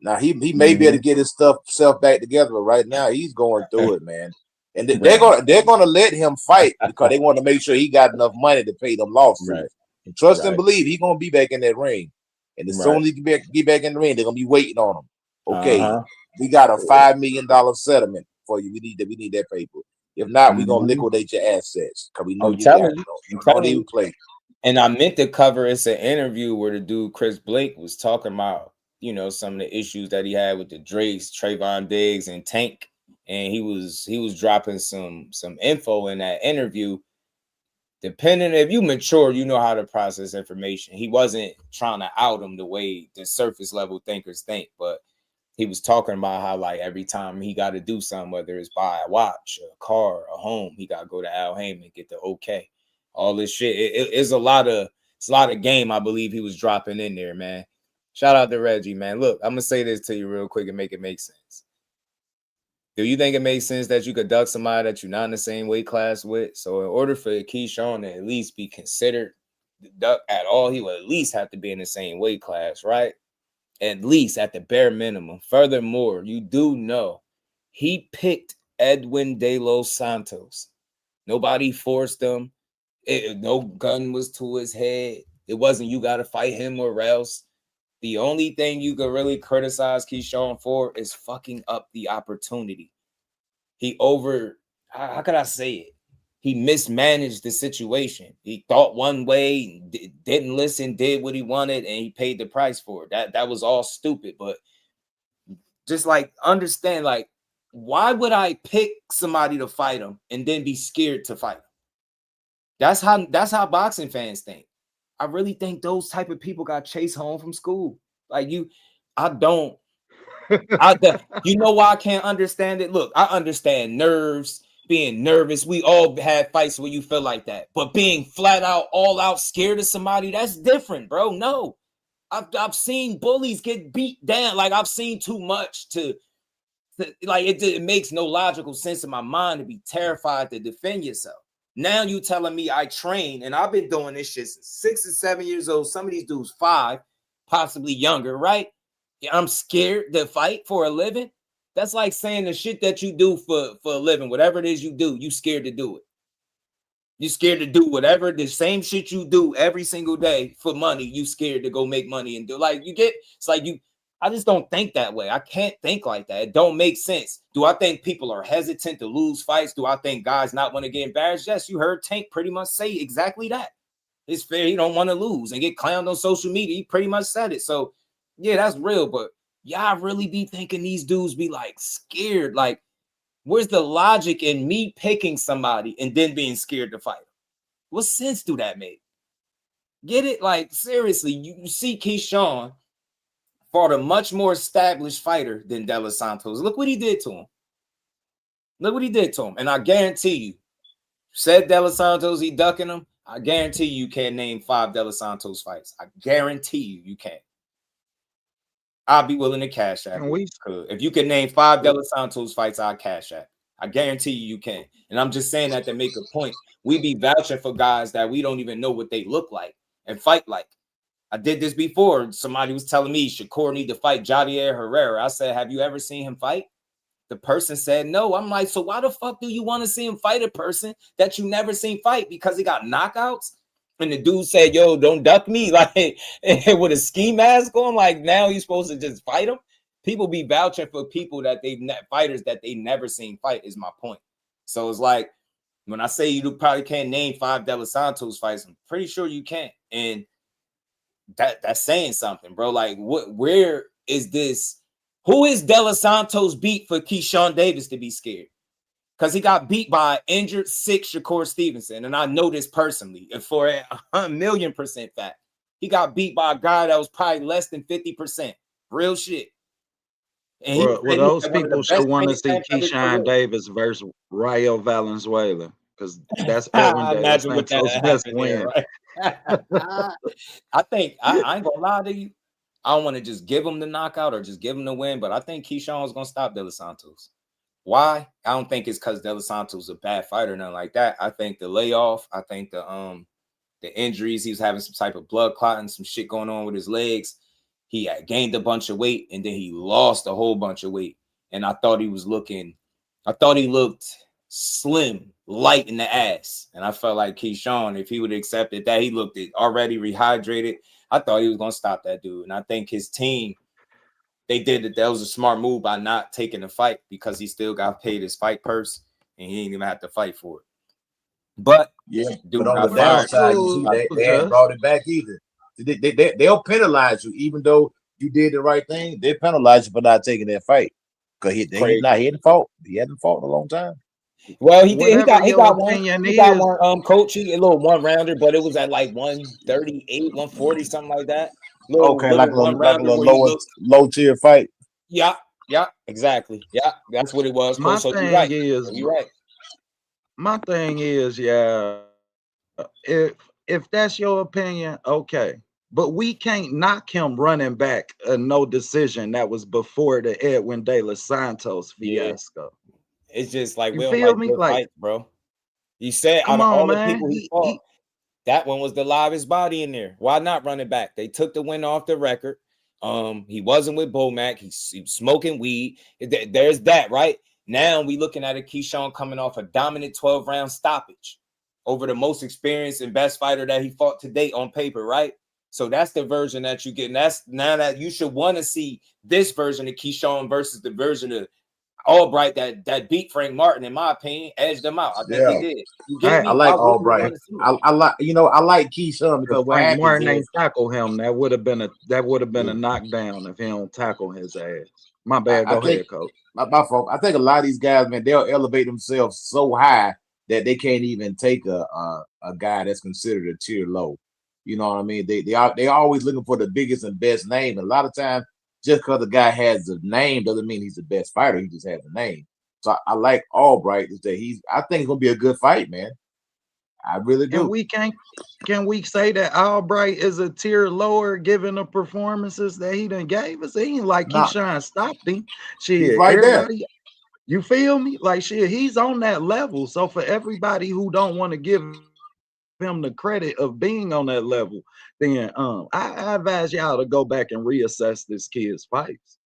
Now he may be able to get his self back together, but right now he's going through it, man. And they're gonna let him fight because they want to make sure he got enough money to pay them lawsuits. Right. And trust and believe he's gonna be back in that ring. And as soon as he get back in the ring, they're gonna be waiting on him. Okay. We got a $5 million settlement for you. We need that paper. If not, we're gonna liquidate your assets because we know you got it. Don't even play. And I meant to cover it's an interview where the dude Chris Blake was talking about some of the issues that he had with the Drakes, Trayvon Diggs, and Tank, and he was dropping some info in that interview. Depending if you mature, you know how to process information. He wasn't trying to out him the way the surface level thinkers think, but he was talking about how like every time he got to do something, whether it's buy a watch, a car, a home, he got to go to Al Heyman, get the okay. All this shit. It's a lot of game. I believe he was dropping in there, man. Shout out to Reggie, man. Look, I'm gonna say this to you real quick and make it make sense. Do you think it makes sense that you could duck somebody that you're not in the same weight class with? So in order for Keyshawn to at least be considered the duck at all, he would at least have to be in the same weight class, right? At least at the bare minimum. Furthermore, you do know he picked Edwin De Los Santos. Nobody forced him. No gun was to his head. It wasn't you got to fight him or else. The only thing you could really criticize Keyshawn for is fucking up the opportunity. How could I say it? He mismanaged the situation. He thought one way, didn't listen, did what he wanted, and he paid the price for it. That was all stupid. But just like understand, like, why would I pick somebody to fight him and then be scared to fight him? That's how boxing fans think. I really think those type of people got chased home from school. Like you know why I can't understand it? Look, I understand nerves, being nervous. We all had fights where you feel like that. But being flat out, all out scared of somebody, that's different, bro. No. I've seen bullies get beat down. Like I've seen too much to like it makes no logical sense in my mind to be terrified to defend yourself. Now you telling me I train and I've been doing this shit since 6 or 7 years old. Some of these dudes 5, possibly younger, right? I'm scared to fight for a living. That's like saying the shit that you do for a living, whatever it is you do, you scared to do it. You scared to do whatever the same shit you do every single day for money. You scared to go make money and do like you get. It's like you. I just don't think that way. I can't think like that. It don't make sense. Do I think people are hesitant to lose fights? Do I think guys not want to get embarrassed? Yes, you heard Tank pretty much say exactly that. It's fair. He don't want to lose and get clowned on social media. He pretty much said it. So, yeah, that's real. But y'all really be thinking these dudes be like scared. Like, where's the logic in me picking somebody and then being scared to fight? What sense do that make? Get it? Like, seriously, you see Keyshawn fought a much more established fighter than De Los Santos. Look what he did to him. Look what he did to him. And I guarantee you, said De Los Santos, he ducking him. I guarantee you can't name 5 De Los Santos fights. I guarantee you can't. I'll be willing to cash that. If you can name 5 De Los Santos fights, I'll cash that. I guarantee you can. And I'm just saying that to make a point. We be vouching for guys that we don't even know what they look like and fight like. I did this before. Somebody was telling me Shakur need to fight Javier Herrera. I said, have you ever seen him fight? The person said no. I'm like, so why the fuck do you want to see him fight a person that you never seen fight? Because he got knockouts? And the dude said, yo, don't duck me. Like, with a ski mask on, like, now he's supposed to just fight him? People be vouching for people that fighters that they never seen fight is my point. So it's like, when I say you probably can't name 5 De Los Santos fights, I'm pretty sure you can't. And that's saying something, bro. Like, where is this? Who is De Los Santos beat for Keyshawn Davis to be scared? Because he got beat by an injured, sick Shakur Stevenson. And I know this personally. And for 1,000,000% fact, he got beat by a guy that was probably less than 50%. Real shit. And well, those people should want to see Keyshawn Davis versus Rayo Valenzuela. Because that's Erwin De Los Santos' best win. Right? I think, I ain't gonna lie to you. I don't want to just give him the knockout or just give him the win, but I think Keyshawn is gonna stop De Los Santos. Why? I don't think it's because De Los Santos is a bad fighter, nothing like that. I think the layoff, I think the injuries, he was having some type of blood clotting, some shit going on with his legs. He had gained a bunch of weight and then he lost a whole bunch of weight. And I thought he looked slim, light in the ass. And I felt like Keyshawn, if he would have accepted that, he looked already rehydrated. I thought he was going to stop that dude. And I think his team, they did it. That was a smart move by not taking the fight because he still got paid his fight purse and he didn't even have to fight for it. But yeah, but on the downside, you see, they haven't brought it back either. They'll penalize you, even though you did the right thing. They penalize you for not taking that fight because he hadn't fought. He hadn't fought in a long time. Well, he did. He got one. Coach, a little 1-rounder, but it was at like 138, 140, something like that. Like a low tier fight. Yeah, exactly. Yeah, that's what it was. My so thing you're right. My thing is, if that's your opinion, okay. But we can't knock him running back a no decision that was before the Edwin De Los Santos fiasco. It's just like, you we don't feel like me? good fights, bro. You said out of all the people he fought, that one was the livest body in there. Why not run it back? They took the win off the record. He wasn't with Bomac. He was smoking weed. There's that, right? Now we looking at a Keyshawn coming off a dominant 12-round stoppage over the most experienced and best fighter that he fought to date on paper, right? So that's the version that you get. And that's now that you should want to see this version of Keyshawn versus the version of Albright that beat Frank Martin, in my opinion, edged them out. I think he did. You get me? I like Albright. I like Keyshawn because what Frank Martin is, ain't tackle him. That would have been a knockdown if he don't tackle his ass. My bad. Go ahead, coach. My fault. I think a lot of these guys, man, they'll elevate themselves so high that they can't even take a guy that's considered a tier low. You know what I mean? They always looking for the biggest and best name. And a lot of times, just because the guy has the name doesn't mean he's the best fighter. He just has the name. So I like Albright. I think it's gonna be a good fight, man. I really do. Can we say that Albright is a tier lower given the performances that he done gave us? He ain't like Keyshawn stopped him. Shit, right there. You feel me? Like shit, he's on that level. So for everybody who don't want to give him the credit of being on that level, then I advise y'all to go back and reassess this kid's fights.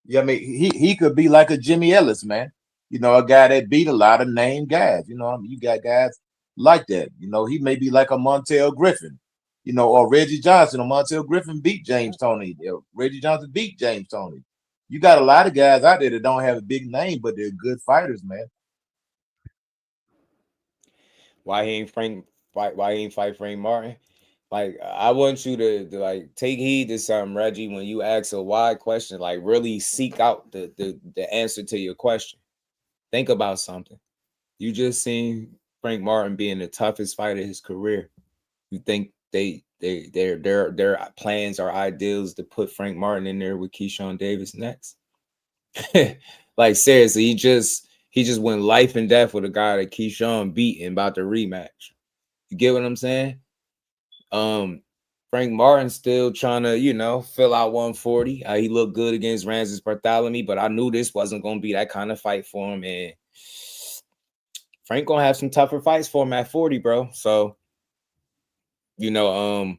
Yeah, I mean, he could be like a Jimmy Ellis, man. You know, a guy that beat a lot of named guys. You know what I mean? You got guys like that. You know, he may be like a Montel Griffin, you know, or Reggie Johnson. Or Montel Griffin beat James Toney. Reggie Johnson beat James Toney. You got a lot of guys out there that don't have a big name, but they're good fighters, man. Why he ain't Frank why he ain't fight Frank Martin? Like, I want you to like take heed to something, Reggie, when you ask a why question, like really seek out the answer to your question. Think about something. You just seen Frank Martin being the toughest fighter of his career. You think their plans or ideals to put Frank Martin in there with Keyshawn Davis next? Like, seriously, he just went life and death with a guy that Keyshawn beat and about to rematch. You get what I'm saying? Frank Martin still trying to, fill out 140. He looked good against Ramses Bartholomew, but I knew this wasn't going to be that kind of fight for him. And Frank going to have some tougher fights for him at 40, bro. So, that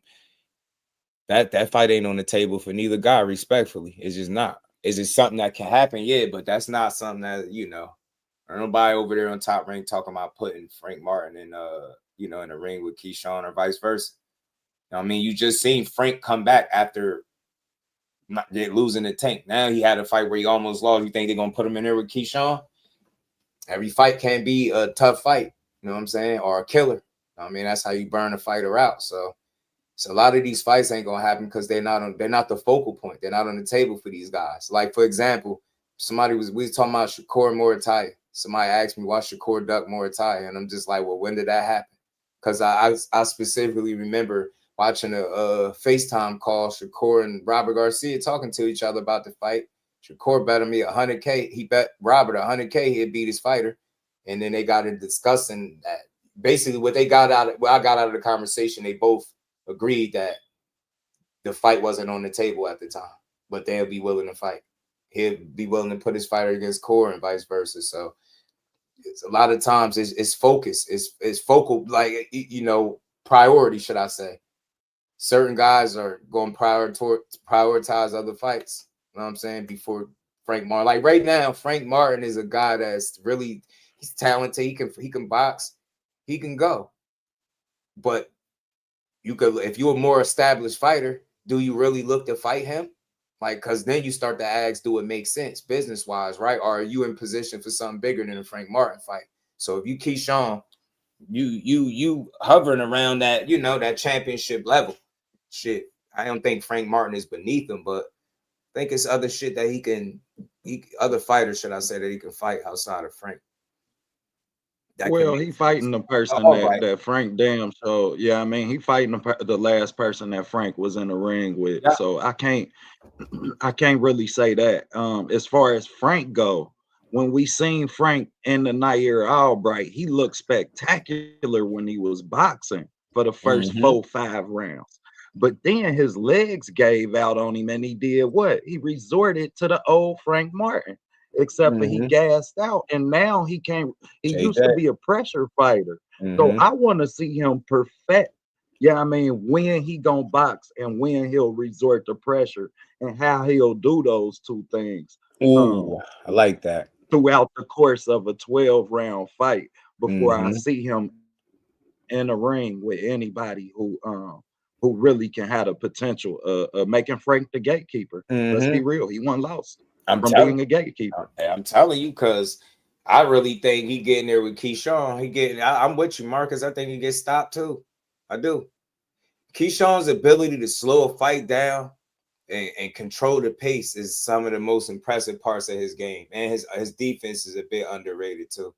fight ain't on the table for neither guy, respectfully. It's just not. Is it something that can happen? Yeah, but that's not something that, nobody over there on Top Rank talking about putting Frank Martin in, in the ring with Keyshawn or vice versa. I mean, you just seen Frank come back after losing the Tank. Now he had a fight where he almost lost. You think they're going to put him in there with Keyshawn? Every fight can't be a tough fight, you know what I'm saying, or a killer. I mean, that's how you burn a fighter out. So a lot of these fights ain't gonna happen because they're not the focal point. They're not on the table for these guys. Like, for example, we was talking about Shakur Moratai. Somebody asked me why Shakur ducked Moratai, and I'm just like, well, when did that happen? Because I specifically remember watching a FaceTime call, Shakur and Robert Garcia talking to each other about the fight. Shakur bet me $100K. He bet Robert $100K he'd beat his fighter, and then they got into discussing that. Basically, what I got out of the conversation, they both agreed that the fight wasn't on the table at the time, but they'll be willing to fight. He'll be willing to put his fighter against Core and vice versa. So it's a lot of times it's focus. It's focal, like, priority, should I say. Certain guys are going to prioritize other fights, you know what I'm saying, before Frank Martin. Like right now, Frank Martin is a guy that's really, he's talented. He can box. He can go. But if you're a more established fighter, do you really look to fight him? Like, because then you start to ask, do it make sense business-wise, right? Or are you in position for something bigger than a Frank Martin fight? So if you Keyshawn, you hovering around that, that championship level. Shit, I don't think Frank Martin is beneath him, but I think it's other shit that other fighters, should I say, that he can fight outside of Frank. Well, he fighting the person that Frank damn. So yeah, I mean, he fighting the last person that Frank was in the ring with. Yeah. So I can't really say that. As far as Frank go, when we seen Frank in the Nahir Albright, he looked spectacular when he was boxing for the first 4-5 rounds. But then his legs gave out on him, and he did what? He resorted to the old Frank Martin. Except for he gassed out, and now he can't. He used to be a pressure fighter, so I want to see him perfect. Yeah, I mean, when he gonna box and when he'll resort to pressure and how he'll do those two things. Ooh, I like that. Throughout the course of a 12-round fight, before I see him in a ring with anybody who really can have the potential of making Frank the gatekeeper. Let's be real, he won lost. From being a gatekeeper. I'm telling you, because I really think he getting there with Keyshawn. I'm with you, Marcus. I think he gets stopped too. I do. Keyshawn's ability to slow a fight down and control the pace is some of the most impressive parts of his game. And his defense is a bit underrated too.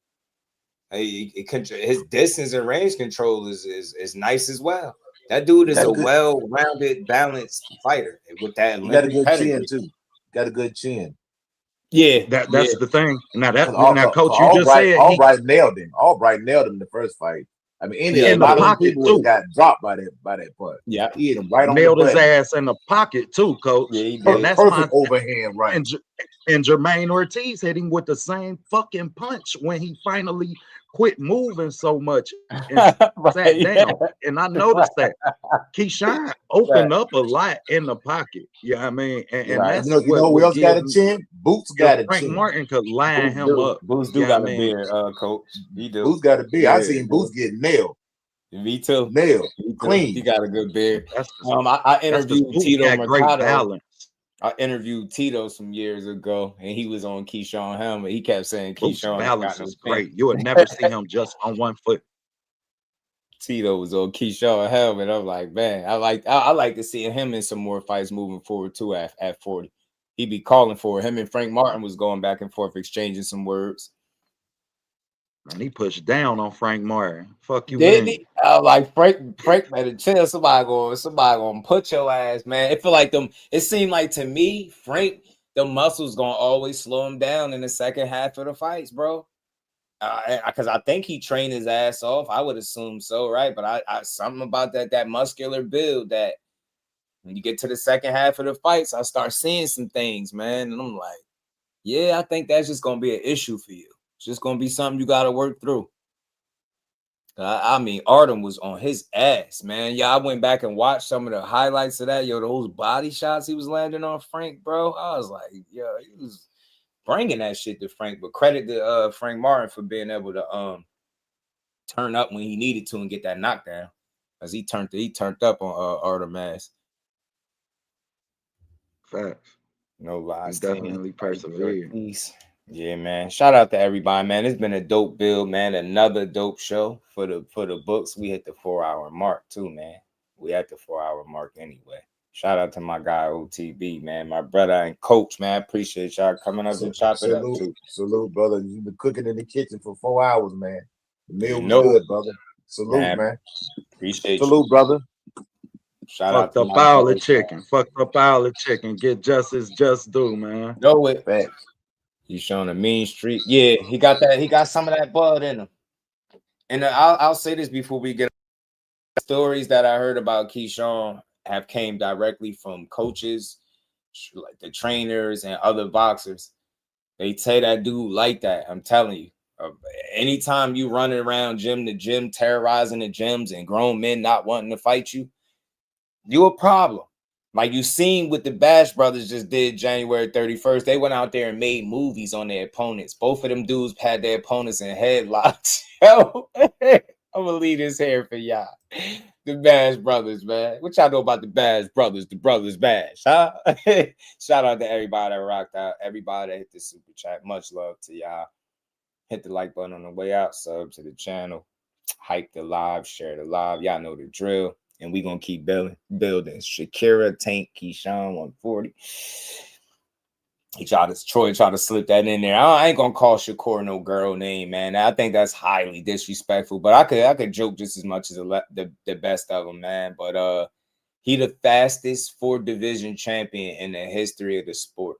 His distance and range control is nice as well. That dude is a well-rounded, balanced fighter with that. He got a good chin too. Got a good chin. Yeah, that's the thing. Now coach, you just said Albright nailed him. Albright nailed him the first fight. I mean, a lot of people got dropped by that point. Yeah, he hit him right on nailed his ass in the pocket too, coach. Yeah, he did. That's perfect overhand right. And Jermaine Ortiz hit him with the same fucking punch when he finally quit moving so much and sat down. And I noticed that Keyshawn opened up a lot in the pocket. Yeah, I mean, and that's who else got a chin? Boots got a chin. Frank Martin could line him up. Boots got a beard, coach. He do. Boots got a beard. I seen Boots get nailed. Me too. Nailed. Clean. He got a good beard. I interviewed Tito Mercado. I interviewed Tito some years ago, and he was on Keyshawn helmet. He kept saying Keyshawn balance is great. You would never see him just on one foot. Tito was on Keyshawn helmet. I'm like, man, I like to see him in some more fights moving forward too at 40. He'd be calling for it. Him and Frank Martin was going back and forth, exchanging some words. Man, he pushed down on Frank Martin. Fuck you, Did man. he? Like Frank better chill. Somebody gonna put your ass, man. It feel like them. It seemed like to me, Frank, the muscles gonna always slow him down in the second half of the fights, bro. Because I think he trained his ass off. I would assume so, right? But I something about that muscular build that when you get to the second half of the fights, I start seeing some things, man. And I'm like, yeah, I think that's just gonna be an issue for you. It's just gonna be something you gotta work through. I mean, Artem was on his ass, man. Yeah, I went back and watched some of the highlights of that. Yo, those body shots he was landing on Frank, bro. I was like, yo, he was bringing that shit to Frank. But credit to Frank Martin for being able to turn up when he needed to and get that knockdown, as he turned up on Artem ass. Facts. No lies. He definitely persevered. Yeah, man. Shout out to everybody, man. It's been a dope build, man. Another dope show for the books. We hit the 4-hour mark too, man. We at the 4-hour mark anyway. Shout out to my guy OTB, man. My brother and coach, man. Appreciate y'all coming up and chopping it up too. Salute, brother. You've been cooking in the kitchen for 4 hours, man. The meal was good, brother. Salute, man. Appreciate Salute, you, brother. Shout out to Fucked up all the chicken. Get justice just due, man. Go with that. He's showing a mean streak. Yeah, he got that. He got some of that blood in him. And I'll say this before we get stories that I heard about Keyshawn have came directly from coaches, like the trainers and other boxers. They say that dude like that. I'm telling you. Anytime you running around gym to gym, terrorizing the gyms and grown men not wanting to fight you, you a problem. Like you seen what the Bash Brothers just did January 31st. They went out there and made movies on their opponents. Both of them dudes had their opponents in headlocks. Yo, I'm gonna leave this here for y'all. The Bash Brothers, man. What y'all know about the Bash Brothers? The Brothers Bash, huh? Shout out to everybody that rocked out. Everybody that hit the super chat. Much love to y'all. Hit the like button on the way out. Sub to the channel. Hype the live. Share the live. Y'all know the drill. And we're going to keep building. Shakira, Tank, Keyshawn, 140. Troy tried to slip that in there. I ain't going to call Shakur no girl name, man. I think that's highly disrespectful. But I could joke just as much as the best of them, man. But he the fastest 4-division champion in the history of the sport.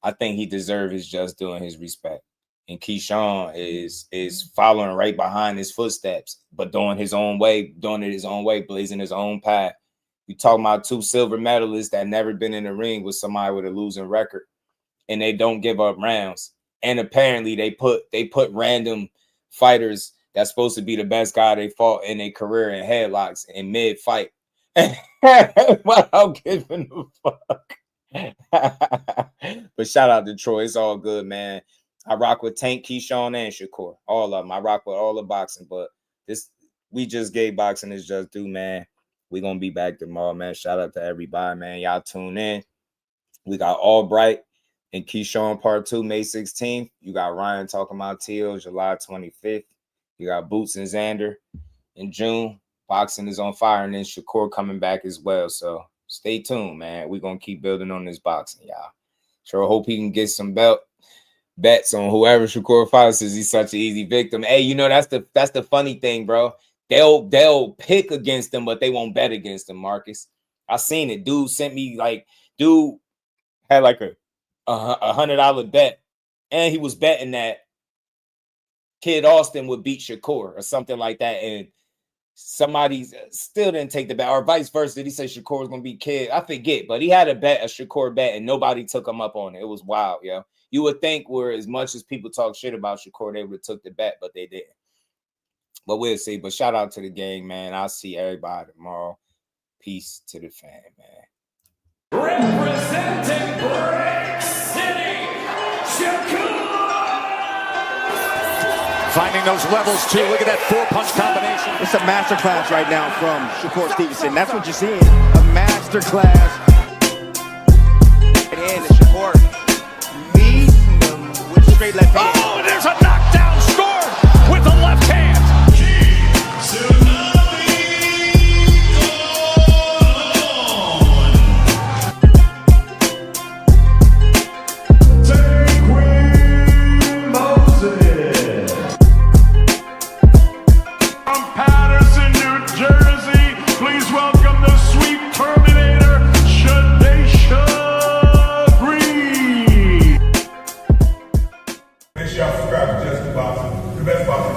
I think he deserves his just due and his respect. And Keyshawn is following right behind his footsteps, but doing it his own way, blazing his own path. You talking about 2 silver medalists that never been in the ring with somebody with a losing record, and they don't give up rounds. And apparently they put random fighters that's supposed to be the best guy they fought in their career in headlocks in mid-fight. Without giving a fuck. But shout out to Troy. It's all good, man. I rock with Tank, Keyshawn, and Shakur. All of them. I rock with all the boxing, but we just gave boxing is just due, man. We're going to be back tomorrow, man. Shout out to everybody, man. Y'all tune in. We got Albright and Keyshawn Part 2, May 16th. You got Ryan talking about Teal, July 25th. You got Boots and Xander in June. Boxing is on fire, and then Shakur coming back as well. So stay tuned, man. We're going to keep building on this boxing, y'all. Sure hope he can get some bets on whoever Shakur fights, since he's such an easy victim. Hey, you know, that's the funny thing, bro. They'll pick against him, but they won't bet against him, Marcus. I seen it. Dude sent me dude had like a $100 bet, and he was betting that Kid Austin would beat Shakur or something like that, and somebody still didn't take the bet, or vice versa. Did he say Shakur was gonna beat Kid? I forget, but he had a Shakur bet, and nobody took him up on it. It was wild, yo. You would think where as much as people talk shit about Shakur, they would have took the bet, but they didn't. But we'll see. But shout out to the gang, man. I'll see everybody tomorrow. Peace to the fan, man. Representing Brick City, Shakur! Finding those levels, too. Look at that 4-punch combination. It's a masterclass right now from Shakur Stevenson. That's what you're seeing. A masterclass. And Shakur meets him with a straight left hand. Oh, there's a knockdown score with the left hand.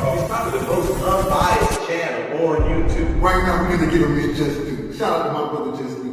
It's probably the most unbiased channel on YouTube. Right now, we're gonna give him his just due. Shout out to my brother Just Due.